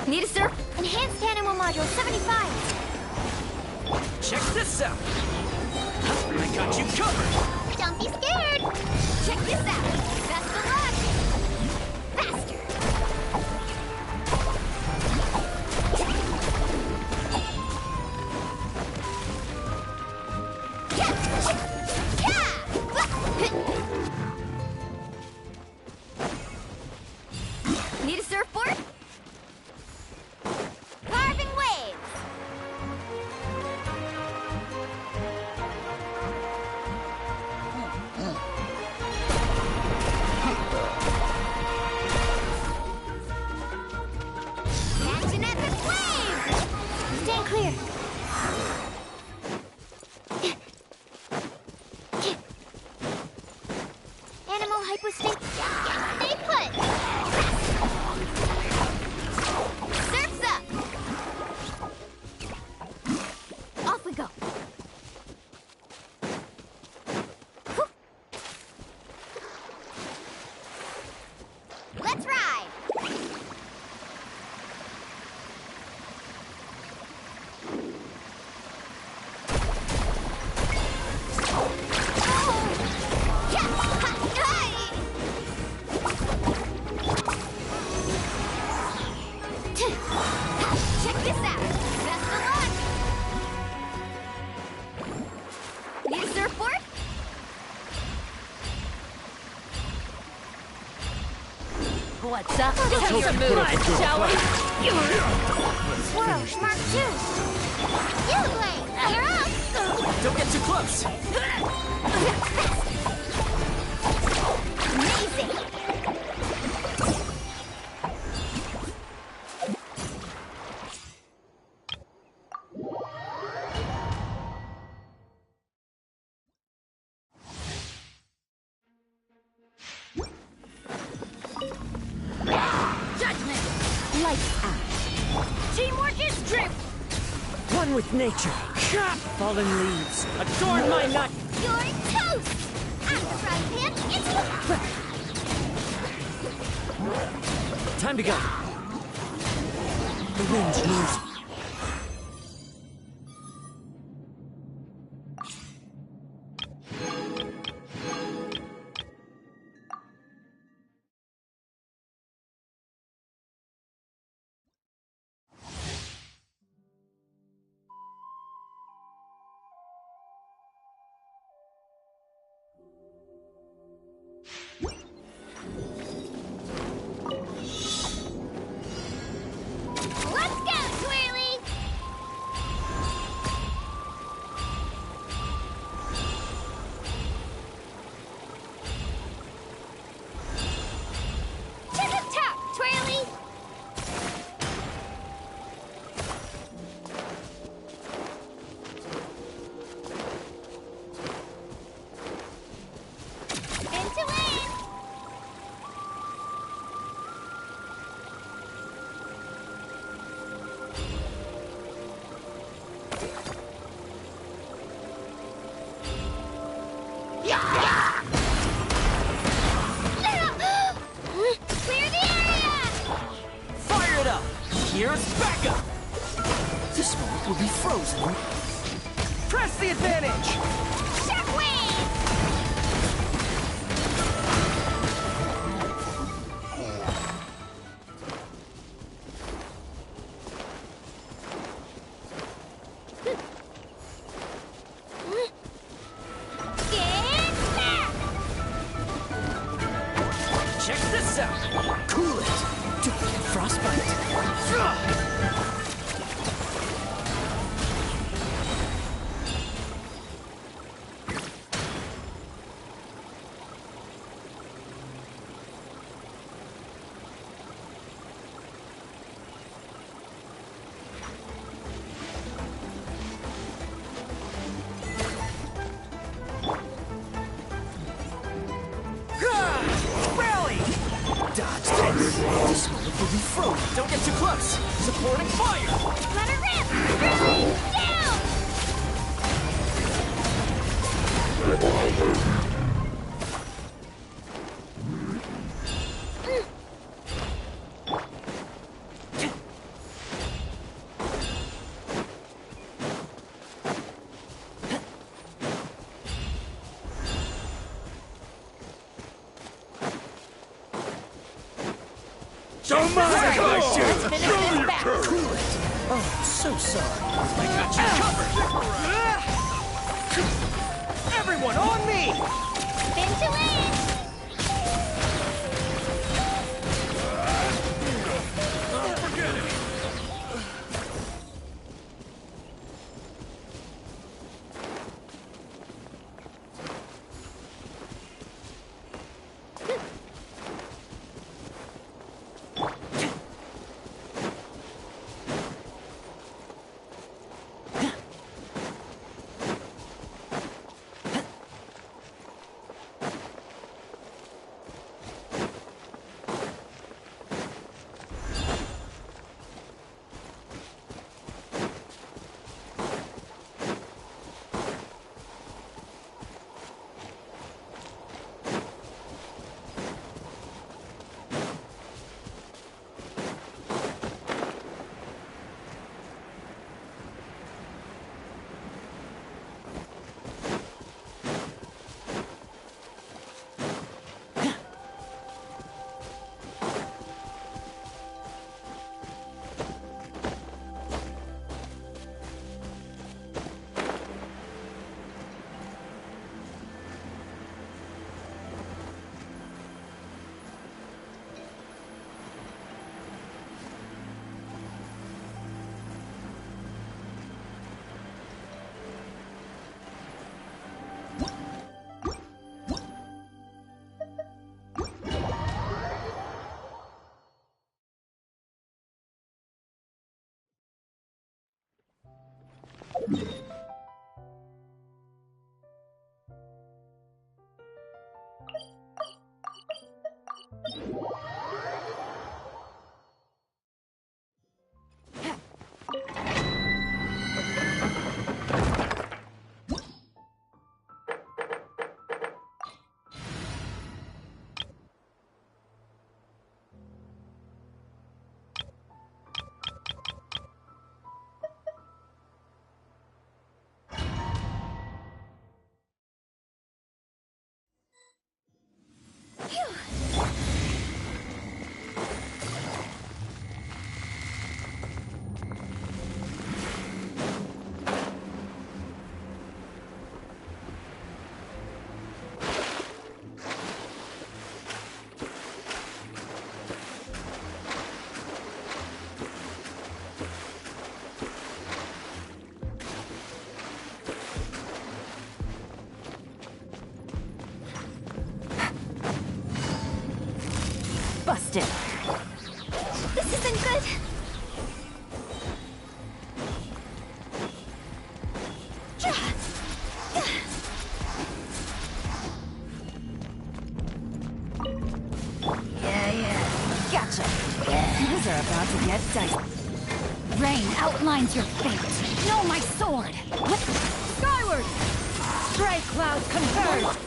Need a surf? Enhanced animal module 75. Check this out. I got you covered. Don't be scared. Check this out. Best of luck. Faster. Need a surfboard? Carving waves. Catch an epic wave. Stay clear. Animal hypostate. Stay put. Surf's up. Off we go. Whew. Let's ride. Check this out. Best of luck. Need a surfboard? What's up? Tell your moves, shall we? Swirl, Mark 2. You play. You're up. Don't get too close. Amazing. Judgment. Lights out. Teamwork is true. One with nature. Fallen leaves. Adorn my nut. You're toast. Out the frying pan into the Time to go. The wind moves. Let's go, Twin! Force backup! This moment will be frozen. Press the advantage! Shockwave! Get back! Check this out! Cool it. Don't get frostbite. Rally! Dodge this. This moment will be frozen. Don't get too close! Supporting fire! Let her rip! Down! Don't mind if I do! Finish this back! Cool it. Oh, so sorry. I got you covered! Everyone on me! Spin to win! Forget it! Busted. This isn't good. Yeah. Gotcha. Things are about to get dicey. Rain outlines your fate. Know my sword. What? Skyward! Stray clouds converge!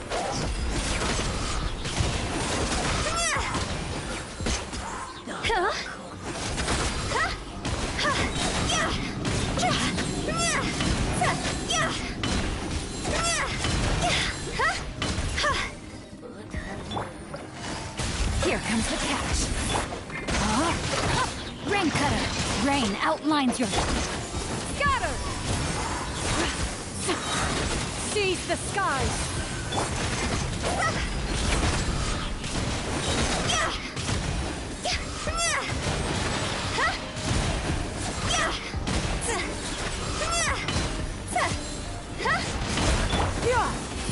Huh? Huh? Here comes the catch. Rain cutter. Rain outlines your... Scatter! Seize the skies!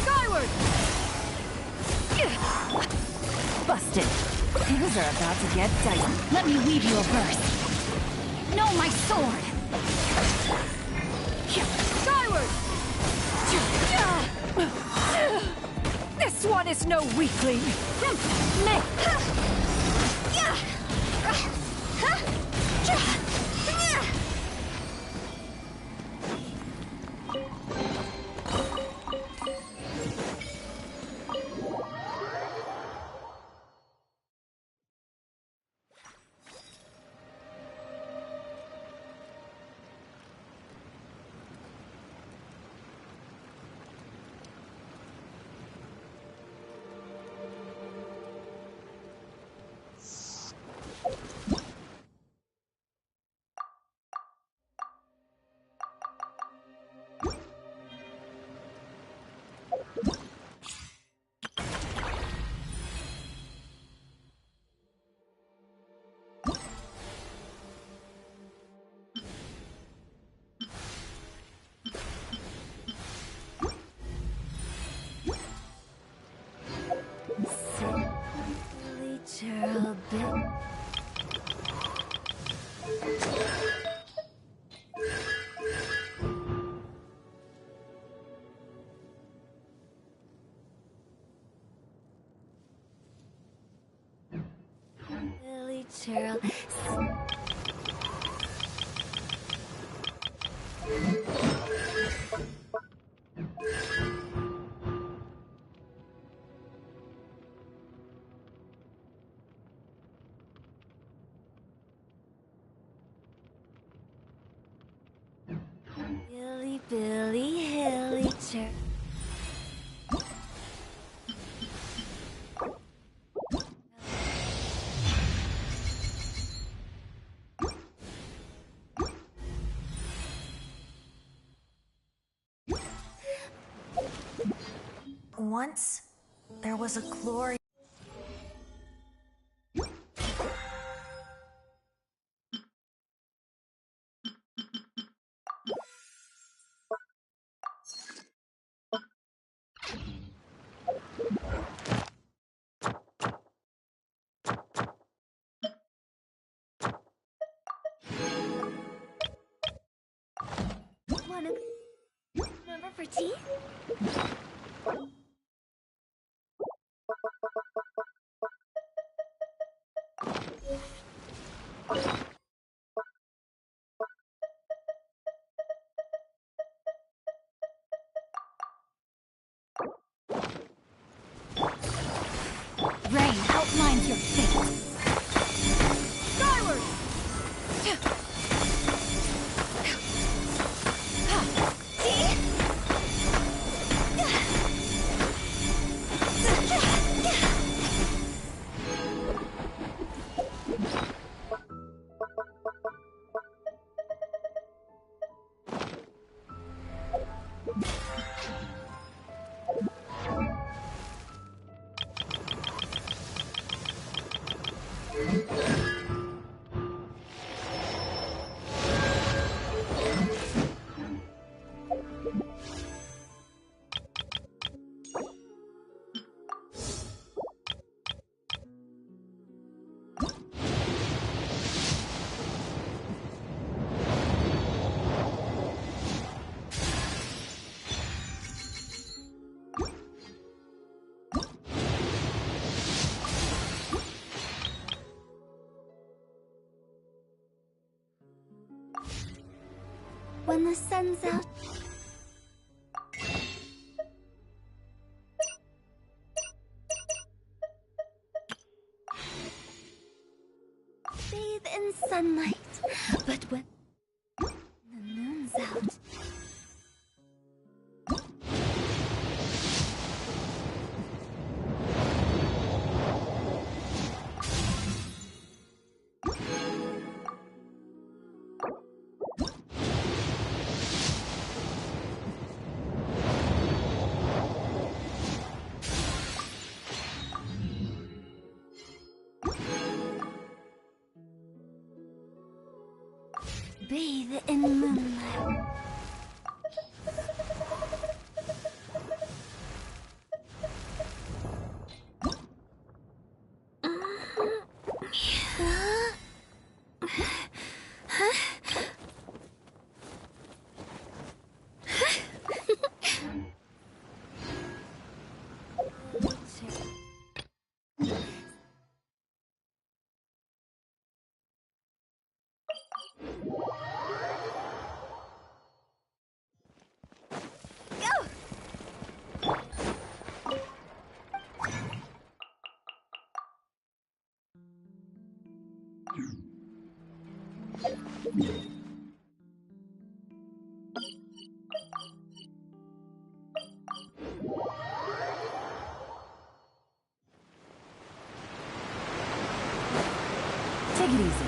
Skyward! Busted. Things are about to get dicey. Let me weave you a verse. No, my sword! Skyward! This one is no weakling. Me. Cheryl. Billy, Hilly, Cheryl. Once, there was a glory. Wanna remember for tea? Rain outlines your fate. Skyward! When the sun's out. Bathe in sunlight, but when the moon's out. bathe in moonlight. Take it easy.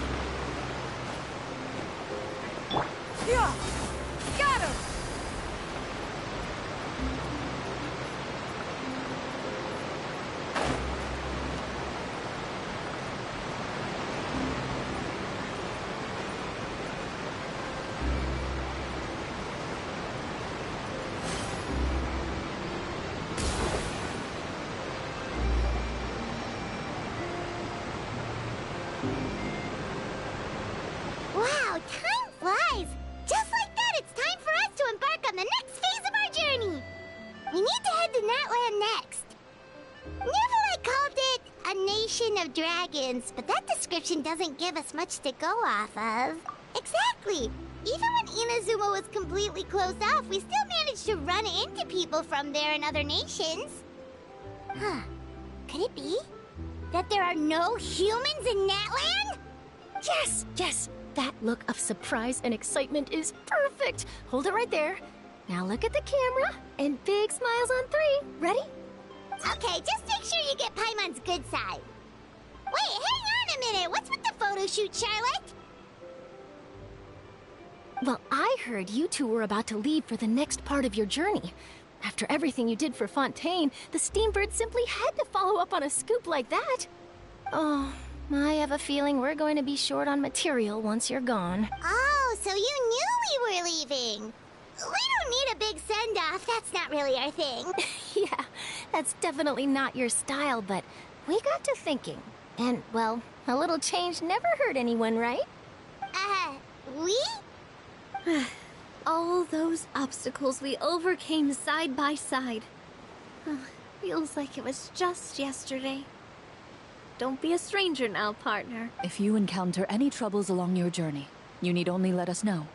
Yeah! Got him! Wow, time flies! Just like that, it's time for us to embark on the next phase of our journey! We need to head to Natlan next. Never called it a nation of dragons, but that description doesn't give us much to go off of. Exactly! Even when Inazuma was completely closed off, we still managed to run into people from there in other nations. Huh. Could it be that there are no humans in Natlan? Yes, yes! That look of surprise and excitement is perfect! Hold it right there. Now look at the camera, and big smiles on 3. Ready? Okay, just make sure you get Paimon's good side. Wait, hang on a minute! What's with the photo shoot, Charlotte? Well, I heard you two were about to leave for the next part of your journey. After everything you did for Fontaine, the Steambird simply had to follow up on a scoop like that. Oh, I have a feeling we're going to be short on material once you're gone. Oh, so you knew we were leaving. We don't need a big send-off. That's not really our thing. Yeah, that's definitely not your style, but we got to thinking. And, well, a little change never hurt anyone, right? We? All those obstacles we overcame side by side. Feels like it was just yesterday. Don't be a stranger now, partner. If you encounter any troubles along your journey, you need only let us know.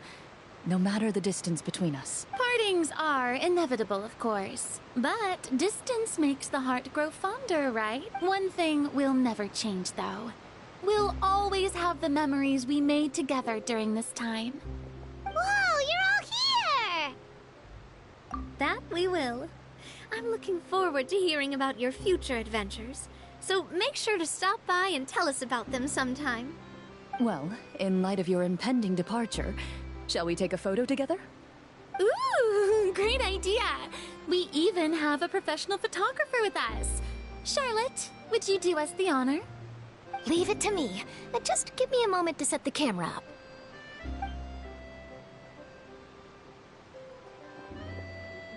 No matter the distance between us. Partings are inevitable, of course. But distance makes the heart grow fonder, right? One thing will never change, though. We'll always have the memories we made together during this time. Whoa, you're all here! That we will. I'm looking forward to hearing about your future adventures. So make sure to stop by and tell us about them sometime. Well, in light of your impending departure, shall we take a photo together? Ooh, great idea! We even have a professional photographer with us. Charlotte, would you do us the honor? Leave it to me. Just give me a moment to set the camera up.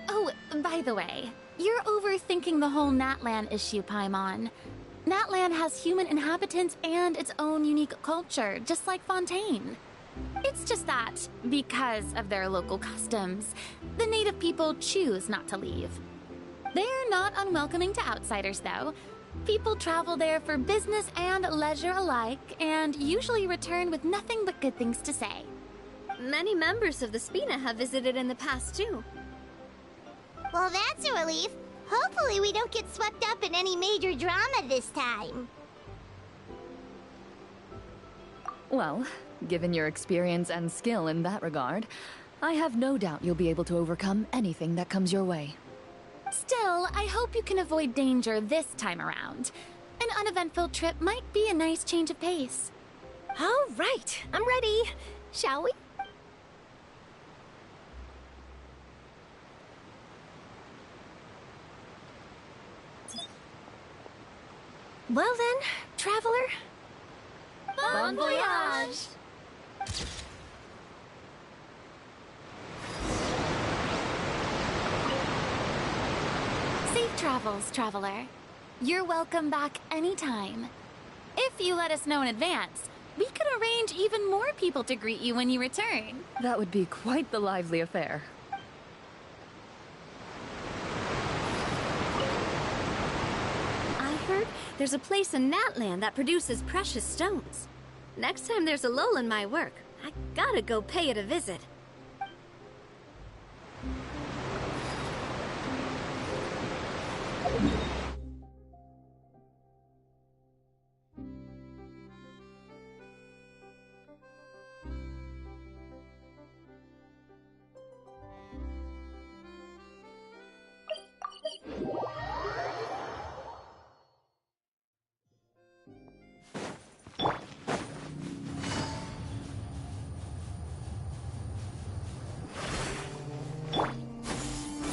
Oh, by the way, you're overthinking the whole Natlan issue, Paimon. Natlan has human inhabitants and its own unique culture, just like Fontaine. It's just that, because of their local customs, the native people choose not to leave. They're not unwelcoming to outsiders, though. People travel there for business and leisure alike, and usually return with nothing but good things to say. Many members of the Spina have visited in the past, too. Well, that's a relief. Hopefully we don't get swept up in any major drama this time. Well, given your experience and skill in that regard, I have no doubt you'll be able to overcome anything that comes your way. Still, I hope you can avoid danger this time around. An uneventful trip might be a nice change of pace. All right, I'm ready. Shall we? Well then, traveler. Bon voyage! travels, traveler. You're welcome back anytime. If you let us know in advance, we could arrange even more people to greet you when you return. That would be quite the lively affair. I heard there's a place in Natlan that produces precious stones. Next time there's a lull in my work, I gotta go pay it a visit.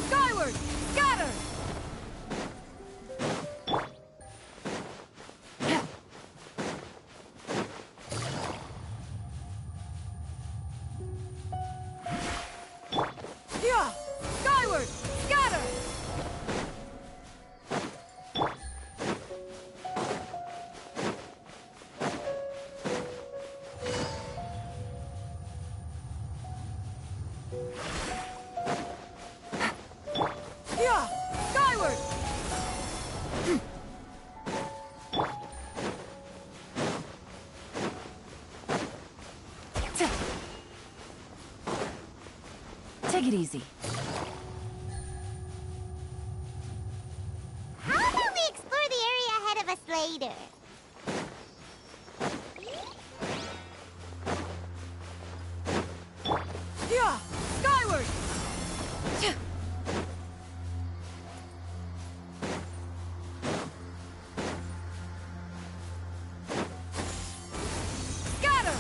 Skyward! Scatter! Yeah! Skyward! Scatter! Yeah! Skyward! Take it easy. How about we explore the area ahead of us later? Yeah! Skyward! Scatter!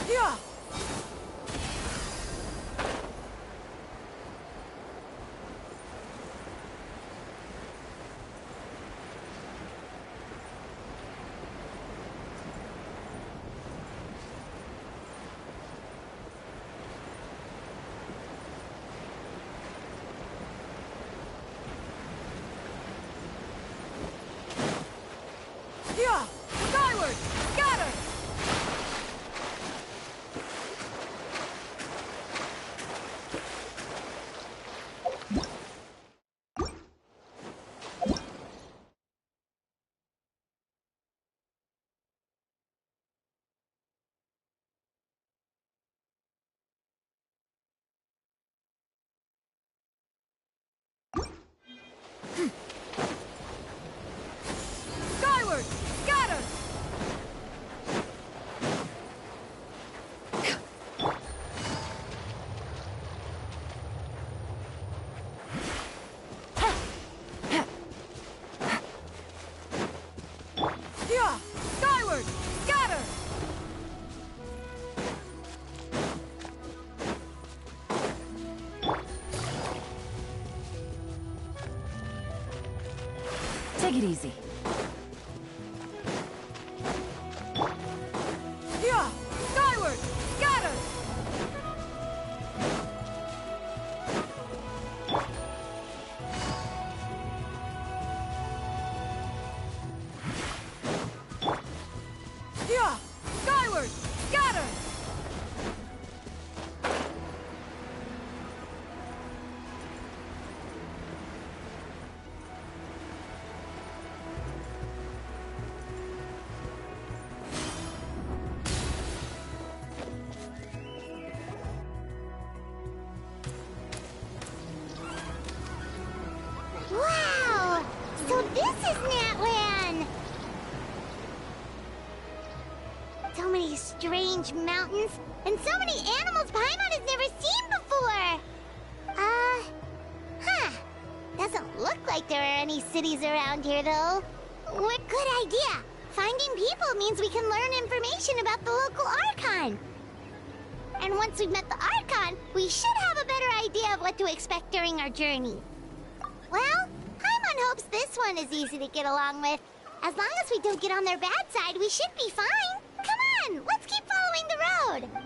Yeah! Yeah! Skyward! Scatter! Skyward! Scatter! Yeah! Skyward! Scatter! Take it easy. Yeah! Skyward! Scatter! Yeah! Skyward! Scatter! strange mountains, and so many animals Paimon has never seen before. Doesn't look like there are any cities around here, though. What good idea! Finding people means we can learn information about the local Archon. And once we've met the Archon, we should have a better idea of what to expect during our journey. Well, Paimon hopes this one is easy to get along with. As long as we don't get on their bad side, we should be fine. Come on, let's keep following the road.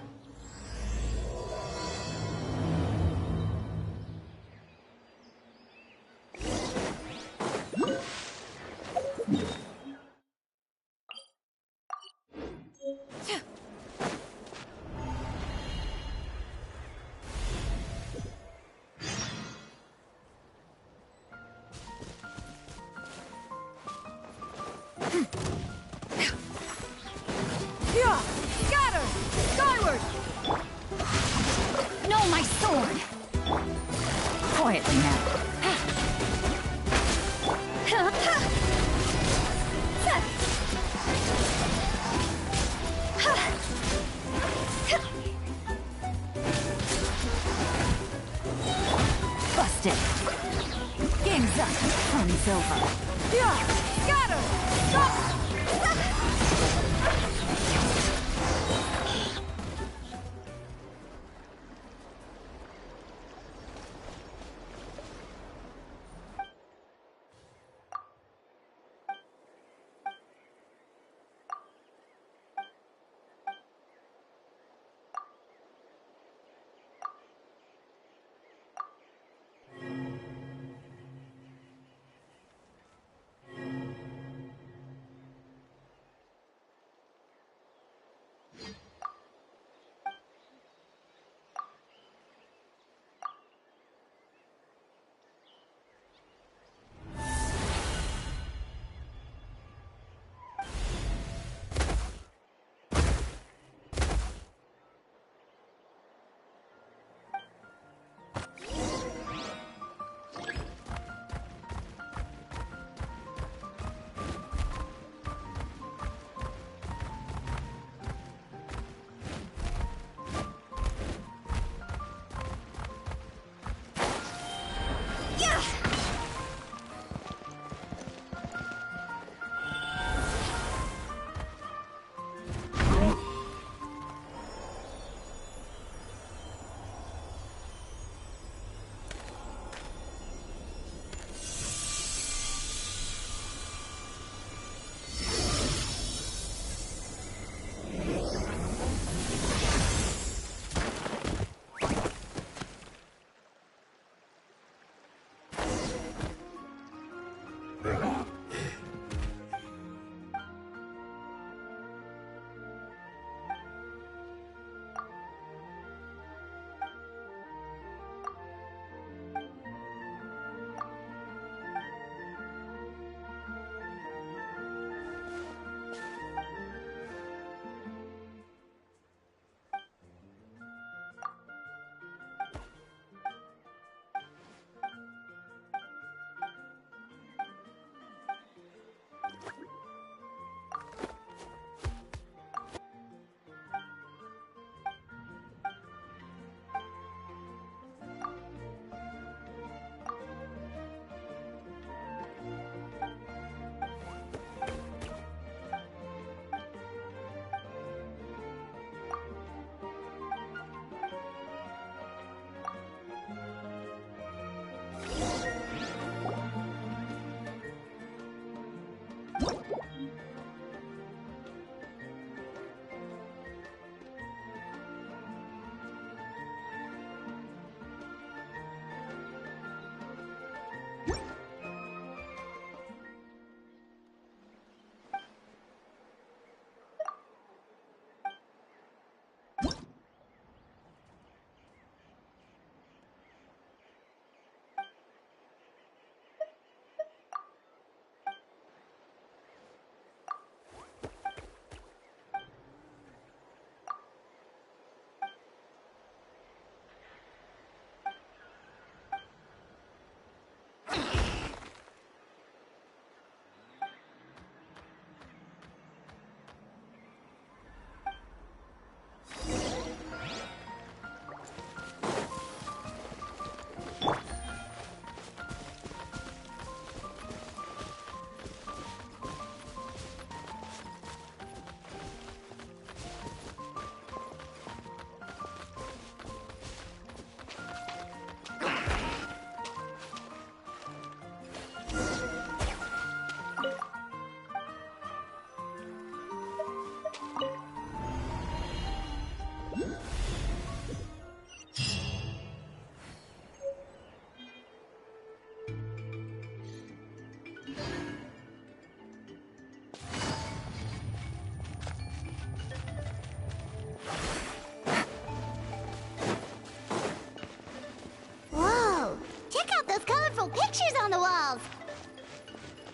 Scatter! Skyward! No, my sword! Quietly now. Busted! Game's up. Fun's over. Scatter! Stop!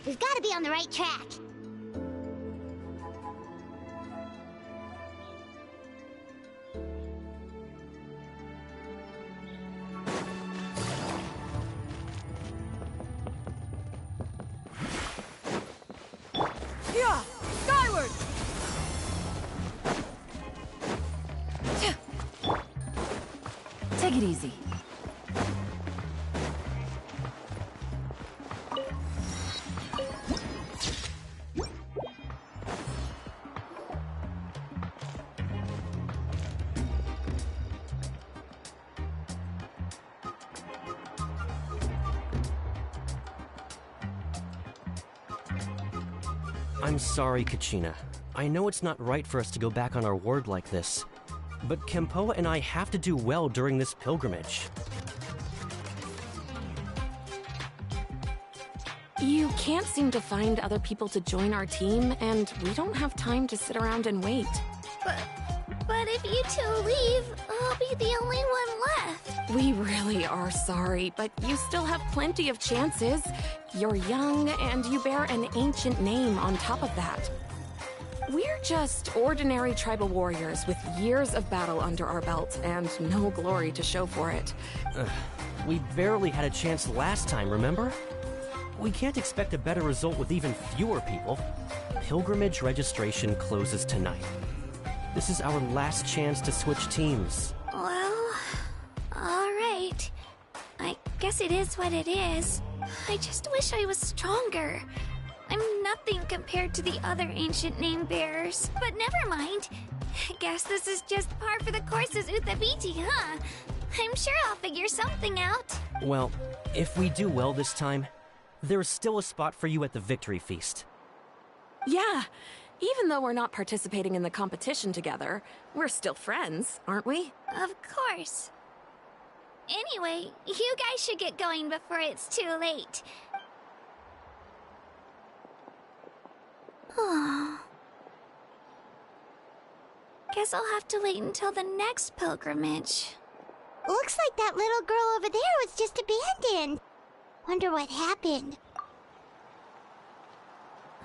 We've got to be on the right track. Yeah! Skyward! Take it easy. I'm sorry, Kachina. I know it's not right for us to go back on our word like this, but Kempoa and I have to do well during this pilgrimage. You can't seem to find other people to join our team, and we don't have time to sit around and wait. But if you two leave, I'll be the only one left. We really are sorry, but you still have plenty of chances. You're young, and you bear an ancient name on top of that. We're just ordinary tribal warriors with years of battle under our belt and no glory to show for it. We barely had a chance last time, remember? We can't expect a better result with even fewer people. Pilgrimage registration closes tonight. This is our last chance to switch teams. Well, alright. I guess it is what it is. I just wish I was stronger. I'm nothing compared to the other ancient name bearers. But never mind. Guess this is just par for the course as Uthabiti, huh? I'm sure I'll figure something out. Well, if we do well this time, there's still a spot for you at the victory feast. Yeah, even though we're not participating in the competition together, we're still friends, aren't we? Of course. Anyway, you guys should get going before it's too late. Guess I'll have to wait until the next pilgrimage. Looks like that little girl over there was just abandoned. Wonder what happened.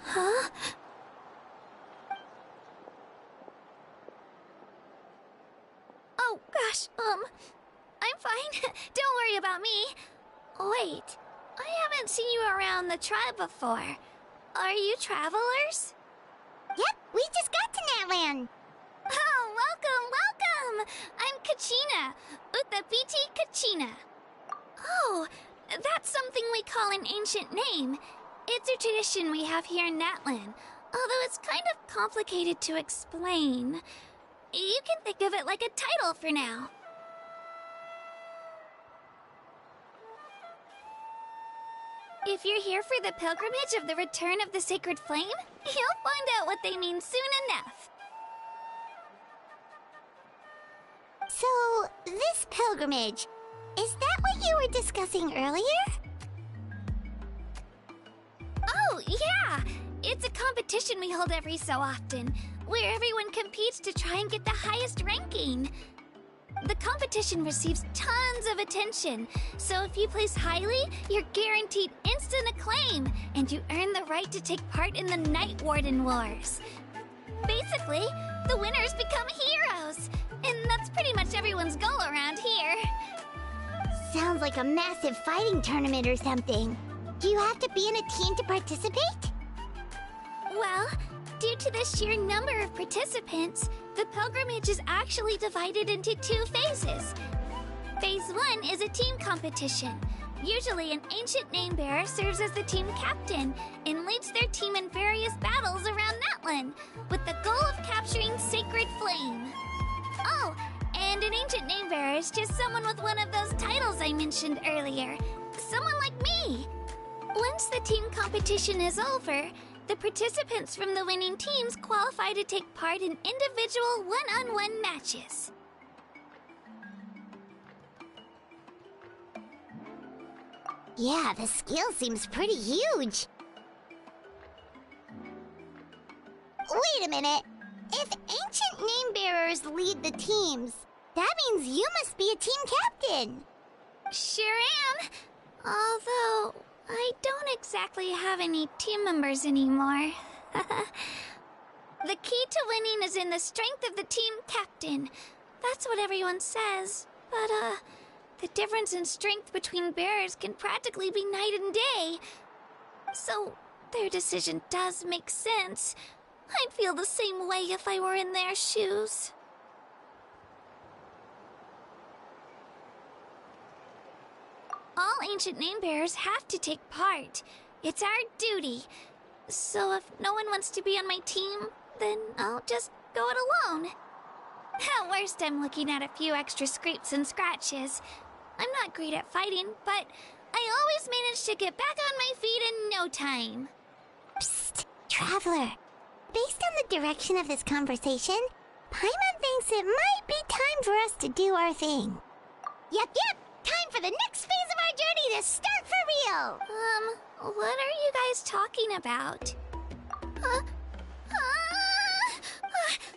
Huh? Oh, gosh, I'm fine. Don't worry about me. Wait, I haven't seen you around the tribe before. Are you travelers? Yep, we just got to Natlan. Oh, welcome! I'm Kachina, Uthabiti Kachina. Oh, that's something we call an ancient name. It's a tradition we have here in Natlan, although it's kind of complicated to explain. You can think of it like a title for now. If you're here for the pilgrimage of the return of the sacred flame, you'll find out what they mean soon enough. So, this pilgrimage, is that what you were discussing earlier? Oh, yeah! It's a competition we hold every so often, where everyone competes to try and get the highest ranking. The competition receives tons of attention, so if you place highly, you're guaranteed instant acclaim, and you earn the right to take part in the Night Warden Wars. Basically, the winners become heroes, and that's pretty much everyone's goal around here. Sounds like a massive fighting tournament or something. Do you have to be in a team to participate? Well, due to the sheer number of participants, the pilgrimage is actually divided into 2 phases. Phase 1 is a team competition. Usually an ancient name bearer serves as the team captain and leads their team in various battles around Natlan, with the goal of capturing Sacred Flame. Oh, and an ancient name bearer is just someone with one of those titles I mentioned earlier. Someone like me. Once the team competition is over, the participants from the winning teams qualify to take part in individual one-on-one matches. Yeah, the skill seems pretty huge. Wait a minute. If ancient name bearers lead the teams, that means you must be a team captain. Sure am. Although, I don't exactly have any team members anymore. The key to winning is in the strength of the team captain. That's what everyone says. But, the difference in strength between bearers can practically be night and day. So, their decision does make sense. I'd feel the same way if I were in their shoes. All ancient name bearers have to take part. It's our duty. So if no one wants to be on my team, then I'll just go it alone. At worst, I'm looking at a few extra scrapes and scratches. I'm not great at fighting, but I always manage to get back on my feet in no time. Psst, Traveler. Based on the direction of this conversation, Paimon thinks it might be time for us to do our thing. Yep. Time for the next phase of our journey to start for real! What are you guys talking about?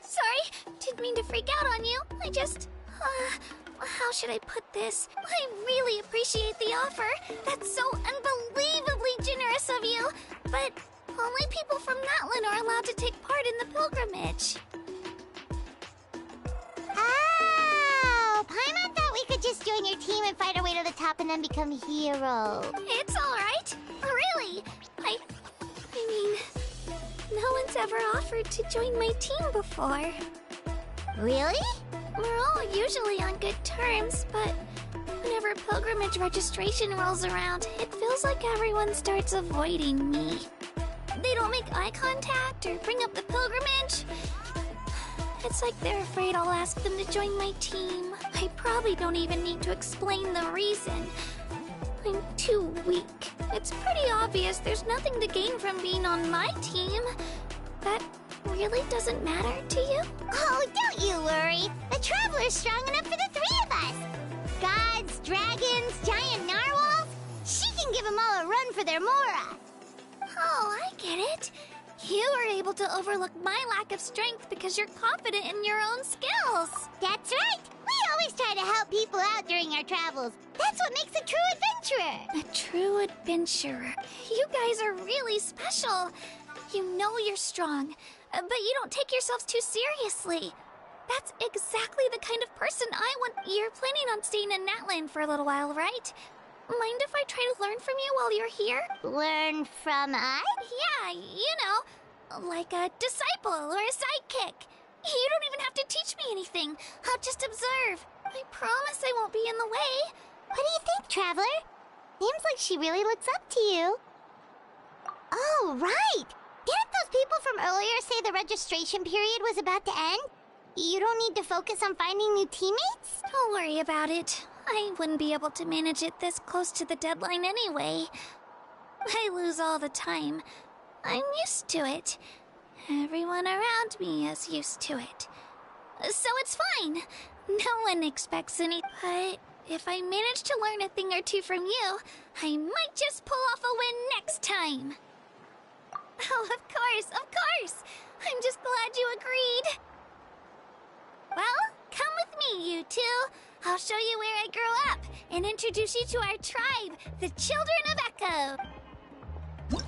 Sorry, didn't mean to freak out on you. I just, how should I put this? I really appreciate the offer. That's so unbelievably generous of you. But only people from Natlan are allowed to take part in the pilgrimage. Paimon thought we could just join your team and fight our way to the top and then become heroes. It's alright. Really. I mean, no one's ever offered to join my team before. Really? We're all usually on good terms, but whenever pilgrimage registration rolls around, it feels like everyone starts avoiding me. They don't make eye contact or bring up the pilgrimage. It's like they're afraid I'll ask them to join my team. I probably don't even need to explain the reason. I'm too weak. It's pretty obvious there's nothing to gain from being on my team. That really doesn't matter to you? Oh, don't you worry. The Traveler's strong enough for the three of us. Gods, dragons, giant narwhals. She can give them all a run for their Mora. Oh, I get it. You were able to overlook my lack of strength because you're confident in your own skills. That's right. We always try to help people out during our travels. That's what makes a true adventurer. A true adventurer. You guys are really special. You know you're strong, but you don't take yourselves too seriously. That's exactly the kind of person I want. You're planning on staying in Natlan for a little while, right? Mind if I try to learn from you while you're here? Learn from us? Yeah, you know, like a disciple or a sidekick. You don't even have to teach me anything. I'll just observe. I promise I won't be in the way. What do you think, Traveler? Seems like she really looks up to you. Oh, right! Didn't those people from earlier say the registration period was about to end? You don't need to focus on finding new teammates? Don't worry about it. I wouldn't be able to manage it this close to the deadline anyway. I lose all the time. I'm used to it. Everyone around me is used to it. So it's fine. No one expects any. But if I manage to learn a thing or two from you, I might just pull off a win next time. Oh, of course. I'm just glad you agreed. Well, come with me, you two. I'll show you where I grew up and introduce you to our tribe, the Children of Echo. Whoop.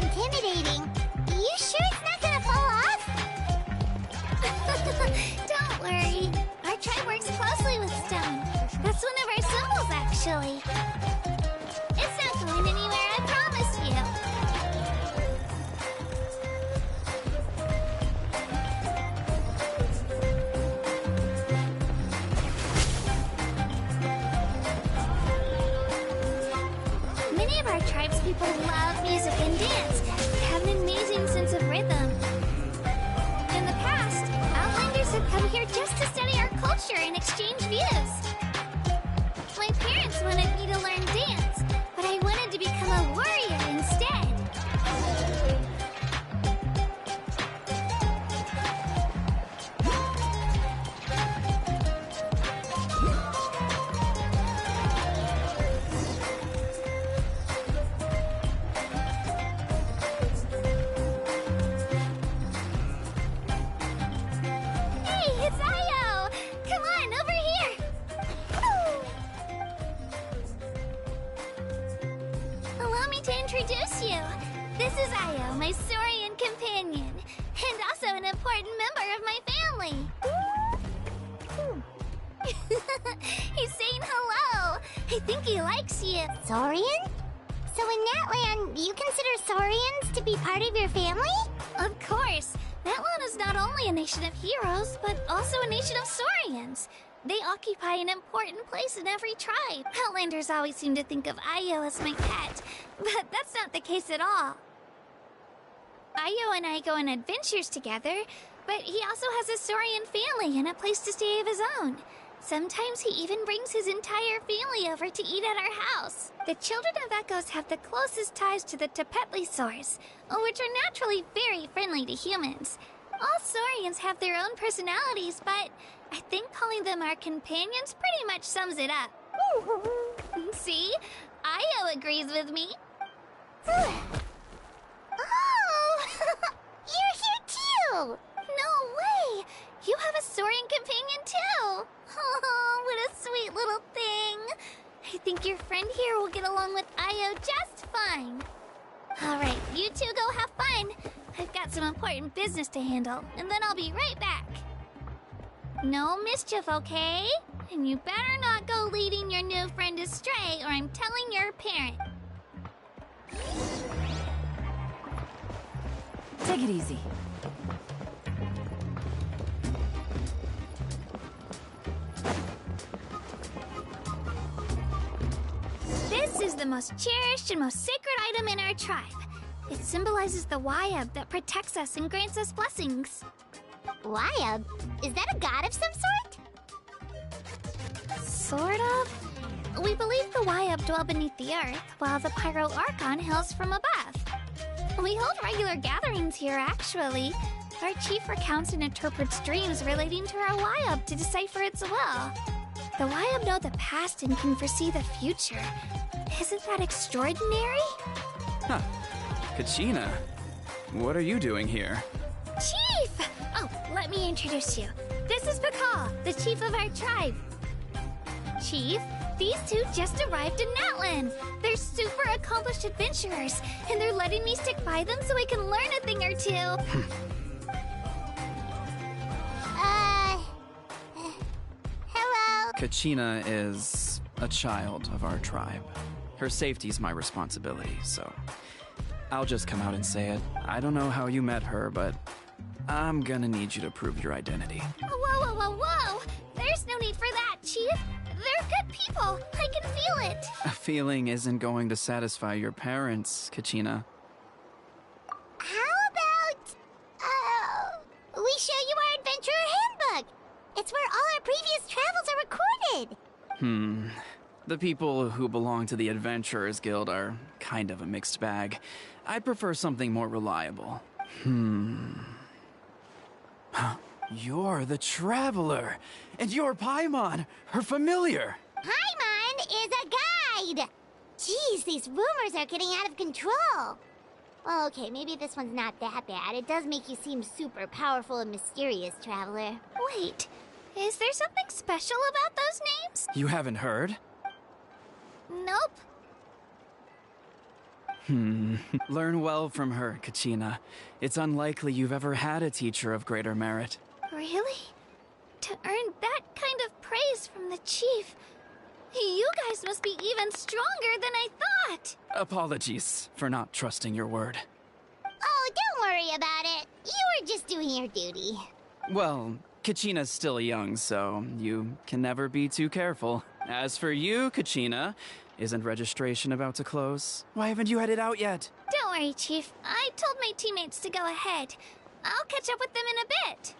intimidating. You sure it's not gonna fall off? Don't worry. Our tribe works closely with stone. That's one of our symbols, actually. It's not going anywhere, I promise you. Many of our tribespeople love music and dance. They have an amazing sense of rhythm. In the past, Outlanders have come here just to study our culture and exchange views. My parents wanted me to learn dance, but I wanted to become a warrior instead. Hey, it's Io! Come on, over here! Allow me to introduce you. This is Io, my Saurian companion, and also an important member of my family. He's saying hello. I think he likes you. Saurian? So in Natlan, you consider Saurians to be part of your family? Of course. Natlan is not only a nation of heroes, but also a nation of Saurians. They occupy an important place in every tribe. Outlanders always seem to think of Io as my pet, but that's not the case at all. Io and I go on adventures together, but he also has a Saurian family and a place to stay of his own. Sometimes he even brings his entire family over to eat at our house. The children of Echoes have the closest ties to the Tepetlisaurs, which are naturally very friendly to humans. All Saurians have their own personalities, but I think calling them our companions pretty much sums it up. See? Io agrees with me. Oh! You're here too! No way! You have a Saurian companion too! Oh, what a sweet little thing! I think your friend here will get along with Io just fine. Alright, you two go have fun. I've got some important business to handle, and then I'll be right back. No mischief, okay? And you better not go leading your new friend astray, or I'm telling your parent. Take it easy. This is the most cherished and most sacred item in our tribe. It symbolizes the Wayab that protects us and grants us blessings. Wayab? Is that a god of some sort? Sort of. We believe the Wayab dwell beneath the earth, while the Pyro Archon hails from above. We hold regular gatherings here, actually. Our chief recounts and interprets dreams relating to our Wayab to decipher its will. The Wayab know the past and can foresee the future. Isn't that extraordinary? Huh. Kachina, what are you doing here? Chief! Oh, let me introduce you. This is Pakal, the chief of our tribe. Chief, these two just arrived in Natlan. They're super accomplished adventurers, and they're letting me stick by them so I can learn a thing or two. Hello? Kachina is a child of our tribe. Her safety's my responsibility, so I'll just come out and say it. I don't know how you met her, but I'm gonna need you to prove your identity. Whoa! There's no need for that, Chief. They're good people. I can feel it. A feeling isn't going to satisfy your parents, Kachina. How about, we show you our adventurer handbook? It's where all our previous travels are recorded. The people who belong to the Adventurers Guild are kind of a mixed bag. I'd prefer something more reliable. You're the Traveler, and you're Paimon, her familiar. Paimon is a guide! Jeez, these rumors are getting out of control. Well, okay, maybe this one's not that bad. It does make you seem super powerful and mysterious, Traveler. Wait, is there something special about those names? You haven't heard? Nope. Learn well from her, Kachina. It's unlikely you've ever had a teacher of greater merit. Really? To earn that kind of praise from the chief, you guys must be even stronger than I thought. Apologies for not trusting your word. Oh, don't worry about it. You were just doing your duty. Well, Kachina's still young, so you can never be too careful. As for you, Kachina, isn't registration about to close? Why haven't you headed out yet? Don't worry, Chief. I told my teammates to go ahead. I'll catch up with them in a bit.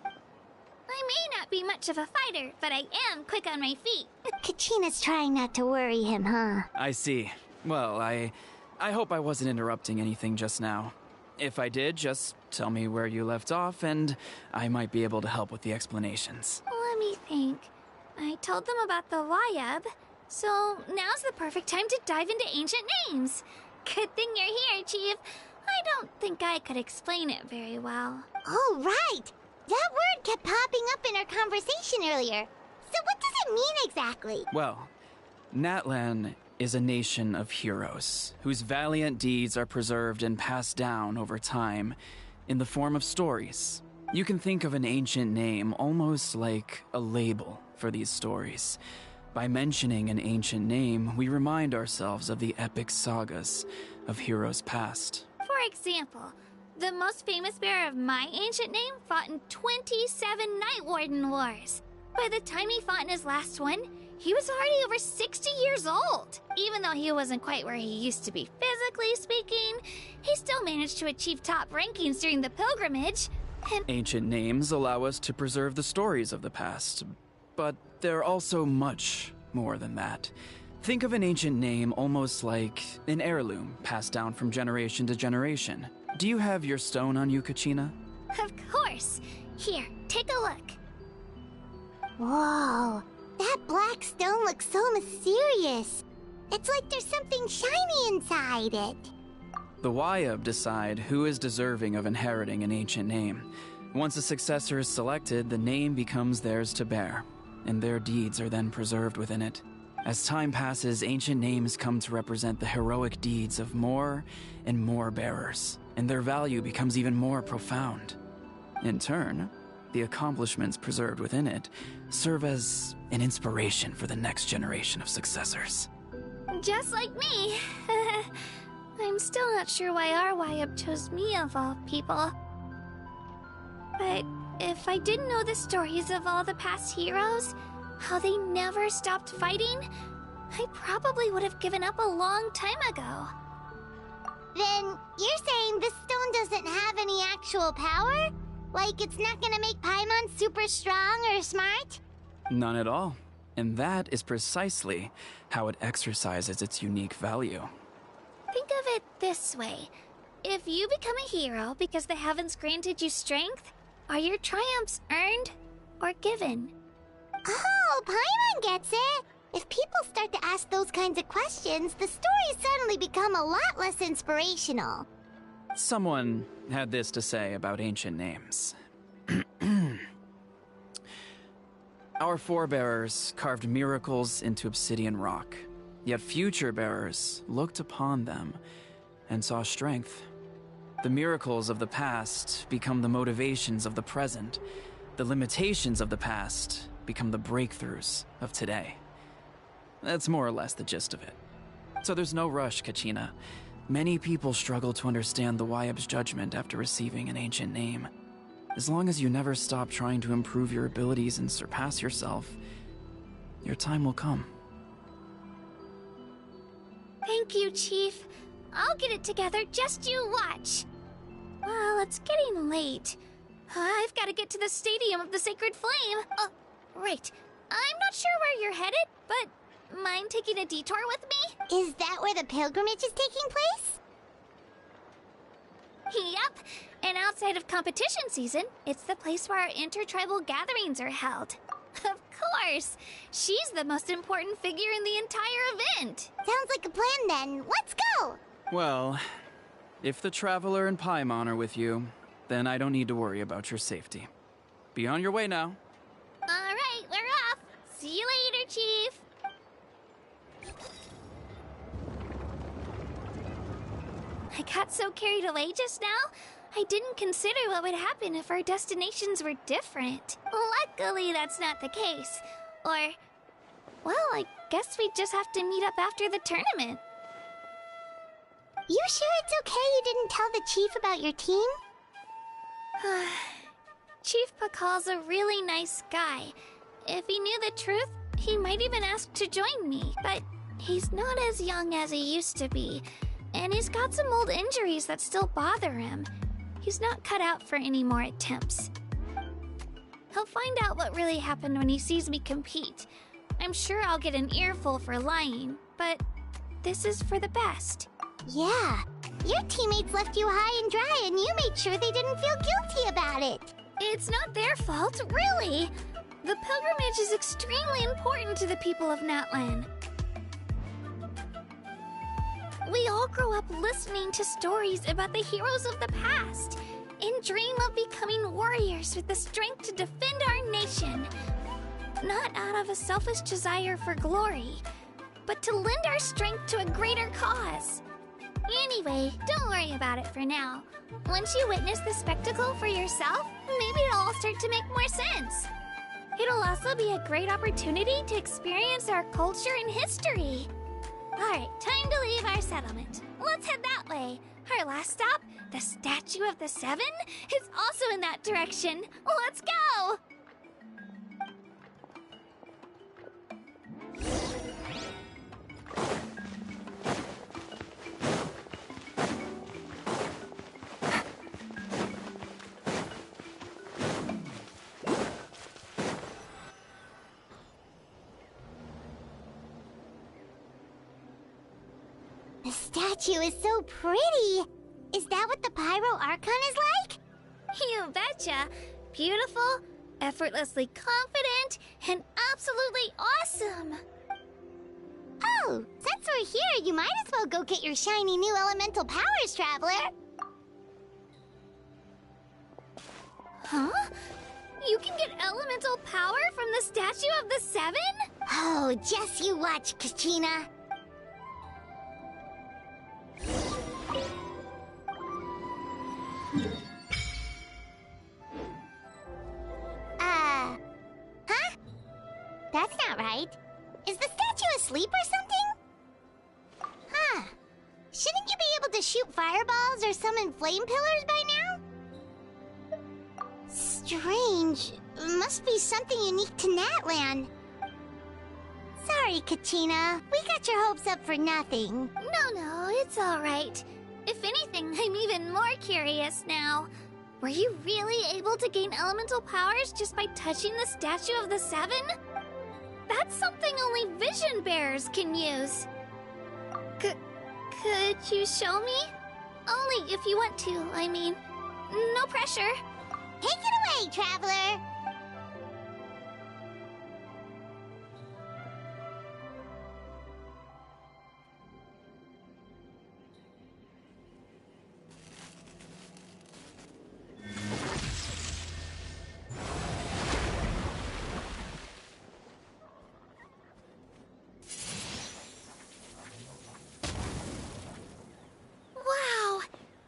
I may not be much of a fighter, but I am quick on my feet. Kachina's trying not to worry him, huh? I see. Well, I hope I wasn't interrupting anything just now. If I did, just tell me where you left off, and I might be able to help with the explanations. Let me think. I told them about the Wayab, so now's the perfect time to dive into ancient names. Good thing you're here, Chief. I don't think I could explain it very well. Oh, right! That word kept popping up in our conversation earlier. So what does it mean exactly? Well, Natlan is a nation of heroes whose valiant deeds are preserved and passed down over time in the form of stories. You can think of an ancient name almost like a label for these stories. By mentioning an ancient name, we remind ourselves of the epic sagas of heroes past. For example, the most famous bearer of my ancient name fought in 27 Night Warden Wars. By the time he fought in his last one, he was already over 60 years old. Even though he wasn't quite where he used to be physically speaking, he still managed to achieve top rankings during the pilgrimage. And ancient names allow us to preserve the stories of the past, but they're also much more than that. Think of an ancient name almost like an heirloom passed down from generation to generation. Do you have your stone on you, Kachina? Of course. Here, take a look. Whoa, that black stone looks so mysterious. It's like there's something shiny inside it. The Wayab decide who is deserving of inheriting an ancient name. Once a successor is selected, the name becomes theirs to bear, and their deeds are then preserved within it. As time passes, ancient names come to represent the heroic deeds of more and more bearers, and their value becomes even more profound. In turn, the accomplishments preserved within it serve as an inspiration for the next generation of successors. Just like me. I'm still not sure why our Wayab chose me of all people. But if I didn't know the stories of all the past heroes, how they never stopped fighting, I probably would have given up a long time ago. Then you're saying this stone doesn't have any actual power? Like it's not gonna make Paimon super strong or smart? None at all. And that is precisely how it exercises its unique value. Think of it this way. If you become a hero because the heavens granted you strength, are your triumphs earned or given? Oh, Paimon gets it! If people start to ask those kinds of questions, the stories suddenly become a lot less inspirational. Someone had this to say about ancient names. Our forebears carved miracles into obsidian rock, yet future bearers looked upon them and saw strength. The miracles of the past become the motivations of the present. The limitations of the past become the breakthroughs of today. That's more or less the gist of it. So there's no rush, Kachina. Many people struggle to understand the Wayab's judgment after receiving an ancient name. As long as you never stop trying to improve your abilities and surpass yourself, your time will come. Thank you, Chief. I'll get it together, just you watch. Well, it's getting late. I've got to get to the Stadium of the Sacred Flame. Right. I'm not sure where you're headed, but mind taking a detour with me? Is that where the pilgrimage is taking place? Yep. And outside of competition season, it's the place where our intertribal gatherings are held. Of course. She's the most important figure in the entire event. Sounds like a plan then. Let's go! Well, if the Traveler and Paimon are with you, then I don't need to worry about your safety. Be on your way now. All right, we're off. See you later, Chief. I got so carried away just now, I didn't consider what would happen if our destinations were different. Luckily, that's not the case. Or, well, I guess we just have to meet up after the tournament. You sure it's okay you didn't tell the chief about your team? Chief Pakal's a really nice guy. If he knew the truth, he might even ask to join me. But he's not as young as he used to be. And he's got some old injuries that still bother him. He's not cut out for any more attempts. He'll find out what really happened when he sees me compete. I'm sure I'll get an earful for lying, but this is for the best. Yeah, your teammates left you high and dry and you made sure they didn't feel guilty about it. It's not their fault, really. The pilgrimage is extremely important to the people of Natlan. We all grow up listening to stories about the heroes of the past and dream of becoming warriors with the strength to defend our nation. Not out of a selfish desire for glory, but to lend our strength to a greater cause. Anyway, don't worry about it for now. Once you witness the spectacle for yourself, maybe it'll all start to make more sense. It'll also be a great opportunity to experience our culture and history. Alright, time to leave our settlement. Let's head that way. Our last stop, the Statue of the Seven, is also in that direction. Let's go! The statue is so pretty! Is that what the Pyro Archon is like? You betcha! Beautiful, effortlessly confident, and absolutely awesome! Oh, since we're here, you might as well go get your shiny new elemental powers, Traveler! Huh? You can get elemental power from the Statue of the Seven? Oh, just you watch, Kachina! Huh? That's not right. Is the statue asleep or something? Huh. Shouldn't you be able to shoot fireballs or summon flame pillars by now? Strange. Must be something unique to Natlan. Sorry, Kachina. We got your hopes up for nothing. No, it's alright. If anything, I'm even more curious now. Were you really able to gain elemental powers just by touching the Statue of the Seven? That's something only vision bearers can use. Could you show me? Only if you want to, I mean. No pressure. Take it away, Traveler!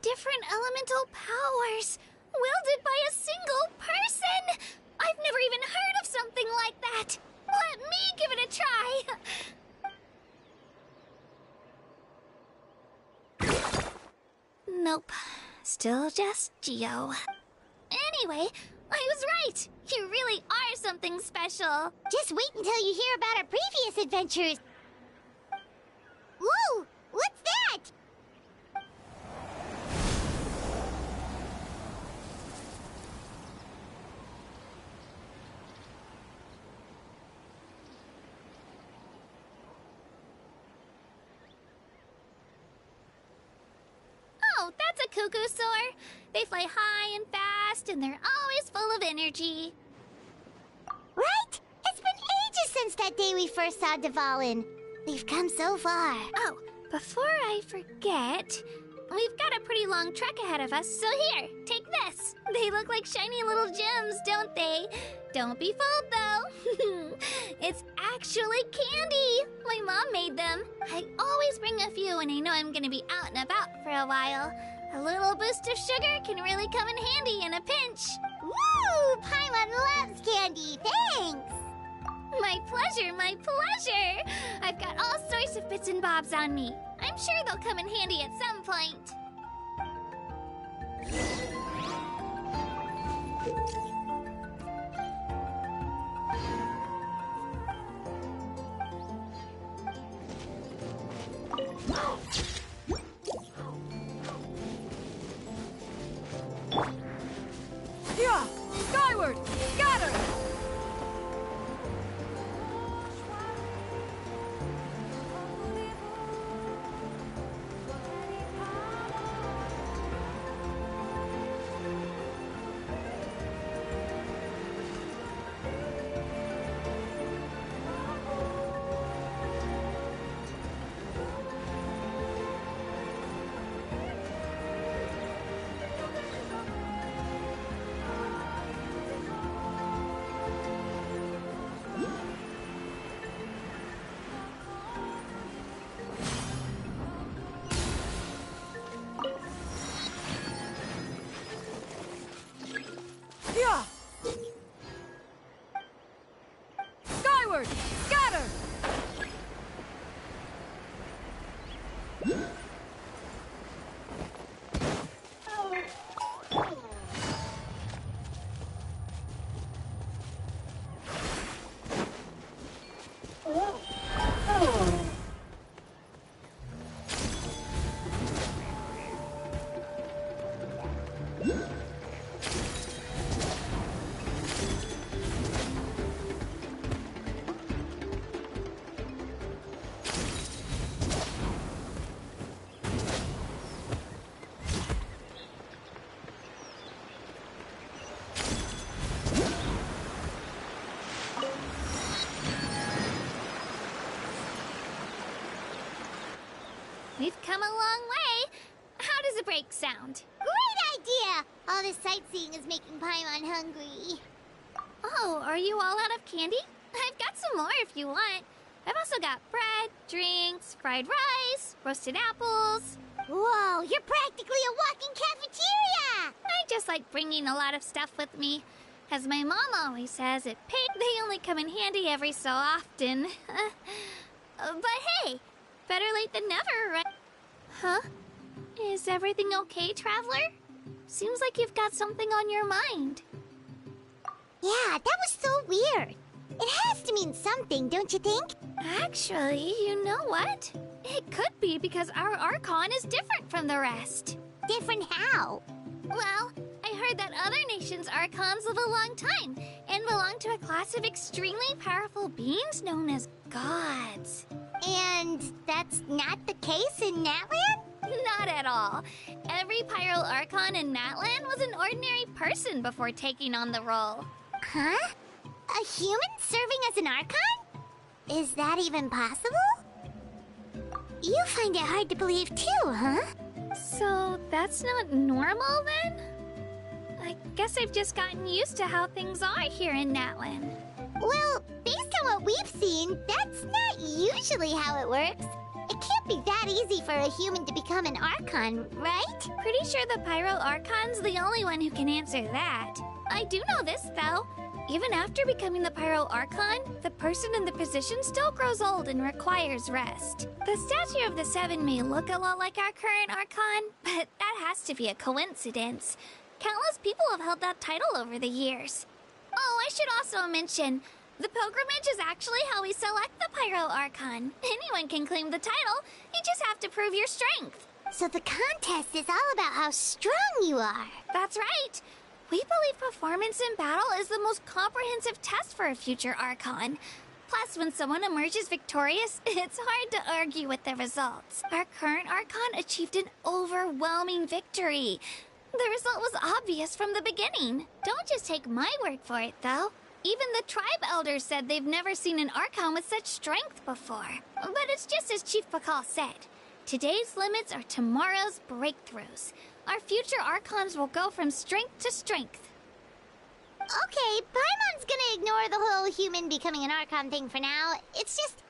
Different elemental powers, wielded by a single person! I've never even heard of something like that! Let me give it a try! Nope. Still just Geo. Anyway, I was right! You really are something special! Just wait until you hear about our previous adventures! Whoa! What's that? Oh, that's a cuckoo soar. They fly high and fast, and they're always full of energy. Right? It's been ages since that day we first saw Dvalin. We've come so far. Oh, before I forget, we've got a pretty long trek ahead of us, so here, take this. They look like shiny little gems, don't they? Don't be fooled, though. It's actually candy. My mom made them. I always bring a few when I know I'm gonna be out and about for a while. A little boost of sugar can really come in handy in a pinch. Woo! Paimon loves candy. Thanks. My pleasure, my pleasure. I've got all sorts of bits and bobs on me. I'm sure they'll come in handy at some point. Yeah! Skyward! Scatter! Yeah! Skyward! Scatter! We've come a long way. How does a break sound? Great idea! All this sightseeing is making Paimon hungry. Oh, are you all out of candy? I've got some more if you want. I've also got bread, drinks, fried rice, roasted apples. Whoa, you're practically a walking cafeteria! I just like bringing a lot of stuff with me. As my mom always says, at Pig, they only come in handy every so often. But hey, better late than never, right? Huh? Is everything okay, Traveler? Seems like you've got something on your mind. Yeah, that was so weird. It has to mean something, don't you think? Actually, you know what? It could be because our Archon is different from the rest. Different how? Well, I heard that other nations' Archons live a long time and belong to a class of extremely powerful beings known as gods. And that's not the case in Natlan? Not at all. Every Pyral Archon in Natlan was an ordinary person before taking on the role. Huh? A human serving as an Archon? Is that even possible? You find it hard to believe too, huh? So that's not normal then? I guess I've just gotten used to how things are here in Natlan. Well, based on what we've seen, that's not usually how it works. It can't be that easy for a human to become an Archon, right? Pretty sure the Pyro Archon's the only one who can answer that. I do know this, though. Even after becoming the Pyro Archon, the person in the position still grows old and requires rest. The statue of the Seven may look a lot like our current Archon, but that has to be a coincidence. Countless people have held that title over the years. Oh, I should also mention, the pilgrimage is actually how we select the Pyro Archon. Anyone can claim the title, you just have to prove your strength. So the contest is all about how strong you are. That's right. We believe performance in battle is the most comprehensive test for a future Archon. Plus, when someone emerges victorious, it's hard to argue with the results. Our current Archon achieved an overwhelming victory. The result was obvious from the beginning. Don't just take my word for it, though. Even the tribe elders said they've never seen an Archon with such strength before. But it's just as Chief Pakal said. Today's limits are tomorrow's breakthroughs. Our future Archons will go from strength to strength. Okay, Paimon's gonna ignore the whole human becoming an Archon thing for now. It's just,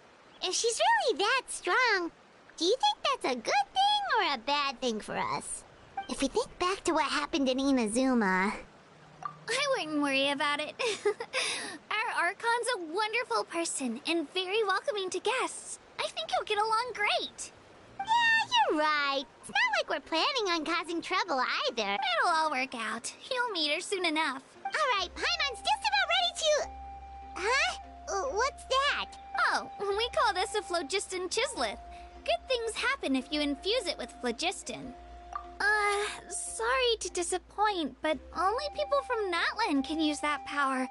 if she's really that strong, do you think that's a good thing or a bad thing for us? If we think back to what happened in Inazuma... I wouldn't worry about it. Our Archon's a wonderful person and very welcoming to guests. I think you'll get along great. Yeah, you're right. It's not like we're planning on causing trouble either. It'll all work out. You'll meet her soon enough. Alright, Paimon's just about ready to... Huh? What's that? Oh, we call this a phlogiston chisleth. Good things happen if you infuse it with phlogiston. Sorry to disappoint, but only people from Natlan can use that power.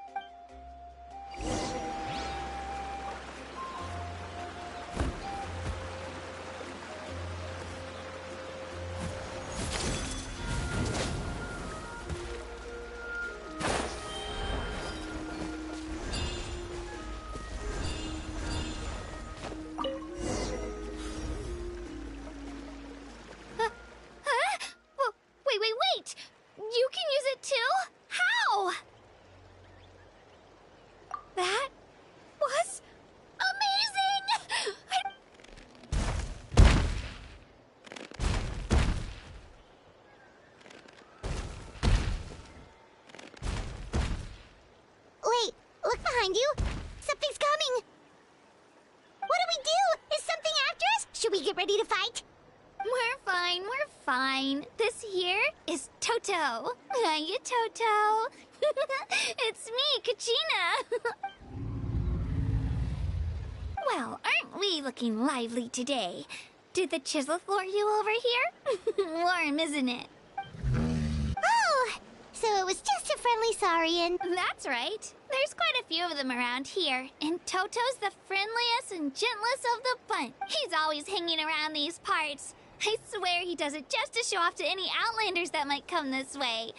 Wait! You can use it too? How? That was amazing! Wait, look behind you. Something's coming. What do we do? Is something after us? Should we get ready to fight? We're fine. This here is Toto. Hiya, Toto. It's me, Kachina. Well, aren't we looking lively today? Did the chisleth lure you over here? Warm, isn't it? Oh, so it was just a friendly saurian. That's right. There's quite a few of them around here, and Toto's the friendliest and gentlest of the bunch. He's always hanging around these parts. I swear he does it just to show off to any outlanders that might come this way.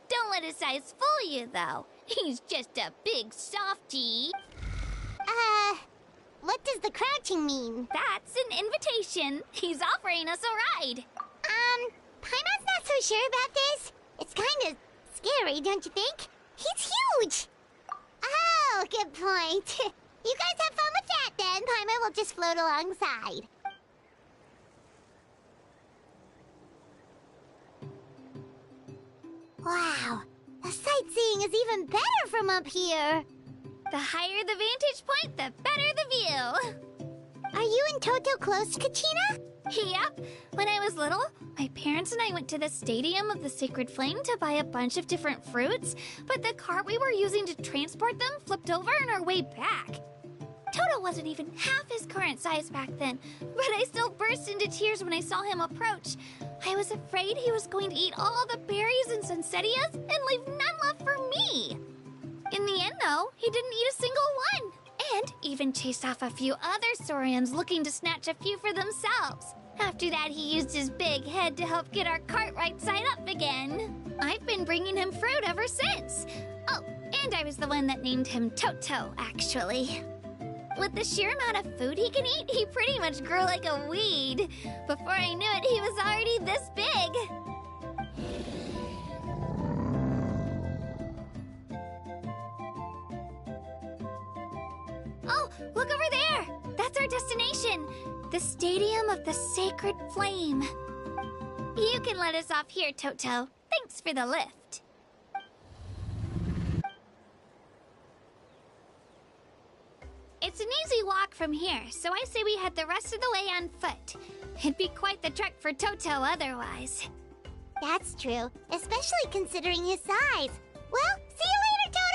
Don't let his size fool you, though. He's just a big softie. What does the crouching mean? That's an invitation. He's offering us a ride. Paimon's not so sure about this. It's kind of scary, don't you think? He's huge! Oh, good point. You guys have fun with that, then. Paimon will just float alongside. Wow, the sightseeing is even better from up here. The higher the vantage point, the better the view. Are you and Toto close, Kachina? Yep. When I was little, my parents and I went to the Stadium of the Sacred Flame to buy a bunch of different fruits, but the cart we were using to transport them flipped over on our way back. Toto wasn't even half his current size back then, but I still burst into tears when I saw him approach. I was afraid he was going to eat all the berries and sunsettias and leave none left for me. In the end, though, he didn't eat a single one, and even chased off a few other saurians looking to snatch a few for themselves. After that, he used his big head to help get our cart right side up again. I've been bringing him fruit ever since. Oh, and I was the one that named him Toto, actually. With the sheer amount of food he can eat, he pretty much grew like a weed. Before I knew it, he was already this big. Oh, look over there! That's our destination! The Stadium of the Sacred Flame. You can let us off here, Toto. Thanks for the lift. It's an easy walk from here, so I say we head the rest of the way on foot. It'd be quite the trek for Toto otherwise. That's true, especially considering his size. Well, see you later, Toto!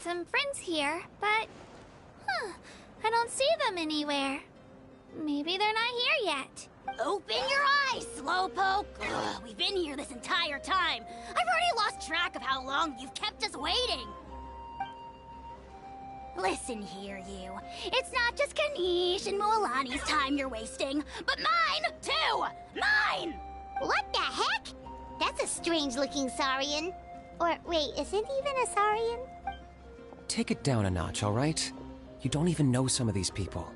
some friends here, but... I don't see them anywhere. Maybe they're not here yet. Open your eyes, Slowpoke! Ugh, we've been here this entire time. I've already lost track of how long you've kept us waiting. Listen here, you. It's not just Ganesh and Moalani's time you're wasting, but mine, too! Mine! What the heck? That's a strange-looking Saurian. Or, wait, is it even a Saurian? Take it down a notch, alright? You don't even know some of these people.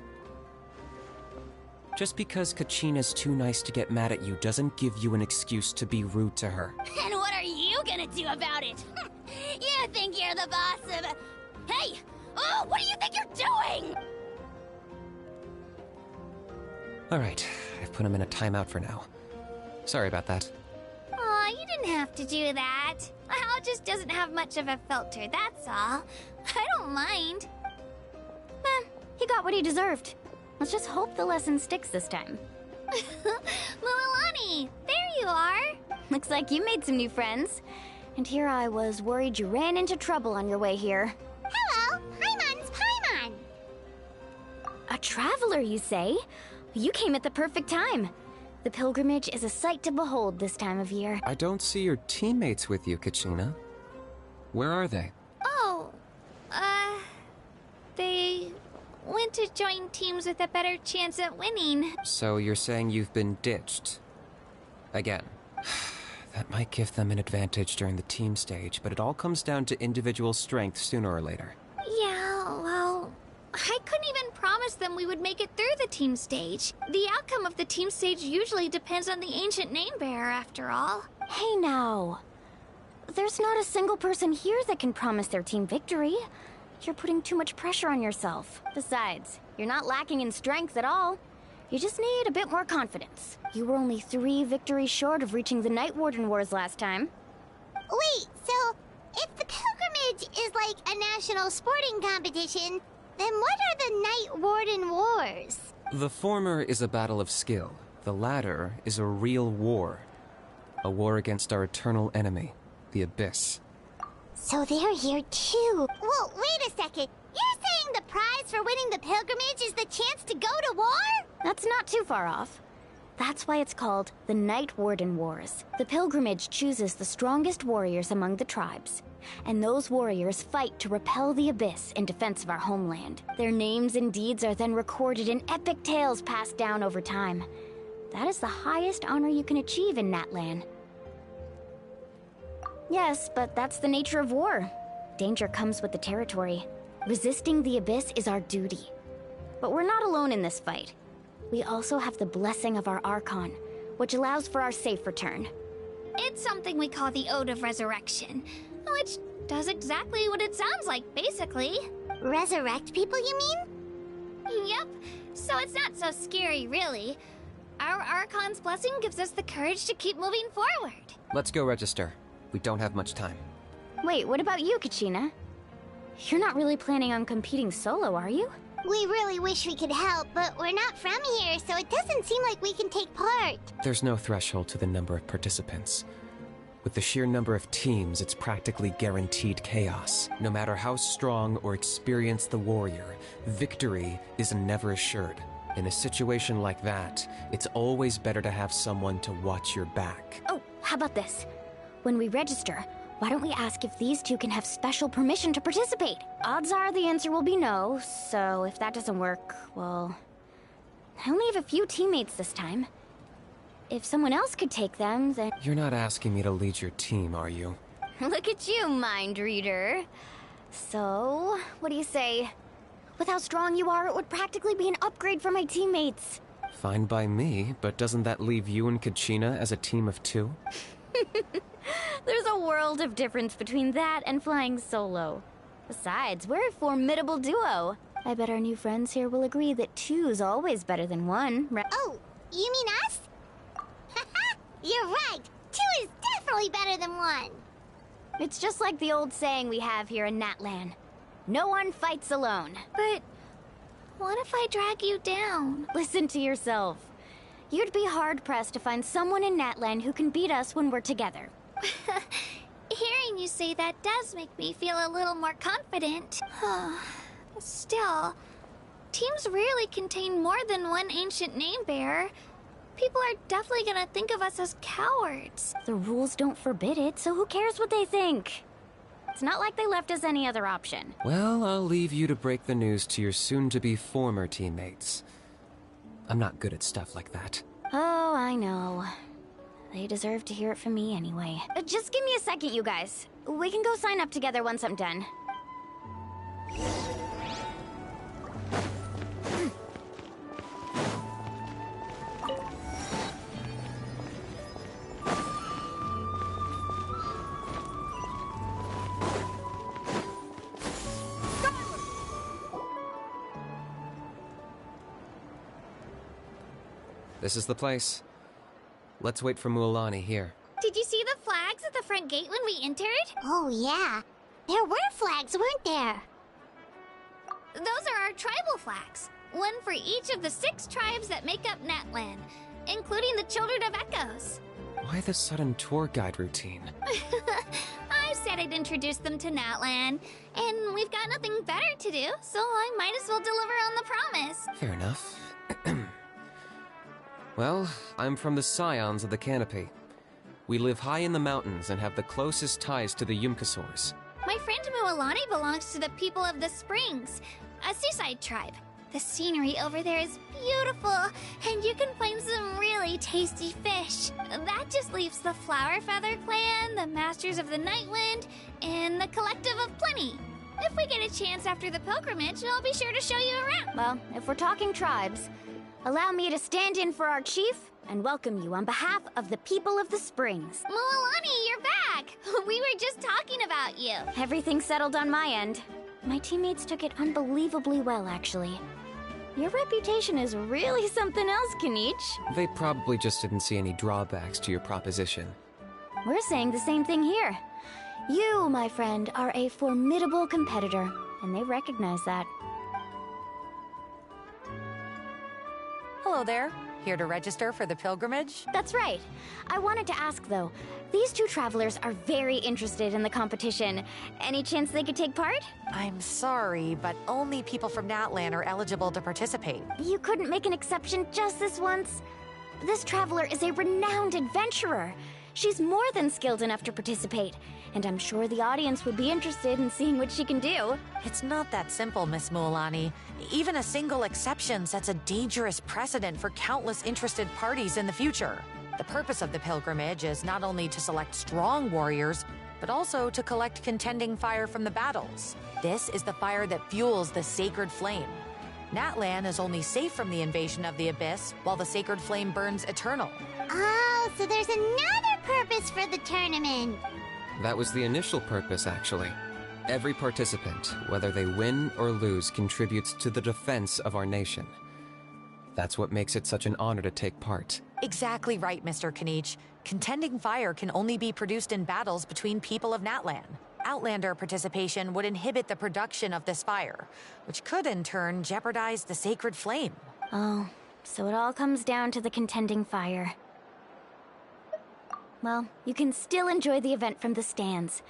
Just because Kachina's too nice to get mad at you doesn't give you an excuse to be rude to her. And what are you gonna do about it? You think you're the boss of... Hey! Oh, what do you think you're doing? Alright, I've put him in a timeout for now. Sorry about that. Aw, you didn't have to do that. Hal just doesn't have much of a filter, that's all. I don't mind. He got what he deserved. Let's just hope the lesson sticks this time. Moalani, there you are. Looks like you made some new friends. And here I was worried you ran into trouble on your way here. Hello, Paimon's Paimon. A traveler, you say? You came at the perfect time. The pilgrimage is a sight to behold this time of year. I don't see your teammates with you, Kachina. Where are they? Oh, they went to join teams with a better chance at winning. So you're saying you've been ditched? Again. That might give them an advantage during the team stage, but it all comes down to individual strength sooner or later. Yeah, well, I couldn't even promise them we would make it through the team stage. The outcome of the team stage usually depends on the ancient name bearer, after all. Hey now. There's not a single person here that can promise their team victory. You're putting too much pressure on yourself. Besides, you're not lacking in strength at all. You just need a bit more confidence. You were only 3 victories short of reaching the Night Warden Wars last time. Wait, so if the pilgrimage is like a national sporting competition, then what are the Night Warden Wars? The former is a battle of skill. The latter is a real war. A war against our eternal enemy, the Abyss. So they're here too. Well, wait a second. You're saying the prize for winning the pilgrimage is the chance to go to war? That's not too far off. That's why it's called the Night Warden Wars. The pilgrimage chooses the strongest warriors among the tribes, and those warriors fight to repel the Abyss in defense of our homeland. Their names and deeds are then recorded in epic tales passed down over time. That is the highest honor you can achieve in Natlan. Yes, but that's the nature of war. Danger comes with the territory. Resisting the Abyss is our duty. But we're not alone in this fight. We also have the blessing of our Archon, which allows for our safe return. It's something we call the Ode of Resurrection, which does exactly what it sounds like, basically. Resurrect people, you mean? Yep, so it's not so scary, really. Our Archon's blessing gives us the courage to keep moving forward. Let's go register. We don't have much time. Wait, what about you, Kachina? You're not really planning on competing solo, are you? We really wish we could help, but we're not from here, so it doesn't seem like we can take part. There's no threshold to the number of participants. With the sheer number of teams, it's practically guaranteed chaos. No matter how strong or experienced the warrior, victory is never assured. In a situation like that, it's always better to have someone to watch your back. Oh, how about this? When we register, why don't we ask if these two can have special permission to participate? Odds are the answer will be no, so if that doesn't work, well... I only have a few teammates this time. If someone else could take them, then... You're not asking me to lead your team, are you? Look at you, mind reader. So, what do you say? With how strong you are, it would practically be an upgrade for my teammates. Fine by me, but doesn't that leave you and Kachina as a team of 2? There's a world of difference between that and flying solo. Besides, we're a formidable duo. I bet our new friends here will agree that 2's always better than 1, right? Oh, you mean us? You're right! 2 is definitely better than 1! It's just like the old saying we have here in Natlan. No one fights alone. But what if I drag you down? Listen to yourself. You'd be hard-pressed to find someone in Natlan who can beat us when we're together. Hearing you say that does make me feel a little more confident. Still, teams rarely contain more than one ancient name bearer. People are definitely gonna think of us as cowards. The rules don't forbid it, so who cares what they think? It's not like they left us any other option. Well, I'll leave you to break the news to your soon-to-be former teammates. I'm not good at stuff like that. Oh, I know. They deserve to hear it from me anyway. Just give me a second, you guys. We can go sign up together once I'm done. This is the place. Let's wait for Mualani here. Did you see the flags at the front gate when we entered? Oh, yeah. There were flags, weren't there? Those are our tribal flags. One for each of the 6 tribes that make up Natlan, including the Children of Echoes. Why the sudden tour guide routine? I said I'd introduce them to Natlan, and we've got nothing better to do, so I might as well deliver on the promise. Fair enough. Well, I'm from the Scions of the Canopy. We live high in the mountains and have the closest ties to the Yumkasaurs. My friend Mualani belongs to the people of the Springs, a seaside tribe. The scenery over there is beautiful, and you can find some really tasty fish. That just leaves the Flower Feather Clan, the Masters of the Nightwind, and the Collective of Plenty. If we get a chance after the pilgrimage, I'll be sure to show you around. Well, if we're talking tribes, allow me to stand in for our chief and welcome you on behalf of the people of the Springs. Mualani, you're back! We were just talking about you. Everything's settled on my end. My teammates took it unbelievably well, actually. Your reputation is really something else, Kanich. They probably just didn't see any drawbacks to your proposition. We're saying the same thing here. You, my friend, are a formidable competitor, and they recognize that. Hello there. Here to register for the pilgrimage? That's right. I wanted to ask, though. These 2 travelers are very interested in the competition. Any chance they could take part? I'm sorry, but only people from Natlan are eligible to participate. You couldn't make an exception just this once? This traveler is a renowned adventurer. She's more than skilled enough to participate, and I'm sure the audience would be interested in seeing what she can do. It's not that simple, Miss Mualani. Even a single exception sets a dangerous precedent for countless interested parties in the future. The purpose of the pilgrimage is not only to select strong warriors, but also to collect contending fire from the battles. This is the fire that fuels the sacred flame. Natlan is only safe from the invasion of the Abyss, while the sacred flame burns eternal. Oh, so there's another purpose for the tournament. That was the initial purpose, actually. Every participant, whether they win or lose, contributes to the defense of our nation. That's what makes it such an honor to take part. Exactly right, Mr. Kanich. Contending fire can only be produced in battles between people of Natlan. Outlander participation would inhibit the production of this fire, which could in turn jeopardize the sacred flame. Oh, so it all comes down to the contending fire. Well, you can still enjoy the event from the stands.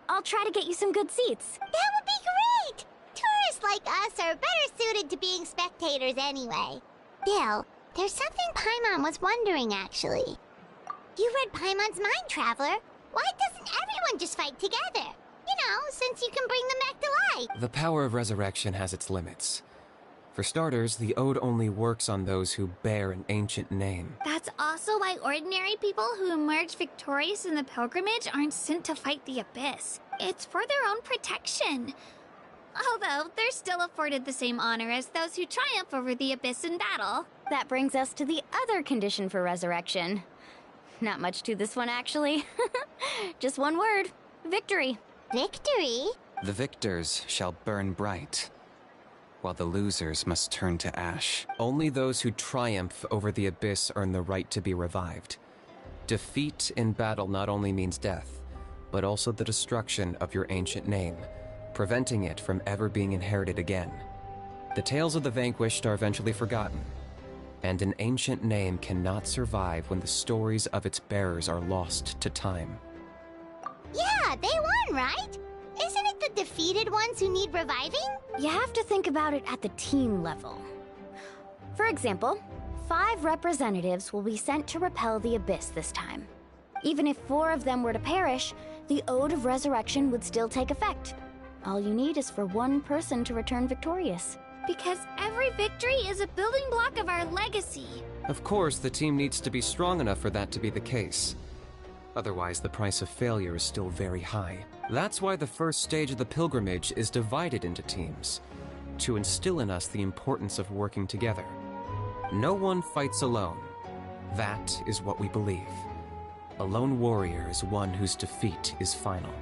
I'll try to get you some good seats. That would be great! Tourists like us are better suited to being spectators anyway. Bill, there's something Paimon was wondering, actually. You read Paimon's mind, Traveler. Why doesn't everyone just fight together? You know, since you can bring them back to life. The power of resurrection has its limits. For starters, the ode only works on those who bear an ancient name. That's also why ordinary people who emerge victorious in the pilgrimage aren't sent to fight the Abyss. It's for their own protection. Although, they're still afforded the same honor as those who triumph over the Abyss in battle. That brings us to the other condition for resurrection. Not much to this one, actually. Just one word. Victory. Victory? The victors shall burn bright, while the losers must turn to ash. Only those who triumph over the Abyss earn the right to be revived. Defeat in battle not only means death, but also the destruction of your ancient name, preventing it from ever being inherited again. The tales of the vanquished are eventually forgotten, and an ancient name cannot survive when the stories of its bearers are lost to time. Yeah, Yeah, they won, right? Isn't it the defeated ones who need reviving? You have to think about it at the team level. For example, 5 representatives will be sent to repel the Abyss this time. Even if 4 of them were to perish, the Ode of Resurrection would still take effect. All you need is for 1 person to return victorious. Because every victory is a building block of our legacy. Of course, the team needs to be strong enough for that to be the case. Otherwise, the price of failure is still very high. That's why the first stage of the pilgrimage is divided into teams, to instill in us the importance of working together. No one fights alone. That is what we believe. A lone warrior is one whose defeat is final.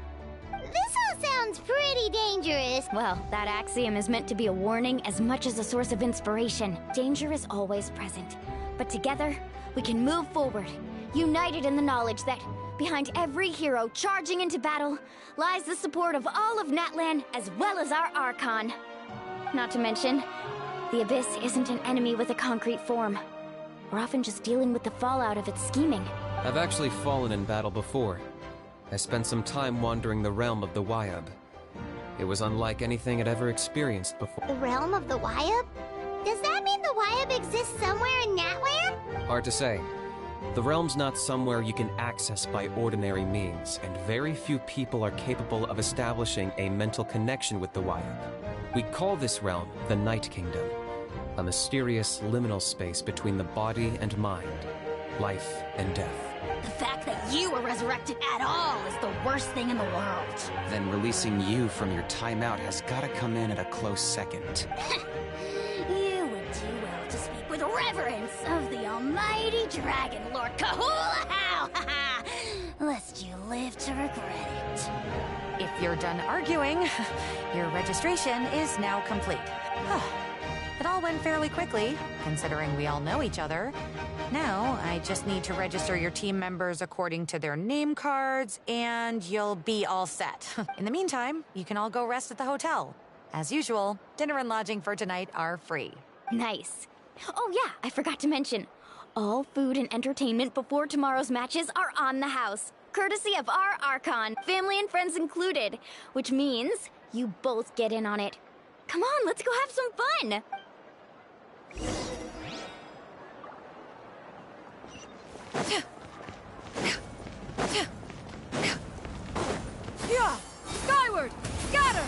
This all sounds pretty dangerous. Well, that axiom is meant to be a warning as much as a source of inspiration. Danger is always present, but together, we can move forward, united in the knowledge that behind every hero charging into battle lies the support of all of Natlan as well as our Archon. Not to mention, the Abyss isn't an enemy with a concrete form. We're often just dealing with the fallout of its scheming. I've actually fallen in battle before. I spent some time wandering the realm of the Wyab. It was unlike anything I'd ever experienced before. The realm of the Wyab? Does that mean the Wyab exists somewhere in Natlan? Hard to say. The realm's not somewhere you can access by ordinary means, and very few people are capable of establishing a mental connection with the Wyab. We call this realm the Night Kingdom, a mysterious liminal space between the body and mind, life and death. The fact that you were resurrected at all is the worst thing in the world. Then releasing you from your timeout has gotta come in at a close second. You would do well to speak with reverence of the almighty Dragon Lord Kahula How! Lest you live to regret it. If you're done arguing, your registration is now complete. It all went fairly quickly, considering we all know each other. Now, I just need to register your team members according to their name cards, and you'll be all set. In the meantime, you can all go rest at the hotel. As usual, dinner and lodging for tonight are free. Nice. Oh yeah, I forgot to mention. All food and entertainment before tomorrow's matches are on the house, courtesy of our Archon, family and friends included, which means you both get in on it. Come on, let's go have some fun! Yeah! Skyward! Scatter!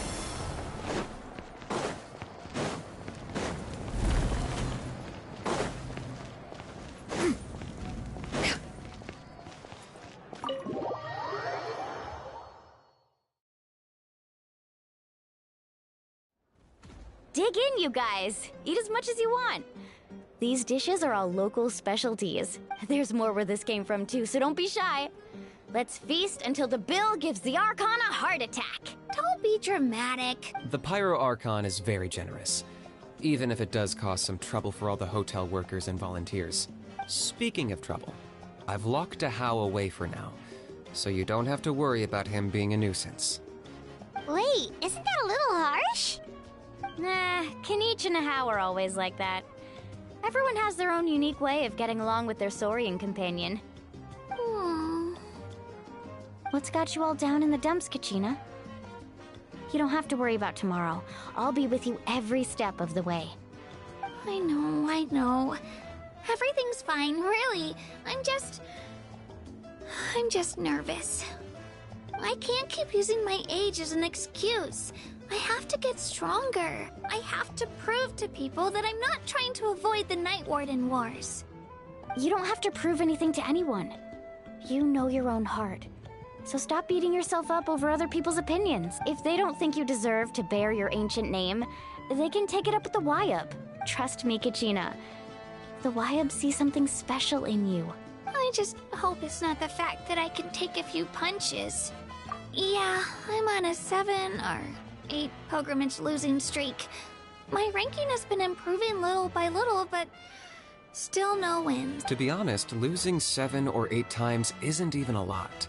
Dig in, you guys! Eat as much as you want! These dishes are all local specialties. There's more where this came from too, so don't be shy. Let's feast until the bill gives the Archon a heart attack. Don't be dramatic. The Pyro Archon is very generous, even if it does cause some trouble for all the hotel workers and volunteers. Speaking of trouble, I've locked a How away for now, so you don't have to worry about him being a nuisance. Wait, isn't that a little harsh? Nah, Kanich and How are always like that. Everyone has their own unique way of getting along with their Saurian companion. What's got you all down in the dumps, Kachina? You don't have to worry about tomorrow. I'll be with you every step of the way. I know. Everything's fine, really. I'm just nervous. I can't keep using my age as an excuse. I have to get stronger. I have to prove to people that I'm not trying to avoid the Night Warden Wars. You don't have to prove anything to anyone. You know your own heart. So stop beating yourself up over other people's opinions. If they don't think you deserve to bear your ancient name, they can take it up with the Wyab. Trust me, Kachina. The Wyab see something special in you. I just hope it's not the fact that I can take a few punches. Yeah, I'm on a 7 or 8 pilgrimage losing streak. My ranking has been improving little by little, but still no wins. To be honest, losing 7 or 8 times isn't even a lot.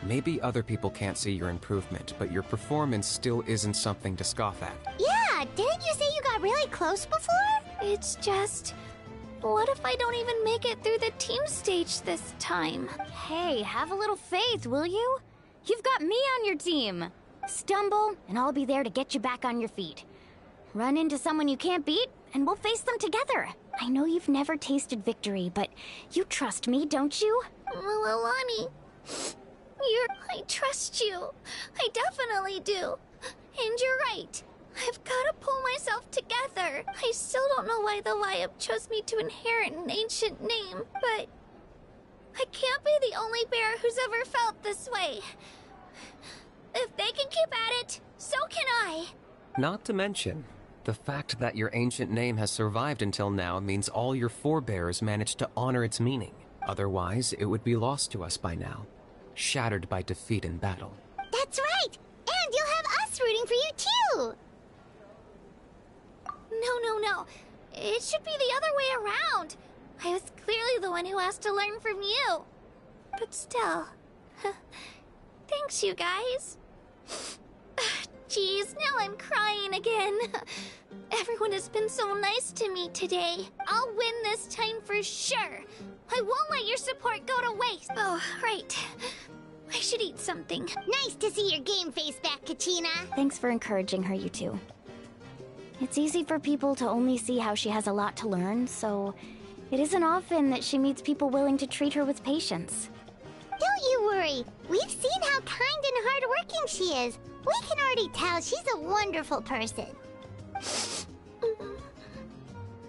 Maybe other people can't see your improvement, but your performance still isn't something to scoff at. Yeah, didn't you say you got really close before? It's just... what if I don't even make it through the team stage this time? Hey, have a little faith, will you? You've got me on your team. Stumble, and I'll be there to get you back on your feet. Run into someone you can't beat, and we'll face them together. I know you've never tasted victory, but you trust me, don't you? Alani, I trust you. I definitely do. And you're right. I've gotta pull myself together. I still don't know why the Lyab chose me to inherit an ancient name, but I can't be the only bear who's ever felt this way. If they can keep at it, so can I. Not to mention, the fact that your ancient name has survived until now means all your forebears managed to honor its meaning. Otherwise, it would be lost to us by now, shattered by defeat in battle. That's right! And you'll have us rooting for you too! No. It should be the other way around. I was clearly the one who asked to learn from you. But still. Thanks, you guys. Jeez, now I'm crying again. Everyone has been so nice to me today. I'll win this time for sure. I won't let your support go to waste. Oh, right. I should eat something. Nice to see your game face back, Kachina. Thanks for encouraging her, you two. It's easy for people to only see how she has a lot to learn, so it isn't often that she meets people willing to treat her with patience. Don't you worry. We've seen how kind and hardworking she is. We can already tell she's a wonderful person.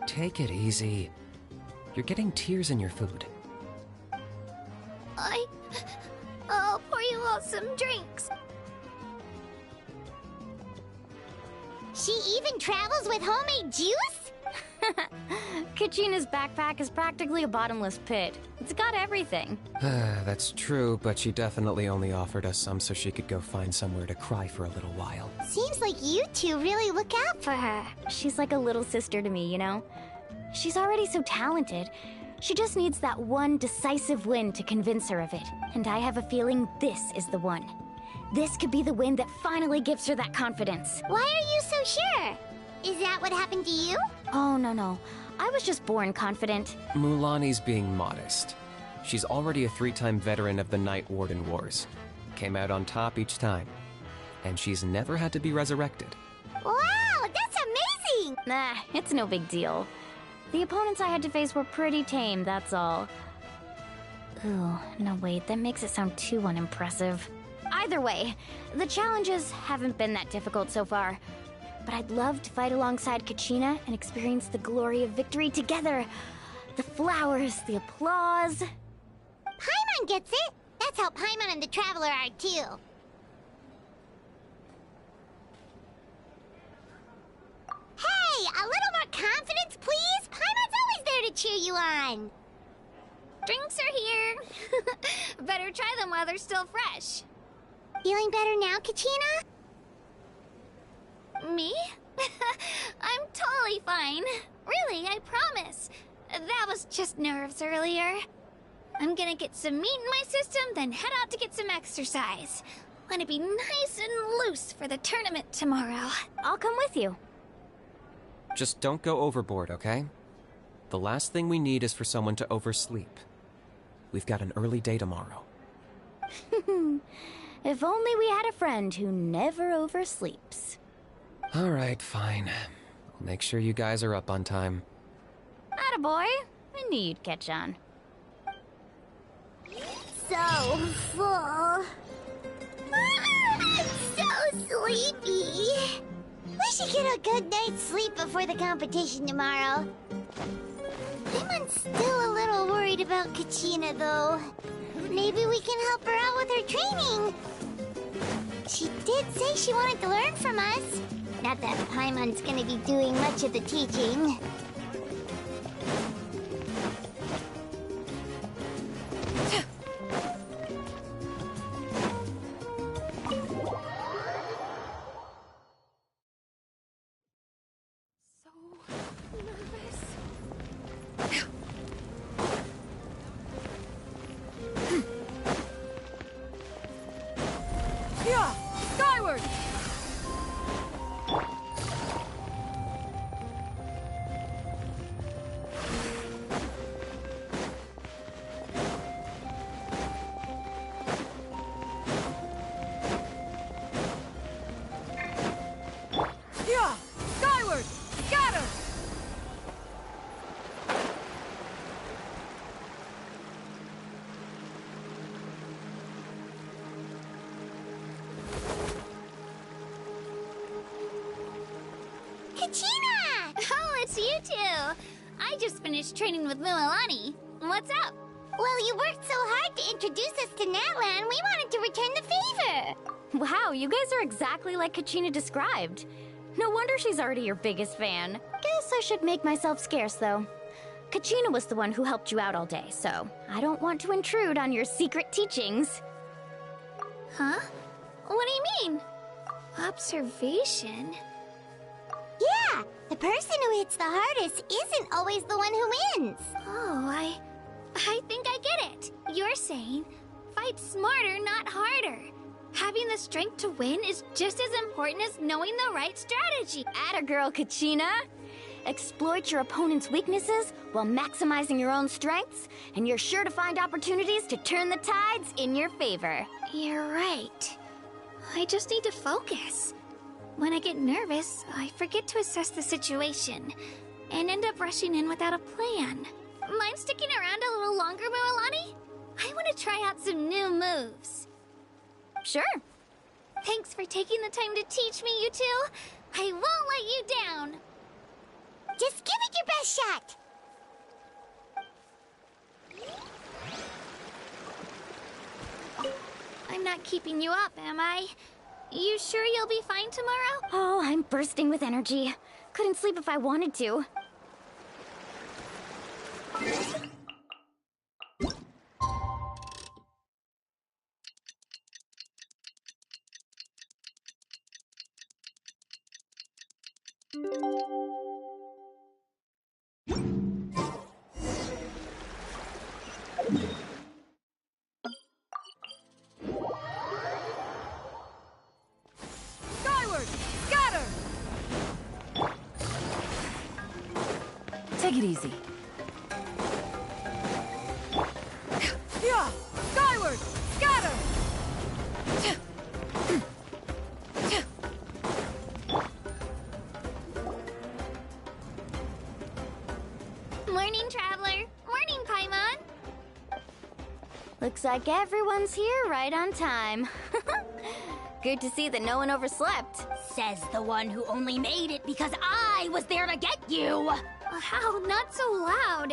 Take it easy. You're getting tears in your food. I'll pour you all some drinks. She even travels with homemade juice? Kachina's backpack is practically a bottomless pit. It's got everything. That's true, but she definitely only offered us some so she could go find somewhere to cry for a little while. Seems like you two really look out for her. She's like a little sister to me, you know? She's already so talented. She just needs that one decisive win to convince her of it. And I have a feeling this is the one. This could be the win that finally gives her that confidence. Why are you so sure? Is that what happened to you? Oh, no. I was just born confident. Mulani's being modest. She's already a 3-time veteran of the Night Warden Wars. Came out on top each time. And she's never had to be resurrected. Wow, that's amazing! Nah, it's no big deal. The opponents I had to face were pretty tame, that's all. Ooh, no wait, that makes it sound too unimpressive. Either way, the challenges haven't been that difficult so far. But I'd love to fight alongside Kachina and experience the glory of victory together. The flowers, the applause. Paimon gets it! That's how Paimon and the Traveler are too. Hey, a little more confidence, please! Paimon's always there to cheer you on! Drinks are here. Better try them while they're still fresh. Feeling better now, Kachina? Me? I'm totally fine. Really, I promise. That was just nerves earlier. I'm gonna get some meat in my system, then head out to get some exercise. Wanna be nice and loose for the tournament tomorrow. I'll come with you. Just don't go overboard, okay? The last thing we need is for someone to oversleep. We've got an early day tomorrow. If only we had a friend who never oversleeps. Alright, fine. I'll make sure you guys are up on time. Attaboy. I knew you'd catch on. So full. I'm so sleepy. We should get a good night's sleep before the competition tomorrow. I'm still a little worried about Kachina, though. Maybe we can help her out with her training. She did say she wanted to learn from us. Not that Paimon's gonna be doing much of the teaching. You too. I just finished training with Mualani. What's up? Well, you worked so hard to introduce us to Natlan, we wanted to return the favor. Wow, you guys are exactly like Kachina described. No wonder she's already your biggest fan. Guess I should make myself scarce, though. Kachina was the one who helped you out all day, so I don't want to intrude on your secret teachings. Huh? What do you mean? Observation? Yeah, the person who hits the hardest isn't always the one who wins. Oh, I think I get it. You're saying, fight smarter, not harder. Having the strength to win is just as important as knowing the right strategy. Atta girl, Kachina! Exploit your opponent's weaknesses while maximizing your own strengths, and you're sure to find opportunities to turn the tides in your favor. You're right. I just need to focus. When I get nervous, I forget to assess the situation, and end up rushing in without a plan. Mind sticking around a little longer, Mualani? I want to try out some new moves. Sure. Thanks for taking the time to teach me, you two. I won't let you down. Just give it your best shot. I'm not keeping you up, am I? You sure you'll be fine tomorrow? Oh, I'm bursting with energy. Couldn't sleep if I wanted to. Skyward! Scatter! Take it easy. Yeah! Skyward! Scatter! Morning, Traveler. Morning, Paimon. Looks like everyone's here right on time. Good to see that no one overslept. Says the one who only made it because I was there to get you! How? Not so loud.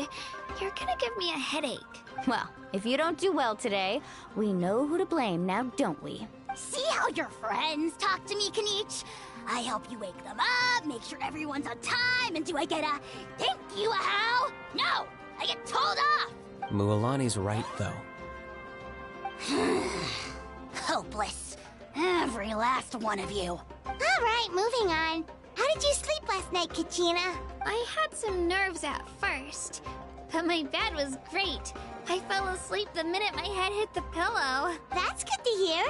You're gonna give me a headache. Well, if you don't do well today, we know who to blame now, don't we? See how your friends talk to me, Kanich? I help you wake them up, make sure everyone's on time, and do I get a thank you, a how? No! I get told off! Mualani's right, though. Hopeless. Every last one of you. All right, moving on. How did you sleep last night, Kachina? I had some nerves at first, but my bed was great. I fell asleep the minute my head hit the pillow. That's good to hear.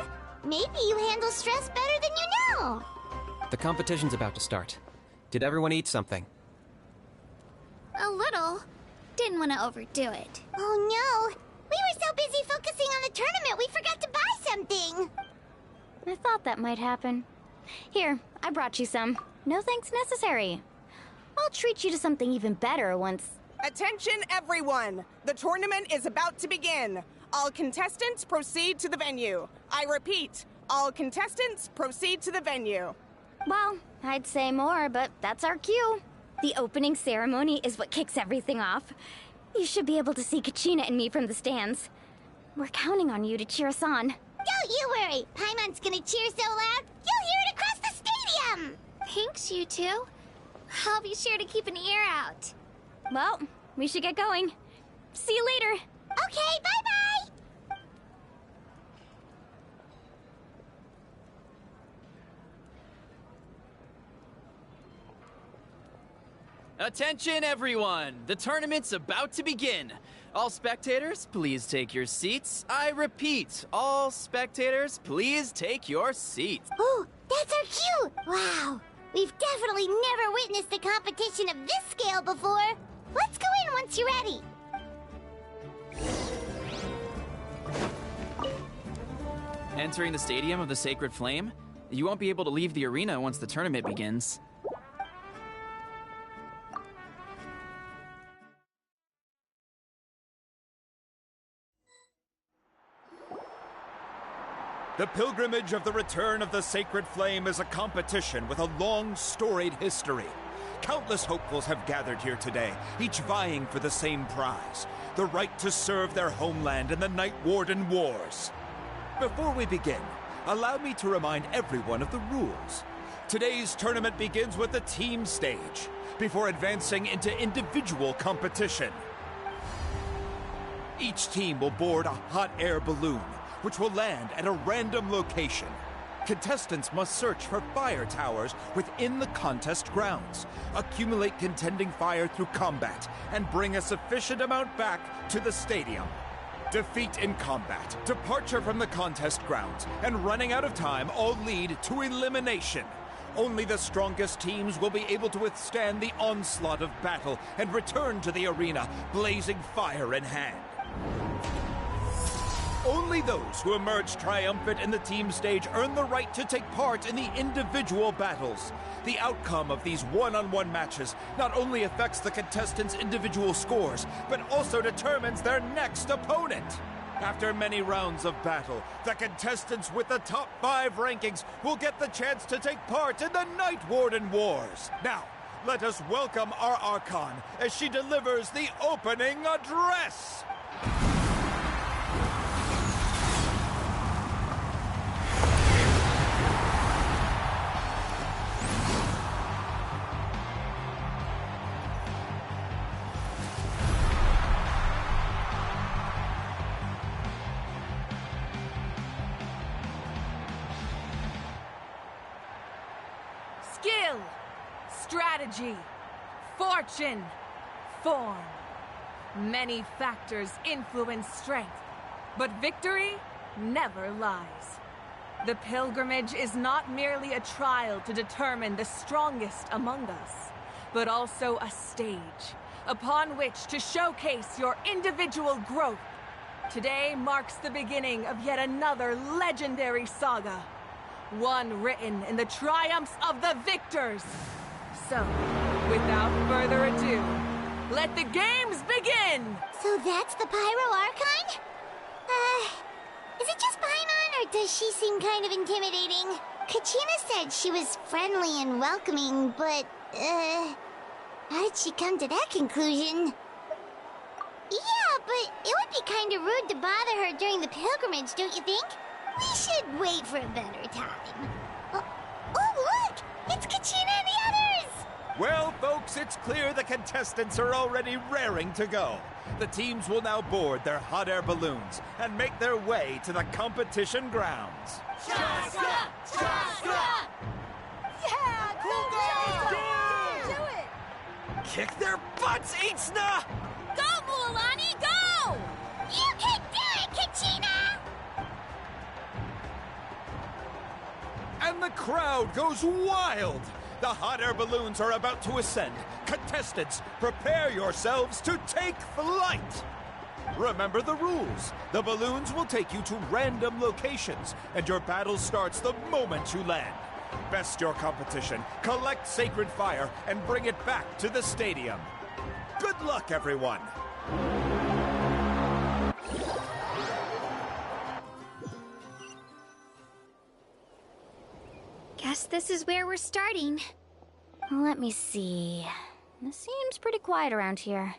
Maybe you handle stress better than you know. The competition's about to start. Did everyone eat something? A little. Didn't want to overdo it. Oh no! We were so busy focusing on the tournament we forgot to buy something! I thought that might happen. Here, I brought you some. No thanks necessary. I'll treat you to something even better once... Attention, everyone! The tournament is about to begin. All contestants proceed to the venue. I repeat, all contestants proceed to the venue. Well, I'd say more, but that's our cue. The opening ceremony is what kicks everything off. You should be able to see Kachina and me from the stands. We're counting on you to cheer us on. Don't you worry! Paimon's gonna cheer so loud, you'll hear it across the stadium! Thanks, you two. I'll be sure to keep an ear out. Well, we should get going. See you later. Okay, bye-bye! Attention, everyone! The tournament's about to begin. All spectators, please take your seats. I repeat, all spectators, please take your seats. Oh, that's our cue! Wow! We've definitely never witnessed a competition of this scale before. Let's go in once you're ready. Entering the Stadium of the Sacred Flame, you won't be able to leave the arena once the tournament begins. The Pilgrimage of the Return of the Sacred Flame is a competition with a long, storied history. Countless hopefuls have gathered here today, each vying for the same prize, the right to serve their homeland in the Night Warden Wars. Before we begin, allow me to remind everyone of the rules. Today's tournament begins with the team stage, before advancing into individual competition. Each team will board a hot air balloon, which will land at a random location. Contestants must search for fire towers within the contest grounds, accumulate contending fire through combat, and bring a sufficient amount back to the stadium. Defeat in combat, departure from the contest grounds, and running out of time all lead to elimination. Only the strongest teams will be able to withstand the onslaught of battle and return to the arena, blazing fire in hand. Only those who emerge triumphant in the team stage earn the right to take part in the individual battles. The outcome of these one-on-one matches not only affects the contestants' individual scores, but also determines their next opponent. After many rounds of battle, the contestants with the top 5 rankings will get the chance to take part in the Night Warden Wars. Now, let us welcome our Archon as she delivers the opening address. Skill, strategy, fortune, form. Many factors influence strength, but victory never lies. The pilgrimage is not merely a trial to determine the strongest among us, but also a stage upon which to showcase your individual growth. Today marks the beginning of yet another legendary saga. One written in the triumphs of the victors. So, without further ado, let the games begin! So that's the Pyro Archon? Is it just Paimon, or does she seem kind of intimidating? Kachina said she was friendly and welcoming, but, how did she come to that conclusion? Yeah, but it would be kind of rude to bother her during the pilgrimage, don't you think? We should wait for a better time. Oh, look! It's Kachina and the others! Well, folks, it's clear the contestants are already raring to go. The teams will now board their hot air balloons and make their way to the competition grounds. Chaska! Chaska! Yeah! Go, Do it! Kick their butts, Itzna! Go, Mualani, go! You can do it, Kachina! And the crowd goes wild! The hot air balloons are about to ascend. Contestants, prepare yourselves to take flight! Remember the rules. The balloons will take you to random locations, and your battle starts the moment you land. Best your competition, collect sacred fire, and bring it back to the stadium. Good luck, everyone! Guess this is where we're starting. Let me see. It seems pretty quiet around here.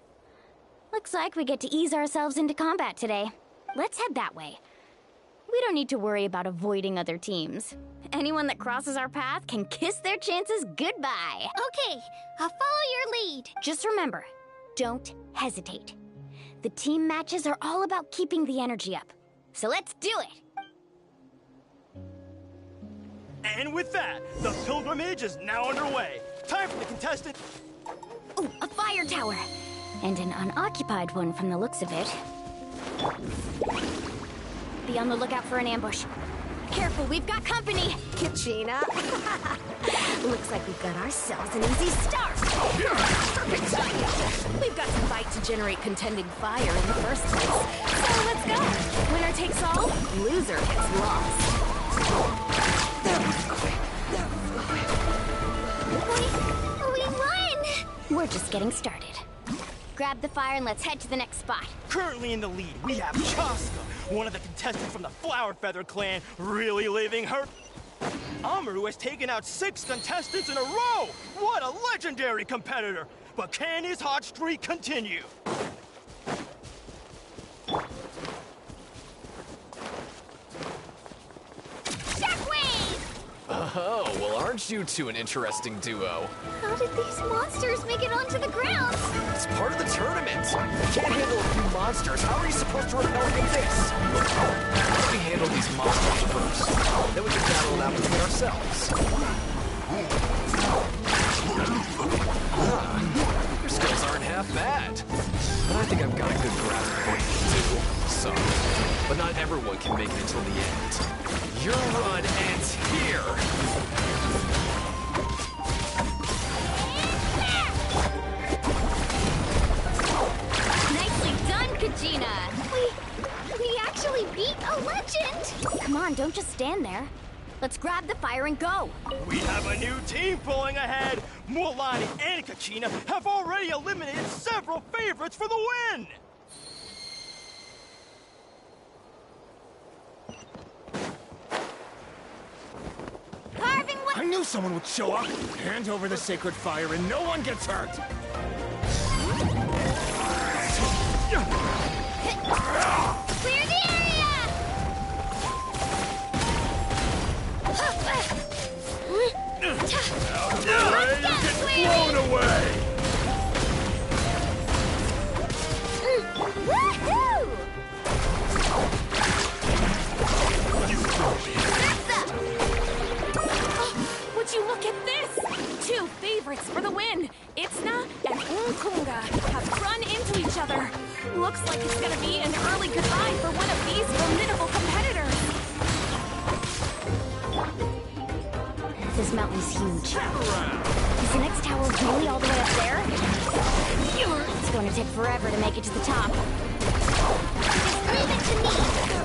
Looks like we get to ease ourselves into combat today. Let's head that way. We don't need to worry about avoiding other teams. Anyone that crosses our path can kiss their chances goodbye. Okay, I'll follow your lead. Just remember, don't hesitate. The team matches are all about keeping the energy up. So let's do it! And with that, the pilgrimage is now underway. Time for the contestant. Ooh, a fire tower! And an unoccupied one from the looks of it. Be on the lookout for an ambush. Careful, we've got company! Kachina! Looks like we've got ourselves an easy start! Perfect timing! We've got to fight to generate contending fire in the first place. So let's go! Winner takes all, loser gets lost. We won! We're just getting started. Grab the fire and let's head to the next spot. Currently in the lead, we have Chaska, one of the contestants from the Flower Feather clan, really living her Amaru has taken out 6 contestants in a row! What a legendary competitor! But can his hot streak continue? Oh, well, aren't you two an interesting duo? How did these monsters make it onto the ground? It's part of the tournament. You can't handle a few monsters. How are you supposed to repel this? How do we handle these monsters first? Then we can battle it out between ourselves. Your skills aren't half bad. But I think I've got a good grasp of what you can do. So, but not everyone can make it until the end. Your run ends here! Nicely done, Kachina! We actually beat a legend! Come on, don't just stand there. Let's grab the fire and go. We have a new team pulling ahead! Mualani and Kachina have already eliminated several favorites for the win! I knew someone would show up! Hand over the sacred fire and no one gets hurt! Clear the area! Out of the way, you get blown away! Woohoo! Would you look at this? 2 favorites for the win. Itzna and Unkunga have run into each other. Looks like it's gonna be an early goodbye for one of these formidable competitors. This mountain's huge. Is the next tower really all the way up there? It's going to take forever to make it to the top. Just leave it to me.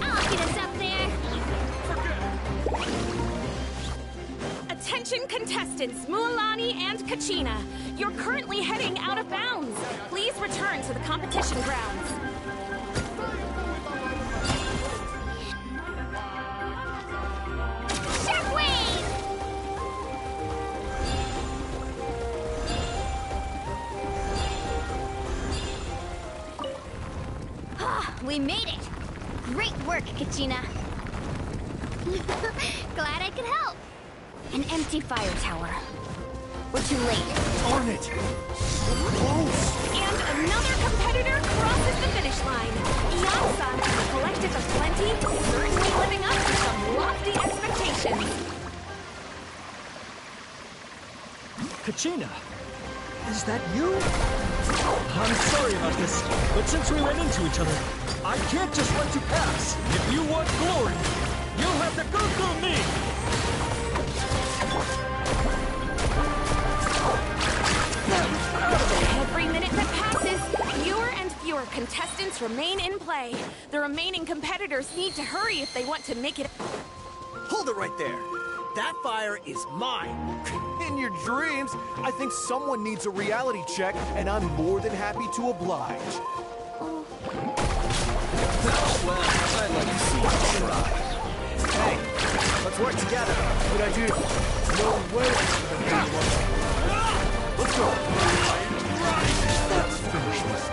I'll get us up there. Attention contestants, Mualani and Kachina. You're currently heading out of bounds. Please return to the competition grounds. Shockwave! We made it! Great work, Kachina. Glad I could help. An empty fire tower. We're too late. Darn it! And another competitor crosses the finish line. Ian-san and the Collective of Plenty certainly living up to some lofty expectations. Kachina, is that you? I'm sorry about this, but since we ran into each other, I can't just let you pass. If you want glory, you'll have to go through me. Every minute that passes, fewer and fewer contestants remain in play. The remaining competitors need to hurry if they want to make it. Hold it right there. That fire is mine. In your dreams, I think someone needs a reality check, and I'm more than happy to oblige. Well, I'd like to see you try. Hey, let's work together. Good idea. No way. Let's go. Let's finish this.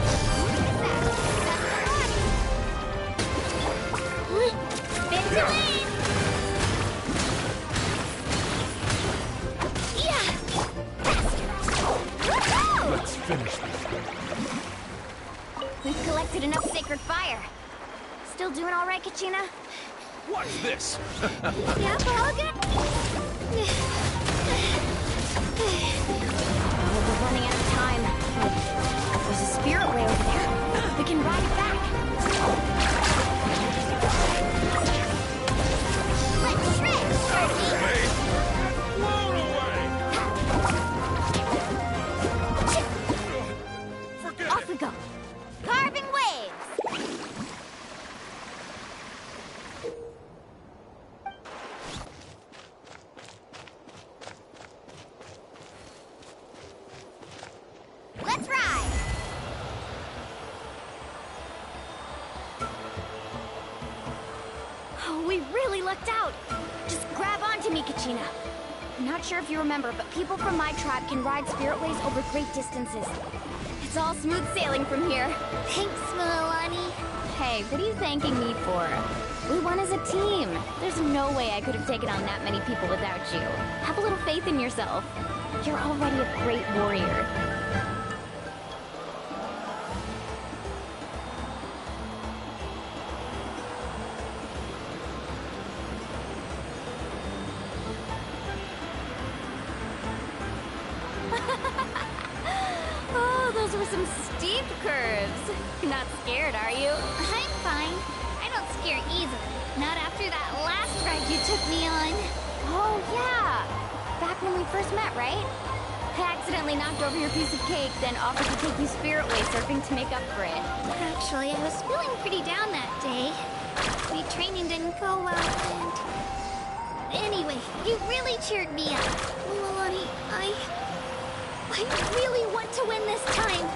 Let's finish this. We've collected enough sacred fire. Still doing all right, Kachina? Watch this. Yep, all good. Oh, we're running out of time. There's a spirit way over there. We can ride it back. Let's shred, Sharky. Blown away! Off we go. Carving waves. Oh, we really lucked out. Just grab onto me, Kachina. I'm not sure if you remember, but people from my tribe can ride spiritways over great distances. It's all smooth sailing from here. Thanks, Milani. Hey, what are you thanking me for? We won as a team. There's no way I could have taken on that many people without you. Have a little faith in yourself. You're already a great warrior. Oh, those were some steep curves. You're not scared, are you? I'm fine. I don't scare easily. Not after that last ride you took me on. Oh, yeah. Back when we first met, right? I accidentally knocked over your piece of cake, then offered to take you spiritway surfing to make up for it. Actually, I was feeling pretty down that day. The training didn't go well, and... Anyway, you really cheered me up. Milani, I really want to win this time.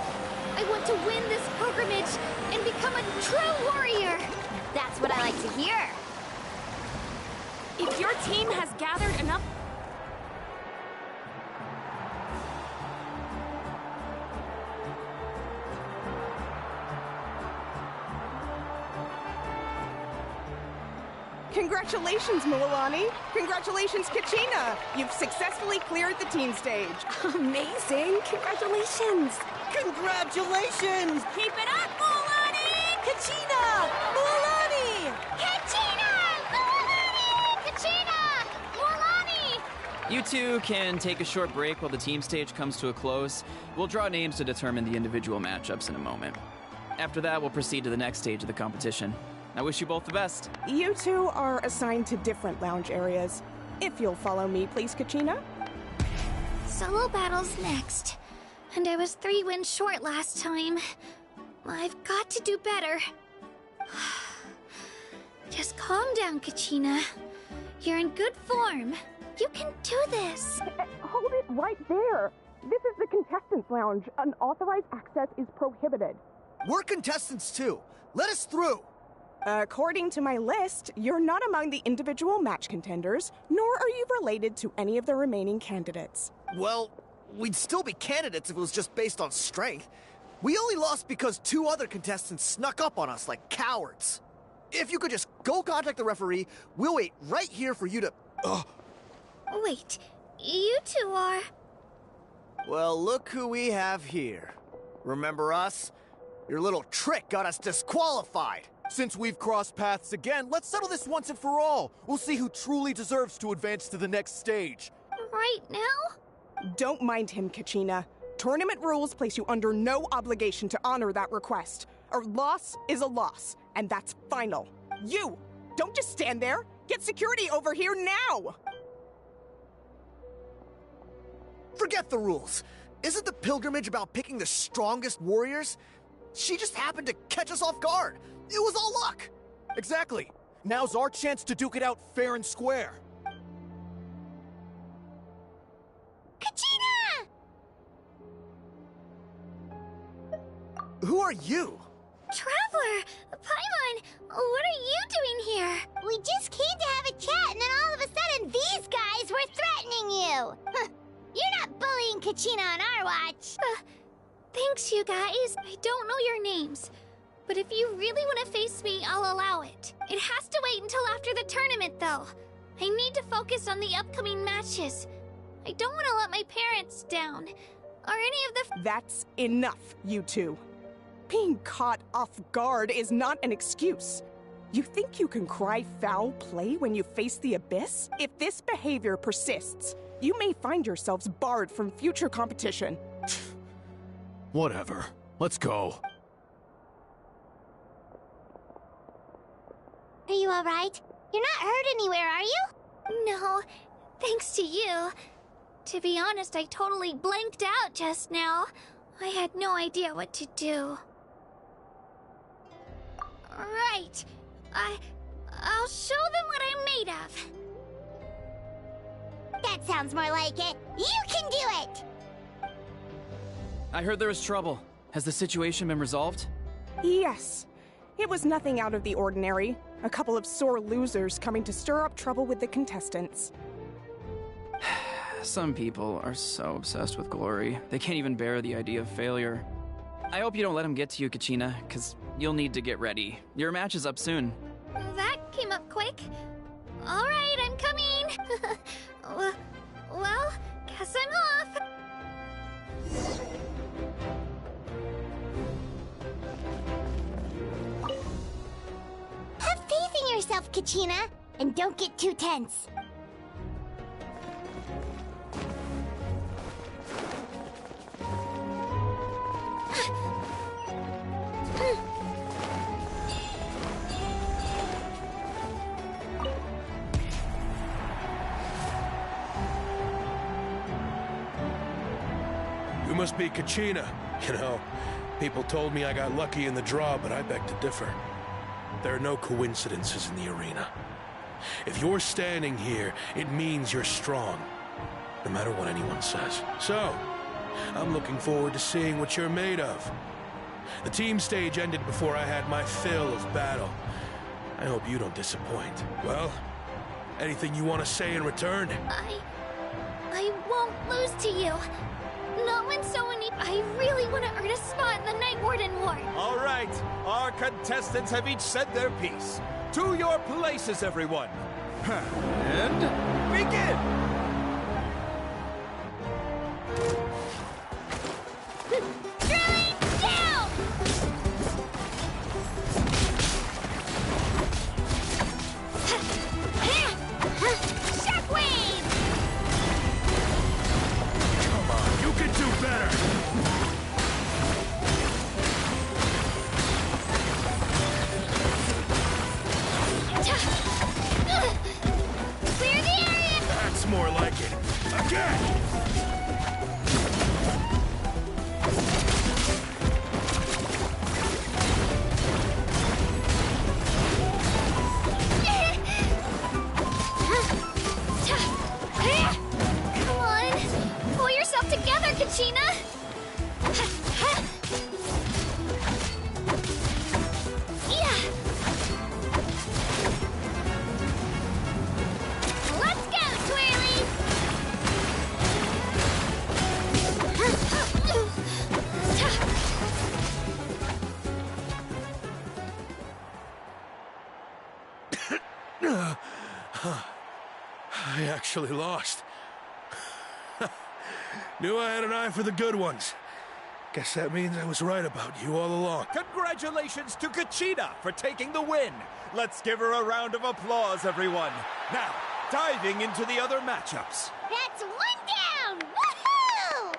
I want to win this pilgrimage and become a true warrior. That's what I like to hear. If your team has gathered enough... Congratulations, Milani! Congratulations, Kachina! You've successfully cleared the team stage. Amazing! Congratulations! Congratulations! Keep it up, Milani! Kachina! Milani! Kachina! Milani! Kachina! Milani! You two can take a short break while the team stage comes to a close. We'll draw names to determine the individual matchups in a moment. After that, we'll proceed to the next stage of the competition. I wish you both the best. You two are assigned to different lounge areas. If you'll follow me, please, Kachina. Solo battles next. And I was 3 wins short last time. I've got to do better. Just calm down, Kachina. You're in good form. You can do this. Hold it right there. This is the contestants' lounge. Unauthorized access is prohibited. We're contestants too. Let us through. According to my list, you're not among the individual match contenders, nor are you related to any of the remaining candidates. Well, we'd still be candidates if it was just based on strength. We only lost because 2 other contestants snuck up on us like cowards. If you could just go contact the referee, we'll wait right here for you to... Wait, you two are... Well, look who we have here. Remember us? Your little trick got us disqualified. Since we've crossed paths again, let's settle this once and for all. We'll see who truly deserves to advance to the next stage. Right now? Don't mind him, Kachina. Tournament rules place you under no obligation to honor that request. A loss is a loss, and that's final. You! Don't just stand there! Get security over here now! Forget the rules. Isn't the pilgrimage about picking the strongest warriors? She just happened to catch us off guard. It was all luck. Exactly. Now's our chance to duke it out fair and square. Kachina! Who are you? Traveler! Paimon! What are you doing here? We just came to have a chat, and then all of a sudden these guys were threatening you! Huh. You're not bullying Kachina on our watch! Thanks, you guys. I don't know your names. But if you really want to face me, I'll allow it. It has to wait until after the tournament, though. I need to focus on the upcoming matches. I don't want to let my parents down. Or any of the... That's enough, you two. Being caught off guard is not an excuse. You think you can cry foul play when you face the abyss? If this behavior persists, you may find yourselves barred from future competition. Whatever. Let's go. Are you alright? You're not hurt anywhere, are you? No, thanks to you. To be honest, I totally blanked out just now. I had no idea what to do. Right. I'll show them what I'm made of. That sounds more like it. You can do it! I heard there was trouble. Has the situation been resolved? Yes. It was nothing out of the ordinary. A couple of sore losers coming to stir up trouble with the contestants. Some people are so obsessed with glory, they can't even bear the idea of failure. I hope you don't let him get to you, Kachina, because you'll need to get ready. Your match is up soon. That came up quick. All right, I'm coming. Well, guess I'm off. Have faith in yourself, Kachina, and don't get too tense. You must be Kachina. You know, people told me I got lucky in the draw, but I beg to differ. There are no coincidences in the arena. If you're standing here, it means you're strong, no matter what anyone says. So, I'm looking forward to seeing what you're made of. The team stage ended before I had my fill of battle. I hope you don't disappoint. Well, anything you want to say in return? I won't lose to you. Not when someone I really want to earn a spot in the Night Warden War. All right, our contestants have each said their piece. To your places, everyone. And begin! Drilling down! Shockwave! Come on, you can do better! Clear the area! That's more like it. Again! Come on! Pull yourself together, Kachina! Let's go, Twirly! I actually lost. Knew I had an eye for the good ones. Guess that means I was right about you all along. Congratulations to Kachina for taking the win. Let's give her a round of applause, everyone. Now, diving into the other matchups. That's one down! Woohoo!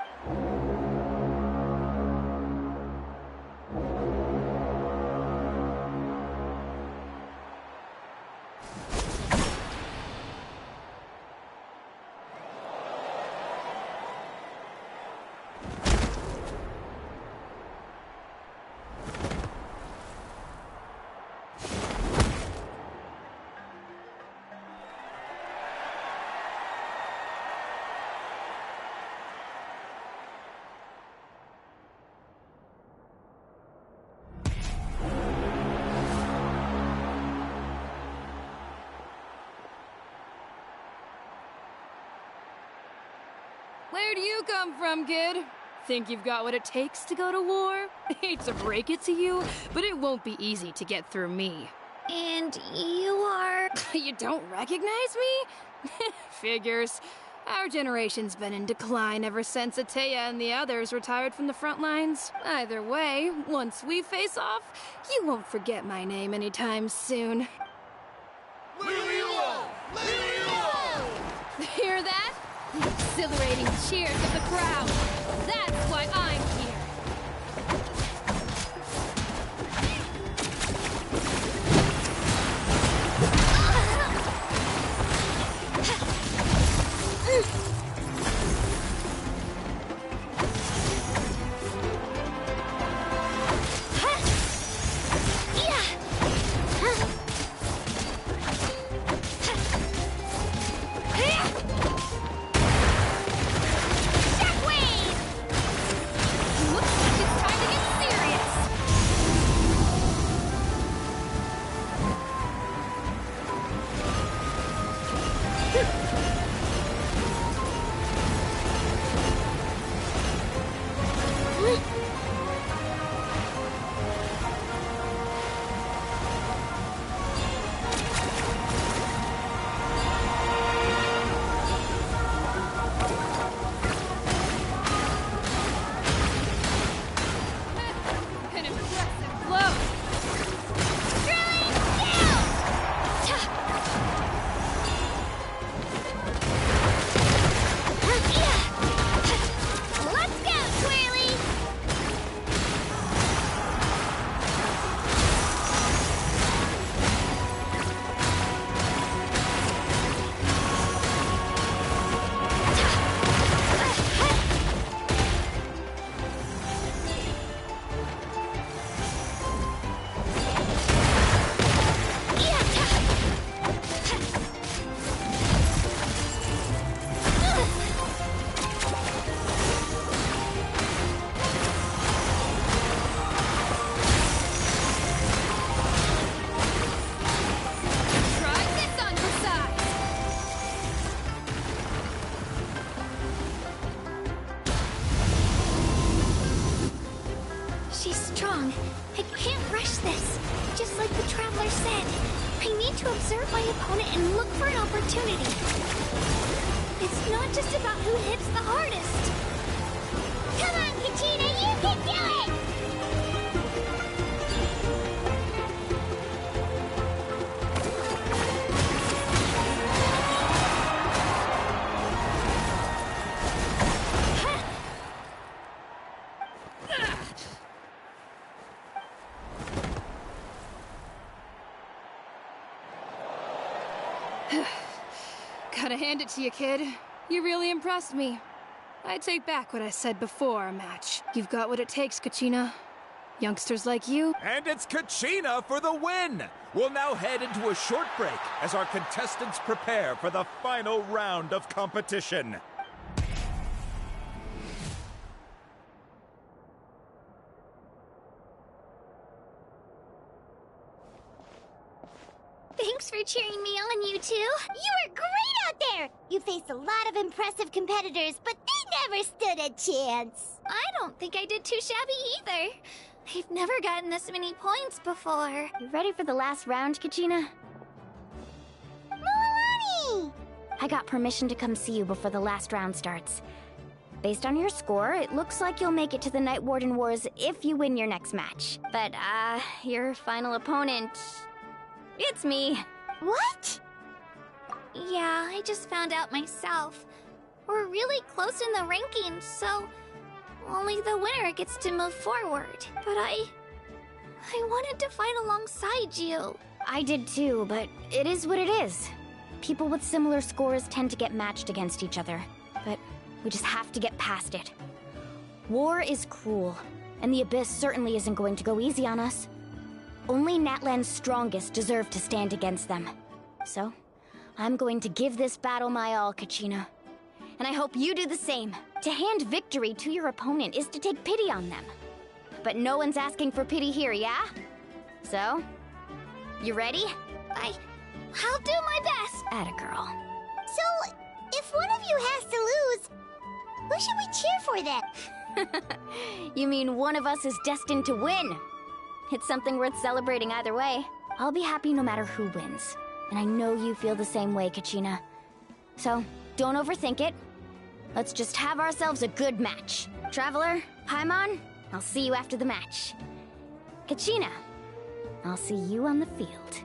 Where do you come from, kid? Think you've got what it takes to go to war? Hate to break it to you, but it won't be easy to get through me. And you are... You don't recognize me? Figures. Our generation's been in decline ever since Ateya and the others retired from the front lines. Either way, once we face off, you won't forget my name anytime soon. Hear that? The exhilarating cheers of the crowd. That's why I'm here. Shockwave! to observe my opponent and look for an opportunity. It's not just about who hits the hardest. Come on, Kachina, you can do it! Gotta hand it to you, kid. You really impressed me. I take back what I said before our match. You've got what it takes, Kachina. Youngsters like you. And it's Kachina for the win! We'll now head into a short break as our contestants prepare for the final round of competition. Thanks for cheering me on, you two. You were great out there. You faced a lot of impressive competitors, but they never stood a chance. I don't think I did too shabby either. I've never gotten this many points before. You ready for the last round, Kachina? Milani! I got permission to come see you before the last round starts. Based on your score, it looks like you'll make it to the Night Warden Wars if you win your next match. But, your final opponent... it's me. What? Yeah, I just found out myself. We're really close in the rankings, so only the winner gets to move forward. But I wanted to fight alongside you. I did too, but it is what it is. People with similar scores tend to get matched against each other, but we just have to get past it. War is cruel, and the Abyss certainly isn't going to go easy on us. Only Natlan's strongest deserve to stand against them. So, I'm going to give this battle my all, Kachina. And I hope you do the same. To hand victory to your opponent is to take pity on them. But no one's asking for pity here, yeah? So, you ready? I'll do my best. Atta girl. So, if one of you has to lose, who should we cheer for then? You mean one of us is destined to win? It's something worth celebrating either way. I'll be happy no matter who wins. And I know you feel the same way, Kachina. So, don't overthink it. Let's just have ourselves a good match. Traveler, Paimon, I'll see you after the match. Kachina, I'll see you on the field.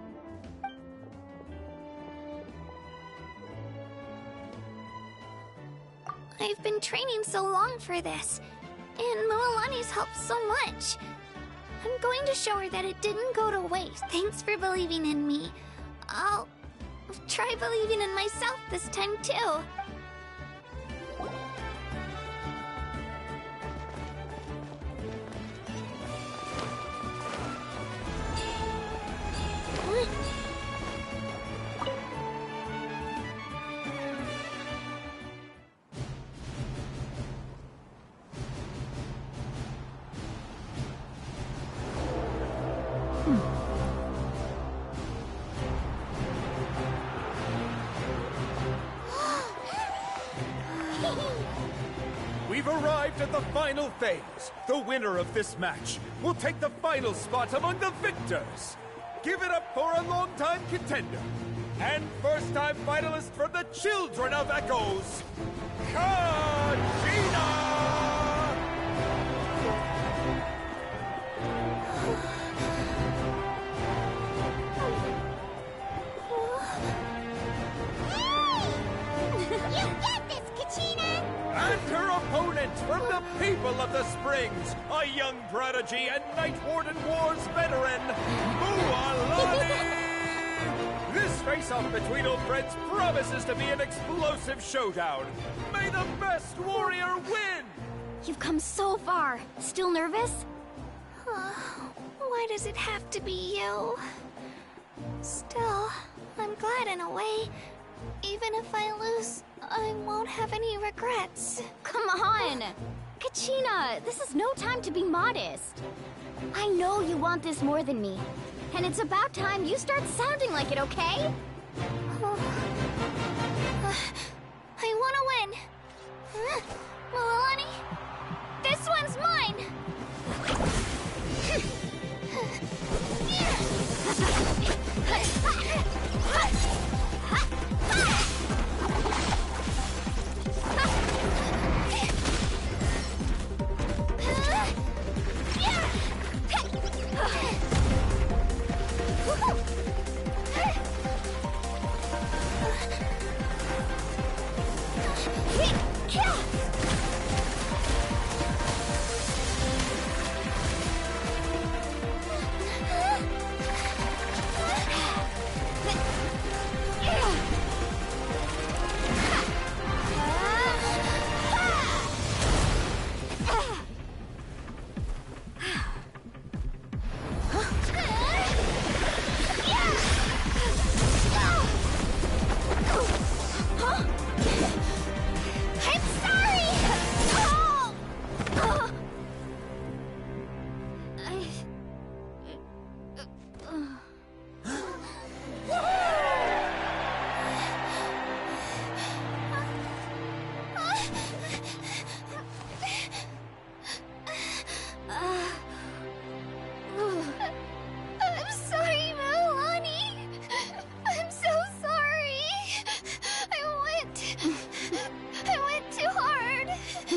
I've been training so long for this, and Milani's helped so much. I'm going to show her that it didn't go to waste. Thanks for believing in me. I'll try believing in myself this time too. We've arrived at the final phase. The winner of this match will take the final spot among the victors. Give it up for a longtime contender and first-time finalist from the Children of Echoes, Kachina! You got this, Kachina! And her opponent from the people of the Springs, a young prodigy and Night Warden Wars veteran, Mualani! This face-off between old friends promises to be an explosive showdown. May the best warrior win! You've come so far. Still nervous? Why does it have to be you? Still, I'm glad in a way. Even if I lose, I won't have any regrets. Come on! Kachina, this is no time to be modest. I know you want this more than me. And it's about time you start sounding like it, okay? I want to win. Milani, this one's mine!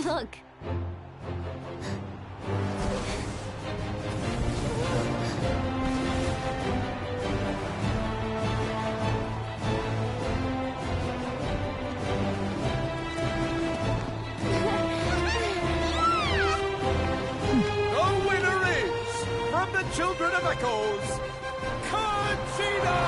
Look. The winner is, from the Children of Echoes, Conchita!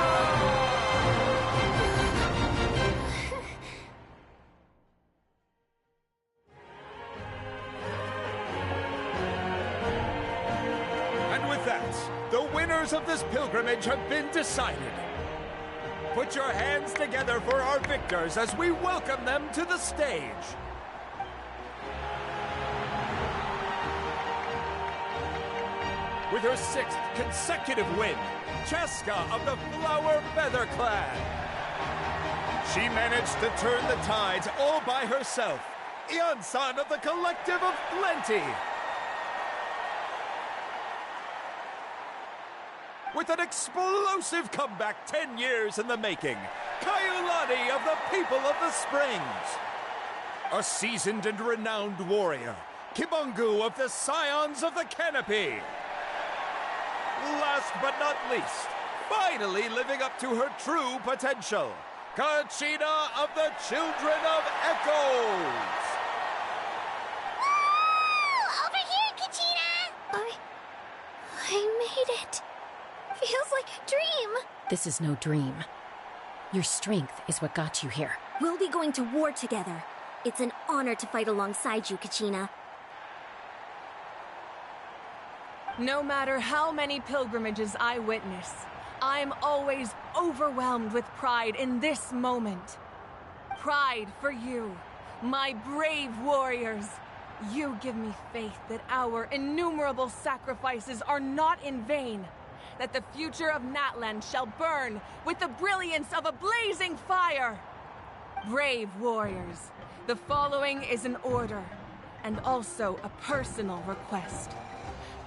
And with that, the winners of this pilgrimage have been decided. Put your hands together for our victors as we welcome them to the stage. With her 6th consecutive win, Cheska of the Flower Feather Clan. She managed to turn the tides all by herself. Ian-san of the Collective of Plenty. With an explosive comeback 10 years in the making, Kaiulani of the People of the Springs. A seasoned and renowned warrior, Kibungu of the Scions of the Canopy. Last but not least, finally living up to her true potential, Kachina of the Children of Echoes! Woo! Over here, Kachina! I made it. Feels like a dream. This is no dream. Your strength is what got you here. We'll be going to war together. It's an honor to fight alongside you, Kachina. No matter how many pilgrimages I witness, I'm always overwhelmed with pride in this moment. Pride for you, my brave warriors. You give me faith that our innumerable sacrifices are not in vain, that the future of Natlan shall burn with the brilliance of a blazing fire. Brave warriors, the following is an order, and also a personal request.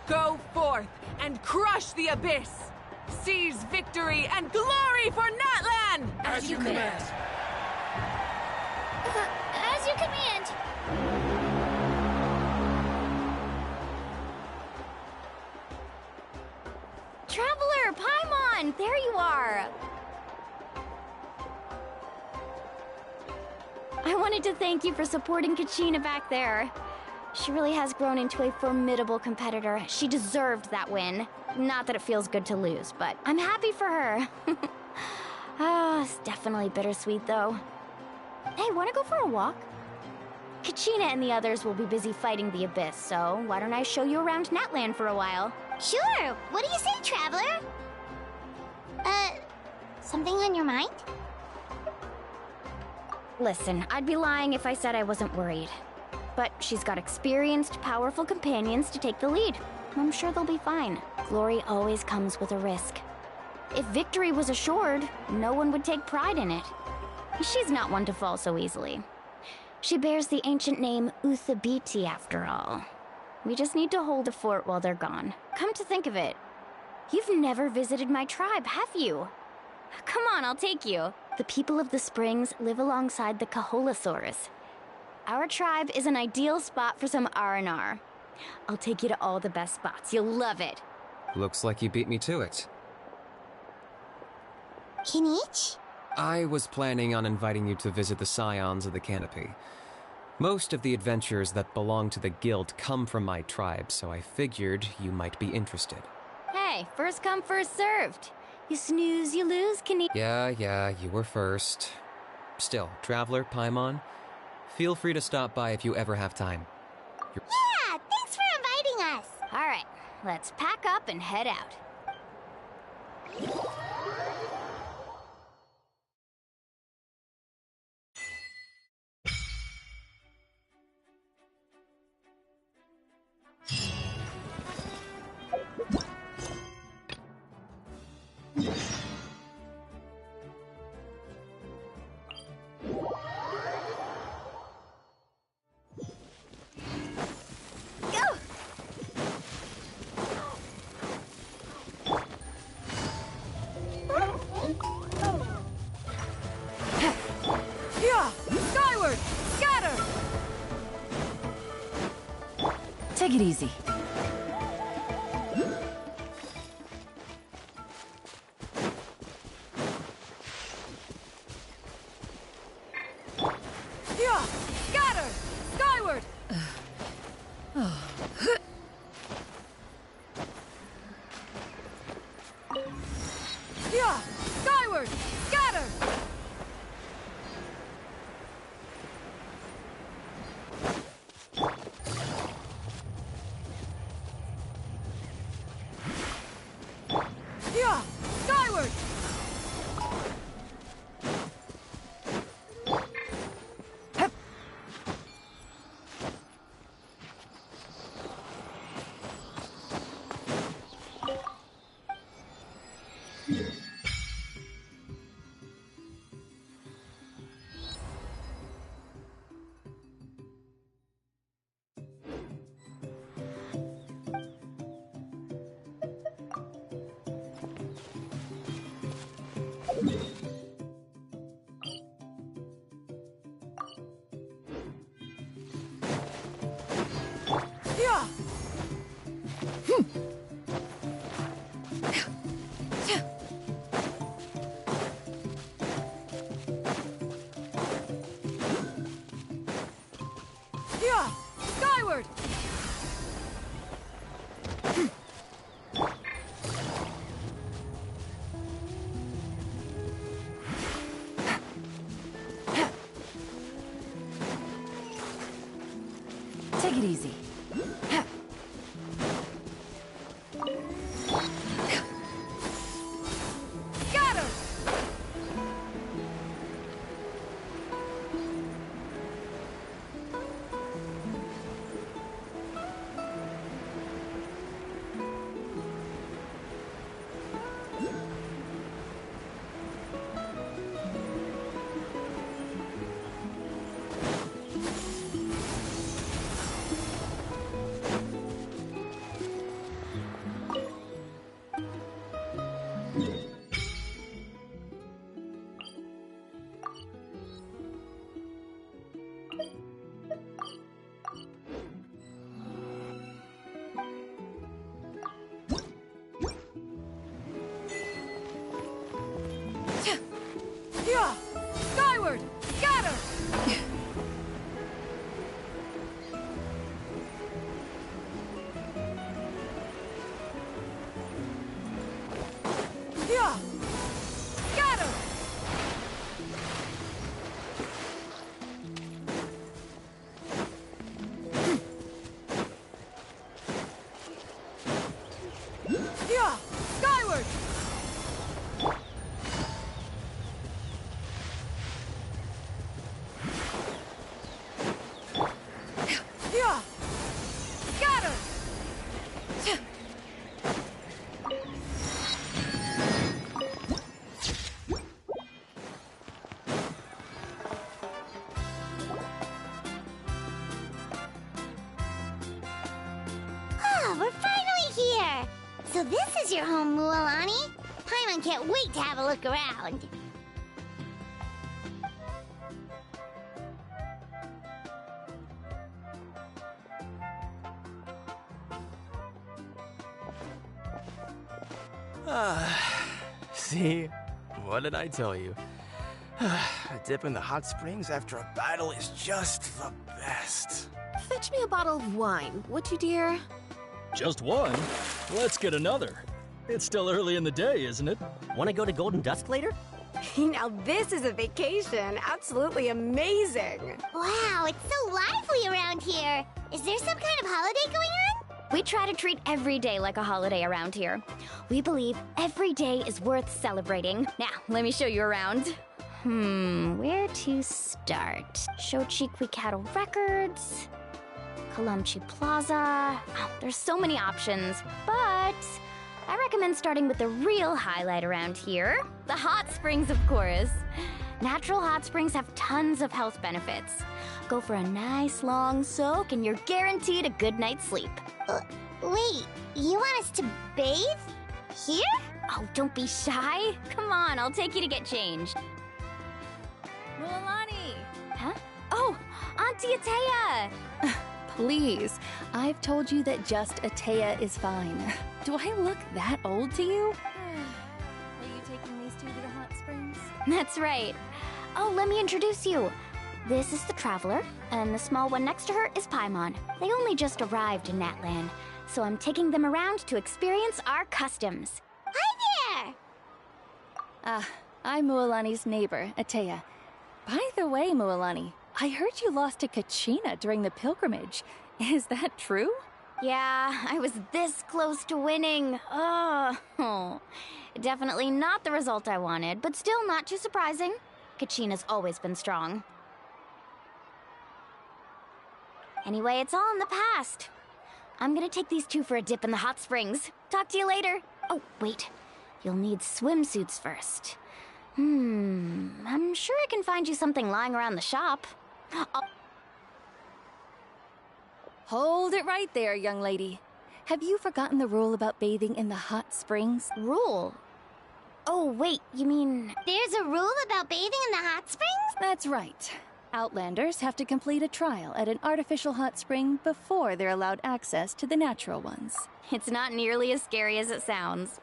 Go forth and crush the abyss! Seize victory and glory for Natlan! As you command. As you command. Traveler, Paimon, there you are! I wanted to thank you for supporting Kachina back there. She really has grown into a formidable competitor. She deserved that win. Not that it feels good to lose, but I'm happy for her. It's definitely bittersweet, though. Hey, wanna go for a walk? Kachina and the others will be busy fighting the Abyss, so why don't I show you around Natlan for a while? Sure! What do you say, Traveler? Something on your mind? Listen, I'd be lying if I said I wasn't worried. But she's got experienced, powerful companions to take the lead. I'm sure they'll be fine. Glory always comes with a risk. If victory was assured, no one would take pride in it. She's not one to fall so easily. She bears the ancient name Uthabiti, after all. We just need to hold the fort while they're gone. Come to think of it, you've never visited my tribe, have you? Come on, I'll take you. The people of the Springs live alongside the Kaholasaurus. Our tribe is an ideal spot for some R&R. I'll take you to all the best spots. You'll love it. Looks like you beat me to it. Kinich? I was planning on inviting you to visit the Scions of the Canopy. Most of the adventures that belong to the guild come from my tribe, so I figured you might be interested. Hey, first come, first served. You snooze, you lose, Kinich. Yeah, you were first. Still, Traveler, Paimon, feel free to stop by if you ever have time. Yeah, thanks for inviting us. All right, let's pack up and head out. Take it easy. Yeah! Scatter! Skyward! Yeah! Skyward! Scatter! Yeah! Skyward! Yeah! Yeah! Skyward! Take it easy. Scatter! Yeah! Skyward! Scatter! Yeah! Scatter! Yeah! Skyward! Yeah! Scatter! Ah, we're finally here! So this is your home, Mualani? Paimon can't wait to have a look around. See? What did I tell you? A dip in the hot springs after a battle is just the best. Fetch me a bottle of wine, would you, dear? Just one? Let's get another. It's still early in the day, isn't it? Want to go to Golden Dusk later? Now this is a vacation. Absolutely amazing. Wow, it's so lively around here. Is there some kind of holiday going on? We try to treat every day like a holiday around here. We believe every day is worth celebrating. Now, let me show you around. Where to start? Shochiqui Cattle Records, Kalumchi Plaza. Oh, there's so many options, but I recommend starting with the real highlight around here, the hot springs, of course. Natural hot springs have tons of health benefits. Go for a nice long soak and you're guaranteed a good night's sleep. Wait, you want us to bathe? Here? Oh, don't be shy. Come on, I'll take you to get changed. Mualani! Huh? Oh, Auntie Atea! please. I've told you that just Atea is fine. Do I look that old to you? Are you taking these two to the hot springs? That's right. Oh, let me introduce you. This is the Traveler, and the small one next to her is Paimon. They only just arrived in Natlan, so I'm taking them around to experience our customs. Hi there! I'm Mualani's neighbor, Atea. By the way, Mualani, I heard you lost to Kachina during the pilgrimage. Is that true? Yeah, I was this close to winning. Oh, definitely not the result I wanted, but still not too surprising. Kachina's always been strong. Anyway, it's all in the past. I'm gonna take these two for a dip in the hot springs. Talk to you later. Oh, wait. You'll need swimsuits first. I'm sure I can find you something lying around the shop. Hold it right there, young lady. Have you forgotten the rule about bathing in the hot springs? Rule? Oh, wait, you mean... There's a rule about bathing in the hot springs? That's right. Outlanders have to complete a trial at an artificial hot spring before they're allowed access to the natural ones. It's not nearly as scary as it sounds.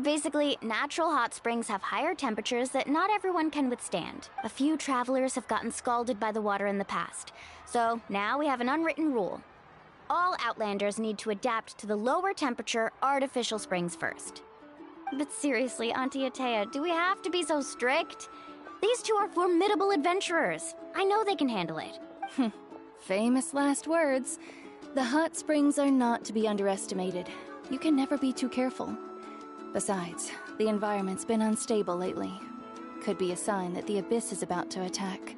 Basically, natural hot springs have higher temperatures that not everyone can withstand. A few travelers have gotten scalded by the water in the past. So now we have an unwritten rule. All Outlanders need to adapt to the lower temperature artificial springs first. But seriously, Auntie Atea, do we have to be so strict? These two are formidable adventurers. I know they can handle it. Famous last words. The hot springs are not to be underestimated. You can never be too careful. Besides, the environment's been unstable lately. Could be a sign that the Abyss is about to attack.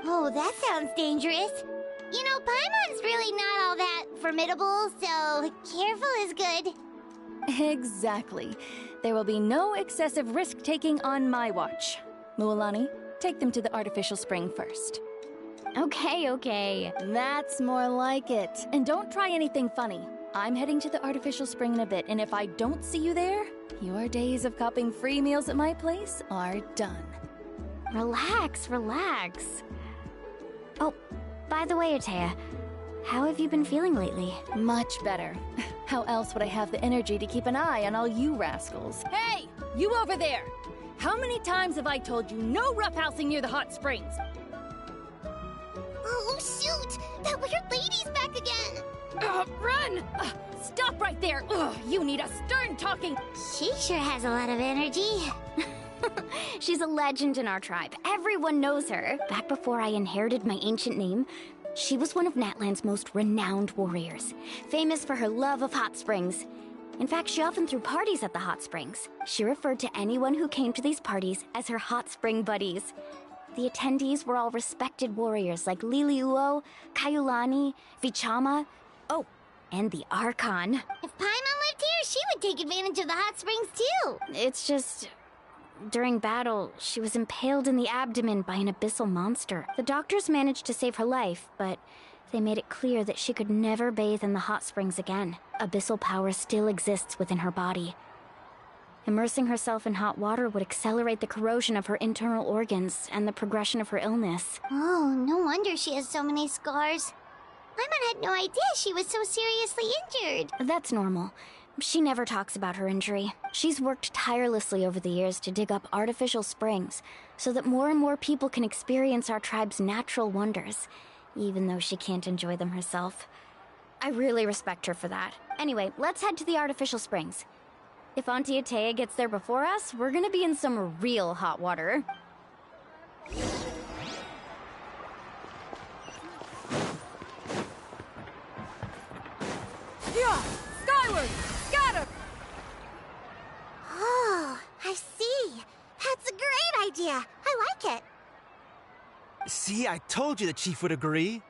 Oh, that sounds dangerous. You know, Paimon's really not all that formidable, so careful is good. Exactly. There will be no excessive risk-taking on my watch. Mualani, take them to the artificial spring first. Okay. That's more like it. And don't try anything funny. I'm heading to the artificial spring in a bit, and if I don't see you there, your days of copping free meals at my place are done. Relax. Oh, by the way, Atea, how have you been feeling lately? Much better. How else would I have the energy to keep an eye on all you rascals? Hey! You over there! How many times have I told you no roughhousing near the hot springs? Oh, shoot! That weird lady's back again! Run! Stop right there! You need a stern talking... She sure has a lot of energy. She's a legend in our tribe. Everyone knows her. Back before I inherited my ancient name, she was one of Natlan's most renowned warriors, famous for her love of hot springs. In fact, she often threw parties at the hot springs. She referred to anyone who came to these parties as her hot spring buddies. The attendees were all respected warriors like Liliuo, Kaiulani, Vichama, and the Archon. If Paimon lived here, she would take advantage of the hot springs too. It's just... during battle, she was impaled in the abdomen by an abyssal monster. The doctors managed to save her life, but they made it clear that she could never bathe in the hot springs again. Abyssal power still exists within her body. Immersing herself in hot water would accelerate the corrosion of her internal organs and the progression of her illness. Oh, no wonder she has so many scars. Paimon had no idea she was so seriously injured. That's normal. She never talks about her injury. She's worked tirelessly over the years to dig up artificial springs so that more and more people can experience our tribe's natural wonders, even though she can't enjoy them herself. I really respect her for that. Anyway, let's head to the artificial springs. If Auntie Atea gets there before us, we're gonna be in some real hot water. Yeah! Skyward! Scatter! Oh, I see. That's a great idea. I like it. See, I told you the chief would agree.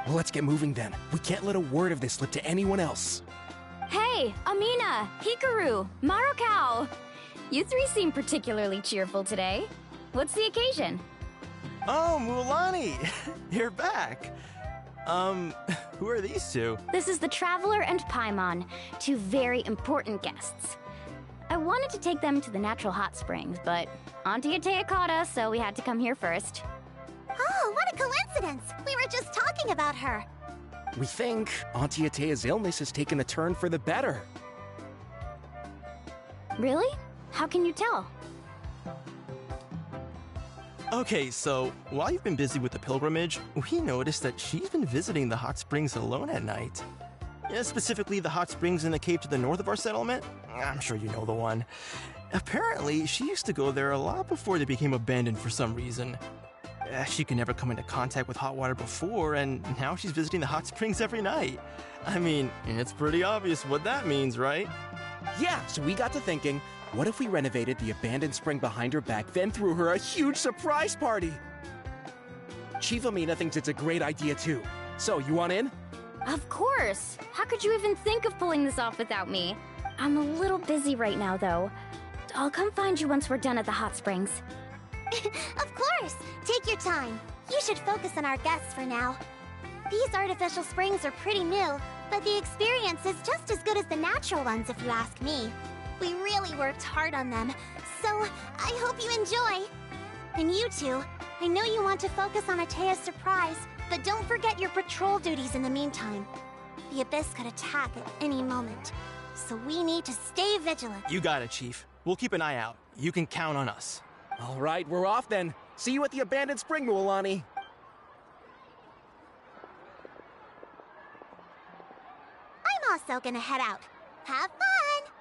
Well, let's get moving then. We can't let a word of this slip to anyone else. Hey, Amina, Hikaru, Marukau! You three seem particularly cheerful today. What's the occasion? Oh, Mualani! You're back. Who are these two? This is the Traveler and Paimon, two very important guests. I wanted to take them to the natural hot springs, but Auntie Atea caught us, so we had to come here first. Oh, what a coincidence! We were just talking about her. We think Auntie Atea's illness has taken a turn for the better. Really? How can you tell? Okay, so while you've been busy with the pilgrimage, we noticed that she's been visiting the hot springs alone at night. Specifically, the hot springs in the cave to the north of our settlement. I'm sure you know the one. Apparently, she used to go there a lot before they became abandoned for some reason. She could never come into contact with hot water before, and now she's visiting the hot springs every night. I mean, it's pretty obvious what that means, right? Yeah, so we got to thinking, what if we renovated the abandoned spring behind her back, then threw her a huge surprise party? Chief Amina thinks it's a great idea too. So, you want in? Of course! How could you even think of pulling this off without me? I'm a little busy right now, though. I'll come find you once we're done at the hot springs. Of course! Take your time. You should focus on our guests for now. These artificial springs are pretty new, but the experience is just as good as the natural ones if you ask me. We really worked hard on them, so I hope you enjoy. And you two, I know you want to focus on Atea's surprise, but don't forget your patrol duties in the meantime. The Abyss could attack at any moment, so we need to stay vigilant. You got it, Chief. We'll keep an eye out. You can count on us. All right, we're off then. See you at the abandoned spring, Mualani. I'm also gonna head out. Have fun!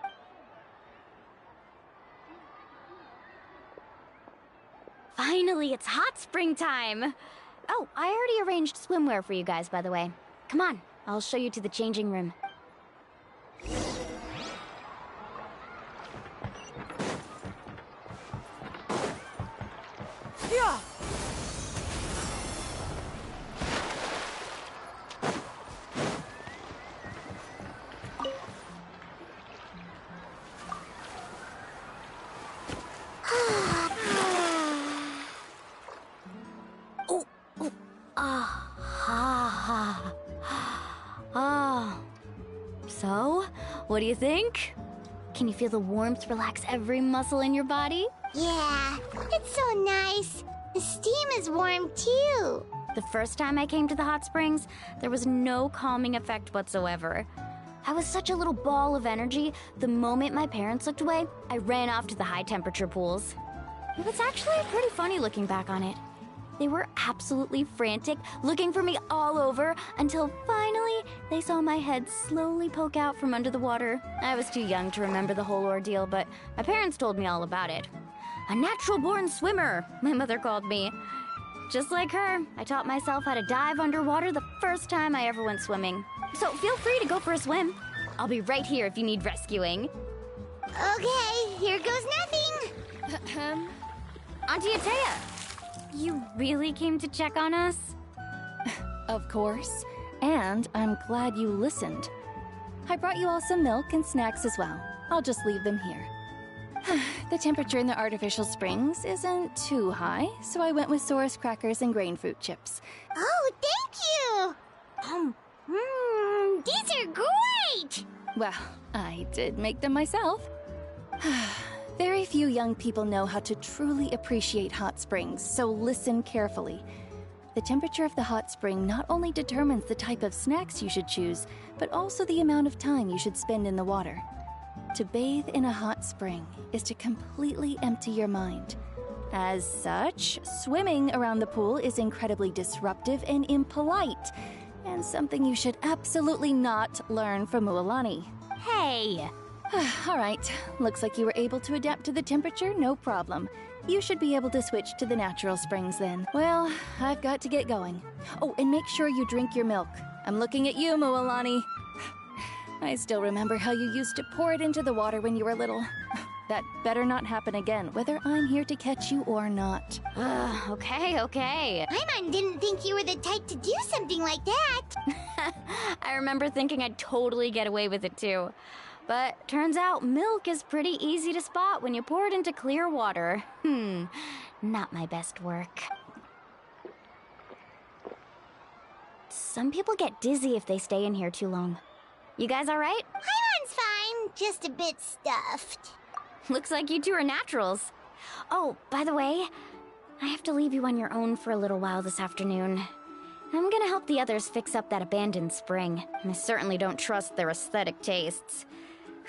Finally, it's hot spring time! Oh, I already arranged swimwear for you guys, by the way. Come on, I'll show you to the changing room. Yeah! So, what do you think? Can you feel the warmth relax every muscle in your body? Yeah, it's so nice. The steam is warm too. The first time I came to the hot springs, there was no calming effect whatsoever. I was such a little ball of energy, the moment my parents looked away, I ran off to the high temperature pools. It was actually pretty funny looking back on it. They were absolutely frantic, looking for me all over, until finally they saw my head slowly poke out from under the water. I was too young to remember the whole ordeal, but my parents told me all about it. A natural-born swimmer, my mother called me. Just like her, I taught myself how to dive underwater the first time I ever went swimming. So feel free to go for a swim. I'll be right here if you need rescuing. Okay, here goes nothing. Auntie Atea, you really came to check on us? Of course. And I'm glad you listened. I brought you all some milk and snacks as well. I'll just leave them here. The temperature in the artificial springs isn't too high, so I went with Saurus crackers and grain fruit chips. Oh, thank you! These are great! Well, I did make them myself. Very few young people know how to truly appreciate hot springs, so listen carefully. The temperature of the hot spring not only determines the type of snacks you should choose, but also the amount of time you should spend in the water. To bathe in a hot spring is to completely empty your mind. As such, swimming around the pool is incredibly disruptive and impolite, and something you should absolutely not learn from Mualani. Hey! All right, looks like you were able to adapt to the temperature, no problem. You should be able to switch to the natural springs then. Well, I've got to get going. Oh, and make sure you drink your milk. I'm looking at you, Mualani. I still remember how you used to pour it into the water when you were little. That better not happen again, whether I'm here to catch you or not. Okay. Paimon didn't think you were the type to do something like that. I remember thinking I'd totally get away with it too. But turns out milk is pretty easy to spot when you pour it into clear water. Not my best work. Some people get dizzy if they stay in here too long. You guys all right? Paimon's fine, just a bit stuffed. Looks like you two are naturals. Oh, by the way, I have to leave you on your own for a little while this afternoon. I'm gonna help the others fix up that abandoned spring. I certainly don't trust their aesthetic tastes.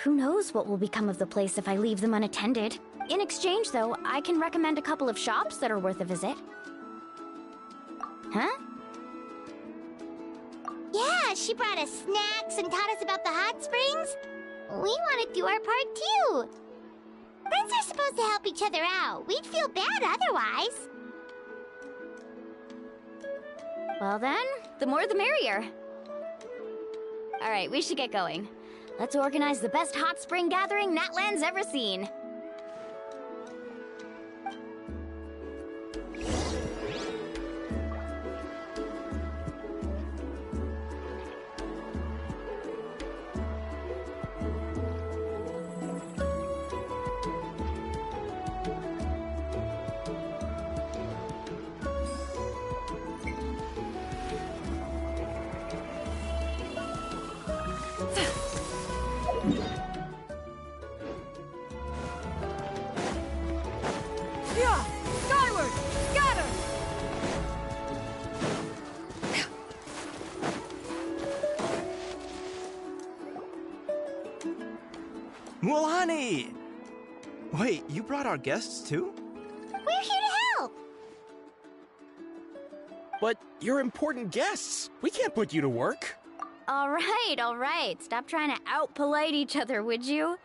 Who knows what will become of the place if I leave them unattended. In exchange, though, I can recommend a couple of shops that are worth a visit. Huh? Yeah, she brought us snacks and taught us about the hot springs. We want to do our part too. Friends are supposed to help each other out. We'd feel bad otherwise. Well then, the more the merrier. Alright, we should get going. Let's organize the best hot spring gathering Natlan's ever seen. Yeah! Skyward! Scatter! Mulani! Wait, you brought our guests too? We're here to help. But you're important guests. We can't put you to work. All right. Stop trying to out-polite each other, would you?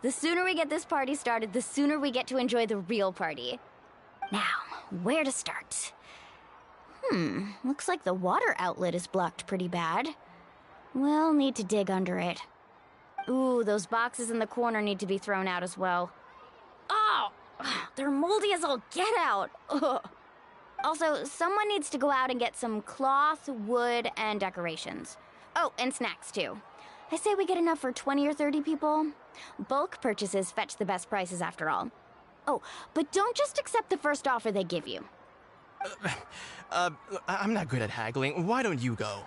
The sooner we get this party started, the sooner we get to enjoy the real party. Now, where to start? Looks like the water outlet is blocked pretty bad. We'll need to dig under it. Ooh, those boxes in the corner need to be thrown out as well. Oh! They're moldy as all get out! Ugh. Also, someone needs to go out and get some cloth, wood, and decorations. Oh, and snacks, too. I say we get enough for 20 or 30 people. Bulk purchases fetch the best prices after all. Oh, but don't just accept the first offer they give you. I'm not good at haggling. Why don't you go?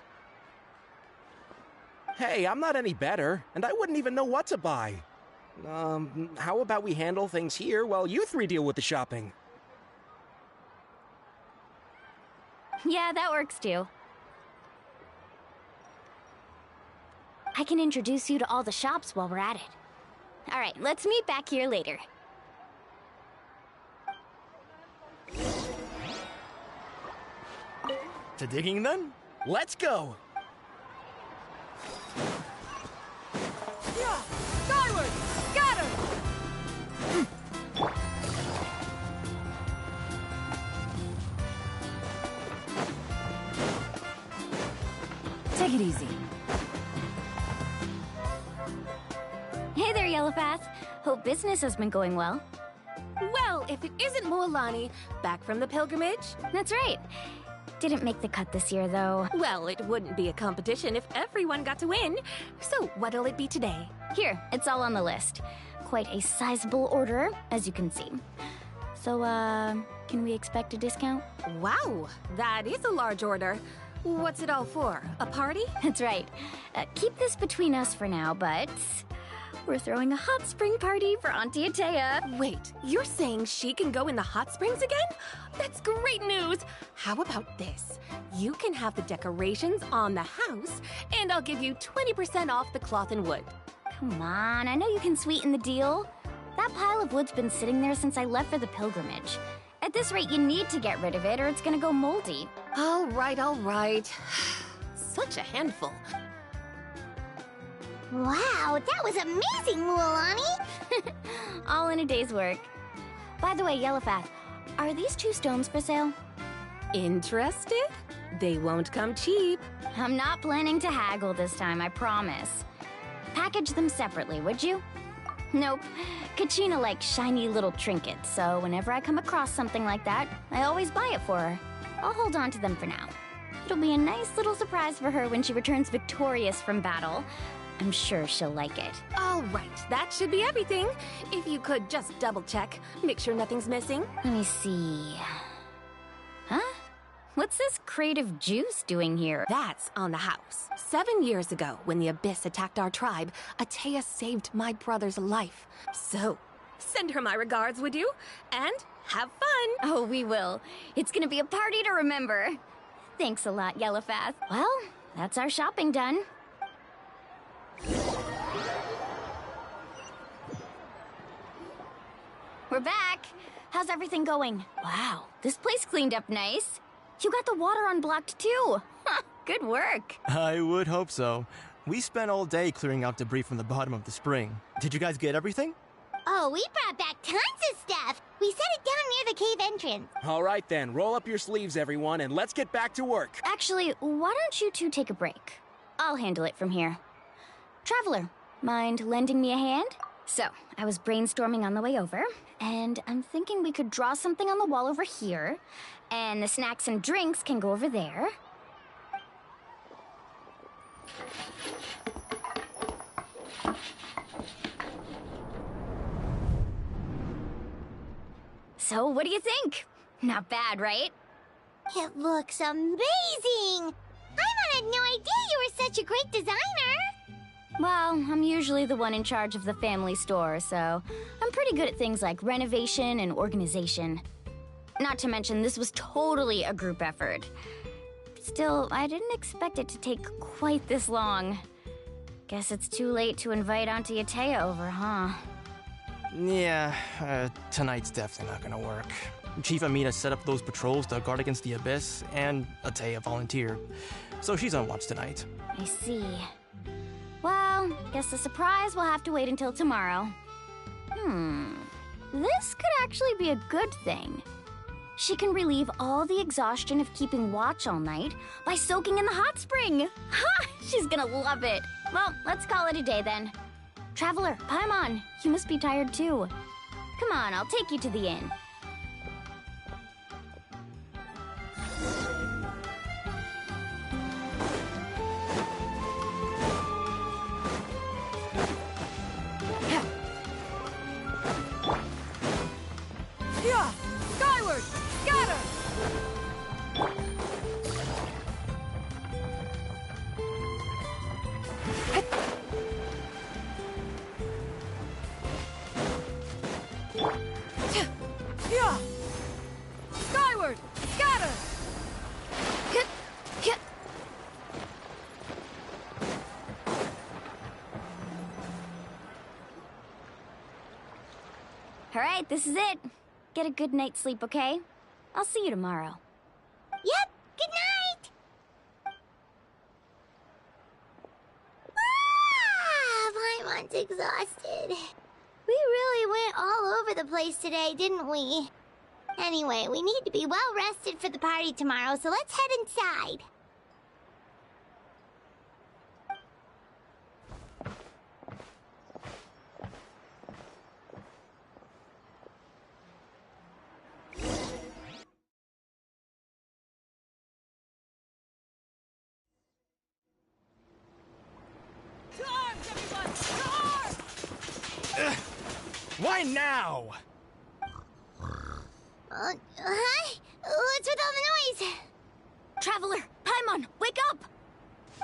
Hey, I'm not any better, and I wouldn't even know what to buy. How about we handle things here while you three deal with the shopping? Yeah, that works too. I can introduce you to all the shops while we're at it. All right, let's meet back here later. To digging then? Let's go! Yeah! Skyward! Scatter! Take it easy. Hey there, Yellowpath. Hope business has been going well. Well, if it isn't Moalani, back from the pilgrimage? That's right. Didn't make the cut this year, though. Well, it wouldn't be a competition if everyone got to win. So what'll it be today? Here, it's all on the list. Quite a sizable order, as you can see. So, can we expect a discount? Wow, that is a large order. What's it all for? A party? That's right. Keep this between us for now, but we're throwing a hot spring party for Auntie Atea. Wait, you're saying she can go in the hot springs again? That's great news! How about this? You can have the decorations on the house, and I'll give you 20% off the cloth and wood. Come on, I know you can sweeten the deal. That pile of wood's been sitting there since I left for the pilgrimage. At this rate, you need to get rid of it or it's gonna go moldy. All right. Such a handful. Wow, that was amazing, Mualani! All in a day's work. By the way, Yellowpath, are these 2 stones for sale? Interested? They won't come cheap. I'm not planning to haggle this time, I promise. Package them separately, would you? Nope. Kachina likes shiny little trinkets, so whenever I come across something like that, I always buy it for her. I'll hold on to them for now. It'll be a nice little surprise for her when she returns victorious from battle. I'm sure she'll like it. All right, that should be everything. If you could just double check, make sure nothing's missing. Let me see. Huh? What's this creative juice doing here? That's on the house. 7 years ago, when the Abyss attacked our tribe, Atea saved my brother's life. So, Send her my regards, would you? And have fun! Oh, we will. It's gonna be a party to remember. Thanks a lot, Yellowfast. Well, that's our shopping done. We're back. How's everything going? Wow, this place cleaned up nice. You got the water unblocked too. Good work. I would hope so. We spent all day clearing out debris from the bottom of the spring. Did you guys get everything? Oh, we brought back tons of stuff. We set it down near the cave entrance. All right then, roll up your sleeves, everyone, and let's get back to work. Actually, why don't you two take a break? I'll handle it from here. Traveler, mind lending me a hand? So, I was brainstorming on the way over, and I'm thinking we could draw something on the wall over here, and the snacks and drinks can go over there. So, what do you think? Not bad, right? It looks amazing! I had no idea you were such a great designer! Well, I'm usually the one in charge of the family store, so I'm pretty good at things like renovation and organization. Not to mention, this was totally a group effort. Still, I didn't expect it to take quite this long. Guess it's too late to invite Auntie Atea over, huh? Yeah, tonight's definitely not gonna work. Chief Amina set up those patrols to guard against the Abyss, and Atea volunteered. So she's on watch tonight. I see. Well, guess the surprise will have to wait until tomorrow. This could actually be a good thing. She can relieve all the exhaustion of keeping watch all night by soaking in the hot spring. Ha! She's gonna love it. Well, let's call it a day then. Traveler, Paimon, you must be tired too. Come on, I'll take you to the inn. Yeah! Skyward! Scatter! Yeah! Skyward! Scatter! All right, this is it. Get a good night's sleep, okay? I'll see you tomorrow. Yep, good night! Paimon's exhausted. We really went all over the place today, didn't we? Anyway, we need to be well rested for the party tomorrow, so let's head inside. Why now? Hi? What's with all the noise? Traveler, Paimon, wake up!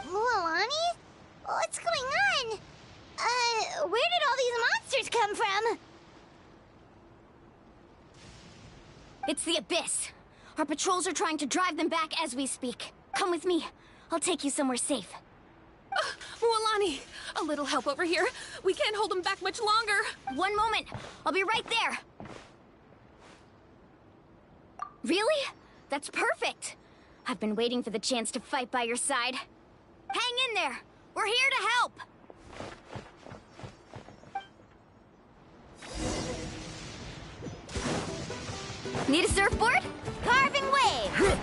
Lilani? What's going on? Where did all these monsters come from? It's the Abyss. Our patrols are trying to drive them back as we speak. Come with me. I'll take you somewhere safe. Mualani, a little help over here. We can't hold them back much longer. One moment. I'll be right there. Really? That's perfect. I've been waiting for the chance to fight by your side. Hang in there. We're here to help. Need a surfboard? Carving wave.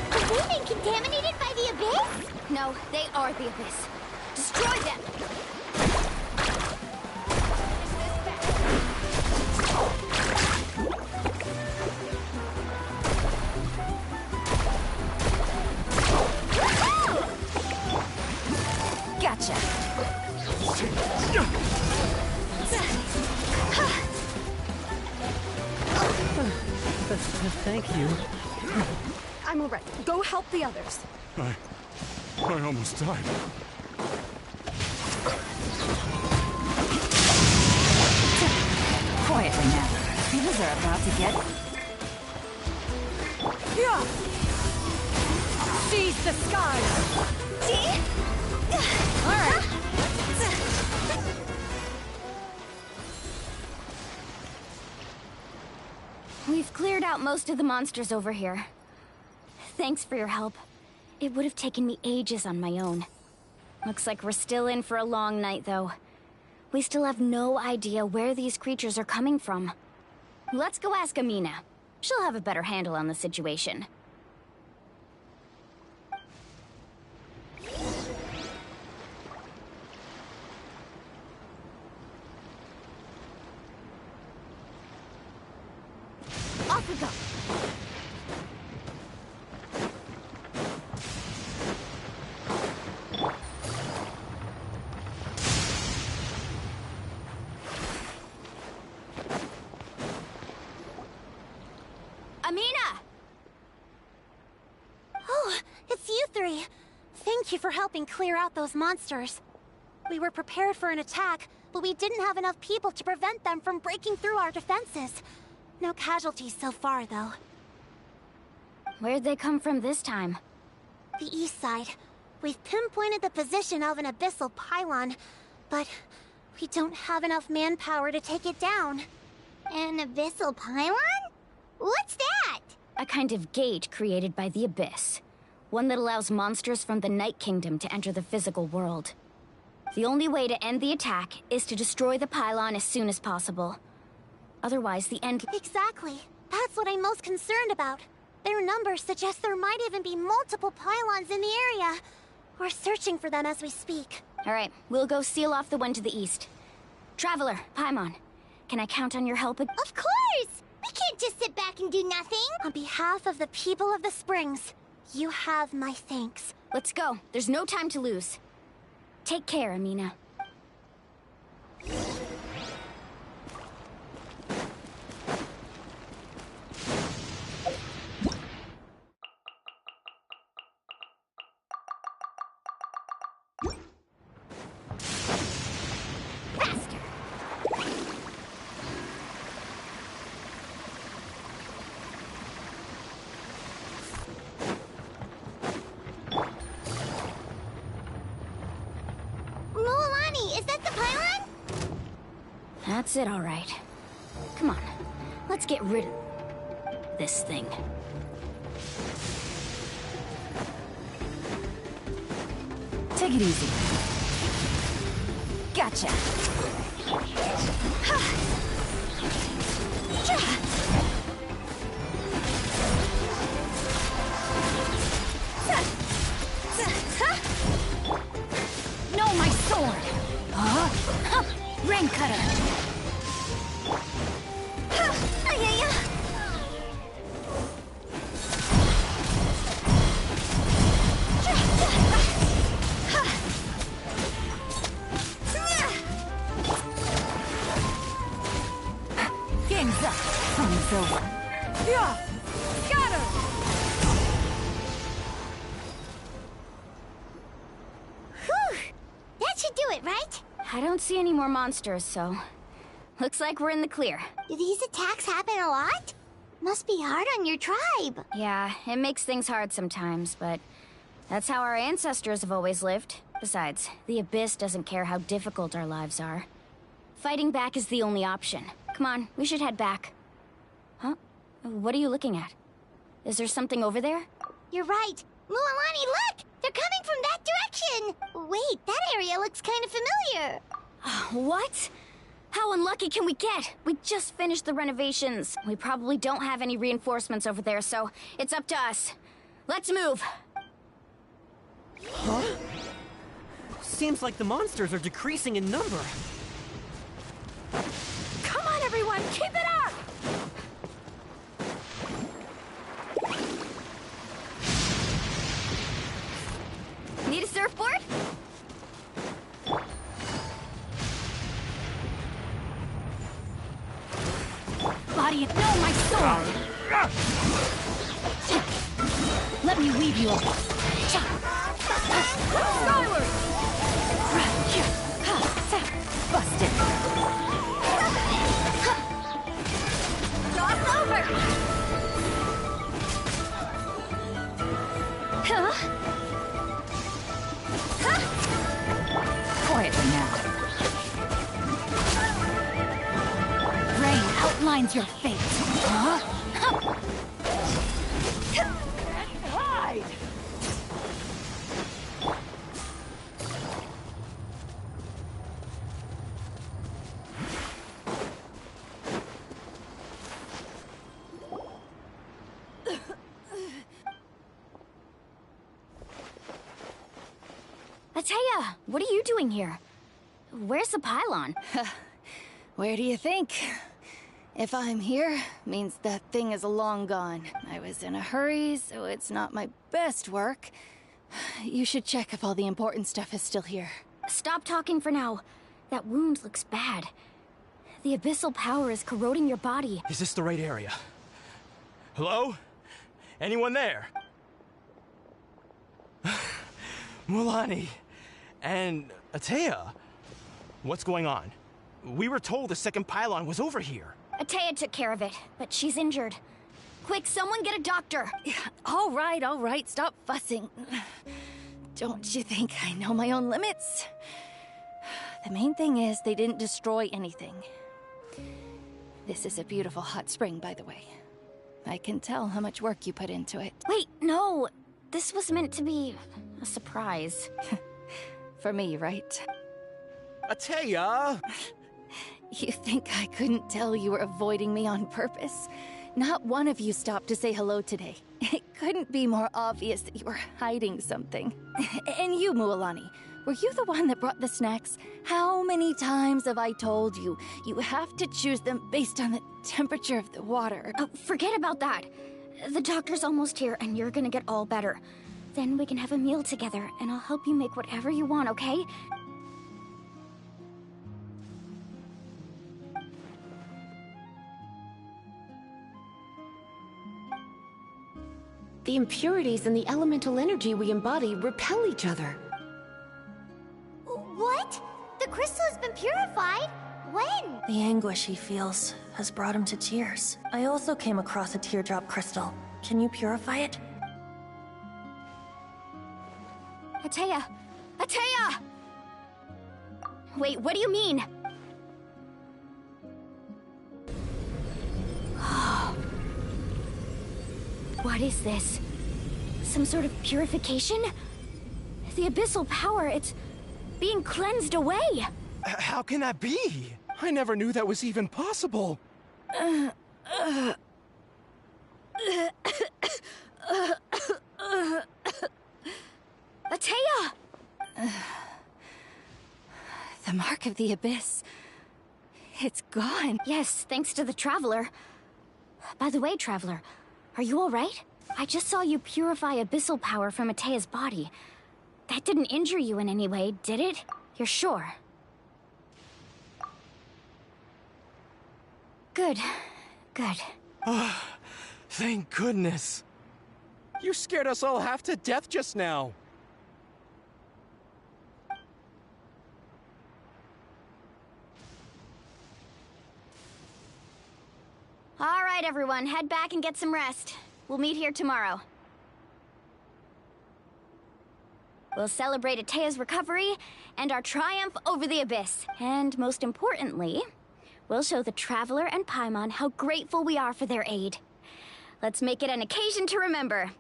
Have they been contaminated by the Abyss? No, they are the Abyss. Destroy them! Gotcha. Thank you. I'm alright. Go help the others. I almost died. Quietly now. Things are about to get... Yeah! Seize the skies! Alright. We've cleared out most of the monsters over here. Thanks for your help. It would have taken me ages on my own. Looks like we're still in for a long night, though. We still have no idea where these creatures are coming from. Let's go ask Amina. She'll have a better handle on the situation. Off we go! Amina! Oh, it's you three. Thank you for helping clear out those monsters. We were prepared for an attack, but we didn't have enough people to prevent them from breaking through our defenses. No casualties so far, though. Where'd they come from this time? The east side. We've pinpointed the position of an abyssal pylon, but we don't have enough manpower to take it down. An abyssal pylon? What's that? A kind of gate created by the Abyss. One that allows monsters from the Night Kingdom to enter the physical world. The only way to end the attack is to destroy the pylon as soon as possible. Otherwise, the end... Exactly. That's what I'm most concerned about. Their numbers suggest there might even be multiple pylons in the area. We're searching for them as we speak. Alright, we'll go seal off the one to the east. Traveler, Paimon, can I count on your help? Of course! We can't just sit back and do nothing! On behalf of the people of the Springs, you have my thanks. Let's go. There's no time to lose. Take care, Amina. That's it, all right. Come on, let's get rid of this thing. Take it easy. Gotcha. No, my sword! Rain cutter! Game's up. Time's over. Yeah! Scatter! Whew! That should do it, right? I don't see any more monsters, so... Looks like we're in the clear. Do these attacks happen a lot? Must be hard on your tribe. Yeah, it makes things hard sometimes, but... that's how our ancestors have always lived. Besides, the Abyss doesn't care how difficult our lives are. Fighting back is the only option. Come on, we should head back. Huh? What are you looking at? Is there something over there? You're right. Mualani, look! They're coming from that direction! Wait, that area looks kind of familiar. What? How unlucky can we get? We just finished the renovations. We probably don't have any reinforcements over there, so it's up to us. Let's move! Huh? Seems like the monsters are decreasing in number. Come on, everyone! Keep it up! Need a surfboard? Body, no, my sword! Let me weave you up. Skyward! Busted. Toss over! Huh? Quietly now. Rain outlines your fate. Huh? Hide! Ateya, what are you doing here? Where's the pylon? Where do you think? If I'm here, means that thing is long gone. I was in a hurry, so it's not my best work. You should check if all the important stuff is still here. Stop talking for now. That wound looks bad. The abyssal power is corroding your body. Is this the right area? Hello? Anyone there? Mulani and Ateya, what's going on? We were told the second pylon was over here. Ateya took care of it, but she's injured. Quick, someone get a doctor! All right, stop fussing. Don't you think I know my own limits? The main thing is they didn't destroy anything. This is a beautiful hot spring, by the way. I can tell how much work you put into it. Wait, no! This was meant to be a surprise. For me, right? Ateya! You think I couldn't tell you were avoiding me on purpose? Not one of you stopped to say hello today. It couldn't be more obvious that you were hiding something. And you, Mualani, were you the one that brought the snacks? How many times have I told you, you have to choose them based on the temperature of the water? Oh, forget about that. The doctor's almost here, and you're gonna get all better. Then we can have a meal together, and I'll help you make whatever you want, okay? The impurities and the elemental energy we embody repel each other. What? The crystal has been purified? When? The anguish he feels has brought him to tears. I also came across a teardrop crystal. Can you purify it? Ateya! Ateya! Wait, what do you mean? What is this? Some sort of purification? The abyssal power, it's being cleansed away! How can that be? I never knew that was even possible. Ateya! The mark of the abyss. It's gone. Yes, thanks to the Traveler. By the way, Traveler, are you alright? I just saw you purify abyssal power from Ateya's body. That didn't injure you in any way, did it? You're sure? Good. Good. Oh, thank goodness. You scared us all half to death just now. All right, everyone, head back and get some rest. We'll meet here tomorrow. We'll celebrate Ateya's recovery and our triumph over the Abyss. And most importantly, we'll show the Traveler and Paimon how grateful we are for their aid. Let's make it an occasion to remember.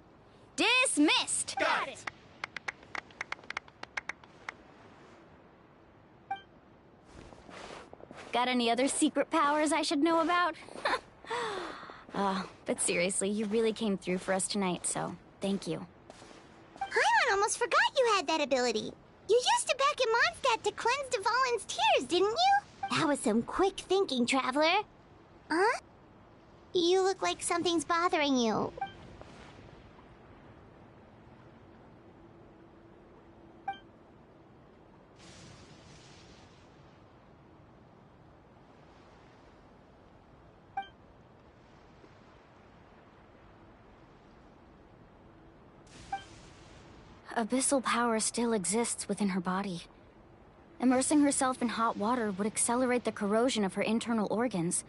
Dismissed! Got it! Got any other secret powers I should know about? But seriously, you really came through for us tonight, so thank you. Paimon almost forgot you had that ability. You used it back in Mondstadt to cleanse Dvalin's tears, didn't you? That was some quick thinking, Traveler. Huh? You look like something's bothering you. abyssal power still exists within her body. Immersing herself in hot water would accelerate the corrosion of her internal organs.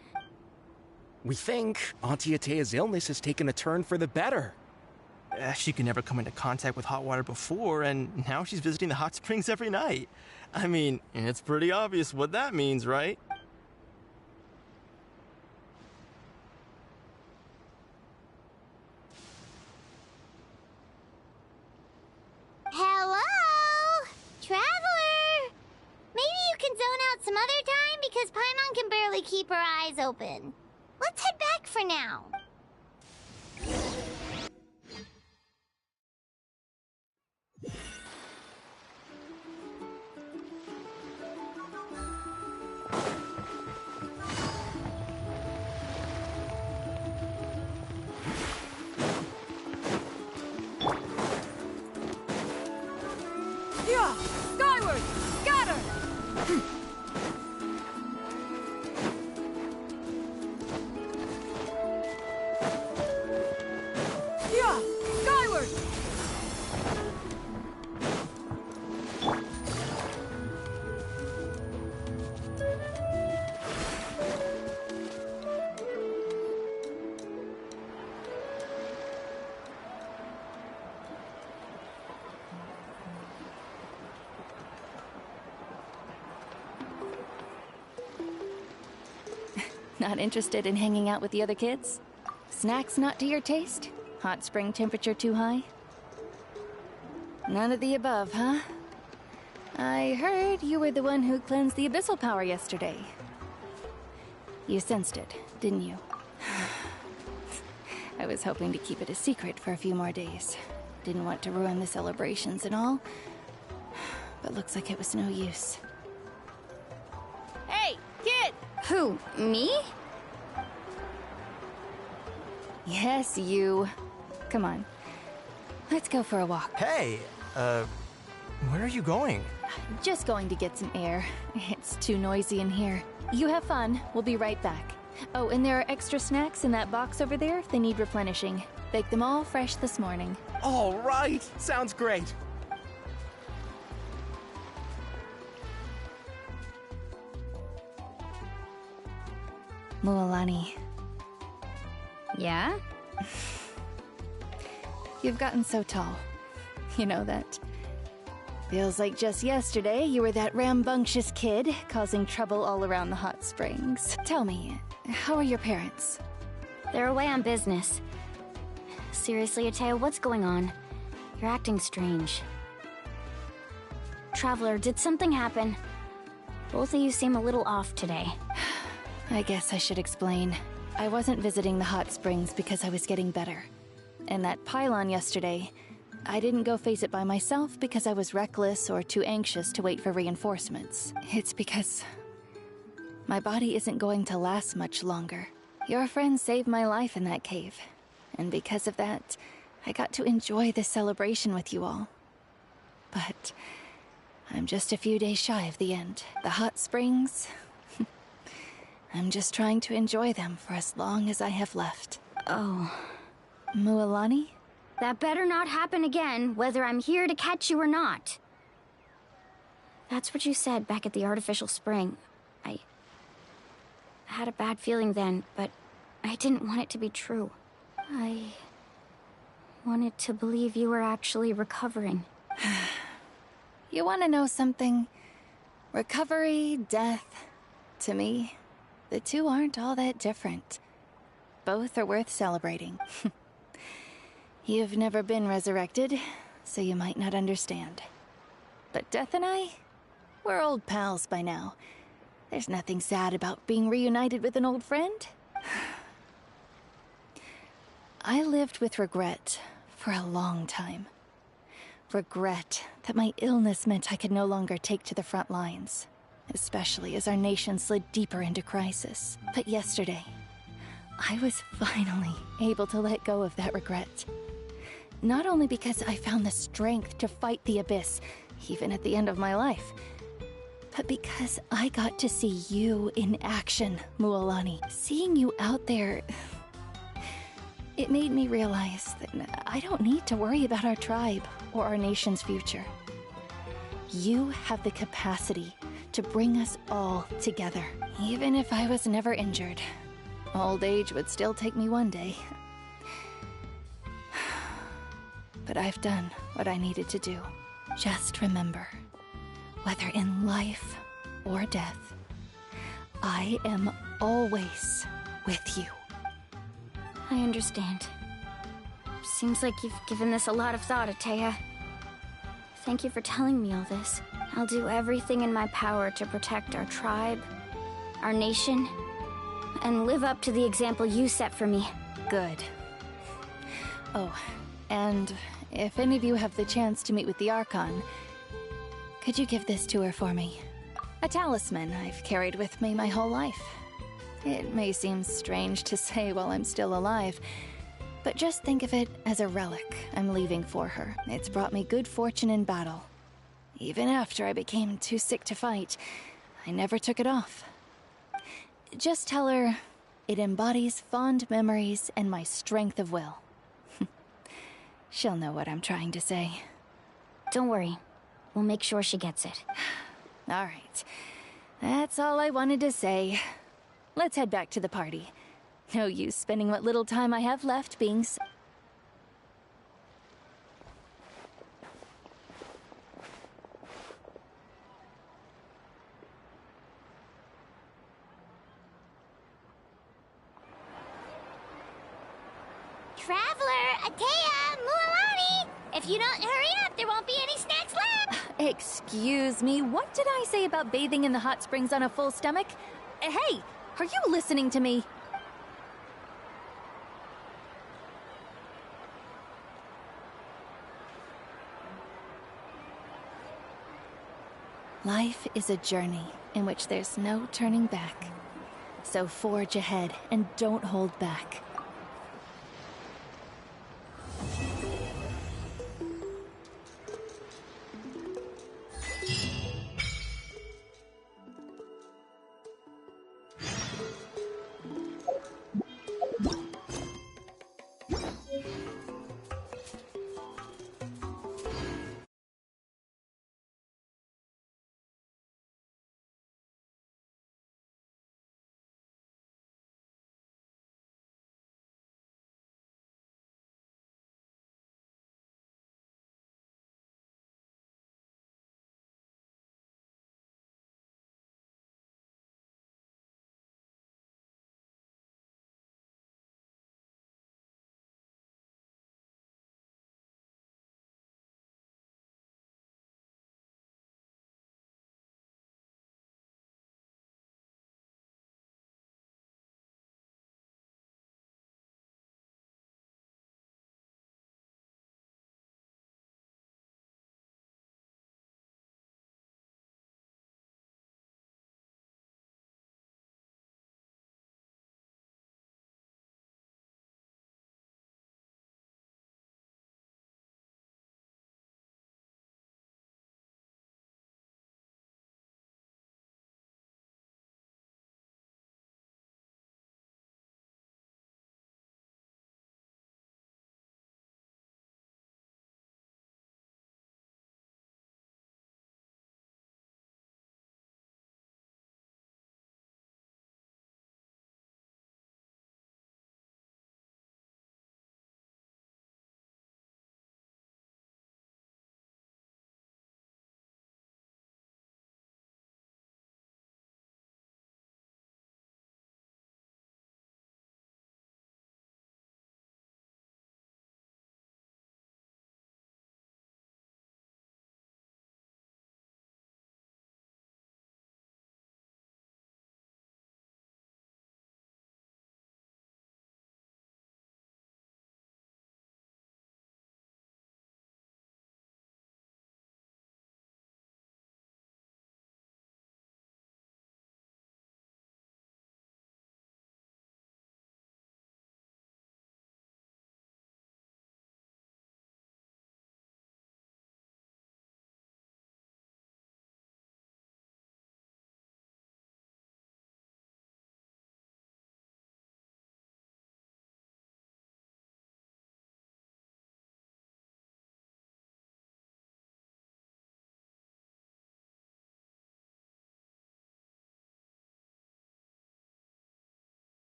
We think Auntie Atea's illness has taken a turn for the better. She could never come into contact with hot water before, and now she's visiting the hot springs every night. I mean, it's pretty obvious what that means, right? Hello? Traveler! Maybe you can zone out some other time because Paimon can barely keep her eyes open. Let's head back for now. Yeah! Skyward! Scatter! Yeah! Skyward! Not interested in hanging out with the other kids? Snacks not to your taste? Hot spring temperature too high? None of the above, huh? I heard you were the one who cleansed the abyssal power yesterday. You sensed it, didn't you? I was hoping to keep it a secret for a few more days. Didn't want to ruin the celebrations and all. But looks like it was no use. Hey, kid! Who, me? Yes, you. Come on. Let's go for a walk. Hey, where are you going? Just going to get some air. It's too noisy in here. You have fun. We'll be right back. Oh, and there are extra snacks in that box over there if they need replenishing. Baked them all fresh this morning. All right, sounds great. Mualani. Yeah? You've gotten so tall. You know that. Feels like just yesterday you were that rambunctious kid causing trouble all around the hot springs. Tell me, how are your parents? They're away on business. Seriously, Atea, what's going on? You're acting strange. Traveler, did something happen? Both of you seem a little off today. I guess I should explain. I wasn't visiting the hot springs because I was getting better. And that pylon yesterday, I didn't go face it by myself because I was reckless or too anxious to wait for reinforcements. It's because my body isn't going to last much longer. Your friend saved my life in that cave. And because of that, I got to enjoy this celebration with you all. But I'm just a few days shy of the end. The hot springs, I'm just trying to enjoy them for as long as I have left. Oh. Mualani? That better not happen again, whether I'm here to catch you or not. That's what you said back at the artificial spring. I had a bad feeling then, but I didn't want it to be true. I wanted to believe you were actually recovering. You want to know something? Recovery, death, to me, the two aren't all that different. Both are worth celebrating. You've never been resurrected, so you might not understand. But Death and I, we're old pals by now. There's nothing sad about being reunited with an old friend. I lived with regret for a long time. Regret that my illness meant I could no longer take to the front lines, especially as our nation slid deeper into crisis. But yesterday, I was finally able to let go of that regret. Not only because I found the strength to fight the abyss, even at the end of my life, but because I got to see you in action, Mualani. Seeing you out there, It made me realize that I don't need to worry about our tribe or our nation's future. You have the capacity to bring us all together. Even if I was never injured, old age would still take me one day. But I've done what I needed to do. Just remember, whether in life or death, I am always with you. I understand. Seems like you've given this a lot of thought, Atea. Thank you for telling me all this. I'll do everything in my power to protect our tribe, our nation, and live up to the example you set for me. Good. Oh, and if any of you have the chance to meet with the Archon, could you give this to her for me? A talisman I've carried with me my whole life. It may seem strange to say while I'm still alive, but just think of it as a relic I'm leaving for her. It's brought me good fortune in battle. Even after I became too sick to fight, I never took it off. Just tell her it embodies fond memories and my strength of will. She'll know what I'm trying to say. Don't worry. We'll make sure she gets it. All right. That's all I wanted to say. Let's head back to the party. No use spending what little time I have left being Traveler, Atea, Mualani! If you don't hurry up, there won't be any snacks left! Excuse me, what did I say about bathing in the hot springs on a full stomach? Hey, are you listening to me? Life is a journey in which there's no turning back. So forge ahead and don't hold back.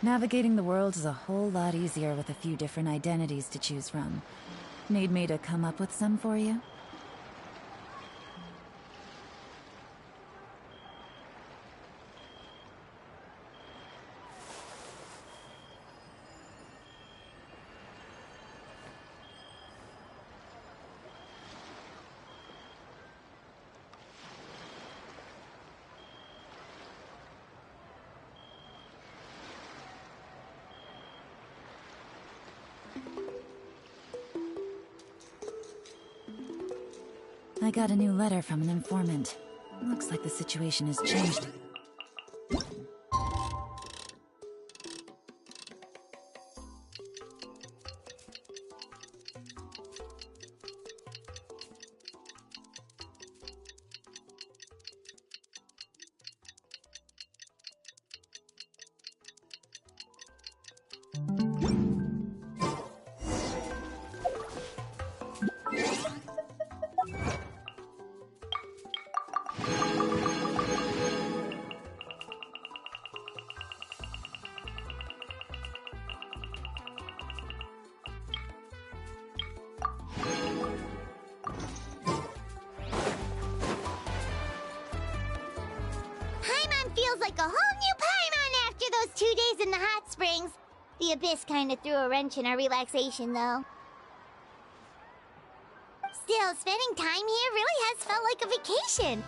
Navigating the world is a whole lot easier with a few different identities to choose from. Need me to come up with some for you? I got a new letter from an informant. Looks like the situation has changed. Feels like a whole new Paimon after those 2 days in the hot springs. The Abyss kinda threw a wrench in our relaxation, though. Still, spending time here really has felt like a vacation.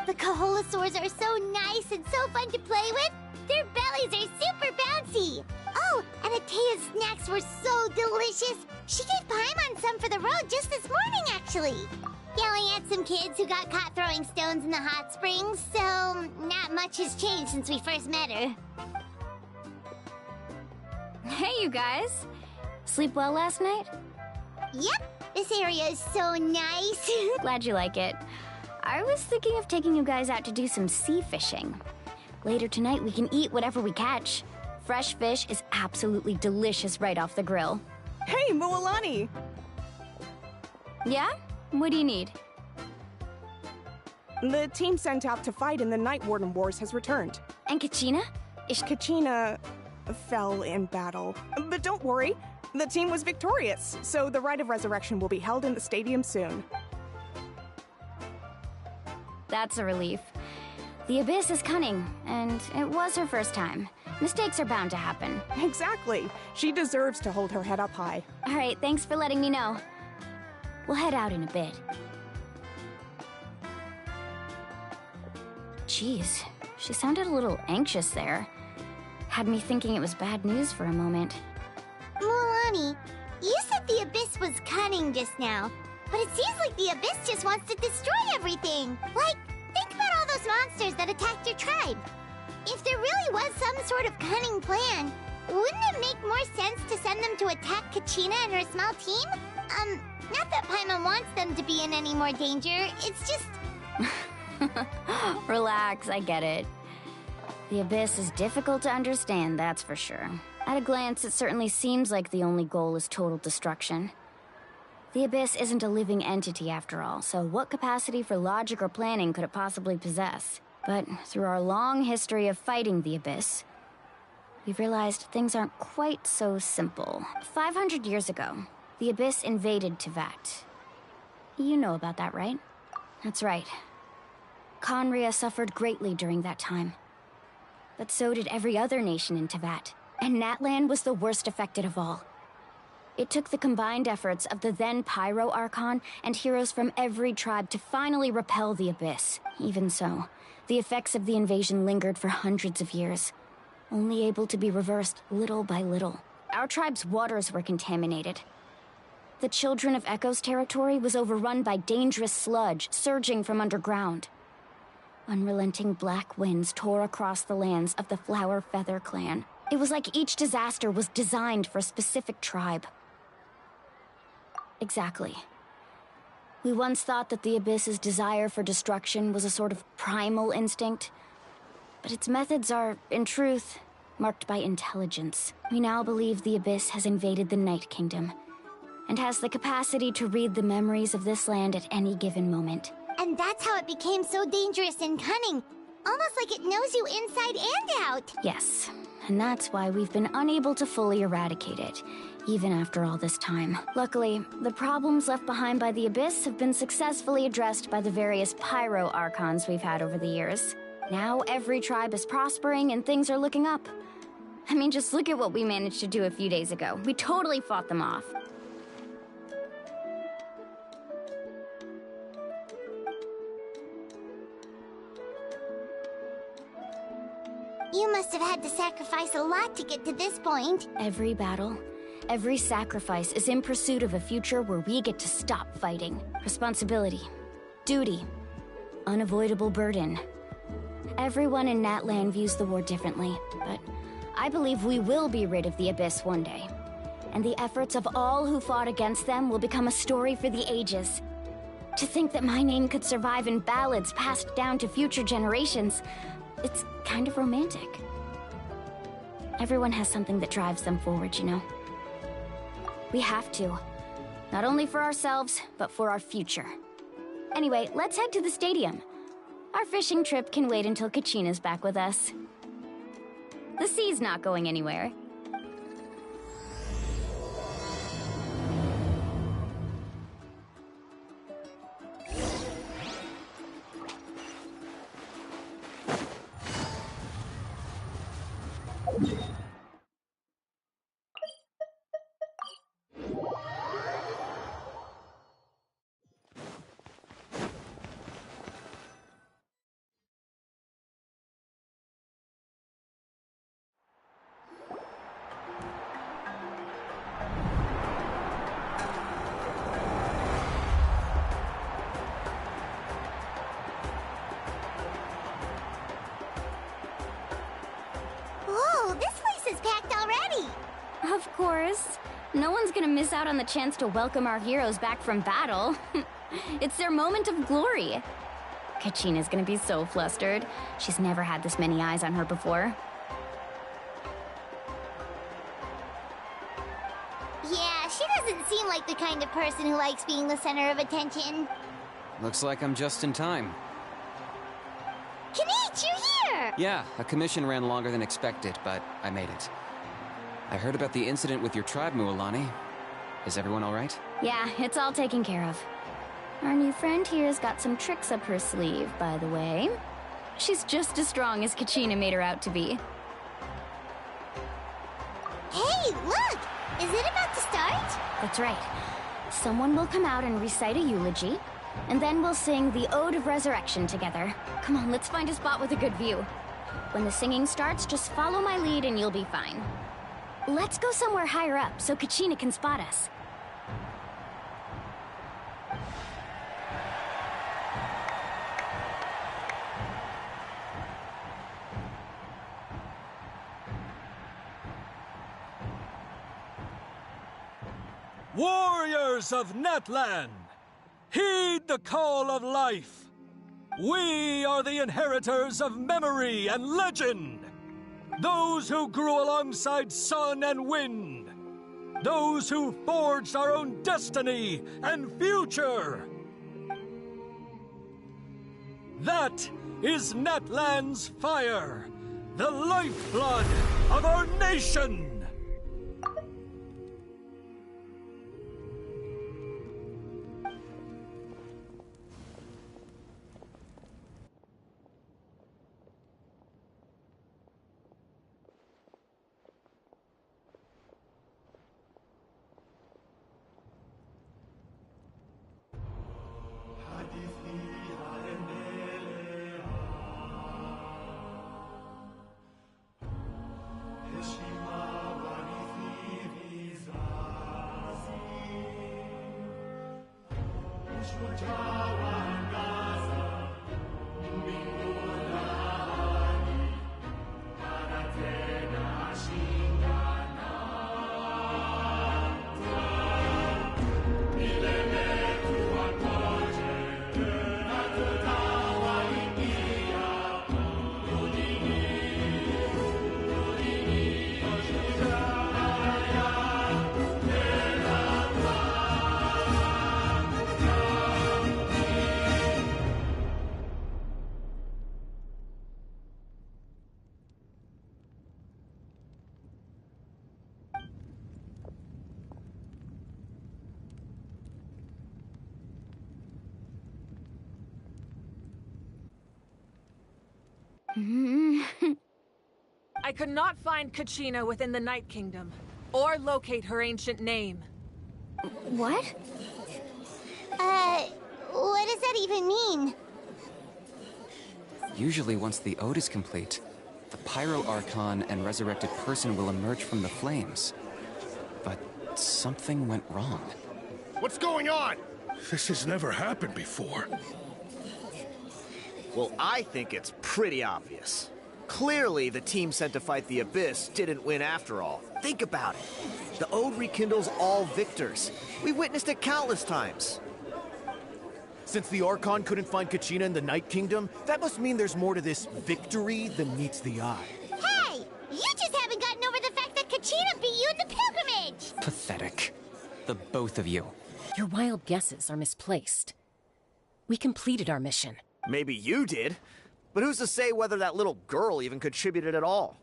The Kaholosaurs are so nice and so fun to play with. Their bellies are super bouncy. Oh, and Atea's snacks were so delicious. She gave Paimon some for the road just this morning, actually. Yelling at some kids who got caught throwing stones in the hot springs, so not much has changed since we first met her. Hey, you guys. Sleep well last night? Yep, this area is so nice. Glad you like it. I was thinking of taking you guys out to do some sea fishing. Later tonight, we can eat whatever we catch. Fresh fish is absolutely delicious right off the grill. Hey, Mualani! Yeah? What do you need? The team sent out to fight in the Night Warden Wars has returned. And Kachina? Kachina fell in battle. But don't worry, the team was victorious, so the Rite of Resurrection will be held in the stadium soon. That's a relief. The Abyss is cunning, and it was her first time. Mistakes are bound to happen. Exactly. She deserves to hold her head up high. All right, thanks for letting me know. We'll head out in a bit. Jeez, she sounded a little anxious there. Had me thinking it was bad news for a moment. Mualani, you said the Abyss was cunning just now, but it seems like the Abyss just wants to destroy everything. Like, think about all those monsters that attacked your tribe. If there really was some sort of cunning plan, wouldn't it make more sense to send them to attack Kachina and her small team? Not that Paimon wants them to be in any more danger, it's just... Relax, I get it. The Abyss is difficult to understand, that's for sure. At a glance, it certainly seems like the only goal is total destruction. The Abyss isn't a living entity after all, so what capacity for logic or planning could it possibly possess? But through our long history of fighting the Abyss, we've realized things aren't quite so simple. 500 years ago, the Abyss invaded Teyvat. You know about that, right? That's right. Conria suffered greatly during that time. But so did every other nation in Teyvat, and Natlan was the worst affected of all. It took the combined efforts of the then Pyro Archon and heroes from every tribe to finally repel the Abyss. Even so, the effects of the invasion lingered for hundreds of years, only able to be reversed little by little. Our tribe's waters were contaminated. The Children of Echo's territory was overrun by dangerous sludge surging from underground. Unrelenting black winds tore across the lands of the Flower Feather clan. It was like each disaster was designed for a specific tribe. Exactly. We once thought that the Abyss's desire for destruction was a sort of primal instinct, but its methods are, in truth, marked by intelligence. We now believe the Abyss has invaded the Night Kingdom, and has the capacity to read the memories of this land at any given moment. And that's how it became so dangerous and cunning. Almost like it knows you inside and out. Yes. And that's why we've been unable to fully eradicate it, even after all this time. Luckily, the problems left behind by the Abyss have been successfully addressed by the various pyro Archons we've had over the years. Now every tribe is prospering and things are looking up. I mean, just look at what we managed to do a few days ago. We totally fought them off. You must have had to sacrifice a lot to get to this point. Every battle, every sacrifice is in pursuit of a future where we get to stop fighting. Responsibility, duty, unavoidable burden. Everyone in Natlan views the war differently, but I believe we will be rid of the Abyss one day. And the efforts of all who fought against them will become a story for the ages. To think that my name could survive in ballads passed down to future generations, it's kind of romantic. Everyone has something that drives them forward, you know? We have to. Not only for ourselves, but for our future. Anyway, let's head to the stadium. Our fishing trip can wait until Kachina's back with us. The sea's not going anywhere. Whoa, this place is packed already! Of course. No one's gonna miss out on the chance to welcome our heroes back from battle. It's their moment of glory. Kachina's gonna be so flustered. She's never had this many eyes on her before. Yeah, she doesn't seem like the kind of person who likes being the center of attention. Looks like I'm just in time. Kanich, you're here! Yeah, a commission ran longer than expected, but I made it. I heard about the incident with your tribe, Mualani. Is everyone all right? Yeah, it's all taken care of. Our new friend here's got some tricks up her sleeve, by the way. She's just as strong as Kachina made her out to be. Hey, look! Is it about to start? That's right. Someone will come out and recite a eulogy, and then we'll sing the Ode of Resurrection together. Come on, let's find a spot with a good view. When the singing starts, just follow my lead and you'll be fine. Let's go somewhere higher up so Kachina can spot us. Warriors of Natlan, heed the call of life. We are the inheritors of memory and legend. Those who grew alongside sun and wind. Those who forged our own destiny and future. That is Natlan's fire, the lifeblood of our nation. I could not find Kachina within the Night Kingdom, or locate her ancient name. What? What does that even mean? Usually once the ode is complete, the Pyro Archon and resurrected person will emerge from the flames. But something went wrong. What's going on? This has never happened before. Well, I think it's pretty obvious. Clearly, the team sent to fight the Abyss didn't win after all. Think about it. The Ode rekindles all victors. We witnessed it countless times. Since the Archon couldn't find Kachina in the Night Kingdom, that must mean there's more to this victory than meets the eye. Hey! You just haven't gotten over the fact that Kachina beat you in the pilgrimage! Pathetic. The both of you. Your wild guesses are misplaced. We completed our mission. Maybe you did, but who's to say whether that little girl even contributed at all?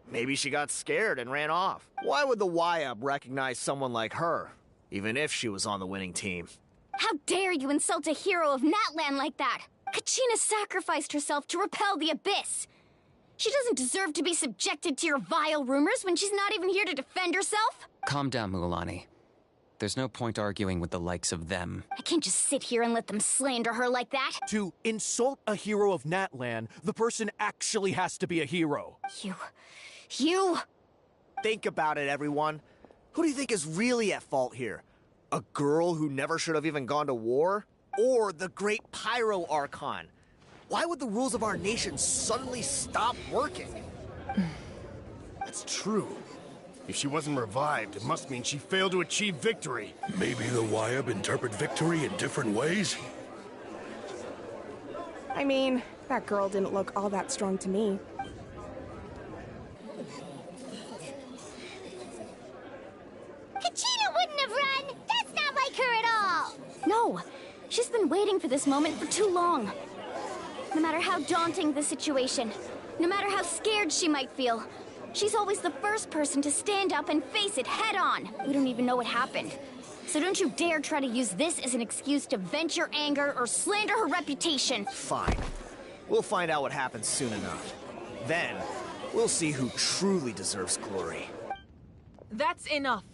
Maybe she got scared and ran off. Why would the YUB recognize someone like her, even if she was on the winning team? How dare you insult a hero of Natlan like that? Kachina sacrificed herself to repel the Abyss. She doesn't deserve to be subjected to your vile rumors when she's not even here to defend herself. Calm down, Mualani. There's no point arguing with the likes of them. I can't just sit here and let them slander her like that. To insult a hero of Natlan, the person actually has to be a hero. You... Think about it, everyone. Who do you think is really at fault here? A girl who never should have even gone to war? Or the great Pyro Archon? Why would the rules of our nation suddenly stop working? That's true. If she wasn't revived, it must mean she failed to achieve victory. Maybe the YUB interpret victory in different ways? I mean, that girl didn't look all that strong to me. Kachina wouldn't have run! That's not like her at all! No, she's been waiting for this moment for too long. No matter how daunting the situation, no matter how scared she might feel, she's always the first person to stand up and face it head on. We don't even know what happened. So don't you dare try to use this as an excuse to vent your anger or slander her reputation. Fine. We'll find out what happens soon enough. Then, we'll see who truly deserves glory. That's enough.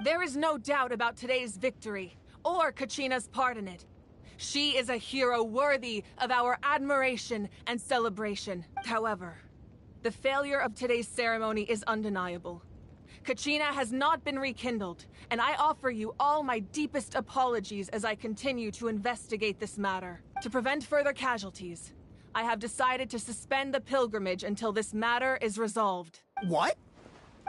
There is no doubt about today's victory, or Kachina's part in it. She is a hero worthy of our admiration and celebration. However, the failure of today's ceremony is undeniable. Kachina has not been rekindled, and I offer you all my deepest apologies as I continue to investigate this matter. To prevent further casualties, I have decided to suspend the pilgrimage until this matter is resolved. What?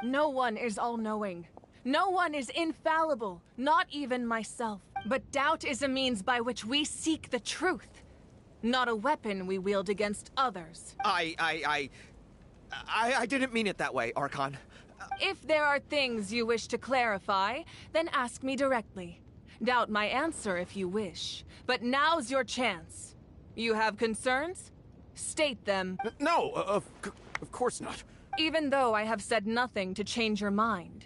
No one is all-knowing. No one is infallible, not even myself. But doubt is a means by which we seek the truth, not a weapon we wield against others. I didn't mean it that way, Archon. If there are things you wish to clarify, then ask me directly. Doubt my answer if you wish, but now's your chance. You have concerns? State them. No, of course not. Even though I have said nothing to change your mind,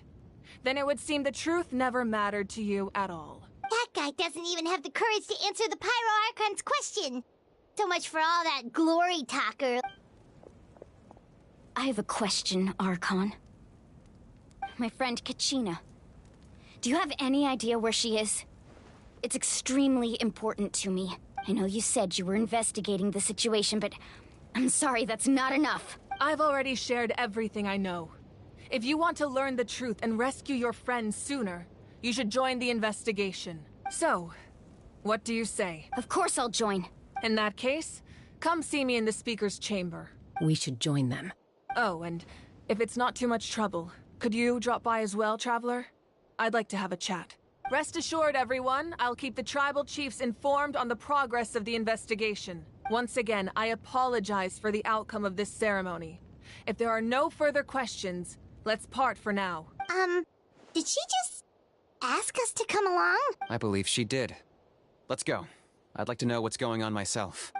then it would seem the truth never mattered to you at all. That guy doesn't even have the courage to answer the Pyro Archon's question. So much for all that glory talker. I have a question, Archon. My friend Kachina. Do you have any idea where she is? It's extremely important to me. I know you said you were investigating the situation, but I'm sorry, that's not enough. I've already shared everything I know. If you want to learn the truth and rescue your friends sooner, you should join the investigation. So, what do you say? Of course I'll join. In that case, come see me in the speaker's chamber. We should join them. Oh, and if it's not too much trouble, could you drop by as well, Traveler? I'd like to have a chat. Rest assured, everyone, I'll keep the tribal chiefs informed on the progress of the investigation. Once again, I apologize for the outcome of this ceremony. If there are no further questions, let's part for now. Did she just ask us to come along? I believe she did. Let's go. I'd like to know what's going on myself.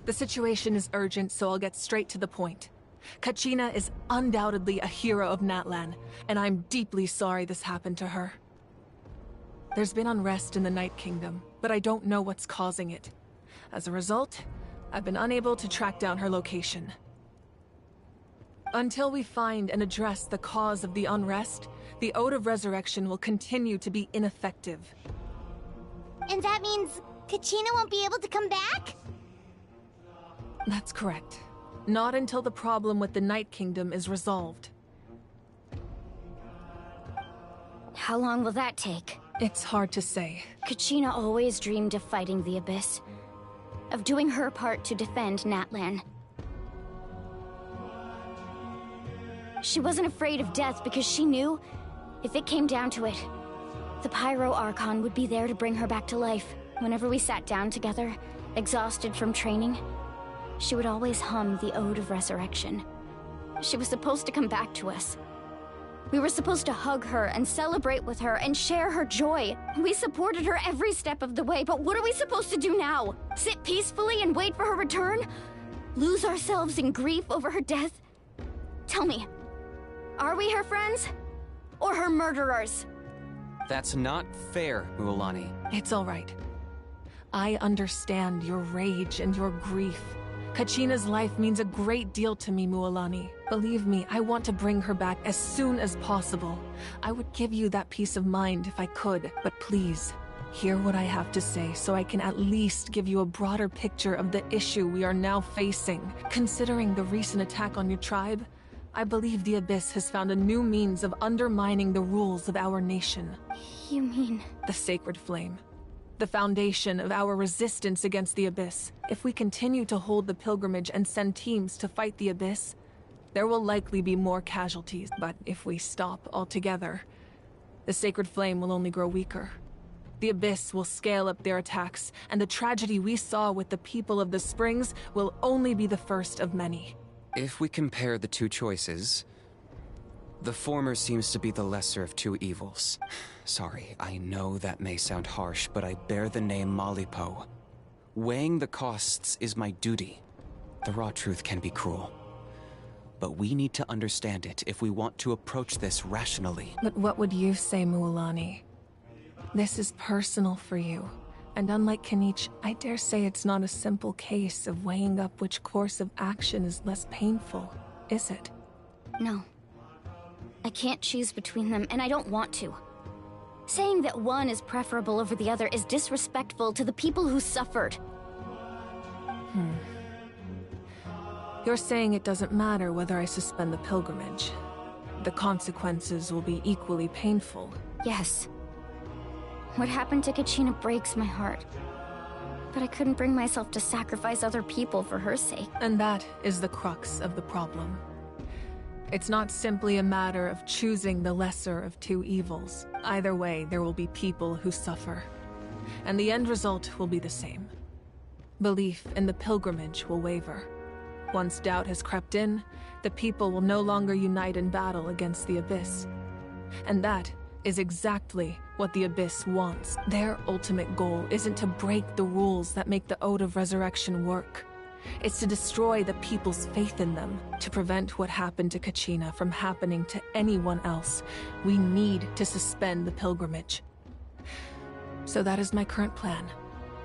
The situation is urgent, so I'll get straight to the point. Kachina is undoubtedly a hero of Natlan, and I'm deeply sorry this happened to her. There's been unrest in the Night Kingdom, but I don't know what's causing it. As a result, I've been unable to track down her location. Until we find and address the cause of the unrest, the Ode of Resurrection will continue to be ineffective. And that means Kachina won't be able to come back? That's correct. Not until the problem with the Night Kingdom is resolved. How long will that take? It's hard to say. Kachina always dreamed of fighting the Abyss. Of doing her part to defend Natlan. She wasn't afraid of death because she knew, if it came down to it, the Pyro Archon would be there to bring her back to life. Whenever we sat down together, exhausted from training, she would always hum the Ode of Resurrection. She was supposed to come back to us. We were supposed to hug her and celebrate with her and share her joy. We supported her every step of the way, but what are we supposed to do now? Sit peacefully and wait for her return? Lose ourselves in grief over her death? Tell me, are we her friends? Or her murderers? That's not fair, Mualani. It's all right. I understand your rage and your grief. Kachina's life means a great deal to me, Mualani. Believe me, I want to bring her back as soon as possible. I would give you that peace of mind if I could, but please, hear what I have to say so I can at least give you a broader picture of the issue we are now facing. Considering the recent attack on your tribe, I believe the Abyss has found a new means of undermining the rules of our nation. You mean? The Sacred Flame. The foundation of our resistance against the Abyss. If we continue to hold the pilgrimage and send teams to fight the Abyss, there will likely be more casualties. But if we stop altogether, the Sacred Flame will only grow weaker. The Abyss will scale up their attacks, and the tragedy we saw with the people of the Springs will only be the first of many. If we compare the two choices, the former seems to be the lesser of two evils. Sorry, I know that may sound harsh, but I bear the name Malipo. Weighing the costs is my duty. The raw truth can be cruel. But we need to understand it if we want to approach this rationally. But what would you say, Mualani? This is personal for you. And unlike Kanich, I dare say it's not a simple case of weighing up which course of action is less painful, is it? No. I can't choose between them, and I don't want to. Saying that one is preferable over the other is disrespectful to the people who suffered. You're saying it doesn't matter whether I suspend the pilgrimage. The consequences will be equally painful. Yes. What happened to Kachina breaks my heart. But I couldn't bring myself to sacrifice other people for her sake. And that is the crux of the problem. It's not simply a matter of choosing the lesser of two evils. Either way, there will be people who suffer. And the end result will be the same. Belief in the pilgrimage will waver. Once doubt has crept in, the people will no longer unite in battle against the Abyss. And that is exactly what the Abyss wants. Their ultimate goal isn't to break the rules that make the Ode of Resurrection work. It's to destroy the people's faith in them, to prevent what happened to Kachina from happening to anyone else. We need to suspend the pilgrimage. So that is my current plan.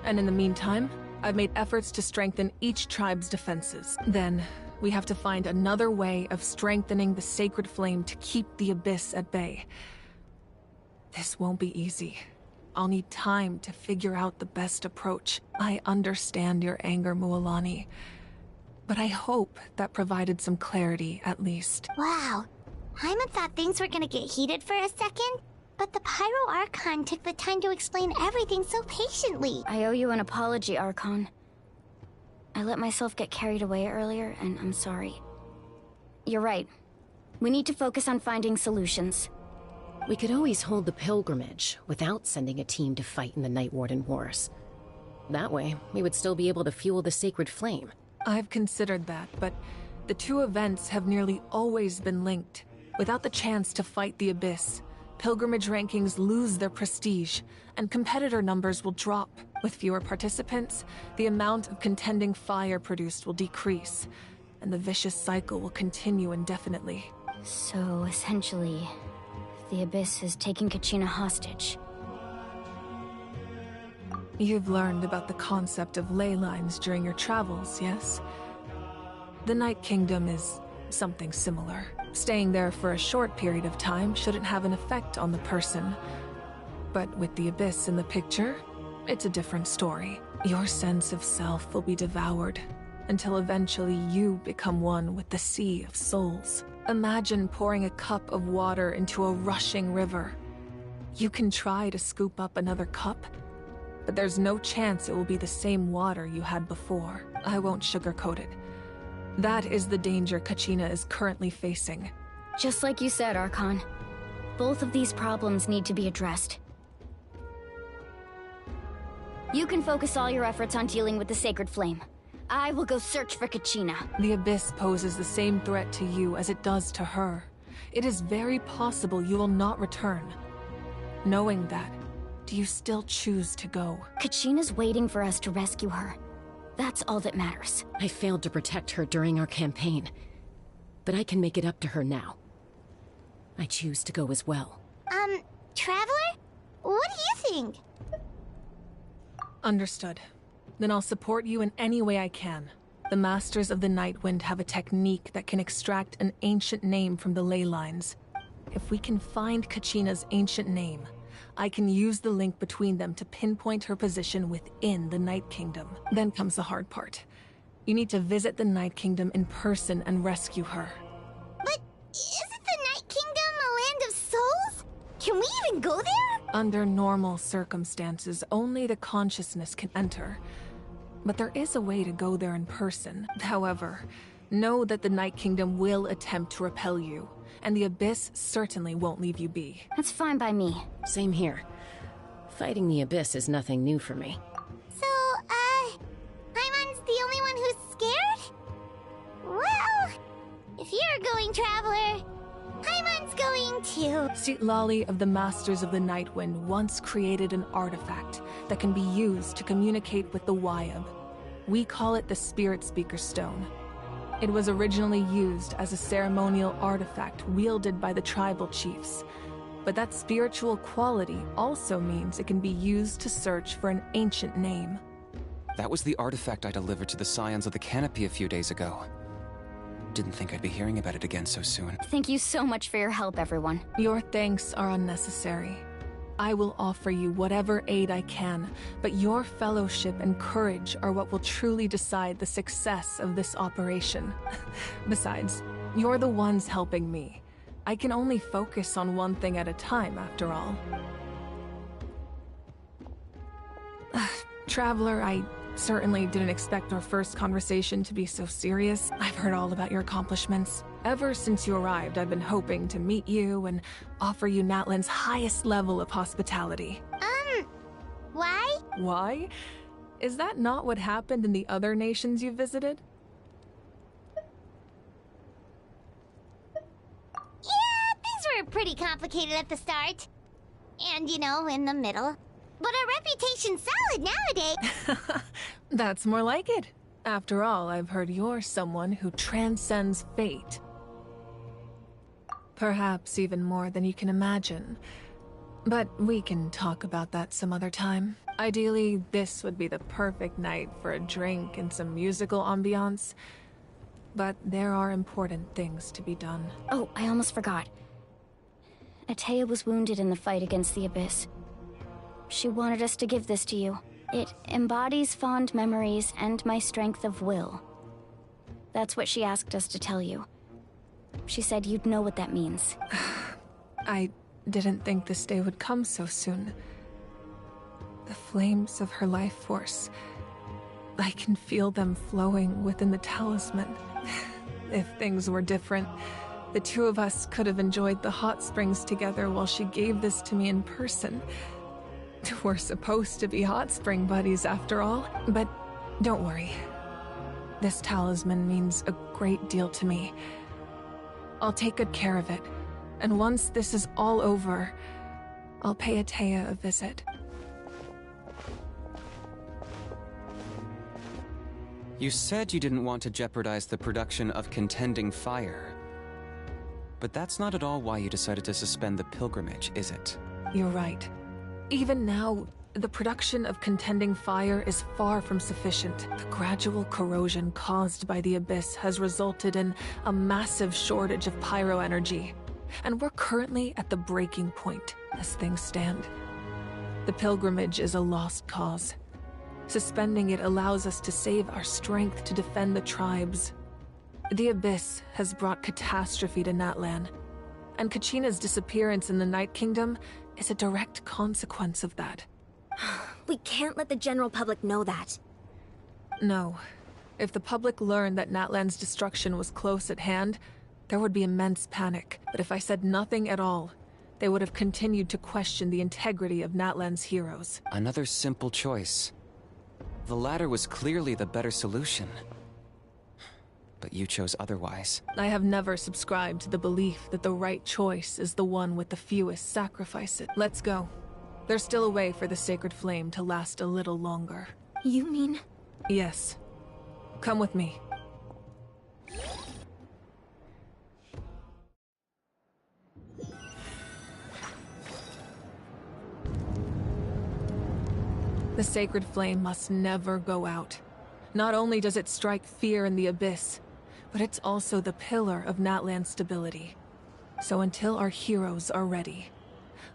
And in the meantime, I've made efforts to strengthen each tribe's defenses. Then, we have to find another way of strengthening the Sacred Flame to keep the Abyss at bay. This won't be easy. I'll need time to figure out the best approach. I understand your anger, Mualani, but I hope that provided some clarity, at least. Wow. Hyman thought things were gonna get heated for a second, but the Pyro Archon took the time to explain everything so patiently. I owe you an apology, Archon. I let myself get carried away earlier, and I'm sorry. You're right. We need to focus on finding solutions. We could always hold the pilgrimage without sending a team to fight in the Night Warden Wars. That way, we would still be able to fuel the Sacred Flame. I've considered that, but the two events have nearly always been linked. Without the chance to fight the Abyss, pilgrimage rankings lose their prestige, and competitor numbers will drop. With fewer participants, the amount of contending fire produced will decrease, and the vicious cycle will continue indefinitely. So, essentially, the Abyss is taking Kachina hostage. You've learned about the concept of ley lines during your travels, yes? The Night Kingdom is something similar. Staying there for a short period of time shouldn't have an effect on the person. But with the Abyss in the picture, it's a different story. Your sense of self will be devoured, until eventually you become one with the sea of souls. Imagine pouring a cup of water into a rushing river. You can try to scoop up another cup, but there's no chance it will be the same water you had before. I won't sugarcoat it. That is the danger Kachina is currently facing. Just like you said, Archon. Both of these problems need to be addressed. You can focus all your efforts on dealing with the Sacred Flame. I will go search for Kachina. The Abyss poses the same threat to you as it does to her. It is very possible you will not return. Knowing that, do you still choose to go? Kachina's waiting for us to rescue her. That's all that matters. I failed to protect her during our campaign, but I can make it up to her now. I choose to go as well. Traveler? What do you think? Understood. Then I'll support you in any way I can. The Masters of the Nightwind have a technique that can extract an ancient name from the ley lines. If we can find Kachina's ancient name, I can use the link between them to pinpoint her position within the Night Kingdom. Then comes the hard part. You need to visit the Night Kingdom in person and rescue her. But isn't the Night Kingdom a land of souls? Can we even go there? Under normal circumstances, only the consciousness can enter. But there is a way to go there in person. However, know that the Night Kingdom will attempt to repel you, and the Abyss certainly won't leave you be. That's fine by me. Same here. Fighting the Abyss is nothing new for me. So, Paimon's the only one who's scared? Well, if you're going, Traveler, Paimon's going too. Citlali of the Masters of the Nightwind once created an artifact that can be used to communicate with the Wyab. We call it the Spirit Speaker Stone. It was originally used as a ceremonial artifact wielded by the tribal chiefs. But that spiritual quality also means it can be used to search for an ancient name. That was the artifact I delivered to the Scions of the Canopy a few days ago. Didn't think I'd be hearing about it again so soon. Thank you so much for your help, everyone. Your thanks are unnecessary. I will offer you whatever aid I can, but your fellowship and courage are what will truly decide the success of this operation. Besides, you're the ones helping me. I can only focus on one thing at a time, after all. Traveler, I certainly didn't expect our first conversation to be so serious. I've heard all about your accomplishments. Ever since you arrived, I've been hoping to meet you and offer you Natlan's highest level of hospitality. Why? Why? Is that not what happened in the other nations you visited? Yeah, things were pretty complicated at the start. And, in the middle. But our reputation's solid nowadays. That's more like it. After all, I've heard you're someone who transcends fate. Perhaps even more than you can imagine. But we can talk about that some other time. Ideally, this would be the perfect night for a drink and some musical ambiance. But there are important things to be done. Oh, I almost forgot. Atea was wounded in the fight against the Abyss. She wanted us to give this to you. It embodies fond memories and my strength of will. That's what she asked us to tell you. She said you'd know what that means. I didn't think this day would come so soon. The flames of her life force. I can feel them flowing within the talisman. If things were different, the two of us could have enjoyed the hot springs together while she gave this to me in person. We're supposed to be hot spring buddies after all. But don't worry. This talisman means a great deal to me. I'll take good care of it, And once this is all over, I'll pay Atea a visit. You said you didn't want to jeopardize the production of Contending Fire. But that's not at all why you decided to suspend the pilgrimage, is it? You're right. Even now, the production of Contending Fire is far from sufficient. The gradual corrosion caused by the Abyss has resulted in a massive shortage of pyro energy. And we're currently at the breaking point, as things stand. The pilgrimage is a lost cause. Suspending it allows us to save our strength to defend the tribes. The Abyss has brought catastrophe to Natlan, and Kachina's disappearance in the Night Kingdom is a direct consequence of that. We can't let the general public know that. No. If the public learned that Natlan's destruction was close at hand, there would be immense panic. But if I said nothing at all, they would have continued to question the integrity of Natlan's heroes. Another simple choice. The latter was clearly the better solution. But you chose otherwise. I have never subscribed to the belief that the right choice is the one with the fewest sacrifices. Let's go. There's still a way for the sacred flame to last a little longer. You mean? Yes. Come with me. The sacred flame must never go out. Not only does it strike fear in the Abyss, but it's also the pillar of Natlan's stability. So until our heroes are ready,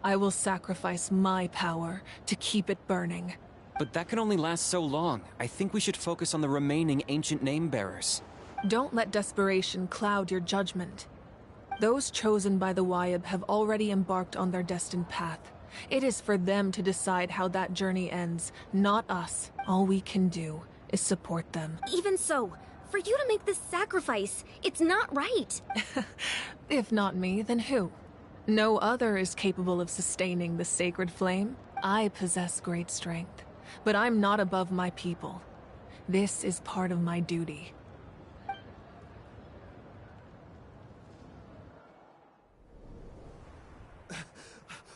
I will sacrifice my power to keep it burning. But that can only last so long. I think we should focus on the remaining ancient name-bearers. Don't let desperation cloud your judgment. Those chosen by the Wayab have already embarked on their destined path. It is for them to decide how that journey ends, not us. All we can do is support them. Even so, for you to make this sacrifice, it's not right. If not me, then who? No other is capable of sustaining the sacred flame. I possess great strength, but I'm not above my people. This is part of my duty.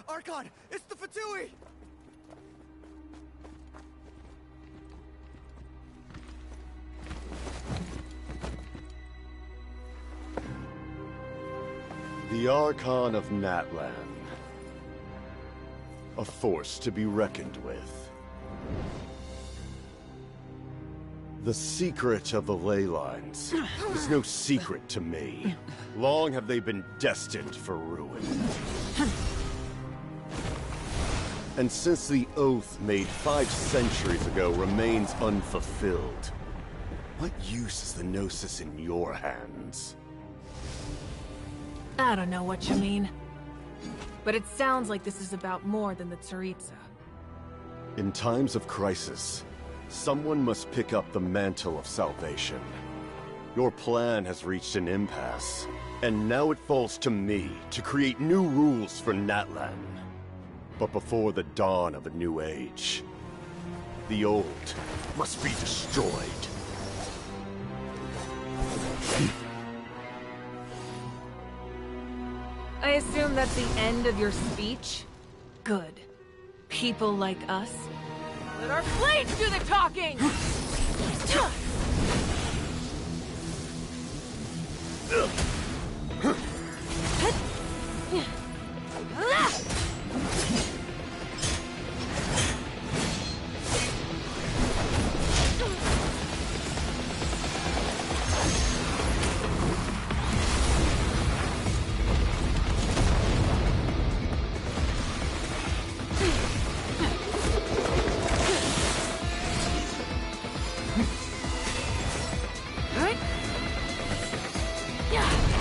Archon, it's the Fatui! The Archon of Natlan. A force to be reckoned with. The secret of the ley lines is no secret to me. Long have they been destined for ruin. And since the oath made 5 centuries ago remains unfulfilled, what use is the Gnosis in your hands? I don't know what you mean. But it sounds like this is about more than the Tsaritsa. In times of crisis, someone must pick up the mantle of salvation. Your plan has reached an impasse, and now it falls to me to create new rules for Natlan. But before the dawn of a new age, the old must be destroyed. I assume that's the end of your speech? Good. People like us? Let our blades do the talking! Yeah.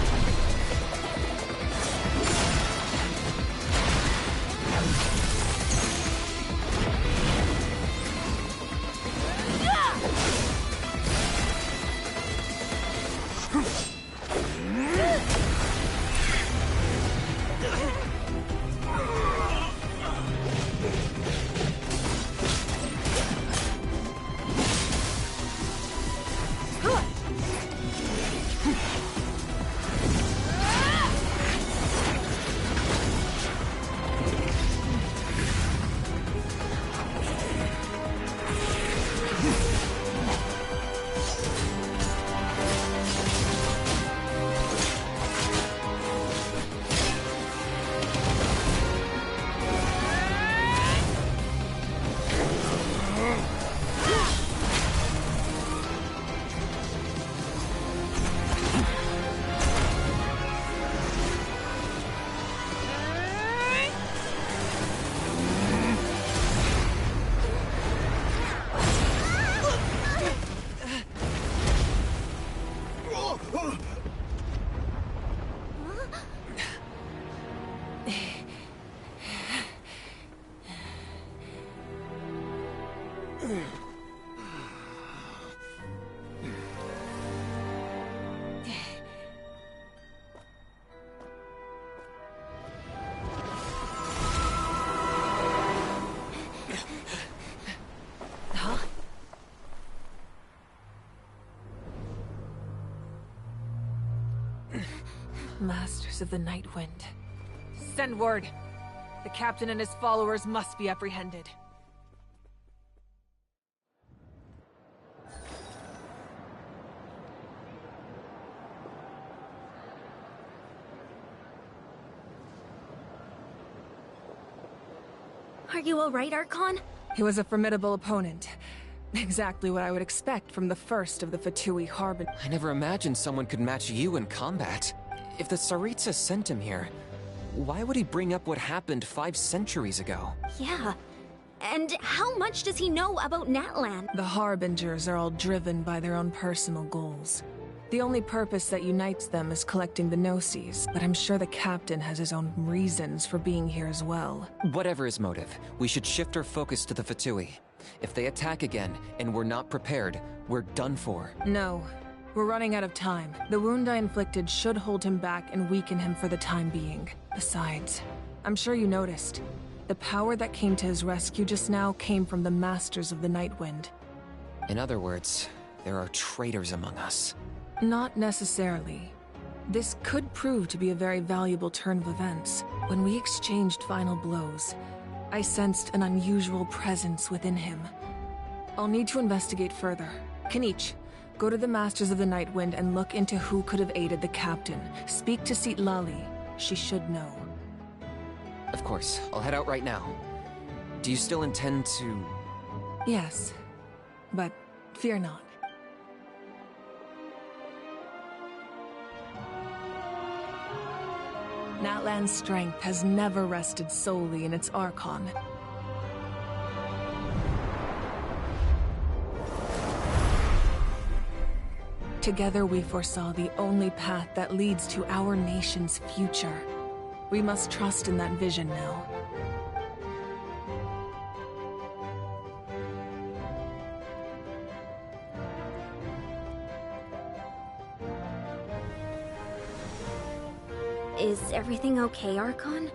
Masters of the Night Wind. Send word. The captain and his followers must be apprehended. Are you alright, Archon? He was a formidable opponent. Exactly what I would expect from the first of the Fatui Harbin. I never imagined someone could match you in combat. If the Tsaritsa sent him here, why would he bring up what happened 5 centuries ago? Yeah. And how much does he know about Natlan? The Harbingers are all driven by their own personal goals. The only purpose that unites them is collecting the Gnosis, but I'm sure the captain has his own reasons for being here as well. Whatever his motive, we should shift our focus to the Fatui. If they attack again, and we're not prepared, we're done for. No. We're running out of time. The wound I inflicted should hold him back and weaken him for the time being. Besides, I'm sure you noticed. The power that came to his rescue just now came from the Masters of the Night Wind. In other words, there are traitors among us. Not necessarily. This could prove to be a very valuable turn of events. When we exchanged final blows, I sensed an unusual presence within him. I'll need to investigate further. Kanich, go to the Masters of the Night Wind and look into who could have aided the captain. Speak to Lali. She should know. Of course, I'll head out right now. Do you still intend to... Yes, but fear not. Natlan's strength has never rested solely in its Archon. Together we foresaw the only path that leads to our nation's future. We must trust in that vision now. Is everything okay, Archon?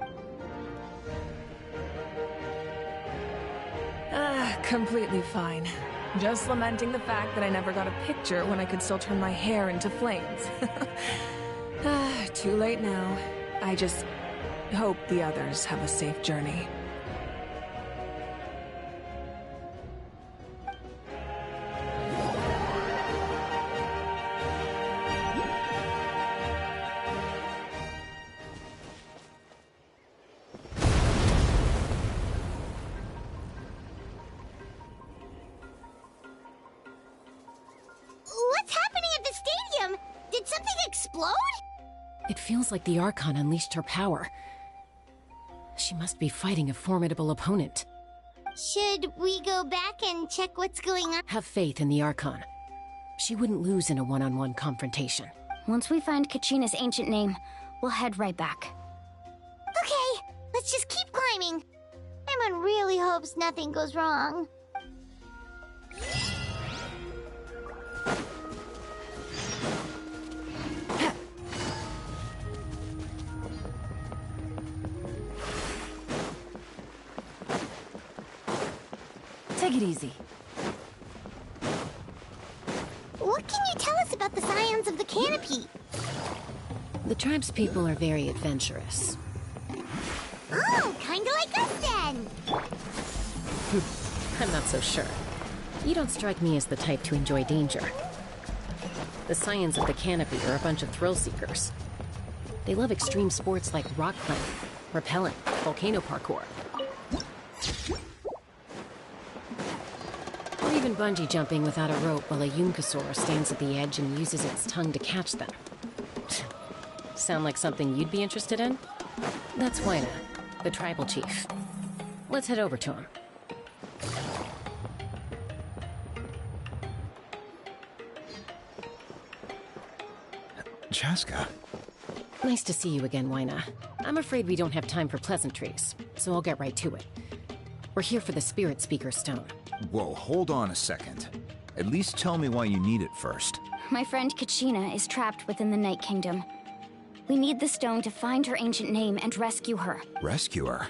Completely fine. Just lamenting the fact that I never got a picture when I could still turn my hair into flames. Too late now. I just hope the others have a safe journey. What's happening at the stadium? Did something explode? It feels like the Archon unleashed her power. She must be fighting a formidable opponent. Should we go back and check what's going on? Have faith in the Archon. She wouldn't lose in a one-on-one confrontation. Once we find Kachina's ancient name, we'll head right back. Okay, let's just keep climbing. Emon really hopes nothing goes wrong. Take it easy. What can you tell us about the scions of the canopy? The tribe's people are very adventurous. Oh, kinda like us then! I'm not so sure. You don't strike me as the type to enjoy danger. The scions of the canopy are a bunch of thrill seekers. They love extreme sports like rock climbing, rappelling, volcano parkour. Or even bungee jumping without a rope while a Yunkasaur stands at the edge and uses its tongue to catch them. Sound like something you'd be interested in? That's Waina, the tribal chief. Let's head over to him. Chaska. Nice to see you again, Wyna. I'm afraid we don't have time for pleasantries, so I'll get right to it. We're here for the Spirit Speaker Stone. Whoa, hold on a second. At least tell me why you need it first. My friend Kachina is trapped within the Night Kingdom. We need the stone to find her ancient name and rescue her. Rescue her?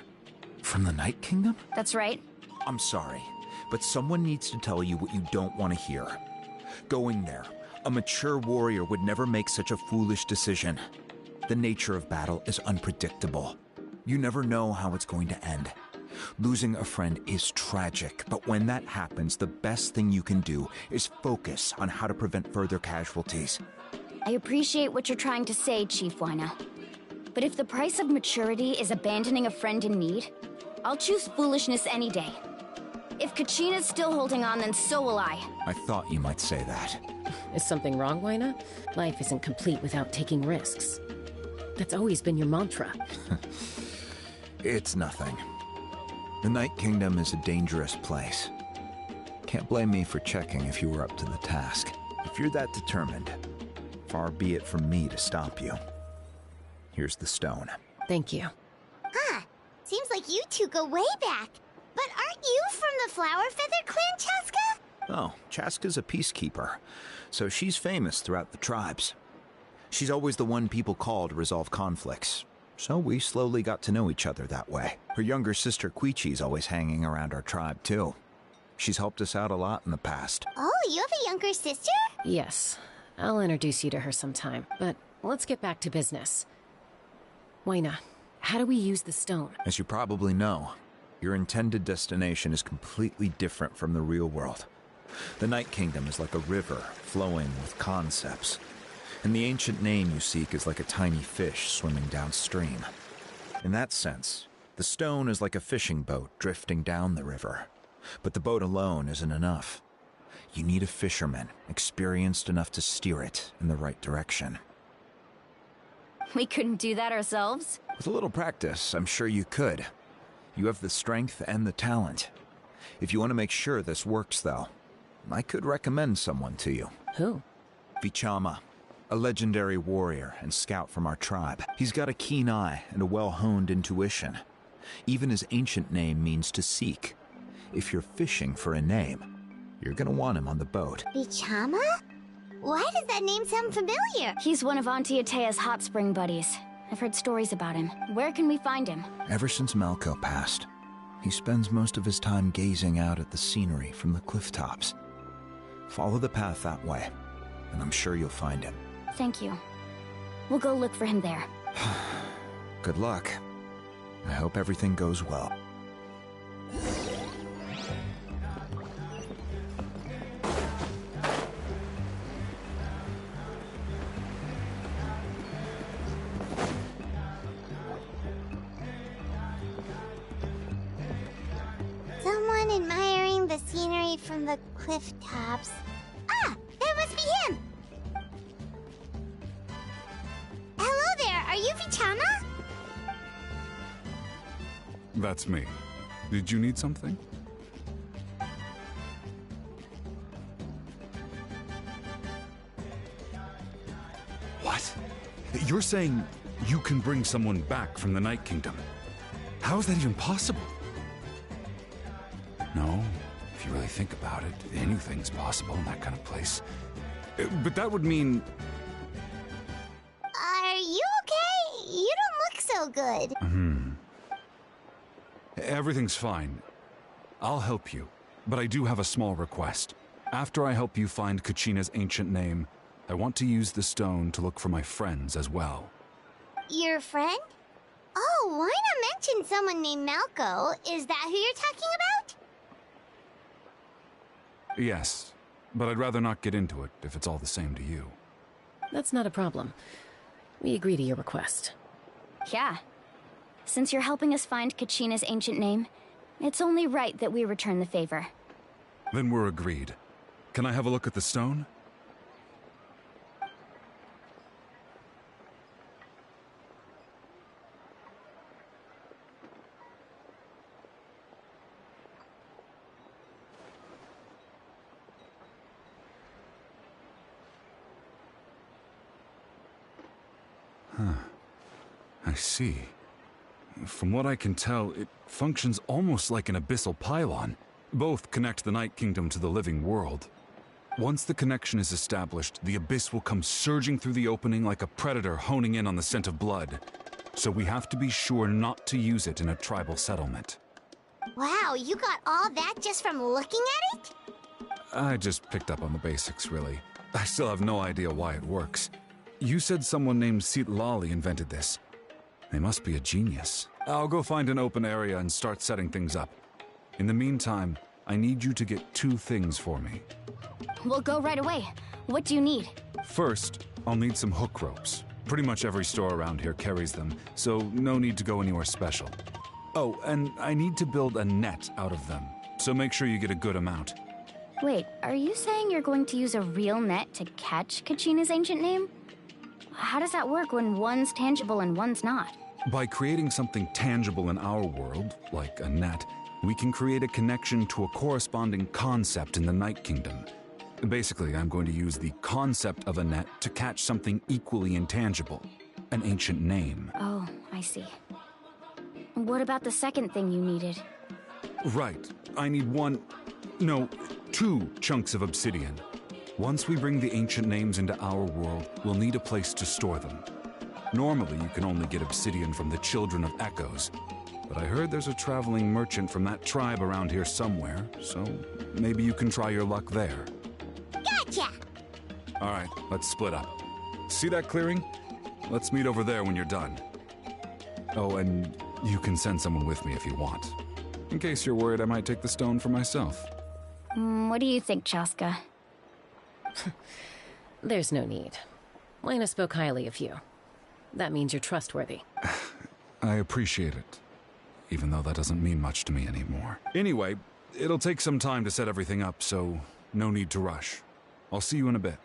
From the Night Kingdom? That's right. I'm sorry, but someone needs to tell you what you don't want to hear. Going there, a mature warrior would never make such a foolish decision. The nature of battle is unpredictable. You never know how it's going to end. Losing a friend is tragic, but when that happens, the best thing you can do is focus on how to prevent further casualties. I appreciate what you're trying to say, Chief Wyna. But if the price of maturity is abandoning a friend in need, I'll choose foolishness any day. If Kachina's still holding on, then so will I. I thought you might say that. Is something wrong, Wyna? Life isn't complete without taking risks. That's always been your mantra. It's nothing. The Night Kingdom is a dangerous place. Can't blame me for checking if you were up to the task. If you're that determined, far be it from me to stop you. Here's the stone. Thank you. Huh. Seems like you two go way back. But aren't you from the Flower Feather Clan, Chaska? Oh, Chaska's a peacekeeper, so she's famous throughout the tribes. She's always the one people call to resolve conflicts, so we slowly got to know each other that way. Her younger sister Quichi's always hanging around our tribe, too. She's helped us out a lot in the past. Oh, you have a younger sister? Yes. I'll introduce you to her sometime, but let's get back to business. Wyna, how do we use the stone? As you probably know, your intended destination is completely different from the real world. The Night Kingdom is like a river flowing with concepts, and the ancient name you seek is like a tiny fish swimming downstream. In that sense, the stone is like a fishing boat drifting down the river, but the boat alone isn't enough. You need a fisherman experienced enough to steer it in the right direction. We couldn't do that ourselves? With a little practice, I'm sure you could. You have the strength and the talent. If you want to make sure this works, though, I could recommend someone to you. Who? Vichama, a legendary warrior and scout from our tribe. He's got a keen eye and a well-honed intuition. Even his ancient name means to seek. If you're fishing for a name, you're gonna want him on the boat. Vichama? Why does that name sound familiar? He's one of Auntie Atea's hot spring buddies. I've heard stories about him. Where can we find him? Ever since Malco passed, he spends most of his time gazing out at the scenery from the cliff tops. Follow the path that way, and I'm sure you'll find him. Thank you. We'll go look for him there. Good luck. I hope everything goes well. Someone admiring the scenery from the cliff tops. Ah! That must be him! Hello there, are you Vichama? That's me. Did you need something? What? You're saying you can bring someone back from the Night Kingdom? How is that even possible? No, if you really think about it, anything's possible in that kind of place. But that would mean... Are you okay? You don't look so good. Everything's fine. I'll help you, but I do have a small request. After I help you find Kachina's ancient name, I want to use the stone to look for my friends as well. Your friend? Oh, why not mention someone named Malco? Is that who you're talking about? Yes, but I'd rather not get into it if it's all the same to you. That's not a problem. We agree to your request. Yeah. Since you're helping us find Kachina's ancient name, it's only right that we return the favor. Then we're agreed. Can I have a look at the stone? Huh. I see. From what I can tell, it functions almost like an abyssal pylon. Both connect the Night Kingdom to the living world. Once the connection is established, the abyss will come surging through the opening like a predator honing in on the scent of blood. So we have to be sure not to use it in a tribal settlement. Wow, you got all that just from looking at it? I just picked up on the basics, really. I still have no idea why it works. You said someone named Lali invented this. They must be a genius. I'll go find an open area and start setting things up. In the meantime, I need you to get 2 things for me. We'll go right away. What do you need? First, I'll need some hook ropes. Pretty much every store around here carries them, so no need to go anywhere special. Oh, and I need to build a net out of them, so make sure you get a good amount. Wait, are you saying you're going to use a real net to catch Kachina's ancient name? How does that work when one's tangible and one's not? By creating something tangible in our world, like a net, we can create a connection to a corresponding concept in the Night Kingdom. Basically, I'm going to use the concept of a net to catch something equally intangible, an ancient name. Oh, I see. What about the second thing you needed? Right. I need 2 chunks of obsidian. Once we bring the ancient names into our world, we'll need a place to store them. Normally, you can only get obsidian from the Children of Echoes, but I heard there's a traveling merchant from that tribe around here somewhere, so maybe you can try your luck there. Gotcha! All right, let's split up. See that clearing? Let's meet over there when you're done. Oh, and you can send someone with me if you want. In case you're worried I might take the stone for myself. What do you think, Chaska? There's no need. Lena spoke highly of you. That means you're trustworthy. I appreciate it, even though that doesn't mean much to me anymore. Anyway, it'll take some time to set everything up, so no need to rush. I'll see you in a bit.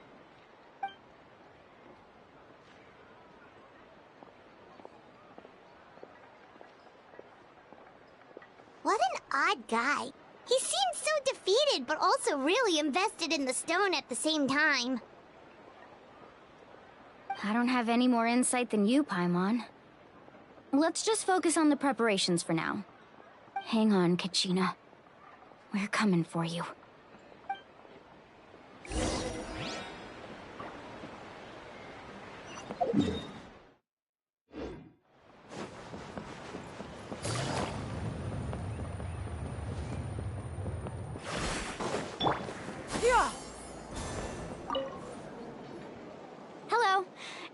What an odd guy. He seems so defeated, but also really invested in the stone at the same time. I don't have any more insight than you, Paimon. Let's just focus on the preparations for now. Hang on, Kachina. We're coming for you. Hello.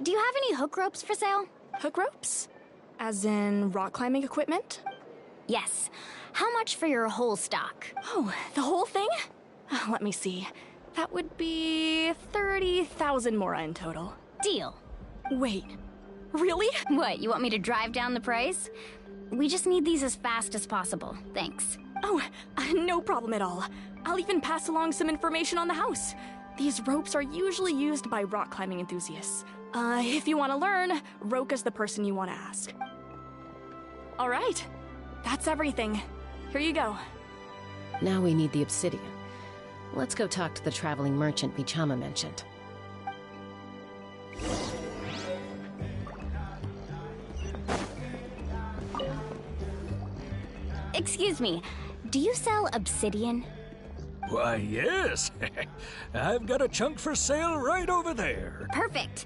Do you have any hook ropes for sale? Hook ropes? As in rock climbing equipment? Yes. How much for your whole stock? Oh, the whole thing? Let me see. That would be 30,000 mora in total. Deal. Wait, really? What, you want me to drive down the price? We just need these as fast as possible. Thanks. Oh, no problem at all. I'll even pass along some information on the house. These ropes are usually used by rock climbing enthusiasts. If you want to learn, Roka's the person you want to ask. All right, that's everything. Here you go. Now we need the obsidian. Let's go talk to the traveling merchant Bichama mentioned. Excuse me, do you sell obsidian? Why, yes. I've got a chunk for sale right over there. Perfect.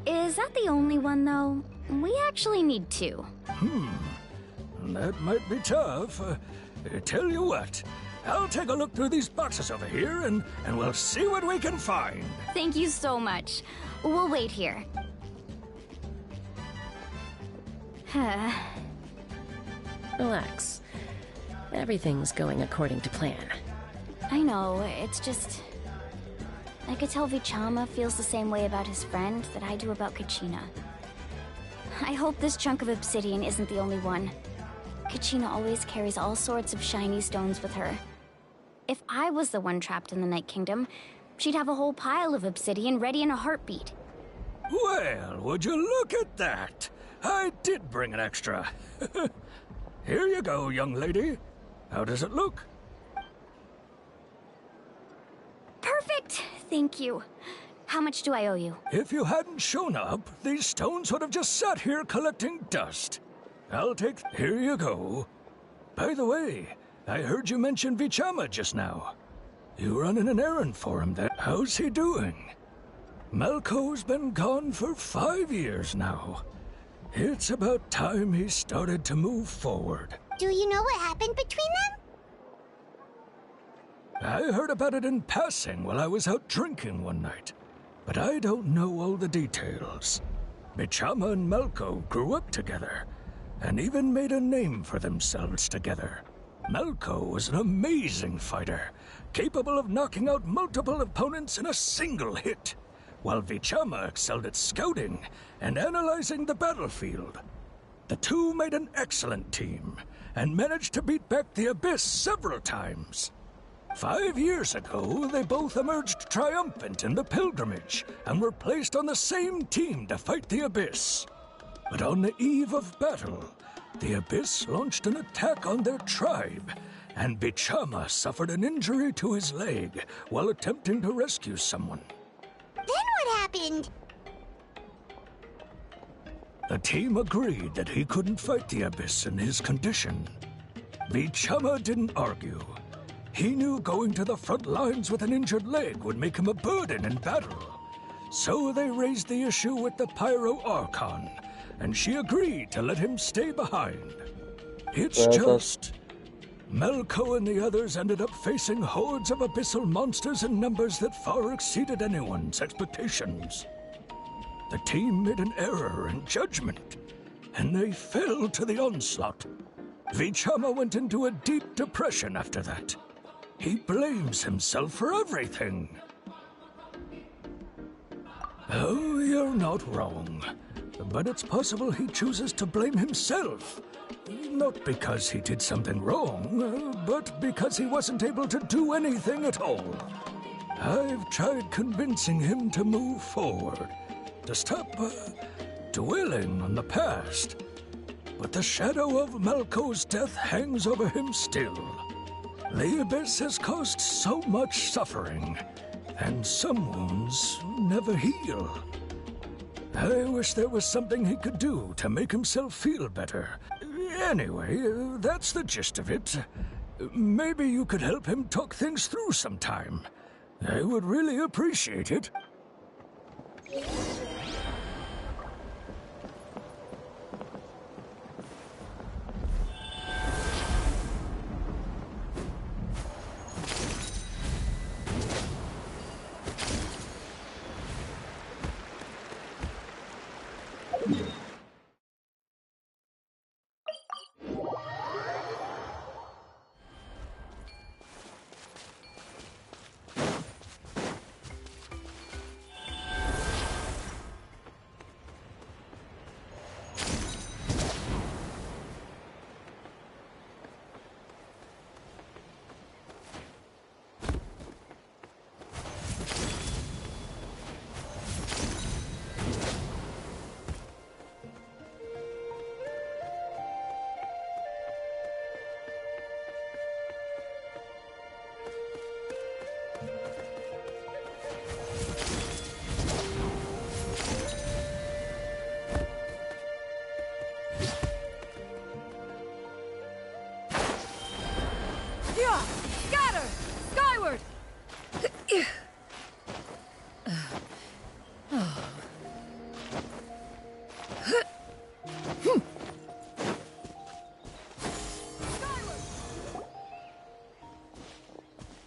Is that the only one, though? We actually need 2. That might be tough. Tell you what, I'll take a look through these boxes over here and we'll see what we can find. Thank you so much. We'll wait here. Relax. Everything's going according to plan. I know, it's just... I could tell Bichama feels the same way about his friend that I do about Kachina. I hope this chunk of obsidian isn't the only one. Kachina always carries all sorts of shiny stones with her. If I was the one trapped in the Night Kingdom, she'd have a whole pile of obsidian ready in a heartbeat. Well, would you look at that? I did bring an extra. Here you go, young lady. How does it look? Perfect! Thank you. How much do I owe you? If you hadn't shown up, these stones would have just sat here collecting dust. I'll take... Here you go. By the way, I heard you mention Vichama just now. You running an errand for him there. How's he doing? Malco's been gone for 5 years now. It's about time he started to move forward. Do you know what happened between them? I heard about it in passing while I was out drinking one night, but I don't know all the details. Vichama and Malco grew up together, and even made a name for themselves together. Malco was an amazing fighter, capable of knocking out multiple opponents in a single hit, while Vichama excelled at scouting and analyzing the battlefield. The two made an excellent team, and managed to beat back the Abyss several times. 5 years ago, they both emerged triumphant in the pilgrimage, and were placed on the same team to fight the Abyss. But on the eve of battle, the Abyss launched an attack on their tribe, and Vichama suffered an injury to his leg while attempting to rescue someone. Then what happened? The team agreed that he couldn't fight the Abyss in his condition. Vichama didn't argue. He knew going to the front lines with an injured leg would make him a burden in battle. So they raised the issue with the Pyro Archon, and she agreed to let him stay behind. It's just... Malco and the others ended up facing hordes of abyssal monsters in numbers that far exceeded anyone's expectations. The team made an error in judgment, and they fell to the onslaught. Vichama went into a deep depression after that. He blames himself for everything. Oh, you're not wrong. But it's possible he chooses to blame himself. Not because he did something wrong, but because he wasn't able to do anything at all. I've tried convincing him to move forward, to stop dwelling on the past. But the shadow of Malco's death hangs over him still. The Abyss has caused so much suffering, and some wounds never heal. I wish there was something he could do to make himself feel better. Anyway, that's the gist of it. Maybe you could help him talk things through sometime. I would really appreciate it. Scatter! Skyward!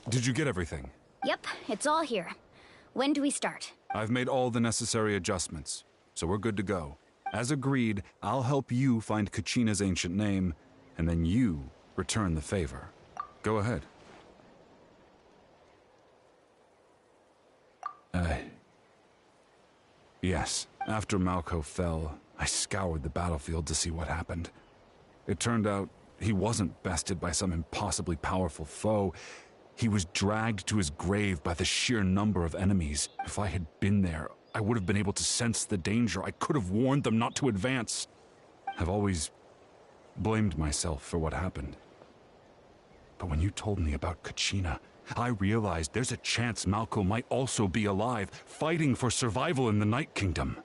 Did you get everything? Yep, it's all here. When do we start? I've made all the necessary adjustments, so we're good to go. As agreed, I'll help you find Kachina's ancient name, and then you return the favor. Go ahead. Yes. After Malco fell, I scoured the battlefield to see what happened. It turned out he wasn't bested by some impossibly powerful foe. He was dragged to his grave by the sheer number of enemies. If I had been there, I would have been able to sense the danger. I could have warned them not to advance. I've always blamed myself for what happened. But when you told me about Kachina, I realized there's a chance Malco might also be alive, fighting for survival in the Night Kingdom.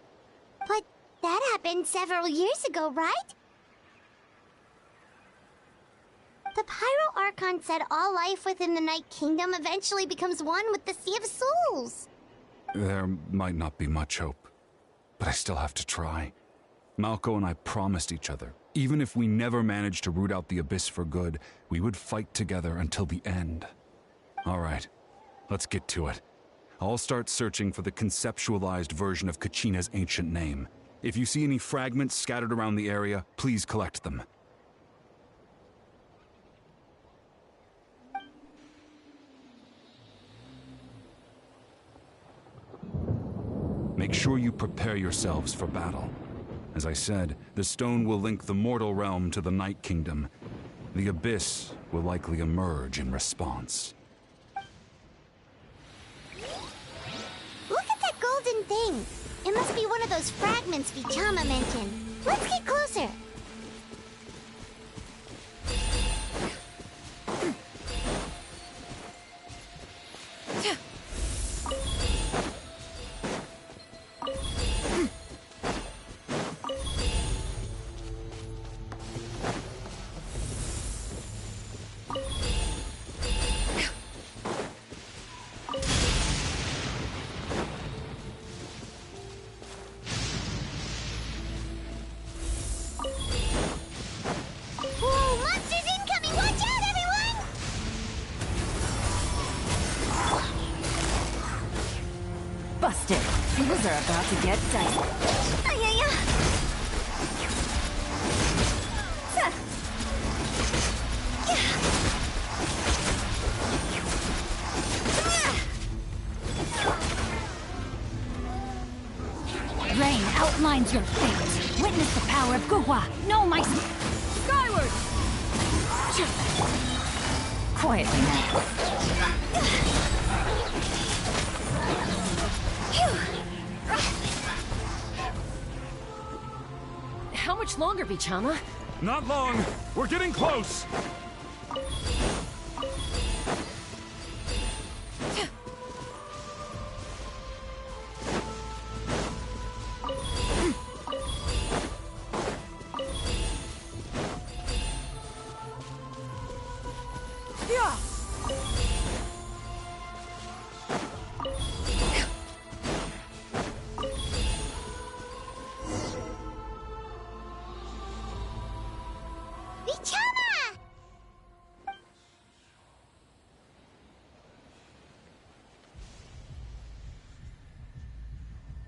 But that happened several years ago, right? The Pyro Archon said all life within the Night Kingdom eventually becomes one with the Sea of Souls. There might not be much hope, but I still have to try. Malco and I promised each other, even if we never managed to root out the Abyss for good, we would fight together until the end. All right, let's get to it. I'll start searching for the conceptualized version of Kachina's ancient name. If you see any fragments scattered around the area, please collect them. Make sure you prepare yourselves for battle. As I said, the stone will link the mortal realm to the Night Kingdom. The Abyss will likely emerge in response. Look at that golden thing! It must be one of those fragments Vichama mentioned. Let's get closer! Busted. Things are about to get dicey. Rain outlines your fate. Witness the power of Guhua. No, my... Skyward! Quietly now. How much longer, Vichama? Not long. We're getting close.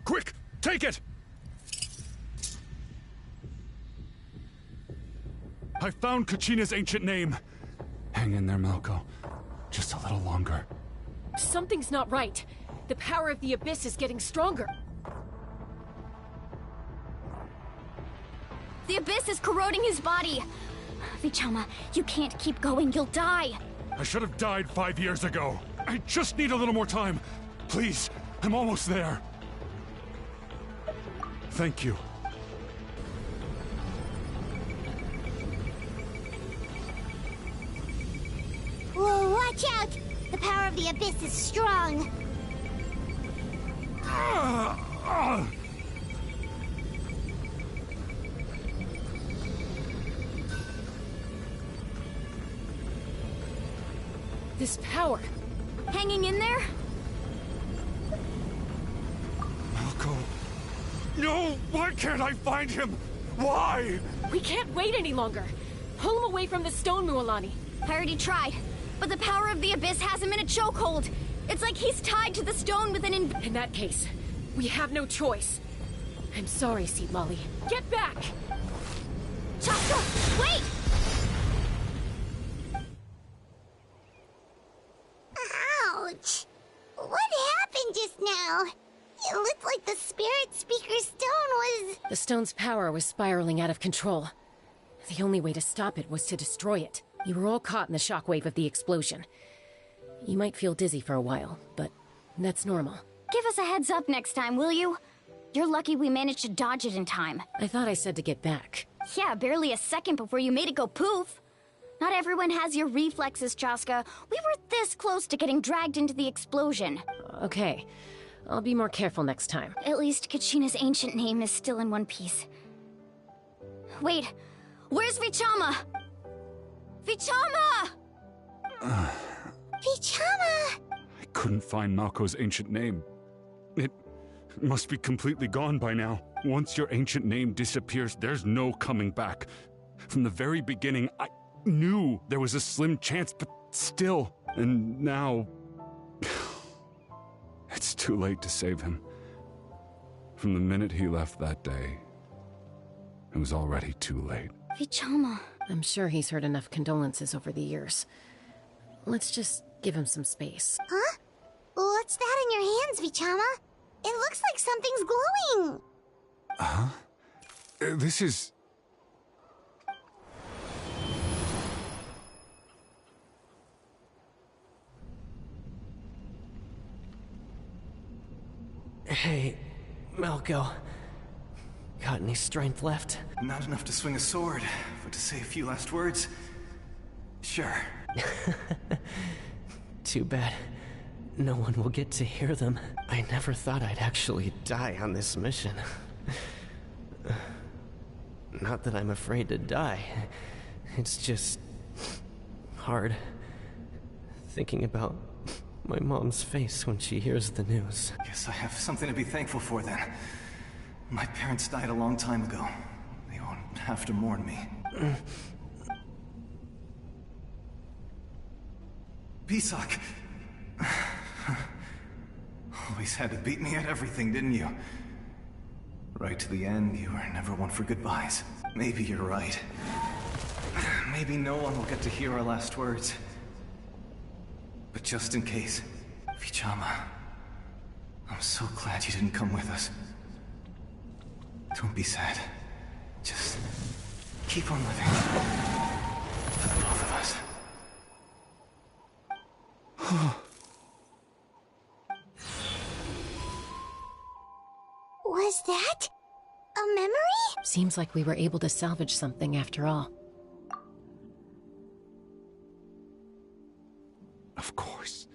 Quick! Take it! I found Kachina's ancient name. Hang in there, Malco. Just a little longer. Something's not right. The power of the Abyss is getting stronger. The Abyss is corroding his body. Vichama, you can't keep going. You'll die. I should have died 5 years ago. I just need a little more time. Please, I'm almost there. Thank you. Whoa, watch out! The power of the Abyss is strong. This power... Hanging in there? Malco... No! Why can't I find him? Why? We can't wait any longer. Pull him away from the stone, Mualani. I already tried, but the power of the Abyss has him in a chokehold. It's like he's tied to the stone with an In that case, we have no choice. I'm sorry, Seed Molly. Get back! Chaka, wait! Ouch! What happened just now? It looked like the Spirit Speaker's stone was... The stone's power was spiraling out of control. The only way to stop it was to destroy it. You were all caught in the shockwave of the explosion. You might feel dizzy for a while, but that's normal. Give us a heads up next time, will you? You're lucky we managed to dodge it in time. I thought I said to get back. Yeah, barely a second before you made it go poof. Not everyone has your reflexes, Chaska. We were this close to getting dragged into the explosion. Okay. I'll be more careful next time. At least Kachina's ancient name is still in one piece. Wait, where's Vichama? Vichama! Vichama! I couldn't find Malko's ancient name. It must be completely gone by now. Once your ancient name disappears, there's no coming back. From the very beginning, I knew there was a slim chance, but still. And now... it's too late to save him. From the minute he left that day, it was already too late. Vichama. I'm sure he's heard enough condolences over the years. Let's just give him some space. Huh? What's that in your hands, Vichama? It looks like something's glowing. Huh? This is... Hey, Malco. Got any strength left? Not enough to swing a sword, but to say a few last words? Sure. Too bad. No one will get to hear them. I never thought I'd actually die on this mission. Not that I'm afraid to die. It's just... hard. Thinking about my mom's face when she hears the news. Guess I have something to be thankful for then. My parents died a long time ago. They won't have to mourn me. Pisak! Always had to beat me at everything, didn't you? Right to the end, you were never one for goodbyes. Maybe you're right. Maybe no one will get to hear our last words. But just in case, Vichama, I'm so glad you didn't come with us. Don't be sad. Just keep on living. For the both of us. Was that a memory? Seems like we were able to salvage something after all. Of course.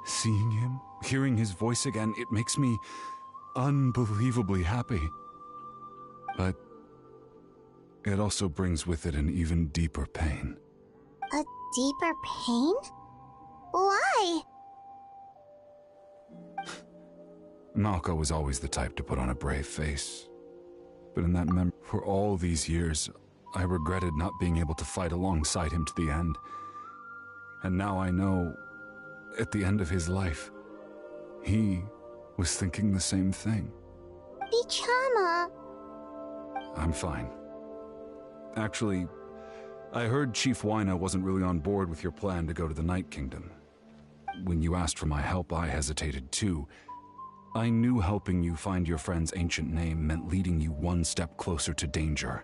Seeing him, hearing his voice again, it makes me unbelievably happy. But it also brings with it an even deeper pain. A deeper pain? Why? Malco was always the type to put on a brave face. But in that for all these years, I regretted not being able to fight alongside him to the end. And now I know, at the end of his life, he was thinking the same thing. Vichama. I'm fine. Actually, I heard Chief Wyna wasn't really on board with your plan to go to the Night Kingdom. When you asked for my help, I hesitated too. I knew helping you find your friend's ancient name meant leading you one step closer to danger.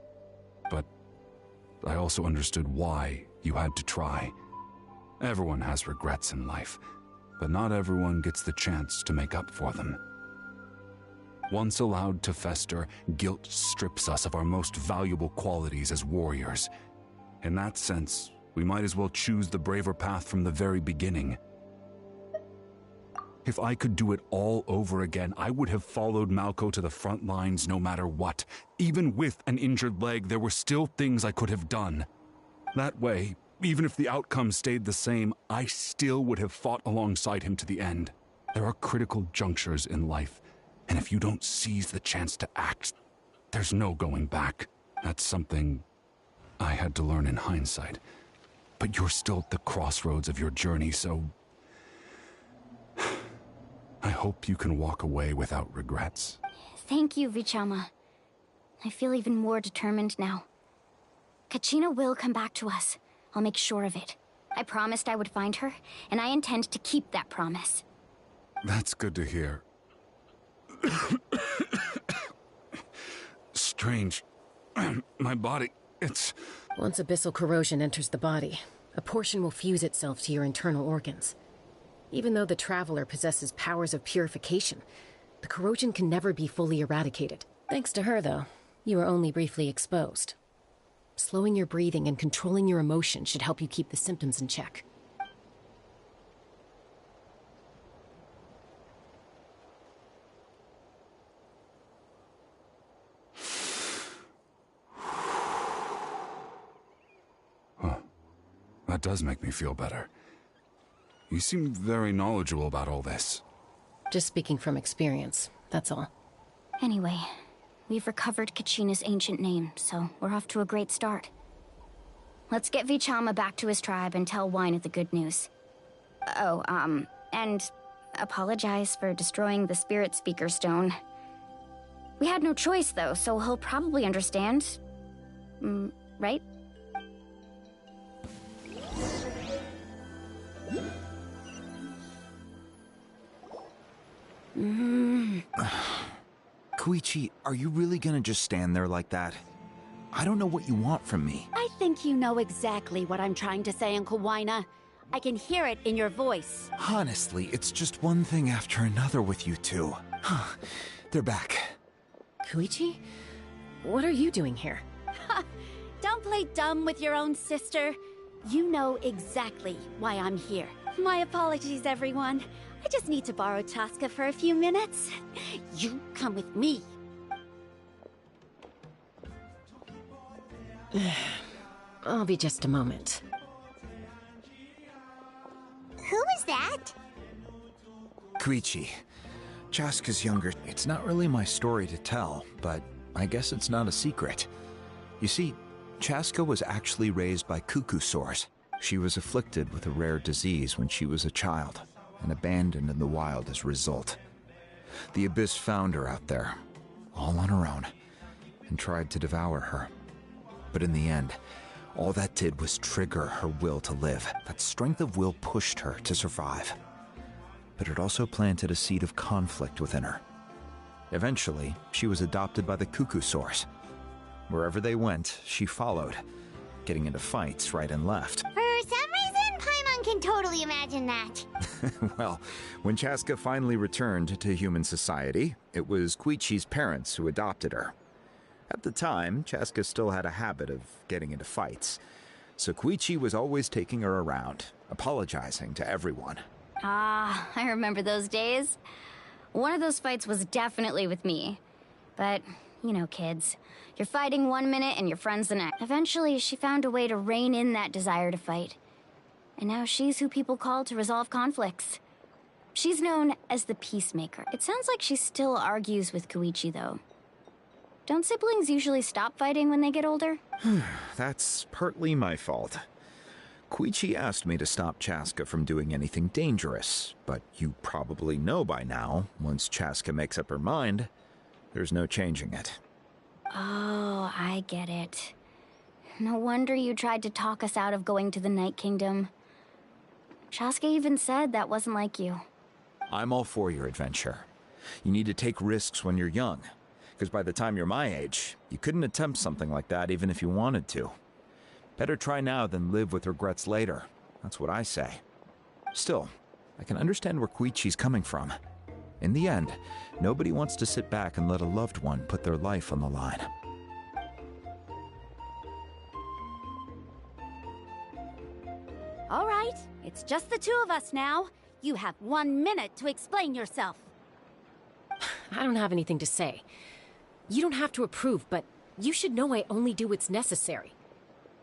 But I also understood why you had to try. Everyone has regrets in life, but not everyone gets the chance to make up for them. Once allowed to fester, guilt strips us of our most valuable qualities as warriors. In that sense, we might as well choose the braver path from the very beginning. If I could do it all over again, I would have followed Malco to the front lines no matter what. Even with an injured leg, there were still things I could have done. That way, even if the outcome stayed the same, I still would have fought alongside him to the end. There are critical junctures in life, and if you don't seize the chance to act, there's no going back. That's something I had to learn in hindsight. But you're still at the crossroads of your journey, so I hope you can walk away without regrets. Thank you, Vichama. I feel even more determined now. Kachina will come back to us. I'll make sure of it. I promised I would find her, and I intend to keep that promise. That's good to hear. Strange. My body, it's... Once abyssal corrosion enters the body, a portion will fuse itself to your internal organs. Even though the Traveler possesses powers of purification, the corrosion can never be fully eradicated. Thanks to her, though, you were only briefly exposed. Slowing your breathing and controlling your emotions should help you keep the symptoms in check. That does make me feel better. You seem very knowledgeable about all this. Just speaking from experience, that's all. Anyway, we've recovered Kachina's ancient name, so we're off to a great start. Let's get Vichama back to his tribe and tell Wyneth the good news. Oh, and apologize for destroying the Spirit Speaker Stone. We had no choice, though, so he'll probably understand. Right? Koichi, are you really gonna just stand there like that? I don't know what you want from me. I think you know exactly what I'm trying to say, Uncle Wyna. I can hear it in your voice. Honestly, it's just one thing after another with you two. They're back. Koichi? What are you doing here? Don't play dumb with your own sister. You know exactly why I'm here. My apologies, everyone. I just need to borrow Chaska for a few minutes. You come with me. I'll be just a moment. Who was that? Koichi. Chaska's younger. It's not really my story to tell, but I guess it's not a secret. You see, Chaska was actually raised by cuckoo sores. She was afflicted with a rare disease when she was a child, and abandoned in the wild as a result. The Abyss found her out there, all on her own, and tried to devour her. But in the end, all that did was trigger her will to live. That strength of will pushed her to survive. But it also planted a seed of conflict within her. Eventually, she was adopted by the cuckoo sores. Wherever they went, she followed, getting into fights right and left. For some reason, Paimon can totally imagine that. Well, when Chaska finally returned to human society, it was Koichi's parents who adopted her. At the time, Chaska still had a habit of getting into fights, so Koichi was always taking her around, apologizing to everyone. Ah, I remember those days. One of those fights was definitely with me. But, you know, kids. You're fighting one minute and your friend's the next. Eventually, she found a way to rein in that desire to fight. And now she's who people call to resolve conflicts. She's known as the Peacemaker. It sounds like she still argues with Koichi, though. Don't siblings usually stop fighting when they get older? That's partly my fault. Koichi asked me to stop Chaska from doing anything dangerous, but you probably know by now, once Chaska makes up her mind, there's no changing it. Oh, I get it. No wonder you tried to talk us out of going to the Night Kingdom. Chaska even said that wasn't like you. I'm all for your adventure. You need to take risks when you're young, because by the time you're my age, you couldn't attempt something like that even if you wanted to. Better try now than live with regrets later. That's what I say. Still, I can understand where Koichi's coming from. In the end, nobody wants to sit back and let a loved one put their life on the line. All right, it's just the two of us now. You have 1 minute to explain yourself. I don't have anything to say. You don't have to approve, but you should know I only do what's necessary.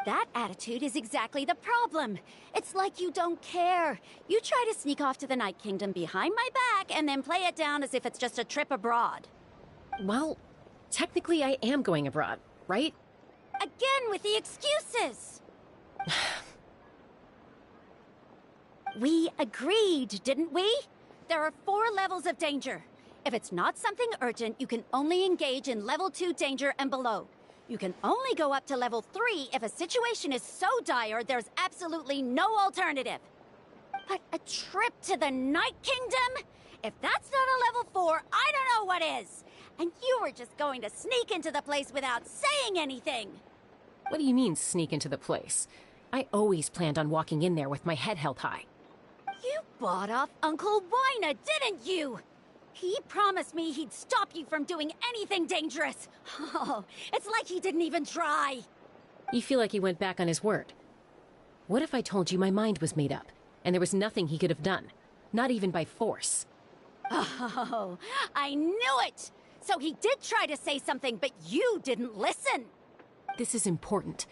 That attitude is exactly the problem. It's like you don't care. You try to sneak off to the Night Kingdom behind my back and then play it down as if it's just a trip abroad. Well, technically I am going abroad, right? Again with the excuses! We agreed, didn't we? There are 4 levels of danger. If it's not something urgent, you can only engage in level 2 danger and below. You can only go up to level 3 if a situation is so dire there's absolutely no alternative. But a trip to the Night Kingdom? If that's not a level 4, I don't know what is. And you were just going to sneak into the place without saying anything. What do you mean, sneak into the place? I always planned on walking in there with my head held high. You bought off Uncle Wyna, didn't you? He promised me he'd stop you from doing anything dangerous. Oh, it's like he didn't even try. You feel like he went back on his word. What if I told you my mind was made up, and there was nothing he could have done? Not even by force. Oh, I knew it! So he did try to say something, but you didn't listen! This is important.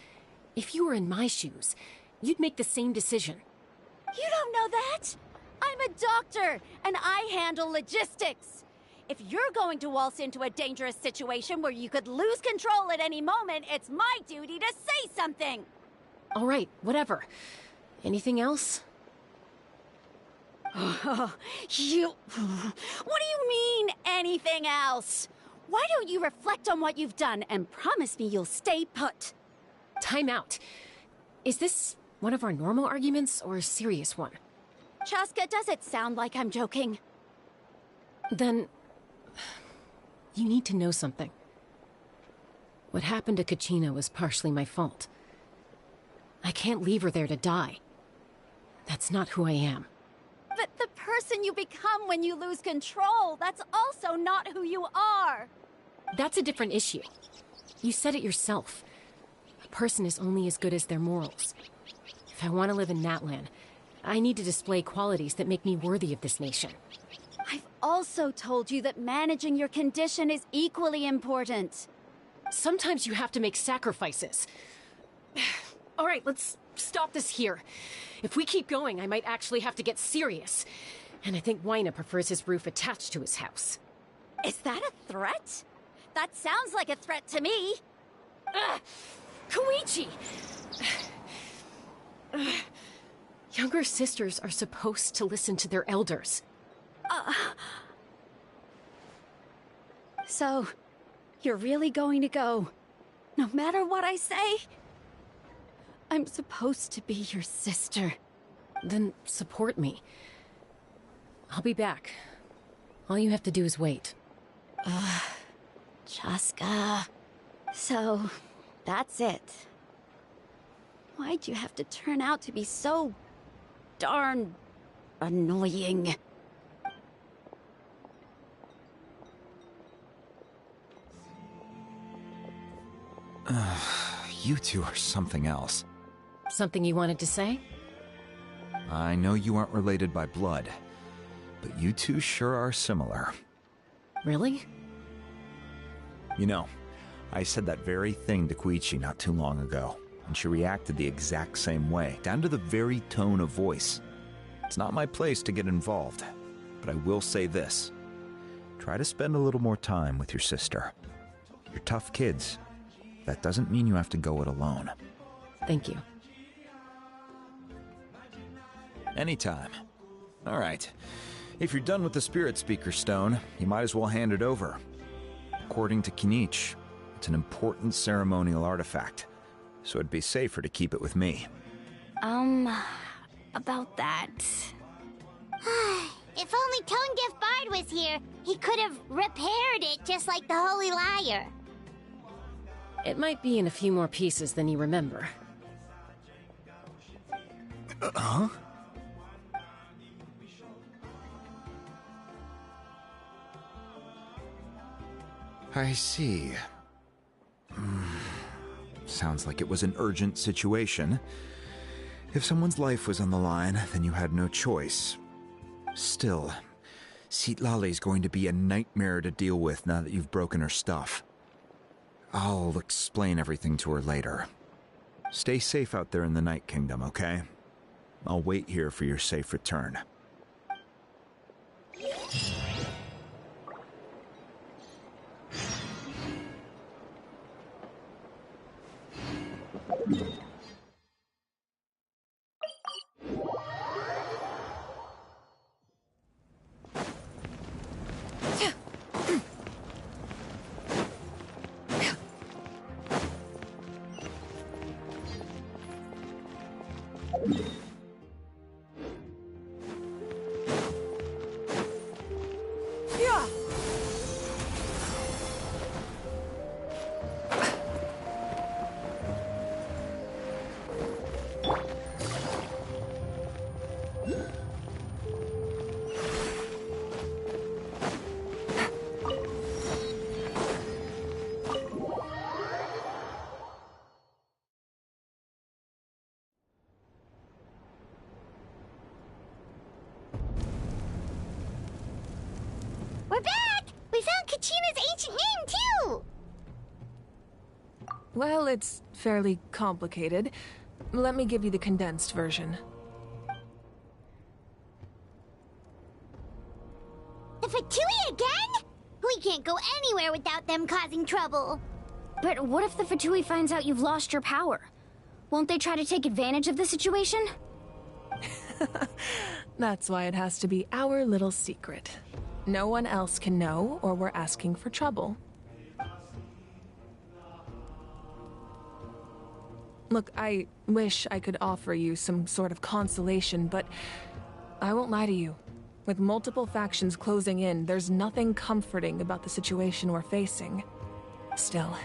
If you were in my shoes, you'd make the same decision. You don't know that! I'm a doctor, and I handle logistics! If you're going to waltz into a dangerous situation where you could lose control at any moment, it's my duty to say something! All right, whatever. Anything else? What do you mean, anything else? Why don't you reflect on what you've done and promise me you'll stay put? Time out. Is this one of our normal arguments or a serious one? Chaska, does it sound like I'm joking? Then... you need to know something. What happened to Kachina was partially my fault. I can't leave her there to die. That's not who I am. But the person you become when you lose control, that's also not who you are. That's a different issue. You said it yourself. A person is only as good as their morals. If I want to live in Natlan, I need to display qualities that make me worthy of this nation. I've also told you that managing your condition is equally important. Sometimes you have to make sacrifices. All right, let's stop this here. If we keep going, I might actually have to get serious. And I think Wyna prefers his roof attached to his house. Is that a threat? That sounds like a threat to me. Koichi! Younger sisters are supposed to listen to their elders. So, you're really going to go, no matter what I say? I'm supposed to be your sister. Then support me. I'll be back. All you have to do is wait. Chaska. So, that's it. Why'd you have to turn out to be so darn annoying? You two are something else. Something you wanted to say? I know you aren't related by blood, but you two sure are similar. Really? You know, I said that very thing to Koichi not too long ago, and she reacted the exact same way, down to the very tone of voice. It's not my place to get involved, but I will say this. Try to spend a little more time with your sister. You're tough kids. That doesn't mean you have to go it alone. Thank you. Anytime. All right. If you're done with the Spirit Speaker Stone, you might as well hand it over. According to Kinich, it's an important ceremonial artifact, so it'd be safer to keep it with me. About that... If only Tonegif Bard was here, he could have repaired it just like the Holy Liar. It might be in a few more pieces than you remember. Huh? I see. Sounds like it was an urgent situation. If someone's life was on the line, then you had no choice. Still, Citlali's going to be a nightmare to deal with now that you've broken her stuff. I'll explain everything to her later. Stay safe out there in the Night Kingdom, okay? I'll wait here for your safe return. found Kachina's ancient name, too! Well, it's fairly complicated. Let me give you the condensed version. The Fatui again? We can't go anywhere without them causing trouble. But what if the Fatui finds out you've lost your power? Won't they try to take advantage of the situation? That's why it has to be our little secret. No one else can know, or we're asking for trouble. Look, I wish I could offer you some sort of consolation, but I won't lie to you. With multiple factions closing in, there's nothing comforting about the situation we're facing. Still,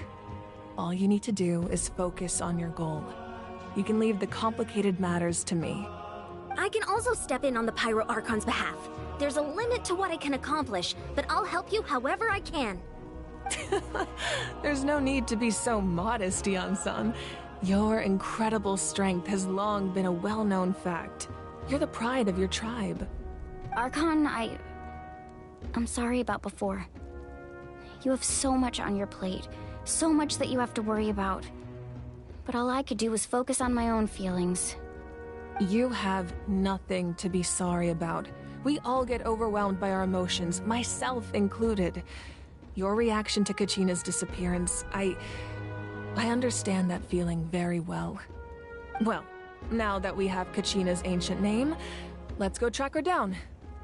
all you need to do is focus on your goal. You can leave the complicated matters to me. I can also step in on the Pyro Archon's behalf. There's a limit to what I can accomplish, but I'll help you however I can. There's no need to be so modest, Yan-san. Your incredible strength has long been a well-known fact. You're the pride of your tribe. Archon, I'm sorry about before. You have so much on your plate, so much that you have to worry about. But all I could do was focus on my own feelings. You have nothing to be sorry about. We all get overwhelmed by our emotions, myself included. Your reaction to Kachina's disappearance, I understand that feeling very well. Well, now that we have Kachina's ancient name, let's go track her down.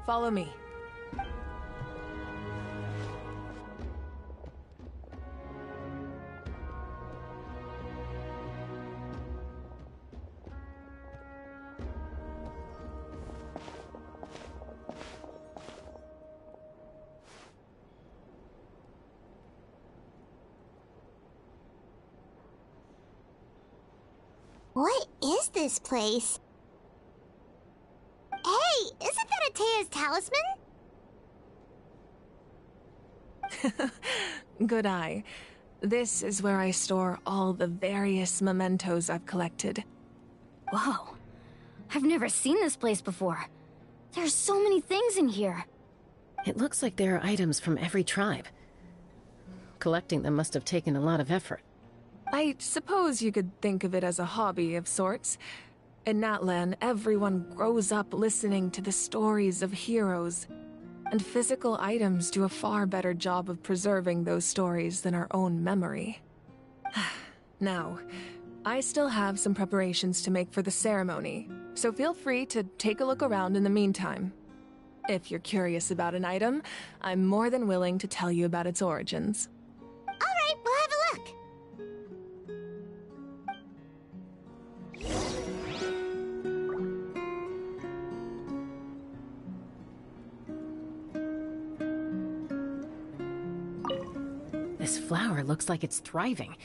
Follow me. What is this place? Hey, isn't that Atea's talisman? Good eye. This is where I store all the various mementos I've collected. Whoa. I've never seen this place before. There's so many things in here. It looks like there are items from every tribe. Collecting them must have taken a lot of effort. I suppose you could think of it as a hobby of sorts. In Natlan, everyone grows up listening to the stories of heroes, and physical items do a far better job of preserving those stories than our own memory. Now, I still have some preparations to make for the ceremony, so feel free to take a look around in the meantime. If you're curious about an item, I'm more than willing to tell you about its origins. All right, we'll have a look. This flower looks like it's thriving.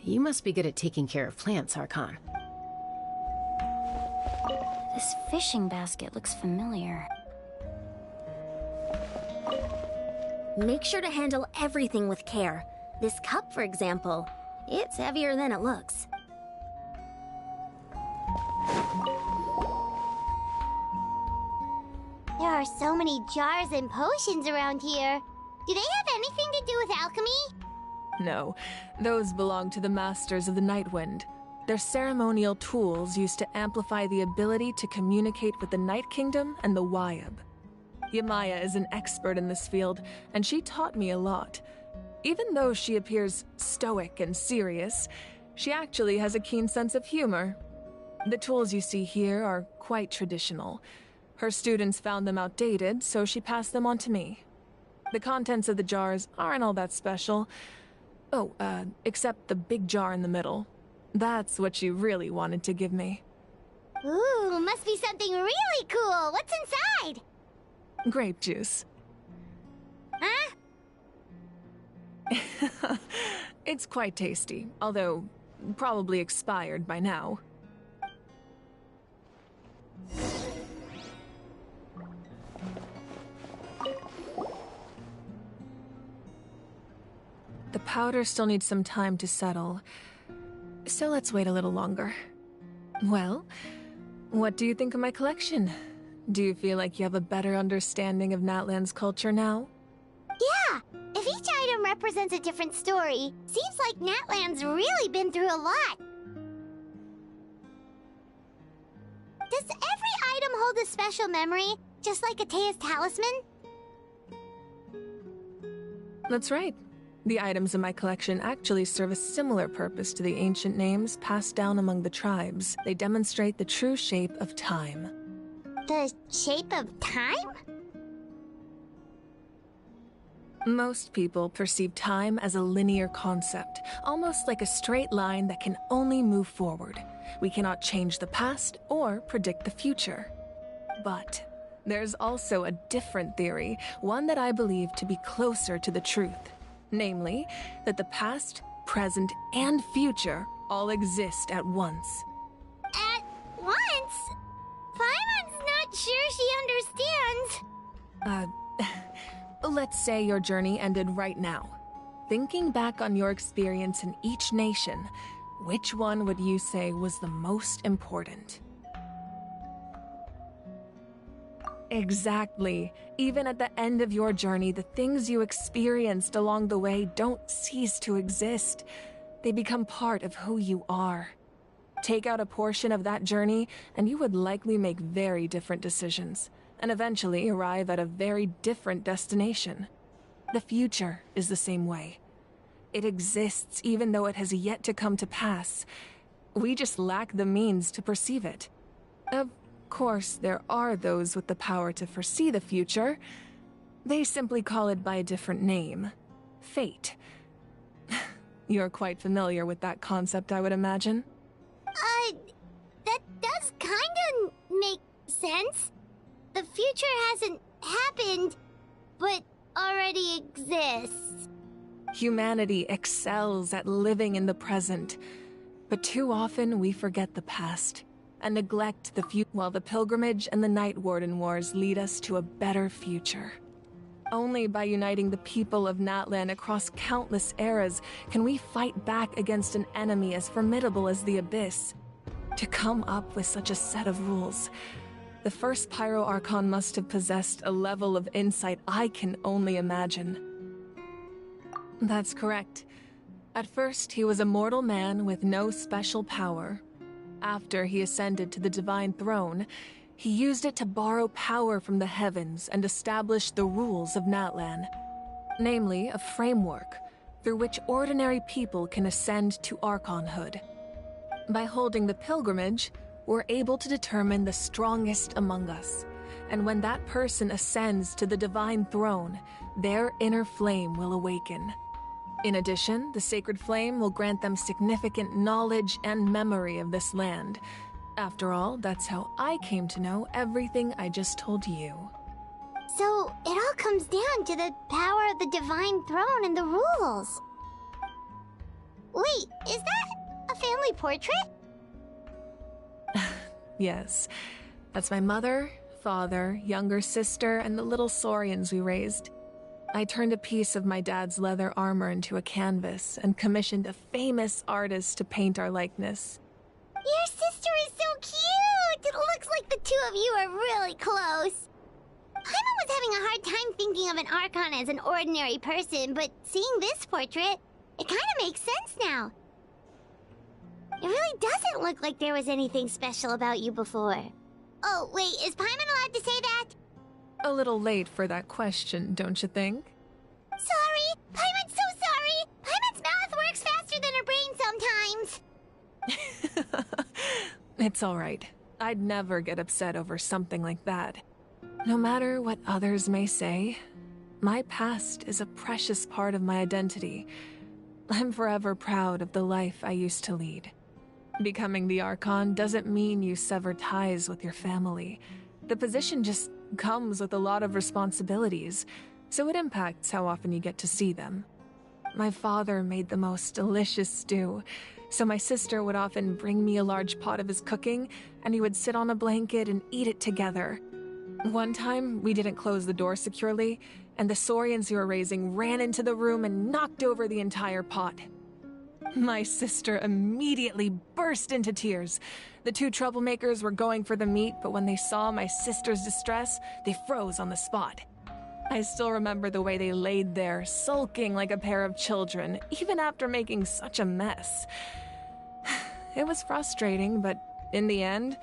You must be good at taking care of plants, Archon. This fishing basket looks familiar. Make sure to handle everything with care. This cup, for example, it's heavier than it looks. There are so many jars and potions around here. Do they have anything to do with alchemy? No, those belong to the Masters of the Nightwind. They're ceremonial tools used to amplify the ability to communicate with the Night Kingdom and the Wyab. Yamaya is an expert in this field, and she taught me a lot. Even though she appears stoic and serious, she actually has a keen sense of humor. The tools you see here are quite traditional. Her students found them outdated, so she passed them on to me. The contents of the jars aren't all that special. Oh, except the big jar in the middle. That's what she really wanted to give me. Ooh, must be something really cool. What's inside? Grape juice. Huh? It's quite tasty, although probably expired by now. The powder still needs some time to settle, so let's wait a little longer. Well, what do you think of my collection? Do you feel like you have a better understanding of Natlan's culture now? Yeah, item represents a different story. Seems like Natlan's really been through a lot. Does every item hold a special memory, just like Atea's talisman? That's right. The items in my collection actually serve a similar purpose to the ancient names passed down among the tribes. They demonstrate the true shape of time. The shape of time? Most people perceive time as a linear concept, almost like a straight line that can only move forward. We cannot change the past or predict the future. But there's also a different theory, one that I believe to be closer to the truth. Namely, that the past, present, and future all exist at once. At once? Paimon's not sure she understands. Let's say your journey ended right now. Thinking back on your experience in each nation, which one would you say was the most important? Exactly. Even at the end of your journey, the things you experienced along the way don't cease to exist. They become part of who you are. Take out a portion of that journey, and you would likely make very different decisions, and eventually arrive at a very different destination. The future is the same way. It exists even though it has yet to come to pass. We just lack the means to perceive it. Of course, there are those with the power to foresee the future. They simply call it by a different name. Fate. You're quite familiar with that concept, I would imagine. That does kinda make sense. The future hasn't happened, but already exists. Humanity excels at living in the present, but too often we forget the past and neglect the future, while the pilgrimage and the Night Warden Wars lead us to a better future. Only by uniting the people of Natlan across countless eras can we fight back against an enemy as formidable as the Abyss. To come up with such a set of rules, the first Pyro Archon must have possessed a level of insight I can only imagine. That's correct. At first, he was a mortal man with no special power. After he ascended to the Divine Throne, he used it to borrow power from the heavens and establish the rules of Natlan. Namely, a framework through which ordinary people can ascend to Archonhood. By holding the pilgrimage, we're able to determine the strongest among us, and when that person ascends to the Divine Throne, their inner flame will awaken. In addition, the sacred flame will grant them significant knowledge and memory of this land. After all, that's how I came to know everything I just told you. So, it all comes down to the power of the Divine Throne and the rules. Wait, is that a family portrait? Yes, that's my mother, father, younger sister, and the little saurians we raised. I turned a piece of my dad's leather armor into a canvas and commissioned a famous artist to paint our likeness. Your sister is so cute! It looks like the two of you are really close. Paimon was having a hard time thinking of an Archon as an ordinary person, but seeing this portrait, it kind of makes sense now. It really doesn't look like there was anything special about you before. Oh, wait, is Paimon allowed to say that? A little late for that question, don't you think? Sorry! Paimon's so sorry! Paimon's mouth works faster than her brain sometimes! It's all right. I'd never get upset over something like that. No matter what others may say, my past is a precious part of my identity. I'm forever proud of the life I used to lead. Becoming the Archon doesn't mean you sever ties with your family. The position just comes with a lot of responsibilities, so it impacts how often you get to see them. My father made the most delicious stew, so my sister would often bring me a large pot of his cooking, and he would sit on a blanket and eat it together. One time, we didn't close the door securely, and the saurians we were raising ran into the room and knocked over the entire pot. My sister immediately burst into tears. The two troublemakers were going for the meat, but when they saw my sister's distress, they froze on the spot. I still remember the way they laid there, sulking like a pair of children, even after making such a mess. It was frustrating, but in the end,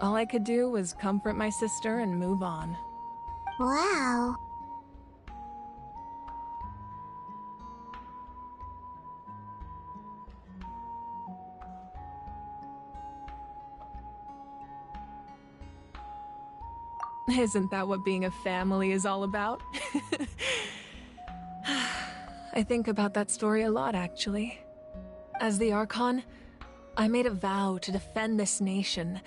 all I could do was comfort my sister and move on. Wow. Isn't that what being a family is all about? I think about that story a lot, actually. As the Archon, I made a vow to defend this nation,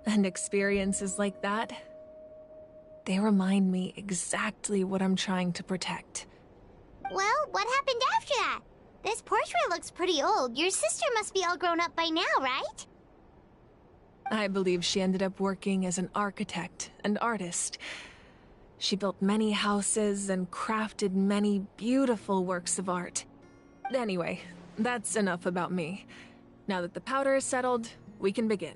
and experiences like that, they remind me exactly what I'm trying to protect. Well, what happened after that? This portrait looks pretty old. Your sister must be all grown up by now, right? I believe she ended up working as an architect and artist. She built many houses and crafted many beautiful works of art. Anyway, that's enough about me. Now that the powder is settled, we can begin.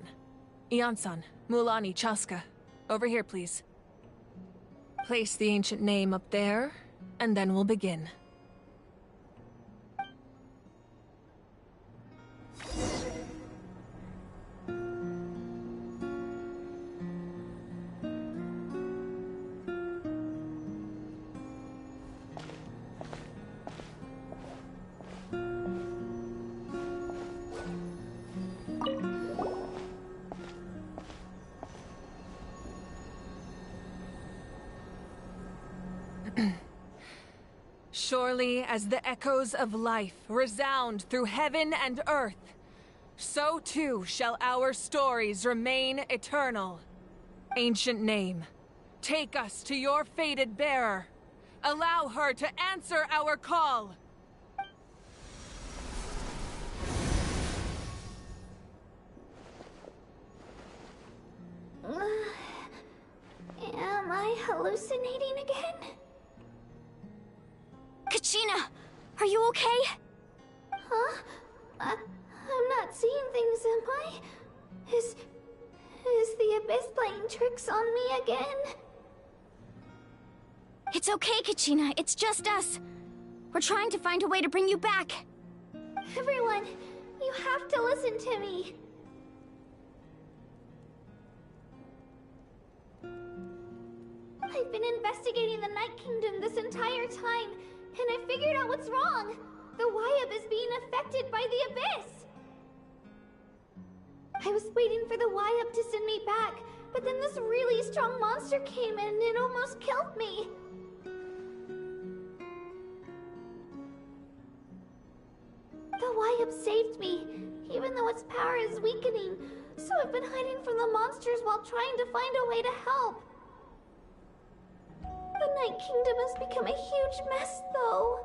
Ian-san, Mulani, Chaska, over here, please. Place the ancient name up there, and then we'll begin. Surely as the echoes of life resound through heaven and earth, so too shall our stories remain eternal. Ancient name, take us to your fated bearer. Allow her to answer our call. Am I hallucinating again? Kachina, are you okay? Huh? I'm not seeing things, am I? Is the Abyss playing tricks on me again? It's okay, Kachina. It's just us. We're trying to find a way to bring you back. Everyone, you have to listen to me. I've been investigating the Night Kingdom this entire time, and I figured out what's wrong. The Wyab is being affected by the Abyss. I was waiting for the Wyab to send me back, but then this really strong monster came in and it almost killed me. The Wyab saved me, even though its power is weakening, so I've been hiding from the monsters while trying to find a way to help. The Night Kingdom has become a huge mess, though.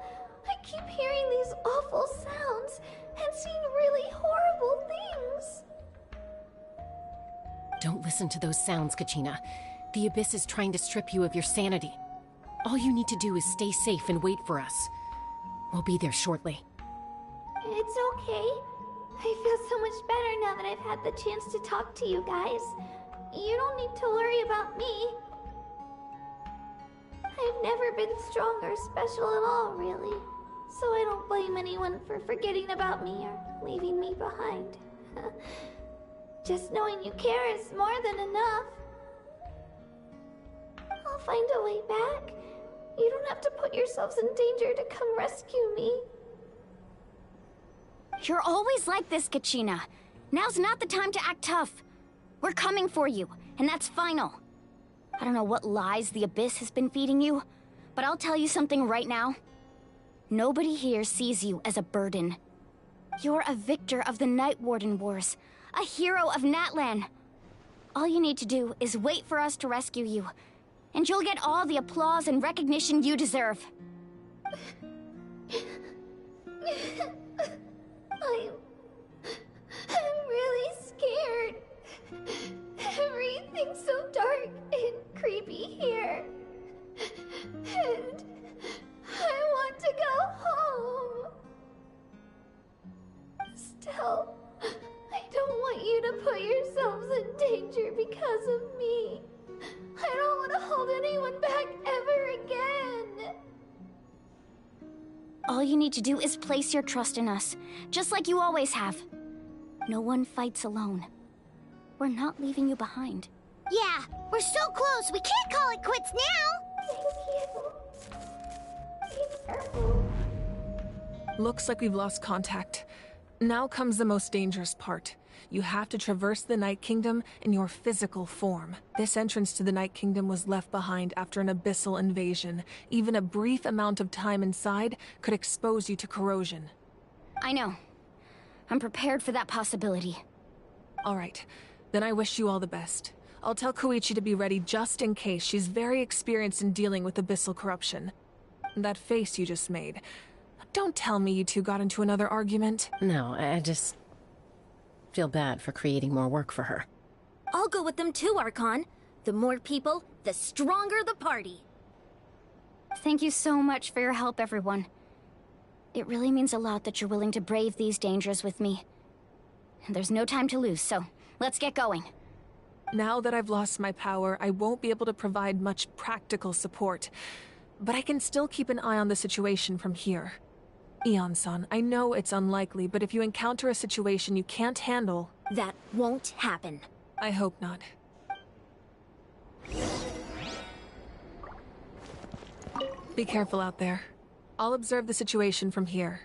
I keep hearing these awful sounds and seeing really horrible things. Don't listen to those sounds, Kachina. The Abyss is trying to strip you of your sanity. All you need to do is stay safe and wait for us. We'll be there shortly. It's okay. I feel so much better now that I've had the chance to talk to you guys. You don't need to worry about me. I've never been strong or special at all, really. So I don't blame anyone for forgetting about me or leaving me behind. Just knowing you care is more than enough. I'll find a way back. You don't have to put yourselves in danger to come rescue me. You're always like this, Kachina. Now's not the time to act tough. We're coming for you, and that's final. I don't know what lies the Abyss has been feeding you, but I'll tell you something right now. Nobody here sees you as a burden. You're a victor of the Night Warden Wars, a hero of Natlan. All you need to do is wait for us to rescue you, and you'll get all the applause and recognition you deserve. I'm really scared. Everything's so dark and creepy here. And I want to go home. Still, I don't want you to put yourselves in danger because of me. I don't want to hold anyone back ever again. All you need to do is place your trust in us, just like you always have. No one fights alone. We're not leaving you behind. Yeah, we're so close, we can't call it quits now! Looks like we've lost contact. Now comes the most dangerous part. You have to traverse the Night Kingdom in your physical form. This entrance to the Night Kingdom was left behind after an abyssal invasion. Even a brief amount of time inside could expose you to corrosion. I know. I'm prepared for that possibility. All right. Then I wish you all the best. I'll tell Koichi to be ready just in case. She's very experienced in dealing with abyssal corruption. That face you just made. Don't tell me you two got into another argument. No, I just feel bad for creating more work for her. I'll go with them too, Archon. The more people, the stronger the party. Thank you so much for your help, everyone. It really means a lot that you're willing to brave these dangers with me. And there's no time to lose, so let's get going. Now that I've lost my power, I won't be able to provide much practical support. But I can still keep an eye on the situation from here. Eon-san, I know it's unlikely, but if you encounter a situation you can't handle... That won't happen. I hope not. Be careful out there. I'll observe the situation from here.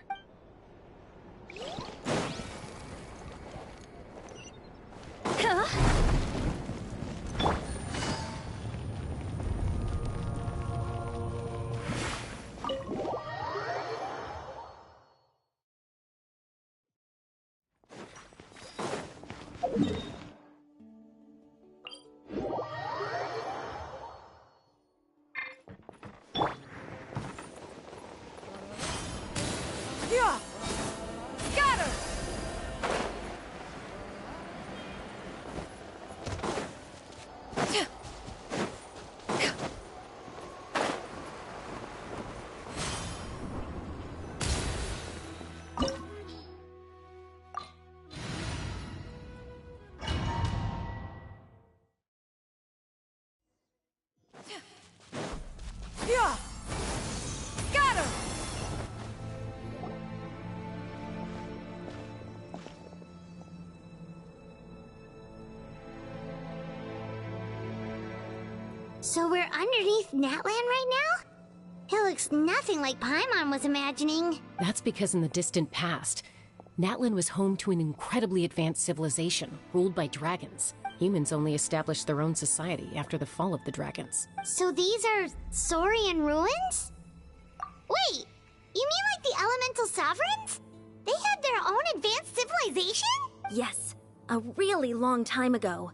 So we're underneath Natlan right now? It looks nothing like Paimon was imagining. That's because in the distant past, Natlan was home to an incredibly advanced civilization ruled by dragons. Humans only established their own society after the fall of the dragons. So these are Saurian ruins? Wait, you mean like the elemental sovereigns? They had their own advanced civilization? Yes, a really long time ago.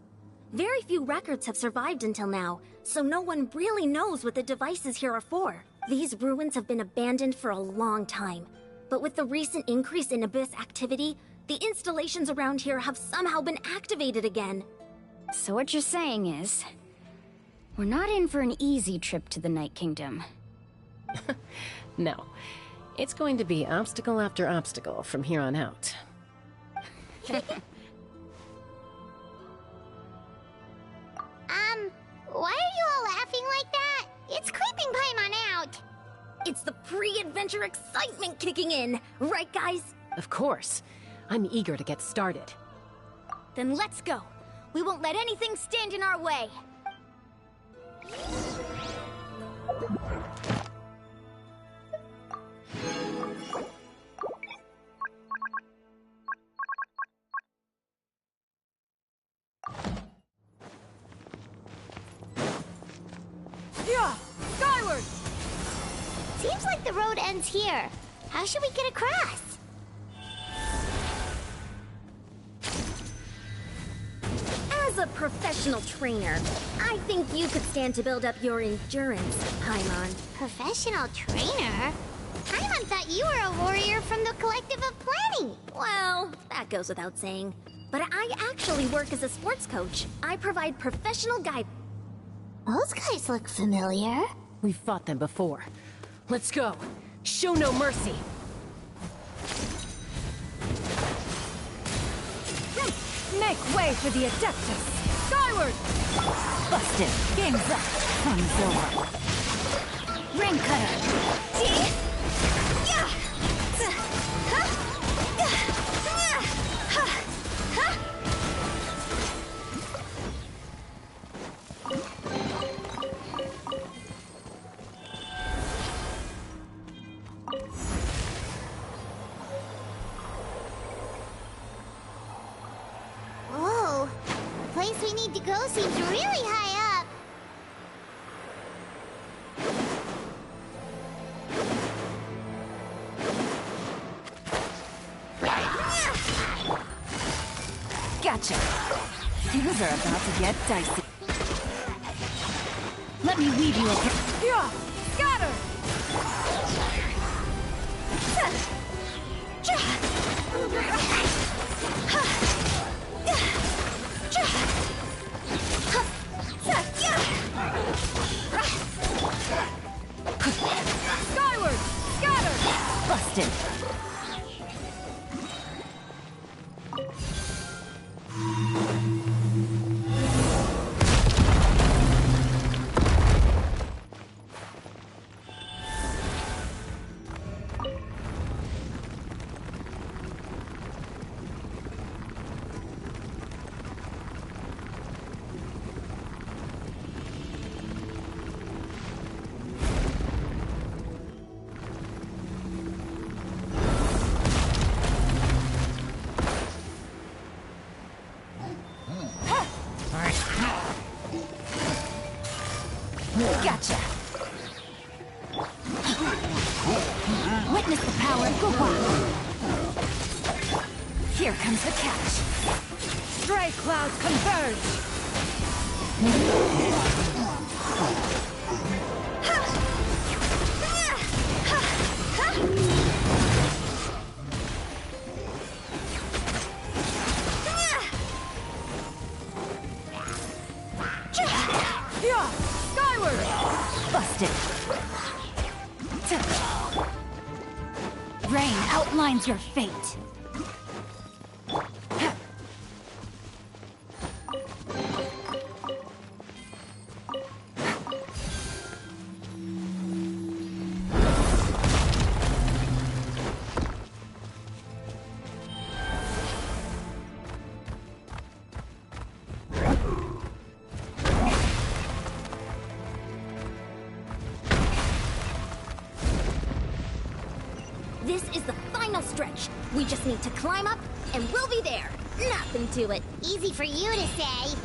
Very few records have survived until now, so no one really knows what the devices here are for. These ruins have been abandoned for a long time, but with the recent increase in Abyss activity, the installations around here have somehow been activated again. So what you're saying is, we're not in for an easy trip to the Night Kingdom. No. It's going to be obstacle after obstacle from here on out. Why are you all laughing like that? It's creeping Paimon out. It's the pre-adventure excitement kicking in, right guys? Of course. I'm eager to get started. Then let's go. We won't let anything stand in our way. Yeah! Skyward! Seems like the road ends here. How should we get across? As a professional trainer, I think you could stand to build up your endurance, Paimon. Professional trainer? Paimon thought you were a warrior from the Collective of Planning. Well, that goes without saying. But I actually work as a sports coach. I provide professional guidance. Those guys look familiar. We've fought them before. Let's go. Show no mercy. Make way for the Adeptus! Skyward! Busted! Game's up! Fun's over! Ring cutter! Yeah! Whoa, the place we need to go seems really high up. Gotcha. Things are about to get dicey. Let me weave you a Yeah! Scatter! Skyward! Scatter! Busted. Gotcha. Witness the power of Gugwa. Here comes the catch. Stray clouds converge. Yeah! Skyward! Busted. Rain outlines your fate. This is the final stretch. We just need to climb up, and we'll be there. Nothing to it. Easy for you to say.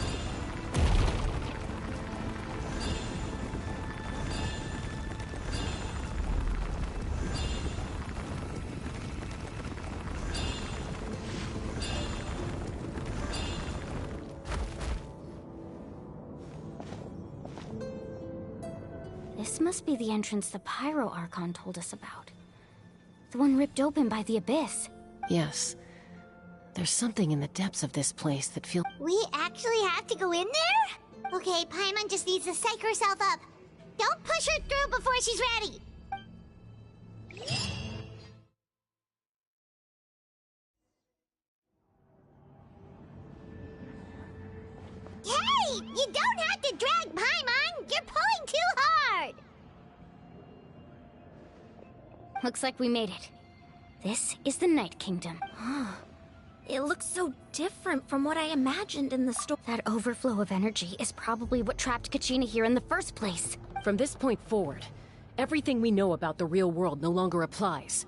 This must be the entrance the Pyro Archon told us about. The one ripped open by the Abyss. Yes. There's something in the depths of this place that feels... We actually have to go in there? Okay, Paimon just needs to psych herself up. Don't push her through before she's ready. Hey! You don't have to drag Paimon! You're pulling too hard! Looks like we made it. This is the Night Kingdom. It looks so different from what I imagined in the story. That overflow of energy is probably what trapped Kachina here in the first place. From this point forward, everything we know about the real world no longer applies.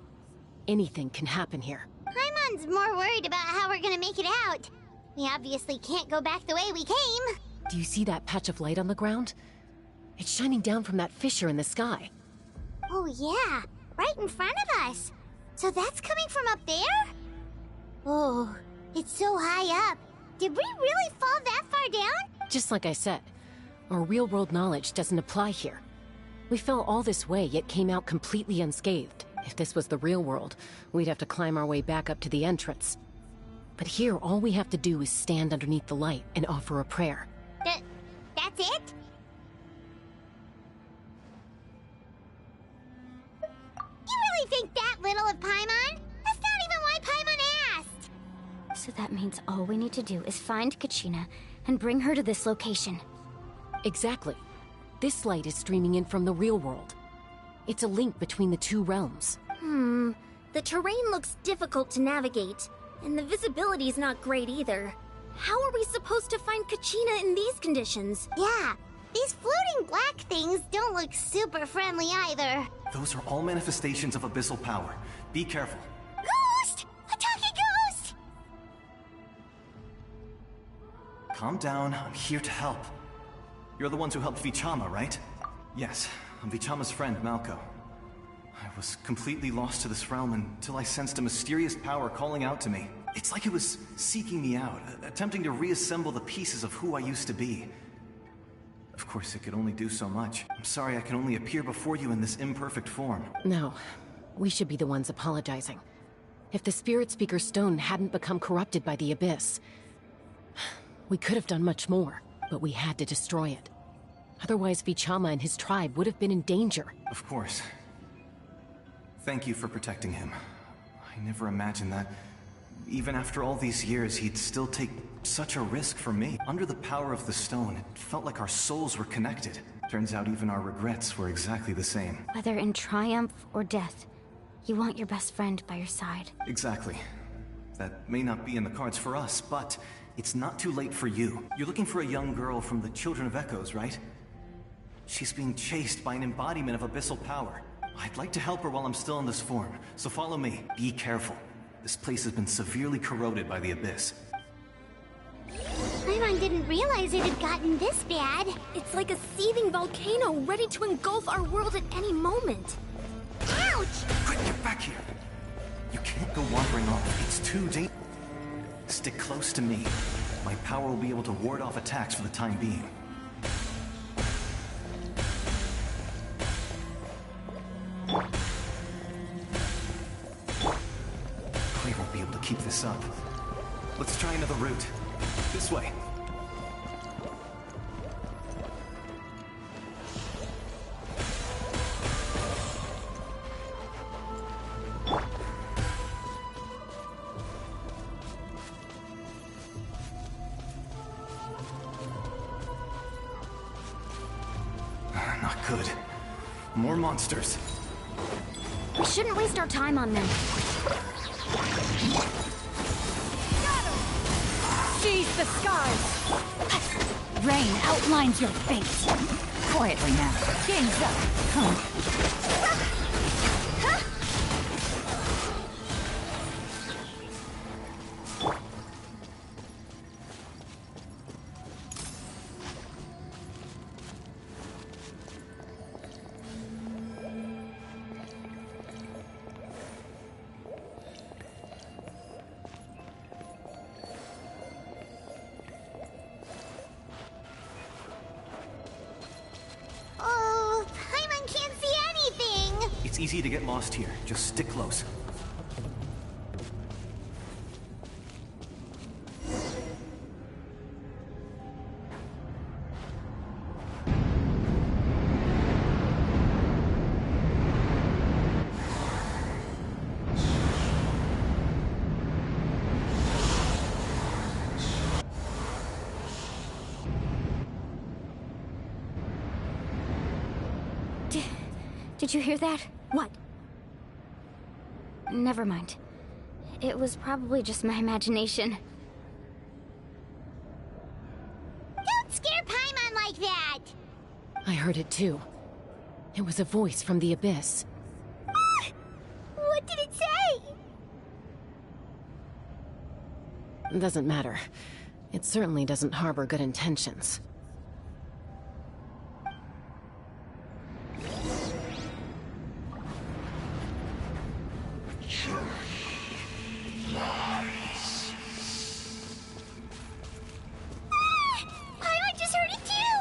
Anything can happen here. Paimon's more worried about how we're gonna make it out. We obviously can't go back the way we came. Do you see that patch of light on the ground? It's shining down from that fissure in the sky. Oh yeah, right in front of us. So that's coming from up there? Oh, it's so high up. Did we really fall that far down? Just like I said, our real-world knowledge doesn't apply here. We fell all this way, yet came out completely unscathed. If this was the real world, we'd have to climb our way back up to the entrance. But here, all we have to do is stand underneath the light and offer a prayer. That's it? You really think that little of Paimon? That's not even why Paimon asked! So that means all we need to do is find Kachina and bring her to this location. Exactly. This light is streaming in from the real world. It's a link between the two realms. The terrain looks difficult to navigate, and the visibility's not great either. How are we supposed to find Kachina in these conditions? Yeah, these floating black things don't look super friendly either. Those are all manifestations of abyssal power. Be careful. Ghost! A talking ghost! Calm down, I'm here to help. You're the ones who helped Vichama, right? Yes, I'm Vichama's friend, Malko. I was completely lost to this realm until I sensed a mysterious power calling out to me. It's like it was seeking me out, attempting to reassemble the pieces of who I used to be. Of course, it could only do so much. I'm sorry I can only appear before you in this imperfect form. No, we should be the ones apologizing. If the Spirit Speaker's stone hadn't become corrupted by the Abyss, we could have done much more, but we had to destroy it. Otherwise, Vichama and his tribe would have been in danger. Of course. Thank you for protecting him. I never imagined that, even after all these years, he'd still take such a risk for me. Under the power of the stone, it felt like our souls were connected. Turns out even our regrets were exactly the same. Whether in triumph or death, you want your best friend by your side. Exactly. That may not be in the cards for us, but it's not too late for you. You're looking for a young girl from the Children of Echoes, right? She's being chased by an embodiment of abyssal power. I'd like to help her while I'm still in this form, so follow me. Be careful. This place has been severely corroded by the Abyss. Paimon didn't realize it had gotten this bad. It's like a seething volcano ready to engulf our world at any moment. Ouch! Quick, get back here! You can't go wandering off. It's too dangerous. Stick close to me. My power will be able to ward off attacks for the time being. We won't be able to keep this up. Let's try another route. This way. Not good. More monsters. We shouldn't waste our time on them. Seize the skies! Rain outlines your fate. Quietly now. Gaze up. Come. Oh, Paimon can't see anything! It's easy to get lost here. Just stick close. Did you hear that? What? Never mind. It was probably just my imagination. Don't scare Paimon like that! I heard it too. It was a voice from the Abyss. What did it say? Doesn't matter. It certainly doesn't harbor good intentions. Paimon just heard it too!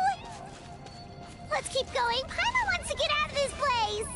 Let's keep going. Paimon wants to get out of this place!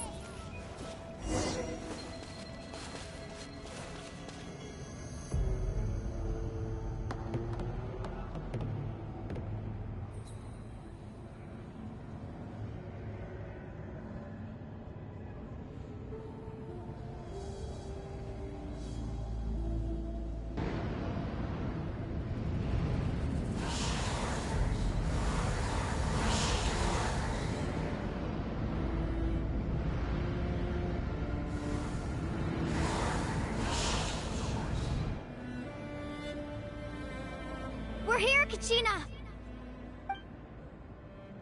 here, Kachina!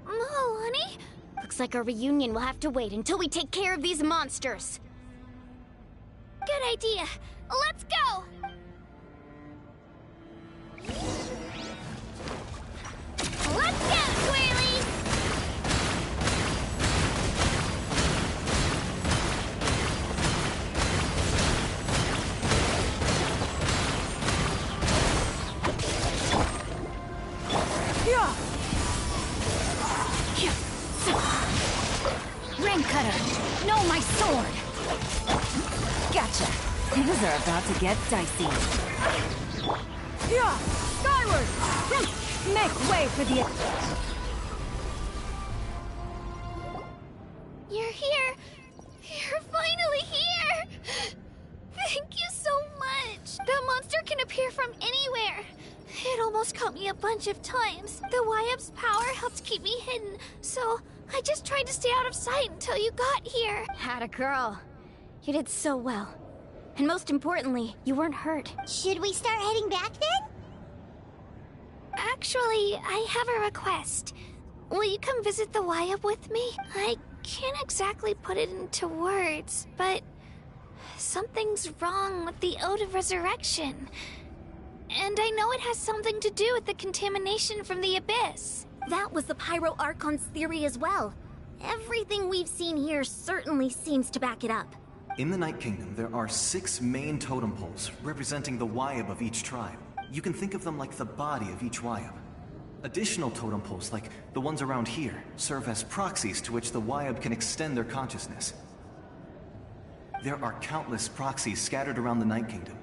Oh, honey? Looks like our reunion will have to wait until we take care of these monsters. Good idea. Let's go! Let's go, Squirrely! Rain Cutter! No, my sword! Gotcha. Things are about to get dicey. Yeah! Skyward! Make way for the... You're here! You're finally here! Thank you so much! That monster can appear from anywhere! It almost caught me a bunch of times. The Wyab's power helped keep me hidden, so I just tried to stay out of sight until you got here. Had a girl. You did so well. And most importantly, you weren't hurt. Should we start heading back then? Actually, I have a request. Will you come visit the Wyab with me? I can't exactly put it into words, but something's wrong with the Ode of Resurrection. And I know it has something to do with the contamination from the Abyss. That was the Pyro Archon's theory as well. Everything we've seen here certainly seems to back it up. In the Night Kingdom, there are 6 main totem poles representing the Wyab of each tribe. You can think of them like the body of each Wyab. Additional totem poles, like the ones around here, serve as proxies to which the Wyab can extend their consciousness. There are countless proxies scattered around the Night Kingdom.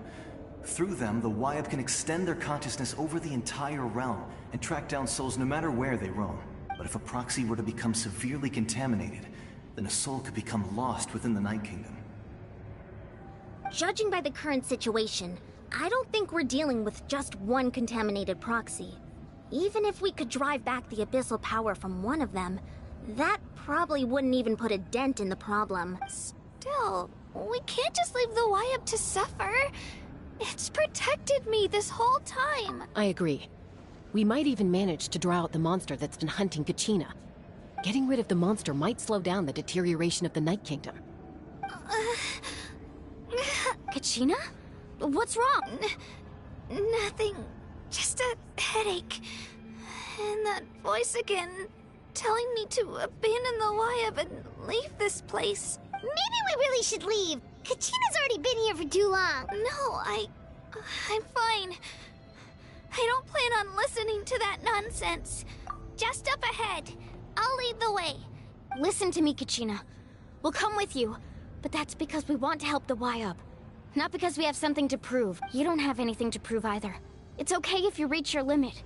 Through them, the Wyab can extend their consciousness over the entire realm and track down souls no matter where they roam. But if a proxy were to become severely contaminated, then a soul could become lost within the Night Kingdom. Judging by the current situation, I don't think we're dealing with just one contaminated proxy. Even if we could drive back the abyssal power from one of them, that probably wouldn't even put a dent in the problem. Still, we can't just leave the Wyab to suffer. It's protected me this whole time. I agree. We might even manage to draw out the monster that's been hunting Kachina. Getting rid of the monster might slow down the deterioration of the Night Kingdom. Kachina? What's wrong? Nothing. Just a headache. And that voice again, telling me to abandon the Wyab and leave this place. Maybe we really should leave. Kachina's already been here for too long. No, I'm fine. I don't plan on listening to that nonsense. Just up ahead. I'll lead the way. Listen to me, Kachina. We'll come with you, but that's because we want to help the Wyab. Not because we have something to prove. You don't have anything to prove either. It's okay if you reach your limit.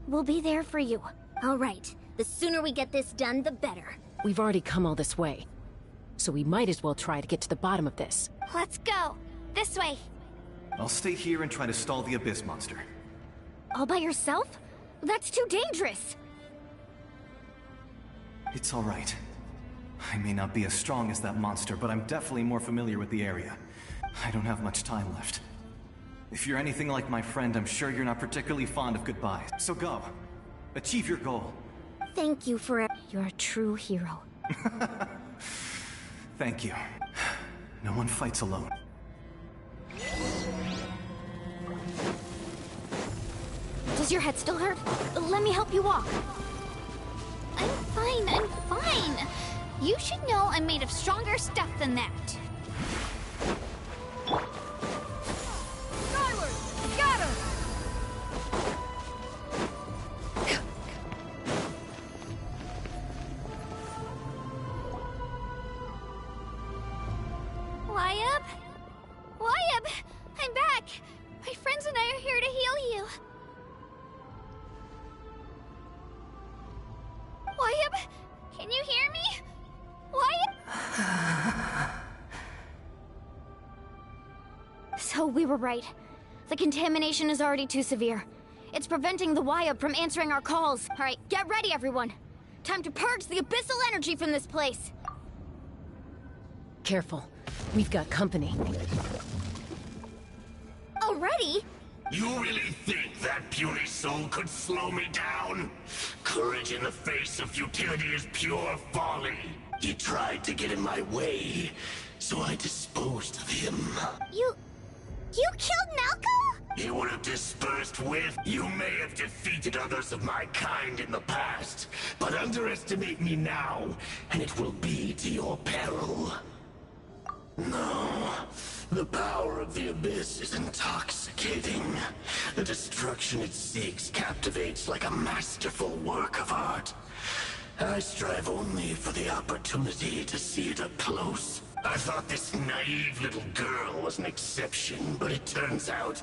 We'll be there for you. All right. The sooner we get this done, the better. We've already come all this way, so we might as well try to get to the bottom of this. Let's go. This way. I'll stay here and try to stall the Abyss monster. All by yourself? That's too dangerous. It's all right. I may not be as strong as that monster, but I'm definitely more familiar with the area. I don't have much time left. If you're anything like my friend, I'm sure you're not particularly fond of goodbyes. So go. Achieve your goal. Thank you for You're a true hero. Thank you. No one fights alone. Does your head still hurt? Let me help you walk. I'm fine. You should know I'm made of stronger stuff than that. Skyward! Got her! Wyab? Wyab! I'm back! My friends and I are here to heal you. Wyab? Can you hear me? Wyab? So we were right. The contamination is already too severe. It's preventing the Wyab from answering our calls. All right, get ready, everyone. Time to purge the abyssal energy from this place. Careful. We've got company. Already? You really think that puny soul could slow me down? Courage in the face of futility is pure folly. He tried to get in my way, so I disposed of him. You killed Malco? He would have dispersed with. You may have defeated others of my kind in the past, but underestimate me now, and it will be to your peril. No, the power of the Abyss is intoxicating. The destruction it seeks captivates like a masterful work of art. I strive only for the opportunity to see it up close. I thought this naive little girl was an exception, but it turns out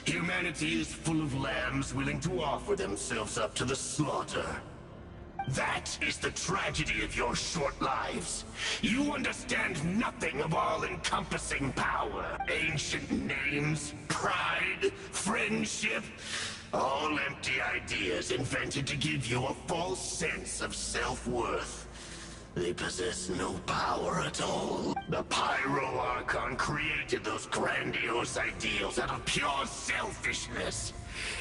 humanity is full of lambs willing to offer themselves up to the slaughter. That is the tragedy of your short lives. You understand nothing of all-encompassing power. Ancient names, pride, friendship, all empty ideas invented to give you a false sense of self-worth. They possess no power at all. The Pyro Archon created those grandiose ideals out of pure selfishness.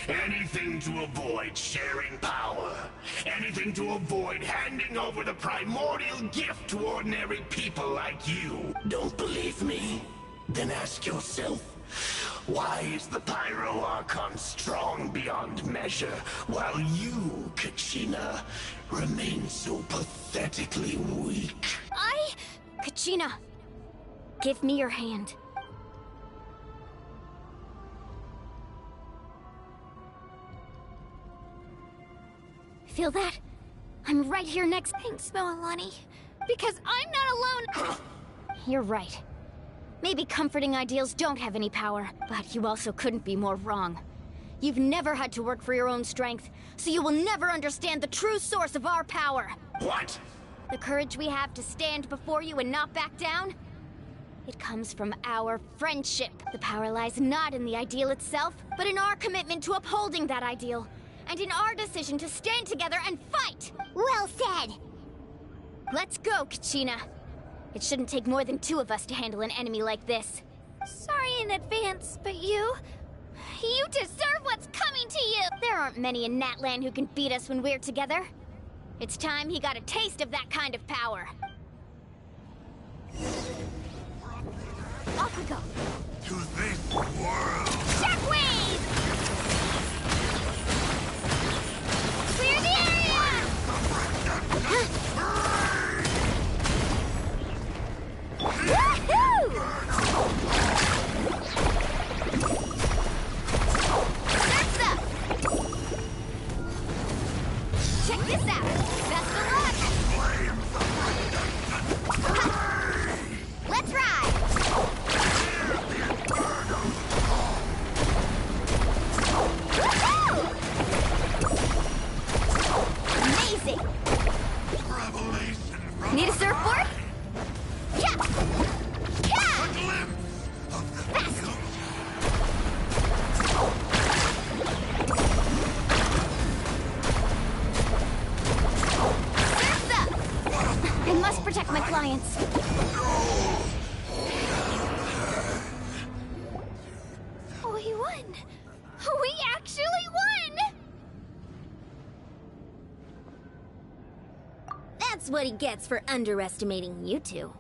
Anything to avoid sharing power. Anything to avoid handing over the primordial gift to ordinary people like you. Don't believe me? Then ask yourself, why is the Pyro Archon strong beyond measure, while you, Kachina, remain so pathetically weak? Kachina, give me your hand. Feel that? I'm right here next. Thanks, Moalani. Because I'm not alone. You're right. Maybe comforting ideals don't have any power, but you also couldn't be more wrong. You've never had to work for your own strength, so you will never understand the true source of our power. What? The courage we have to stand before you and not back down? It comes from our friendship. The power lies not in the ideal itself, but in our commitment to upholding that ideal. And in our decision to stand together and fight! Well said! Let's go, Kachina. It shouldn't take more than 2 of us to handle an enemy like this. Sorry in advance, but you deserve what's coming to you! There aren't many in Natlan who can beat us when we're together. It's time he got a taste of that kind of power. Off we go. To this world! Shockwave! Clear the area! Woohoo! Surf's up! Check this out! Best of luck! Let's ride! Woohoo! Amazing! Need a surfboard? Yeah! Yeah! Faster! Surf's up! I must protect my clients. We won! We actually won! That's what he gets for underestimating you two.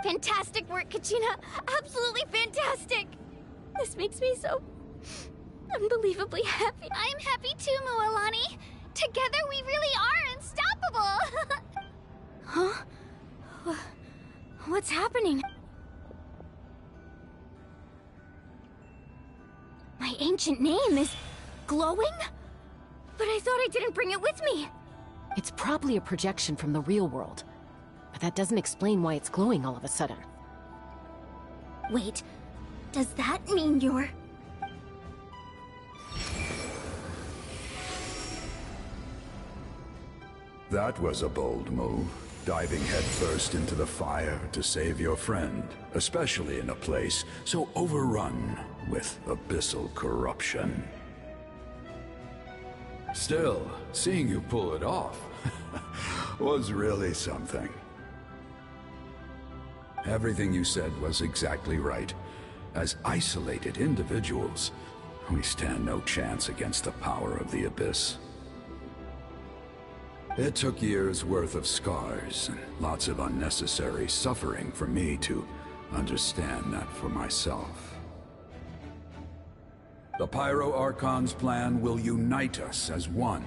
Fantastic work, Kachina! Absolutely fantastic! This makes me so unbelievably happy. I'm happy too, Moalani. Together we really are unstoppable! Huh? What's happening? My ancient name is glowing? But I thought I didn't bring it with me. It's probably a projection from the real world. But that doesn't explain why it's glowing all of a sudden. Wait, does that mean you're... That was a bold move, diving headfirst into the fire to save your friend, especially in a place so overrun with abyssal corruption. Still, seeing you pull it off was really something. Everything you said was exactly right. As isolated individuals, we stand no chance against the power of the Abyss. It took years' worth of scars and lots of unnecessary suffering for me to understand that for myself. The Pyro Archon's plan will unite us as one.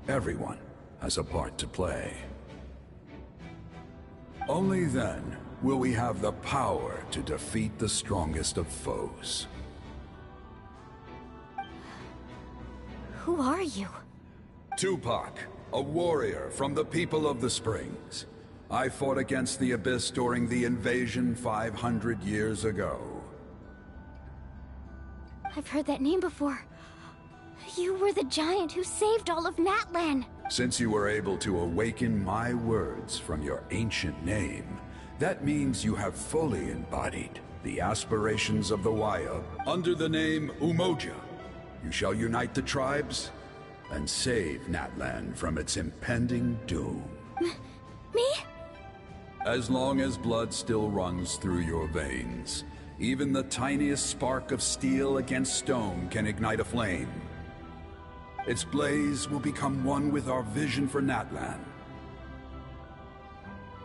Everyone has a part to play. Only then will we have the power to defeat the strongest of foes. Who are you? Tupac, a warrior from the people of the Springs. I fought against the Abyss during the invasion 500 years ago. I've heard that name before. You were the giant who saved all of Natlan. Since you were able to awaken my words from your ancient name, that means you have fully embodied the aspirations of the Waya. Under the name Umoja, you shall unite the tribes and save Natlan from its impending doom. Me? As long as blood still runs through your veins, even the tiniest spark of steel against stone can ignite a flame. Its blaze will become one with our vision for Natlan.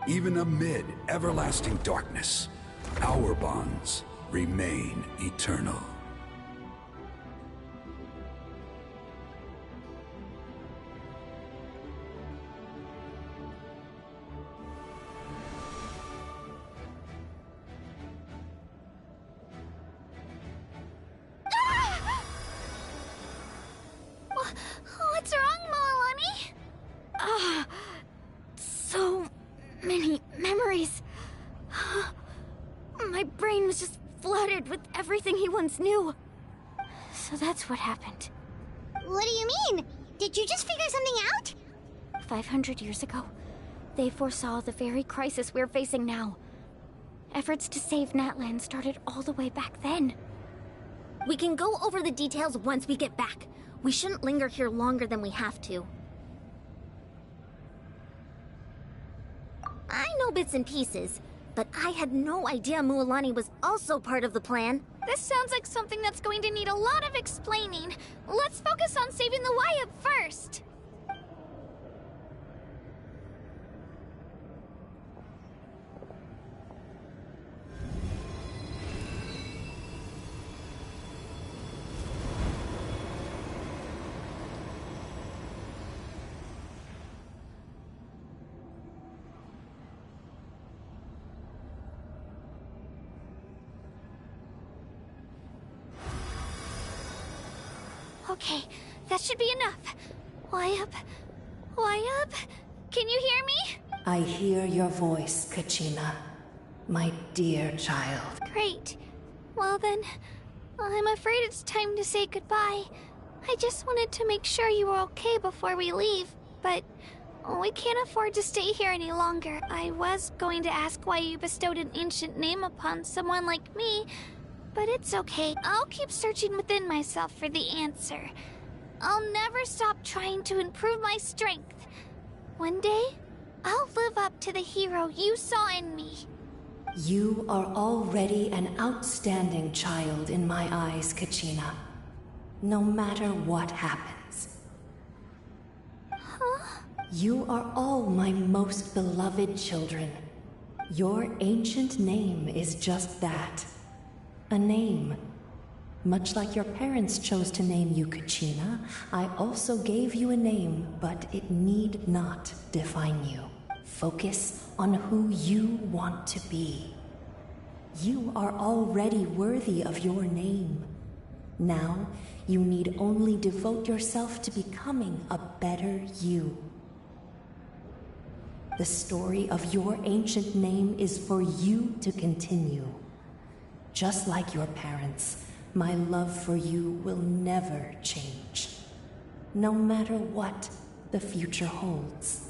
Even amid everlasting darkness, our bonds remain eternal. What's wrong, Milani? So many memories. My brain was just flooded with everything he once knew. So that's what happened. What do you mean? Did you just figure something out? 500 years ago, they foresaw the very crisis we're facing now. Efforts to save Natlan started all the way back then. We can go over the details once we get back. We shouldn't linger here longer than we have to. I know bits and pieces, but I had no idea Mualani was also part of the plan. This sounds like something that's going to need a lot of explaining. Let's focus on saving the Waya first. Okay, that should be enough. Why up? Can you hear me? I hear your voice, Kachina. My dear child. Great. Well then, I'm afraid it's time to say goodbye. I just wanted to make sure you were okay before we leave, but we can't afford to stay here any longer. I was going to ask why you bestowed an ancient name upon someone like me, but it's okay. I'll keep searching within myself for the answer. I'll never stop trying to improve my strength. One day, I'll live up to the hero you saw in me. You are already an outstanding child in my eyes, Kachina. No matter what happens. Huh? You are all my most beloved children. Your ancient name is just that. A name. Much like your parents chose to name you Kachina, I also gave you a name, but it need not define you. Focus on who you want to be. You are already worthy of your name. Now, you need only devote yourself to becoming a better you. The story of your ancient name is for you to continue. Just like your parents, my love for you will never change, no matter what the future holds.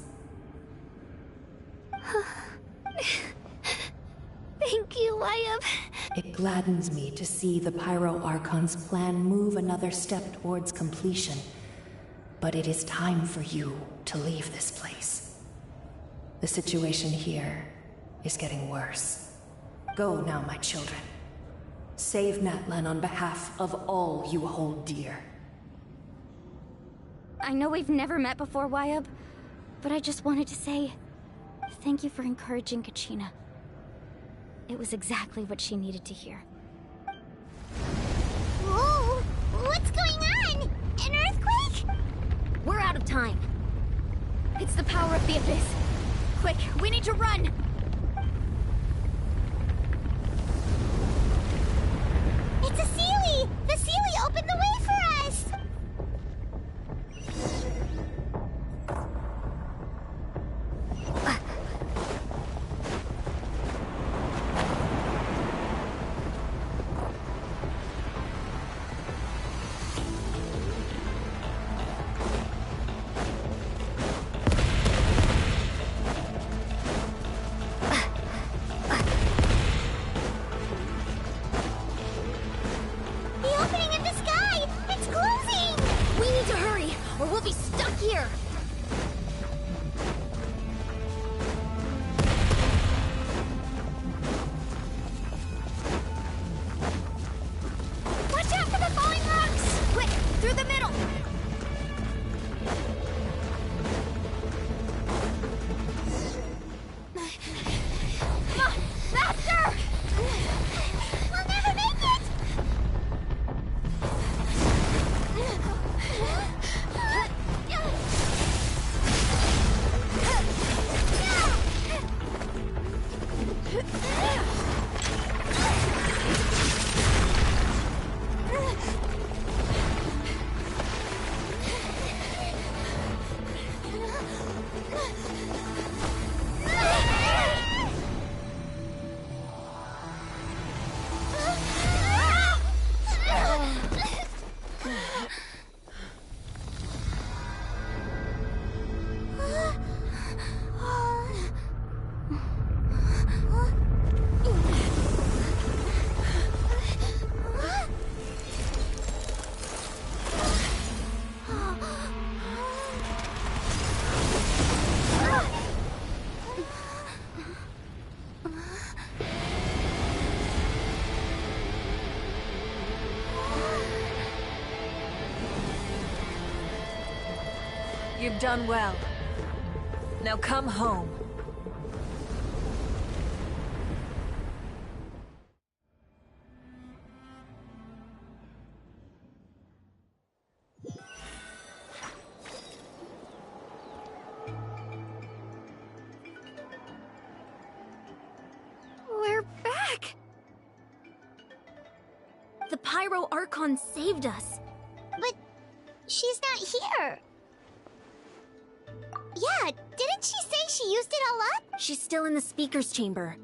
Thank you, Wayab. It gladdens me to see the Pyro Archon's plan move another step towards completion, but it is time for you to leave this place. The situation here is getting worse. Go now, my children. Save Natlan on behalf of all you hold dear. I know we've never met before, Wyabb, but I just wanted to say thank you for encouraging Kachina. It was exactly what she needed to hear. Whoa! What's going on? An earthquake? We're out of time. It's the power of the Abyss. Quick, we need to run! It's a Seelie! The Seelie opened the way for us! You've done well. Now come home. We're back! The Pyro Archon saved us. But she's not here. Yeah, didn't she say she used it all up? She's still in the Speaker's Chamber.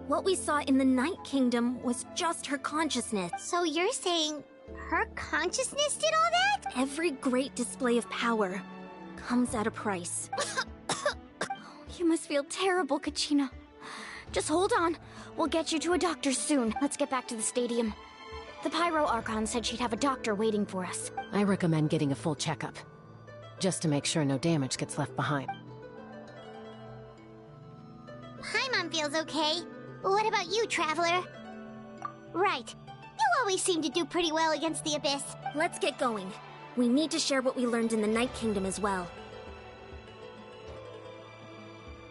What we saw in the Night Kingdom was just her consciousness. So you're saying her consciousness did all that? Every great display of power comes at a price. You must feel terrible, Kachina. Just hold on. We'll get you to a doctor soon. Let's get back to the stadium. The Pyro Archon said she'd have a doctor waiting for us. I recommend getting a full checkup, just to make sure no damage gets left behind. Paimon feels okay. What about you, Traveler? Right. You always seem to do pretty well against the Abyss. Let's get going. We need to share what we learned in the Night Kingdom as well.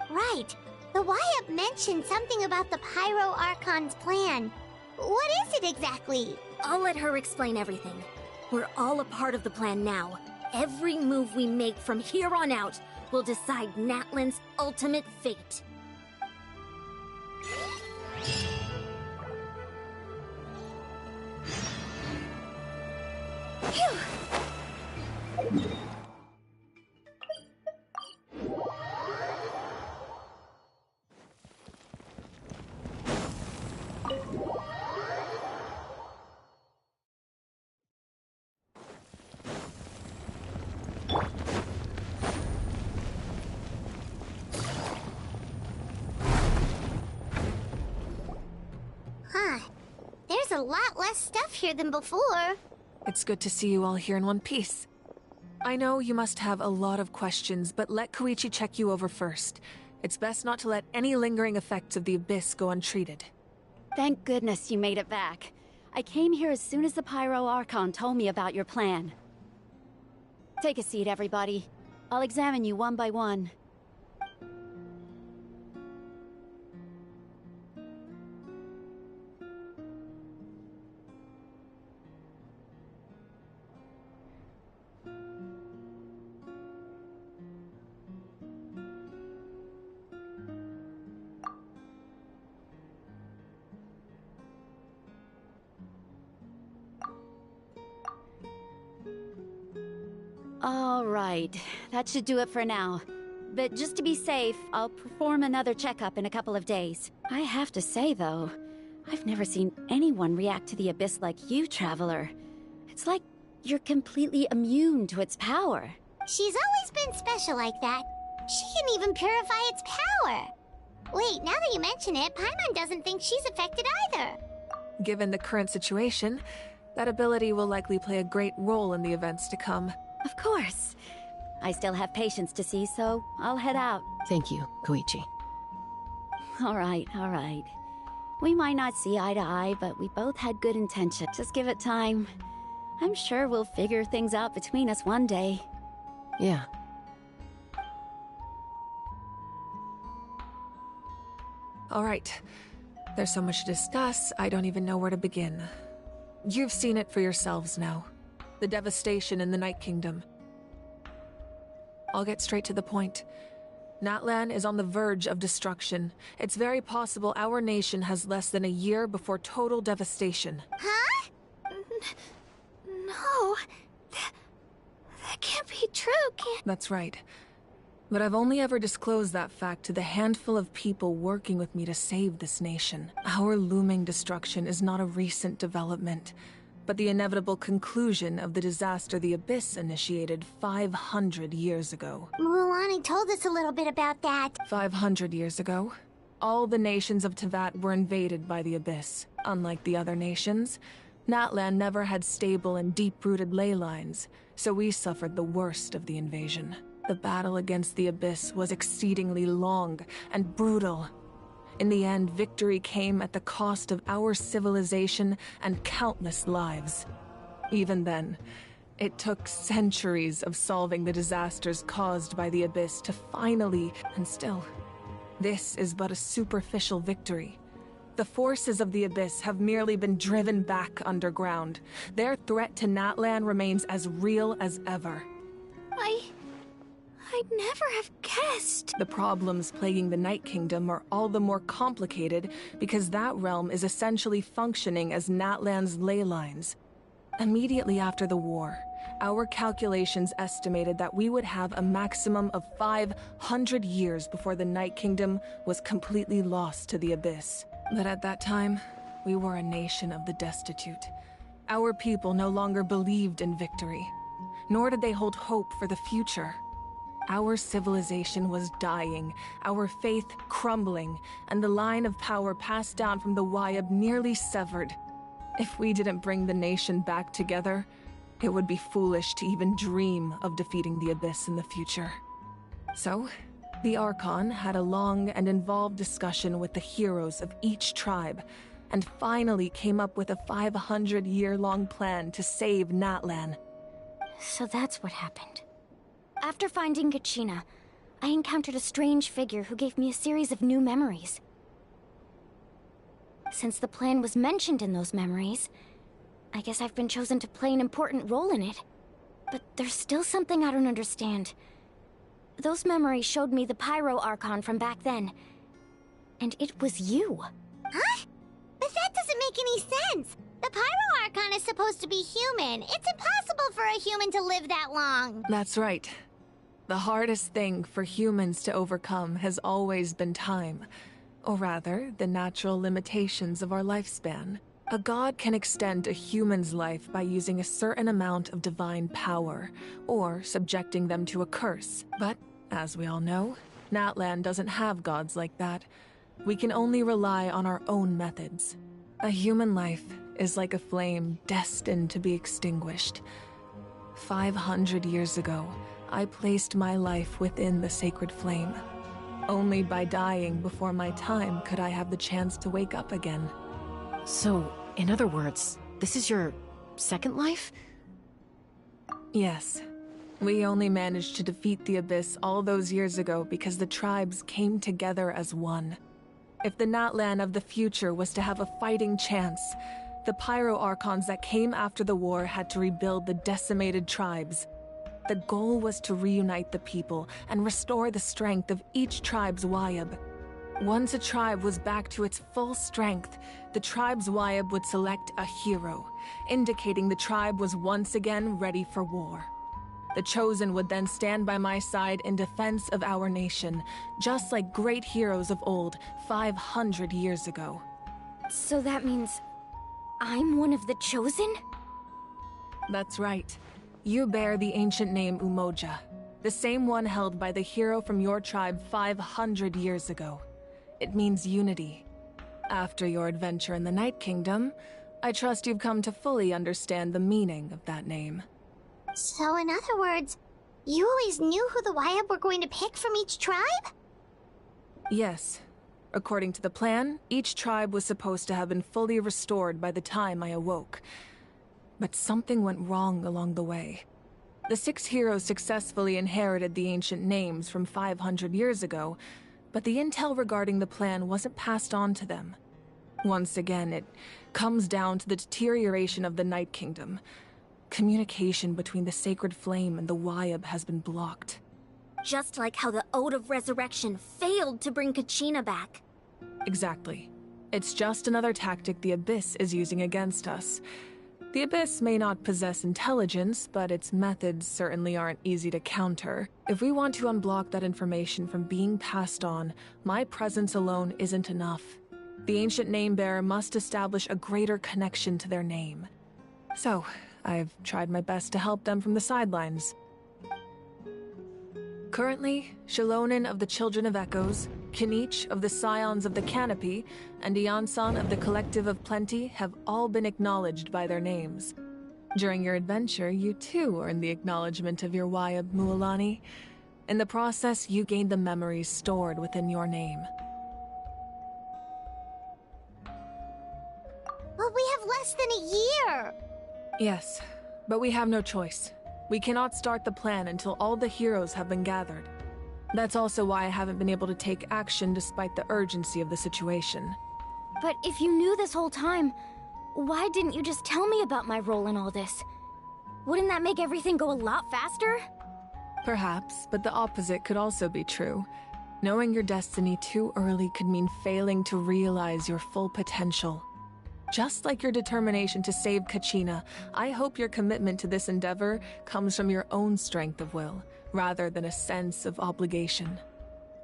Right. The Wyabb mentioned something about the Pyro Archon's plan. What is it exactly? I'll let her explain everything. We're all a part of the plan now. Every move we make from here on out will decide Natlan's ultimate fate. Phew! Huh. There's a lot less stuff here than before. It's good to see you all here in one piece. I know you must have a lot of questions, but let Koichi check you over first. It's best not to let any lingering effects of the Abyss go untreated. Thank goodness you made it back. I came here as soon as the Pyro Archon told me about your plan. Take a seat, everybody. I'll examine you one by one. All right, that should do it for now. But just to be safe, I'll perform another checkup in a couple of days. I have to say, though, I've never seen anyone react to the Abyss like you, Traveler. It's like you're completely immune to its power. She's always been special like that. She can even purify its power. Wait, now that you mention it, Paimon doesn't think she's affected either. Given the current situation, that ability will likely play a great role in the events to come. Of course. I still have patients to see, so I'll head out. Thank you, Koichi. All right, all right. We might not see eye to eye, but we both had good intention. Just give it time. I'm sure we'll figure things out between us one day. Yeah. All right. There's so much to discuss, I don't even know where to begin. You've seen it for yourselves now. The devastation in the Night Kingdom. I'll get straight to the point. Natlan is on the verge of destruction. It's very possible our nation has less than a year before total devastation. Huh? No. That can't be true, That's right. But I've only ever disclosed that fact to the handful of people working with me to save this nation. Our looming destruction is not a recent development, but the inevitable conclusion of the disaster the Abyss initiated 500 years ago. Mualani told us a little bit about that. 500 years ago, all the nations of Teyvat were invaded by the Abyss. Unlike the other nations, Natlan never had stable and deep-rooted ley lines, so we suffered the worst of the invasion. The battle against the Abyss was exceedingly long and brutal. In the end, victory came at the cost of our civilization and countless lives. Even then, it took centuries of solving the disasters caused by the Abyss to finally, and still, this is but a superficial victory. The forces of the Abyss have merely been driven back underground. Their threat to Natlan remains as real as ever. I'd never have guessed. The problems plaguing the Night Kingdom are all the more complicated because that realm is essentially functioning as Natlan's ley lines. Immediately after the war, our calculations estimated that we would have a maximum of 500 years before the Night Kingdom was completely lost to the Abyss. But at that time, we were a nation of the destitute. Our people no longer believed in victory, nor did they hold hope for the future. Our civilization was dying, our faith crumbling, and the line of power passed down from the Wayab nearly severed. If we didn't bring the nation back together, it would be foolish to even dream of defeating the Abyss in the future. So, the Archon had a long and involved discussion with the heroes of each tribe, and finally came up with a 500-year-long plan to save Natlan. So that's what happened. After finding Gachina, I encountered a strange figure who gave me a series of new memories. Since the plan was mentioned in those memories, I guess I've been chosen to play an important role in it. But there's still something I don't understand. Those memories showed me the Pyro Archon from back then. And it was you. Huh? But that doesn't make any sense. The Pyro Archon is supposed to be human. It's impossible for a human to live that long. That's right. The hardest thing for humans to overcome has always been time. Or rather, the natural limitations of our lifespan. A god can extend a human's life by using a certain amount of divine power, or subjecting them to a curse. But, as we all know, Natlan doesn't have gods like that. We can only rely on our own methods. A human life is like a flame destined to be extinguished. 500 years ago, I placed my life within the sacred flame. Only by dying before my time could I have the chance to wake up again. So, In other words, this is your second life? Yes. We only managed to defeat the Abyss all those years ago because the tribes came together as one. If the Natlan of the future was to have a fighting chance, the Pyro Archons that came after the war had to rebuild the decimated tribes. The goal was to reunite the people and restore the strength of each tribe's Wayab. Once a tribe was back to its full strength, the tribe's Wayab would select a hero, indicating the tribe was once again ready for war. The Chosen would then stand by my side in defense of our nation, just like great heroes of old 500 years ago. So that means I'm one of the Chosen? That's right. You bear the ancient name Umoja, the same one held by the hero from your tribe 500 years ago. It means unity. After your adventure in the Night Kingdom, I trust you've come to fully understand the meaning of that name. So in other words, you always knew who the Wayab were going to pick from each tribe? Yes. According to the plan, each tribe was supposed to have been fully restored by the time I awoke. But something went wrong along the way. The 6 heroes successfully inherited the ancient names from 500 years ago, but the intel regarding the plan wasn't passed on to them. Once again, it comes down to the deterioration of the Night Kingdom. Communication between the Sacred Flame and the Wayab has been blocked. Just like how the Ode of Resurrection failed to bring Kachina back. Exactly. It's just another tactic the Abyss is using against us. The Abyss may not possess intelligence, but its methods certainly aren't easy to counter. If we want to unblock that information from being passed on, my presence alone isn't enough. The ancient name-bearer must establish a greater connection to their name. So, I've tried my best to help them from the sidelines. Currently, Shalonin of the Children of Echoes, Kinich of the Scions of the Canopy, and Iansan of the Collective of Plenty have all been acknowledged by their names. During your adventure, you too earned the acknowledgement of your Wayab, Mualani. In the process, you gained the memories stored within your name. But we have less than a year! Yes, but we have no choice. We cannot start the plan until all the heroes have been gathered. That's also why I haven't been able to take action despite the urgency of the situation. But if you knew this whole time, why didn't you just tell me about my role in all this? Wouldn't that make everything go a lot faster? Perhaps, but the opposite could also be true. Knowing your destiny too early could mean failing to realize your full potential. Just like your determination to save Kachina, I hope your commitment to this endeavor comes from your own strength of will, rather than a sense of obligation.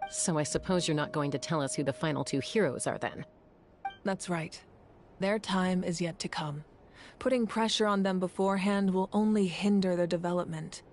So I suppose you're not going to tell us who the final 2 heroes are then? That's right. Their time is yet to come. Putting pressure on them beforehand will only hinder their development.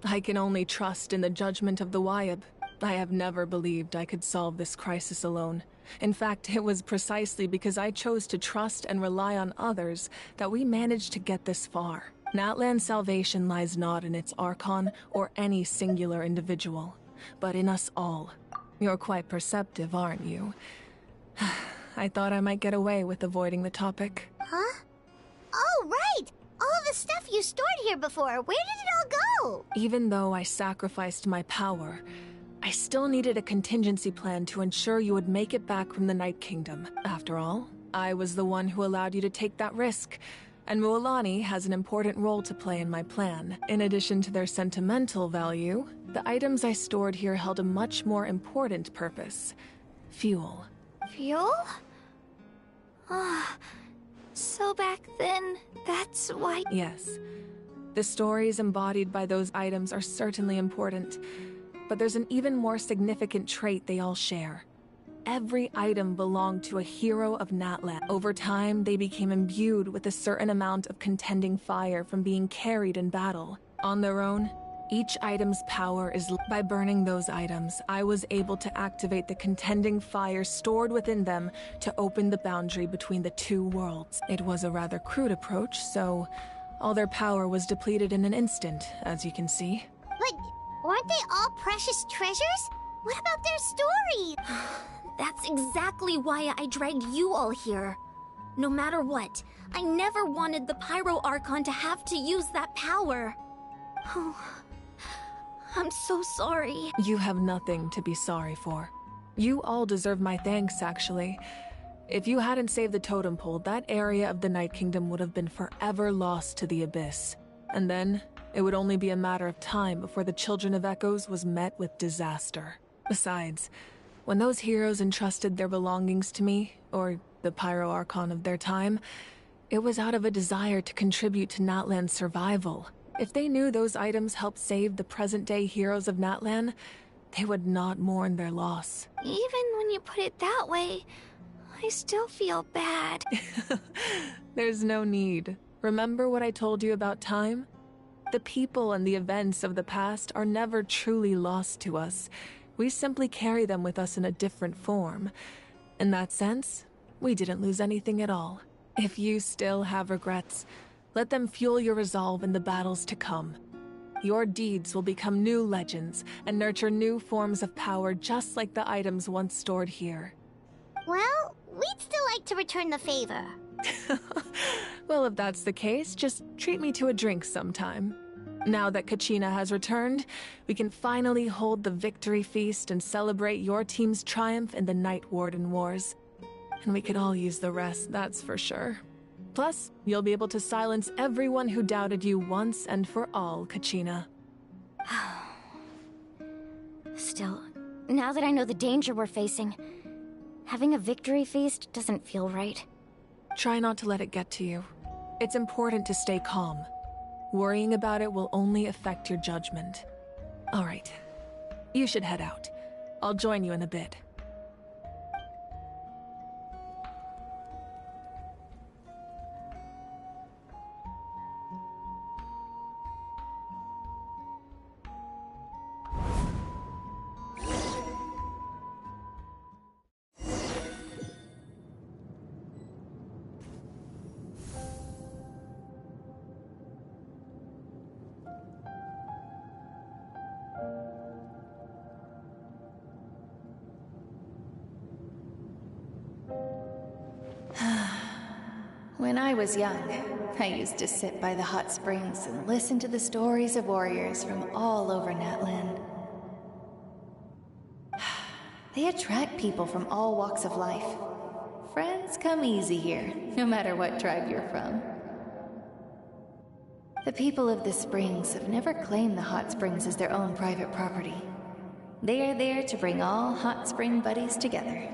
I can only trust in the judgment of the Wayab. I have never believed I could solve this crisis alone. In fact, it was precisely because I chose to trust and rely on others that we managed to get this far. Natlan's salvation lies not in its Archon or any singular individual, but in us all. You're quite perceptive, aren't you? I thought I might get away with avoiding the topic. Huh? Oh, right! All the stuff you stored here before, where did it all go? Even though I sacrificed my power, I still needed a contingency plan to ensure you would make it back from the Night Kingdom. After all, I was the one who allowed you to take that risk, and Mualani has an important role to play in my plan. In addition to their sentimental value, the items I stored here held a much more important purpose: fuel. Fuel? Ah, so back then, that's why— Yes. The stories embodied by those items are certainly important, but there's an even more significant trait they all share. Every item belonged to a hero of Natlan. Over time, they became imbued with a certain amount of contending fire from being carried in battle. On their own, each item's power is— By burning those items, I was able to activate the contending fire stored within them to open the boundary between the 2 worlds. It was a rather crude approach, so all their power was depleted in an instant, as you can see. But weren't they all precious treasures? What about their story? That's exactly why I dragged you all here. No matter what, I never wanted the Pyro Archon to have to use that power. Oh, I'm so sorry. You have nothing to be sorry for. You all deserve my thanks, actually. If you hadn't saved the totem pole, that area of the Night Kingdom would have been forever lost to the Abyss. And then, it would only be a matter of time before the Children of Echoes was met with disaster. Besides, when those heroes entrusted their belongings to me, or the Pyro Archon of their time, it was out of a desire to contribute to Natlan's survival. If they knew those items helped save the present-day heroes of Natlan, they would not mourn their loss. Even when you put it that way, I still feel bad. There's no need. Remember what I told you about time? The people and the events of the past are never truly lost to us. We simply carry them with us in a different form. In that sense, we didn't lose anything at all. If you still have regrets, let them fuel your resolve in the battles to come. Your deeds will become new legends and nurture new forms of power just like the items once stored here. Well, we'd still like to return the favor. Well, if that's the case, just treat me to a drink sometime. Now that Kachina has returned, we can finally hold the victory feast and celebrate your team's triumph in the Night Warden Wars. And we could all use the rest, that's for sure. Plus, you'll be able to silence everyone who doubted you once and for all, Kachina. Still, now that I know the danger we're facing, having a victory feast doesn't feel right. Try not to let it get to you. It's important to stay calm. Worrying about it will only affect your judgment. All right. You should head out. I'll join you in a bit. When I was young, I used to sit by the hot springs and listen to the stories of warriors from all over Natlan. They attract people from all walks of life. Friends come easy here, no matter what tribe you're from. The people of the springs have never claimed the hot springs as their own private property. They are there to bring all hot spring buddies together.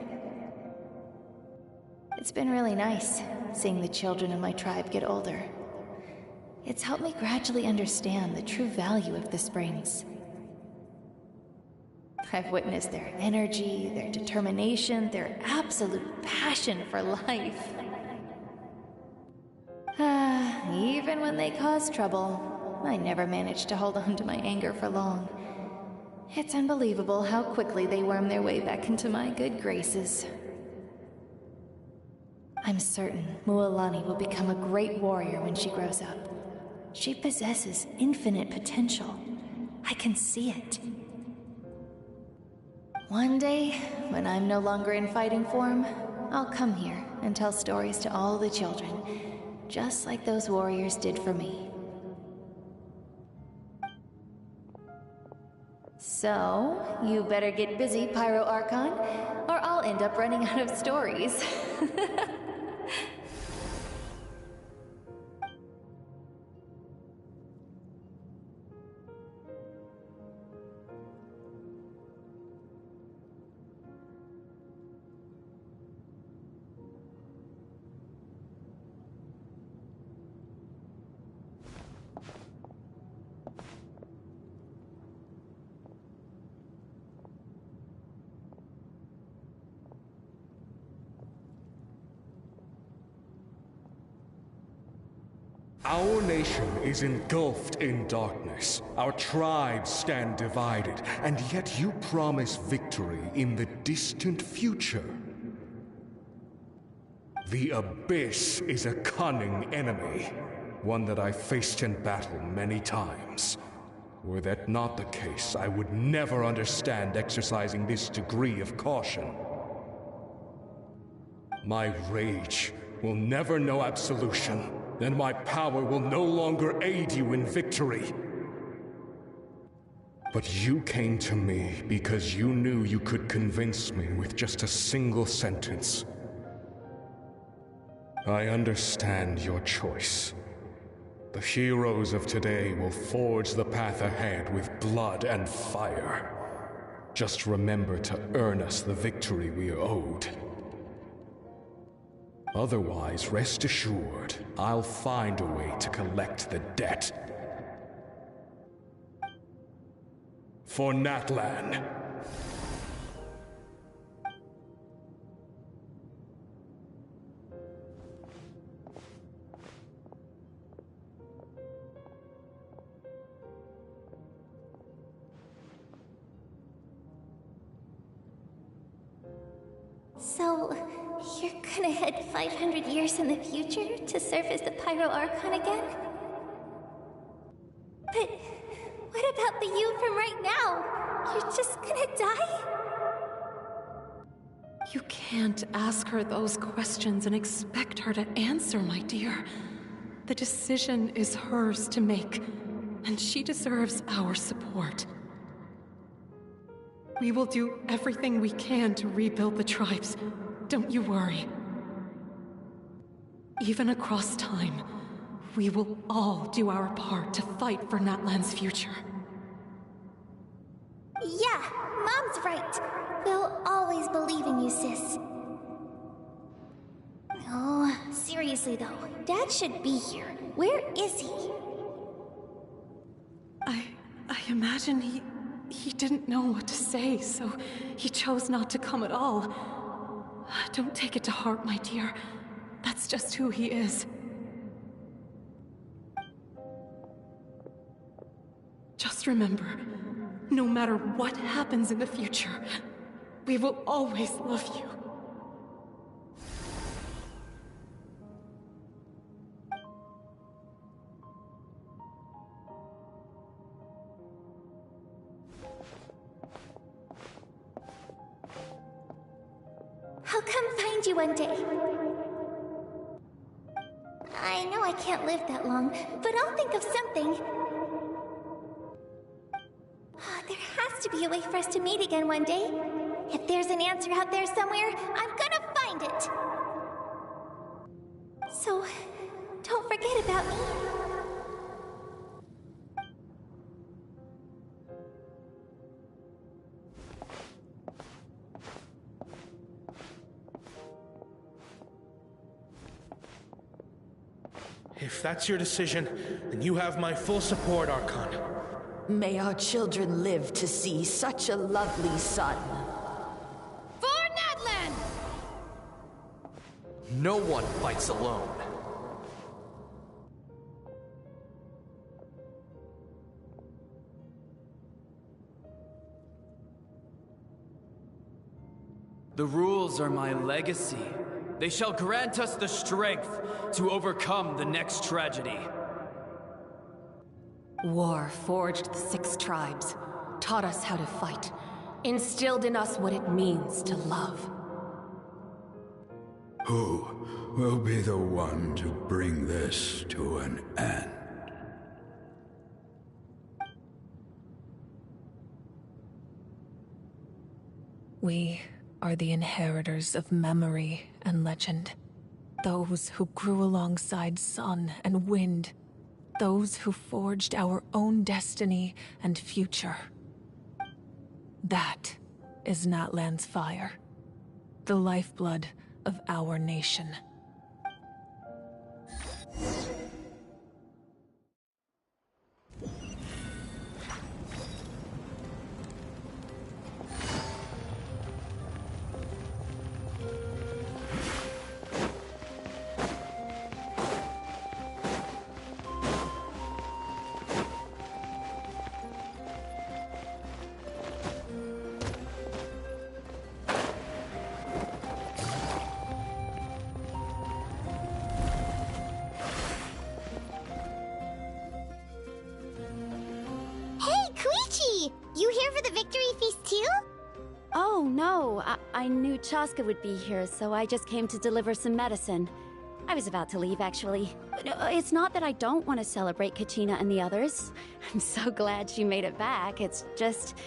It's been really nice, seeing the children of my tribe get older. It's helped me gradually understand the true value of the springs. I've witnessed their energy, their determination, their absolute passion for life. Even when they cause trouble, I never managed to hold on to my anger for long. It's unbelievable how quickly they worm their way back into my good graces. I'm certain Mualani will become a great warrior when she grows up. She possesses infinite potential. I can see it. One day, when I'm no longer in fighting form, I'll come here and tell stories to all the children, just like those warriors did for me. So, you better get busy, Pyro Archon, or I'll end up running out of stories. Our nation is engulfed in darkness. Our tribes stand divided, and yet you promise victory in the distant future. The Abyss is a cunning enemy, one that I faced in battle many times. Were that not the case, I would never understand exercising this degree of caution. My rage will never know absolution, then my power will no longer aid you in victory. But you came to me because you knew you could convince me with just a single sentence. I understand your choice. The heroes of today will forge the path ahead with blood and fire. Just remember to earn us the victory we are owed. Otherwise, rest assured, I'll find a way to collect the debt. For Natlan. So, you're gonna head 500 years in the future to serve as the Pyro Archon again? But what about the you from right now? You're just gonna die? You can't ask her those questions and expect her to answer, my dear. The decision is hers to make, and she deserves our support. We will do everything we can to rebuild the tribes. Don't you worry. Even across time, we will all do our part to fight for Natlan's future. Yeah, Mom's right. We'll always believe in you, sis. Oh, seriously though, Dad should be here. Where is he? I imagine he didn't know what to say, so he chose not to come at all. Don't take it to heart, my dear. That's just who he is. Just remember, no matter what happens in the future, we will always love you. I'll come find you one day. I know I can't live that long, but I'll think of something. There has to be a way for us to meet again one day. If there's an answer out there somewhere, I'm gonna find it. So, don't forget about me. If that's your decision, then you have my full support, Archon. May our children live to see such a lovely son. For Natlan! No one fights alone. The rules are my legacy. They shall grant us the strength to overcome the next tragedy. War forged the 6 tribes, taught us how to fight, instilled in us what it means to love. Who will be the one to bring this to an end? We are the inheritors of memory and legend. Those who grew alongside sun and wind. Those who forged our own destiny and future. That is Natlan's fire. The lifeblood of our nation. You here for the victory feast too? Oh, no. I knew Chaska would be here, so I just came to deliver some medicine. I was about to leave, actually. It's not that I don't want to celebrate Kachina and the others. I'm so glad she made it back. It's just...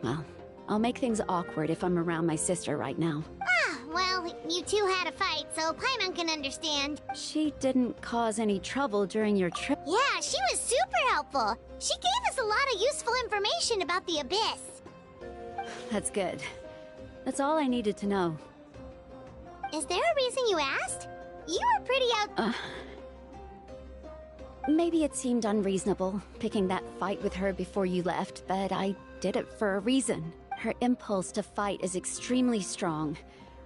well, I'll make things awkward if I'm around my sister right now. Ah, well, you two had a fight, so Paimon can understand. She didn't cause any trouble during your trip. Yeah, she was super helpful. She gave us a lot of useful information about the Abyss. That's good. That's all I needed to know. Is there a reason you asked? You were pretty out... Maybe it seemed unreasonable, picking that fight with her before you left, but I did it for a reason. Her impulse to fight is extremely strong.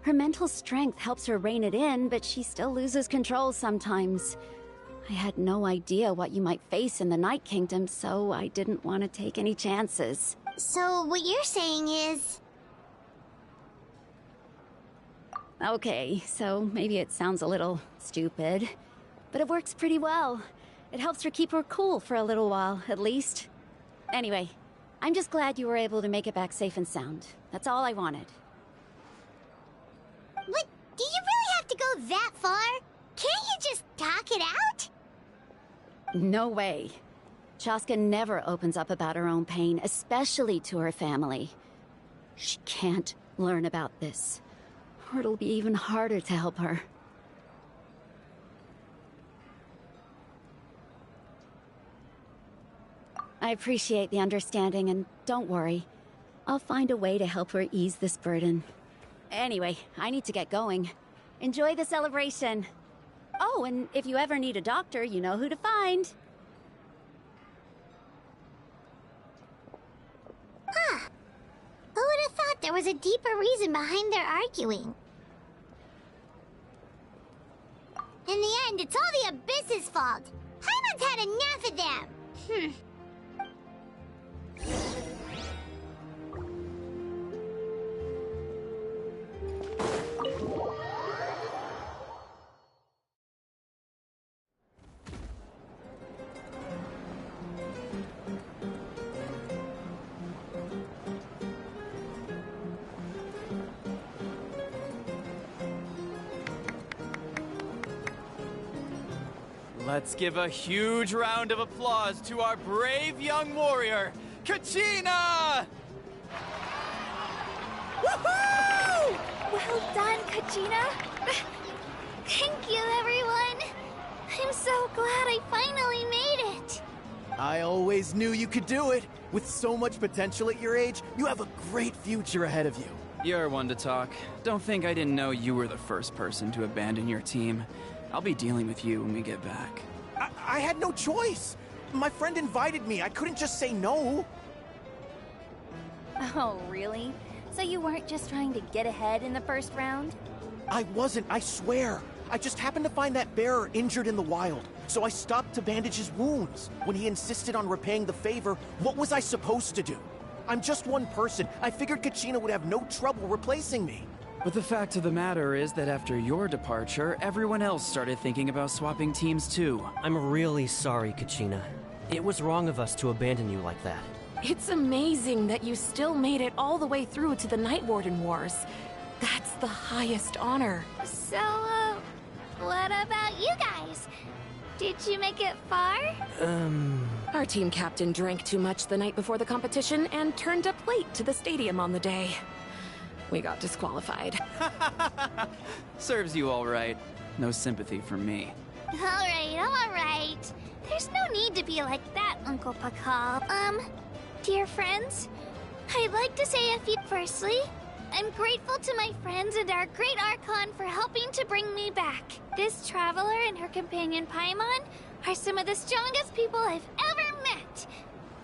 Her mental strength helps her rein it in, but she still loses control sometimes. I had no idea what you might face in the Night Kingdom, so I didn't want to take any chances. So what you're saying is... Okay, so maybe it sounds a little stupid, but it works pretty well. It helps her keep her cool for a little while, at least. Anyway, I'm just glad you were able to make it back safe and sound. That's all I wanted. What? Do you really have to go that far? Can't you just talk it out? No way. Chaska never opens up about her own pain, especially to her family. She can't learn about this, or it'll be even harder to help her. I appreciate the understanding, and don't worry. I'll find a way to help her ease this burden. Anyway, I need to get going. Enjoy the celebration. Oh, and if you ever need a doctor, you know who to find. Huh. Who would have thought there was a deeper reason behind their arguing? In the end, it's all the Abyss's fault. Paimon's had enough of them. Let's give a huge round of applause to our brave young warrior, Kachina! Woohoo! Well done, Kachina. Thank you, everyone. I'm so glad I finally made it. I always knew you could do it. With so much potential at your age, you have a great future ahead of you. You're one to talk. Don't think I didn't know you were the first person to abandon your team. I'll be dealing with you when we get back. I had no choice. My friend invited me. I couldn't just say no. Oh, really? So you weren't just trying to get ahead in the first round? I wasn't, I swear. I just happened to find that bearer injured in the wild, so I stopped to bandage his wounds. When he insisted on repaying the favor, what was I supposed to do? I'm just one person. I figured Kachina would have no trouble replacing me. But the fact of the matter is that after your departure, everyone else started thinking about swapping teams too. I'm really sorry, Kachina. It was wrong of us to abandon you like that. It's amazing that you still made it all the way through to the Night Warden Wars. That's the highest honor. So, what about you guys? Did you make it far? Our team captain drank too much the night before the competition and turned up late to the stadium on the day. We got disqualified. Serves you all right. No sympathy from me. All right. There's no need to be like that, Uncle Pakal. Dear friends, I'd like to say a few. Firstly, I'm grateful to my friends and our great Archon for helping to bring me back. This traveler and her companion Paimon are some of the strongest people I've ever met.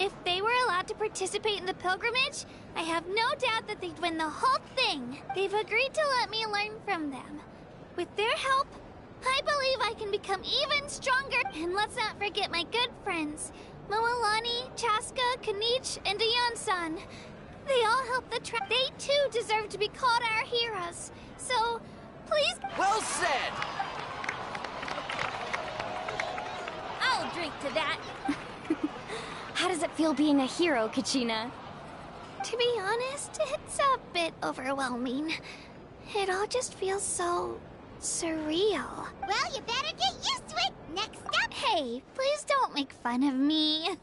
If they were allowed to participate in the pilgrimage, I have no doubt that they'd win the whole thing. They've agreed to let me learn from them. With their help, I believe I can become even stronger. And let's not forget my good friends, Moalani, Chaska, Kanich, and Ayan-san. They all helped the They too deserve to be called our heroes. So, please... Well said! I'll drink to that. How does it feel being a hero, Kachina? To be honest, it's a bit overwhelming. It all just feels so Surreal. Well, you better get used to it. Next up. Hey, please don't make fun of me.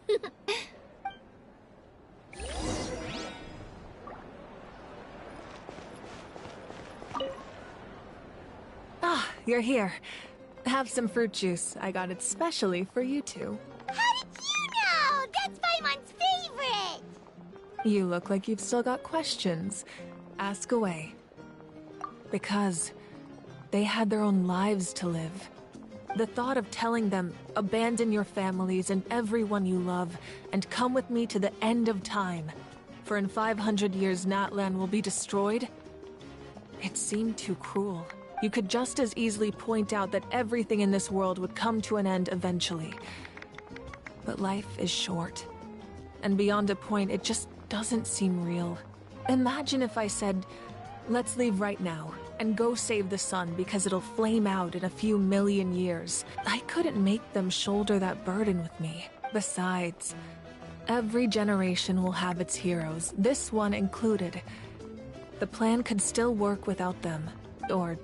Ah, you're here. Have some fruit juice. I got it specially for you two. How did you know? That's Paimon's favorite. You look like you've still got questions. Ask away. Because they had their own lives to live. The thought of telling them, abandon your families and everyone you love, and come with me to the end of time, for in 500 years Natlan will be destroyed, it seemed too cruel. You could just as easily point out that everything in this world would come to an end eventually. But life is short. And beyond a point, it just doesn't seem real. Imagine if I said, let's leave right now, and go save the sun because it'll flame out in a few million years. I couldn't make them shoulder that burden with me. Besides, every generation will have its heroes, this one included. The plan could still work without them. Or,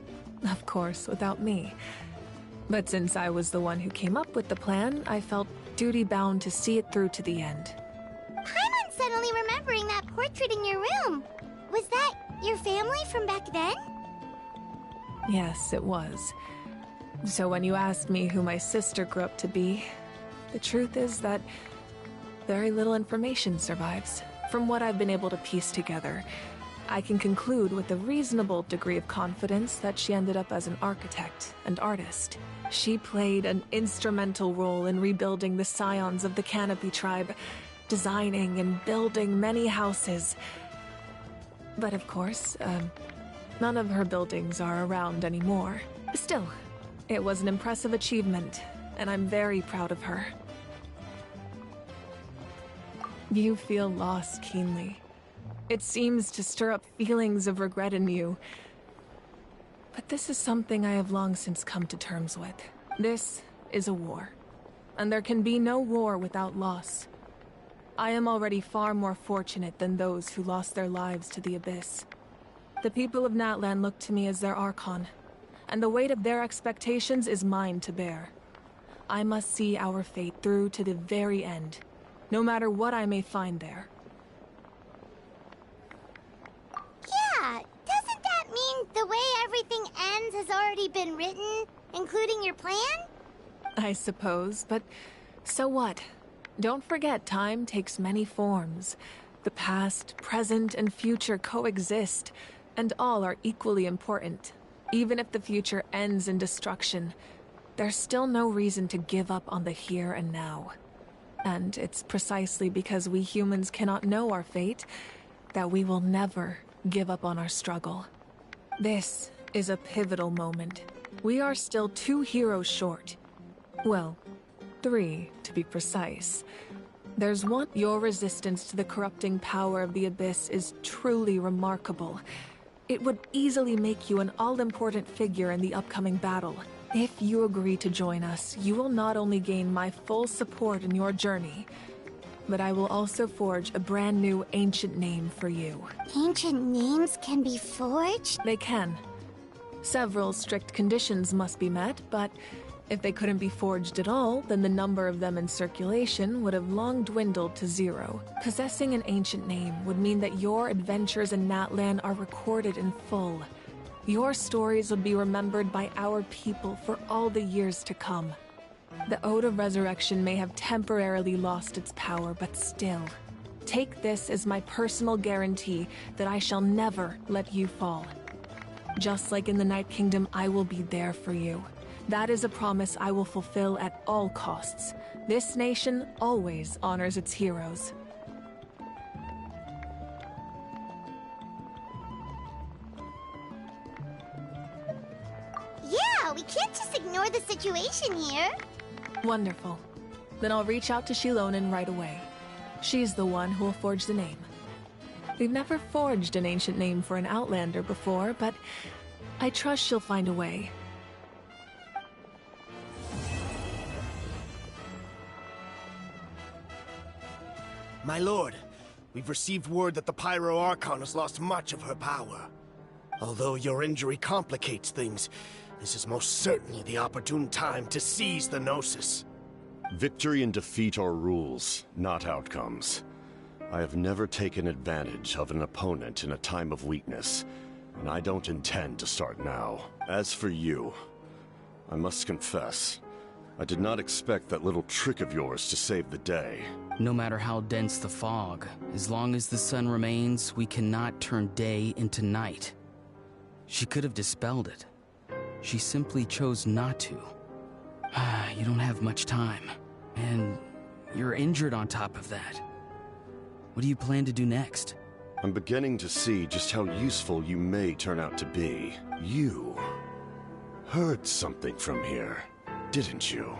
of course, without me. But since I was the one who came up with the plan, I felt duty-bound to see it through to the end. Paimon's suddenly remembering that portrait in your room. Was that your family from back then? Yes, it was. So when you asked me who my sister grew up to be, the truth is that very little information survives. From what I've been able to piece together, I can conclude with a reasonable degree of confidence that she ended up as an architect and artist. She played an instrumental role in rebuilding the scions of the Canopy tribe, designing and building many houses. But of course, none of her buildings are around anymore. Still, it was an impressive achievement, and I'm very proud of her. You feel loss keenly. It seems to stir up feelings of regret in you. But this is something I have long since come to terms with. This is a war, and there can be no war without loss. I am already far more fortunate than those who lost their lives to the Abyss. The people of Natlan look to me as their Archon, and the weight of their expectations is mine to bear. I must see our fate through to the very end, no matter what I may find there. Yeah, doesn't that mean the way everything ends has already been written, including your plan? I suppose, but so what? Don't forget, time takes many forms. The past, present, and future coexist, and all are equally important. Even if the future ends in destruction, there's still no reason to give up on the here and now. And it's precisely because we humans cannot know our fate that we will never give up on our struggle. This is a pivotal moment. We are still 2 heroes short. Well, 3, to be precise. There's one. Your resistance to the corrupting power of the Abyss is truly remarkable. It would easily make you an all-important figure in the upcoming battle. If you agree to join us, you will not only gain my full support in your journey, but I will also forge a brand new ancient name for you. Ancient names can be forged? They can. Several strict conditions must be met, but if they couldn't be forged at all, then the number of them in circulation would have long dwindled to 0. Possessing an ancient name would mean that your adventures in Natlan are recorded in full. Your stories would be remembered by our people for all the years to come. The Ode of Resurrection may have temporarily lost its power, but still, take this as my personal guarantee that I shall never let you fall. Just like in the Night Kingdom, I will be there for you. That is a promise I will fulfill at all costs. This nation always honors its heroes. Yeah, we can't just ignore the situation here. Wonderful. Then I'll reach out to Shilonen right away. She's the one who will forge the name. We've never forged an ancient name for an Outlander before, but I trust she'll find a way. My lord, we've received word that the Pyro Archon has lost much of her power. Although your injury complicates things, This is most certainly the opportune time to seize the Gnosis. Victory and defeat are rules, not outcomes. I have never taken advantage of an opponent in a time of weakness, and I don't intend to start now. As for you, I must confess, I did not expect that little trick of yours to save the day. No matter how dense the fog, as long as the sun remains, we cannot turn day into night. She could have dispelled it. She simply chose not to. You don't have much time, and you're injured on top of that. What do you plan to do next? I'm beginning to see just how useful you may turn out to be. You heard something from here, didn't you?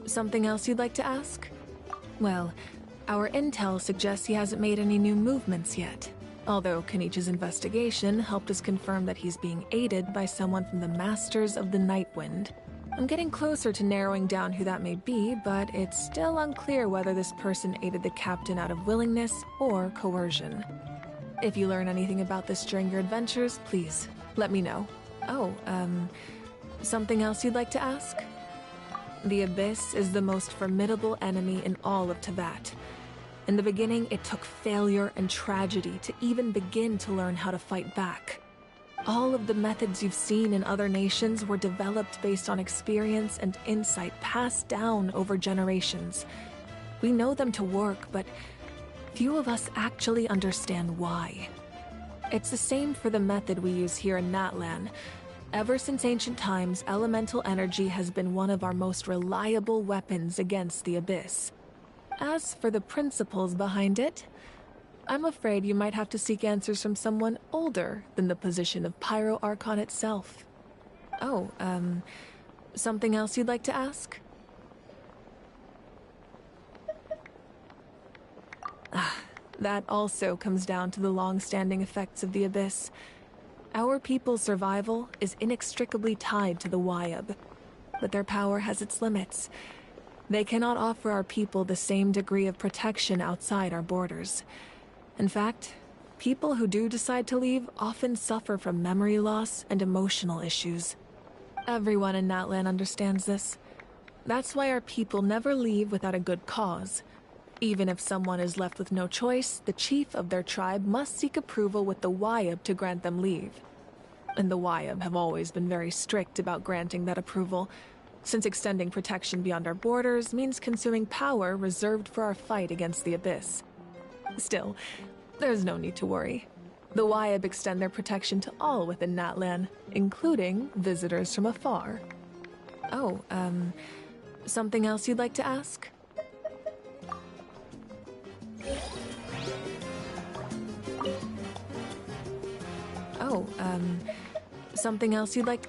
Something else you'd like to ask? Well, our intel suggests he hasn't made any new movements yet. Although Kenichi's investigation helped us confirm that he's being aided by someone from the Masters of the Nightwind. I'm getting closer to narrowing down who that may be, but it's still unclear whether this person aided the captain out of willingness or coercion. If you learn anything about this during your adventures, please let me know. Something else you'd like to ask? The Abyss is the most formidable enemy in all of Teyvat. In the beginning, it took failure and tragedy to even begin to learn how to fight back. All of the methods you've seen in other nations were developed based on experience and insight passed down over generations. We know them to work, but few of us actually understand why. It's the same for the method we use here in Natlan. Ever since ancient times, elemental energy has been one of our most reliable weapons against the Abyss. As for the principles behind it, I'm afraid you might have to seek answers from someone older than the position of Pyro Archon itself. Something else you'd like to ask? That also comes down to the long-standing effects of the Abyss. Our people's survival is inextricably tied to the Wyab, but their power has its limits. They cannot offer our people the same degree of protection outside our borders. In fact, people who do decide to leave often suffer from memory loss and emotional issues. Everyone in Natlan understands this. That's why our people never leave without a good cause. Even if someone is left with no choice, the chief of their tribe must seek approval with the Wyab to grant them leave. And the Wyab have always been very strict about granting that approval, since extending protection beyond our borders means consuming power reserved for our fight against the Abyss. Still, there's no need to worry. The Wyab extend their protection to all within Natlan, including visitors from afar. Something else you'd like to ask? Something else you'd like...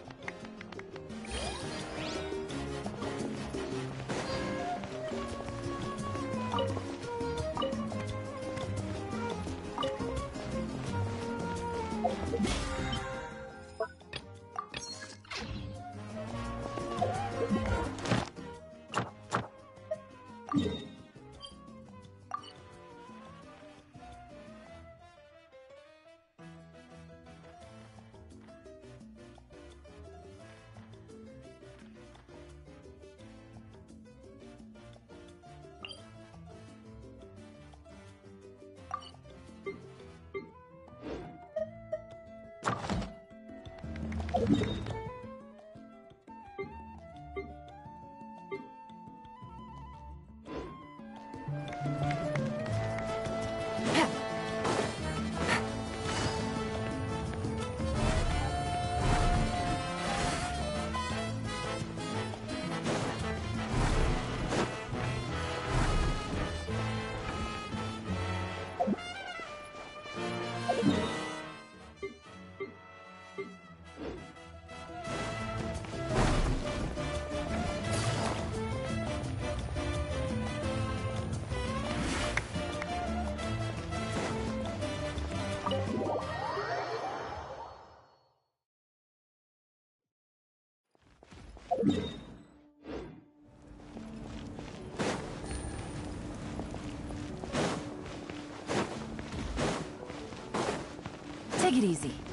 Take it easy.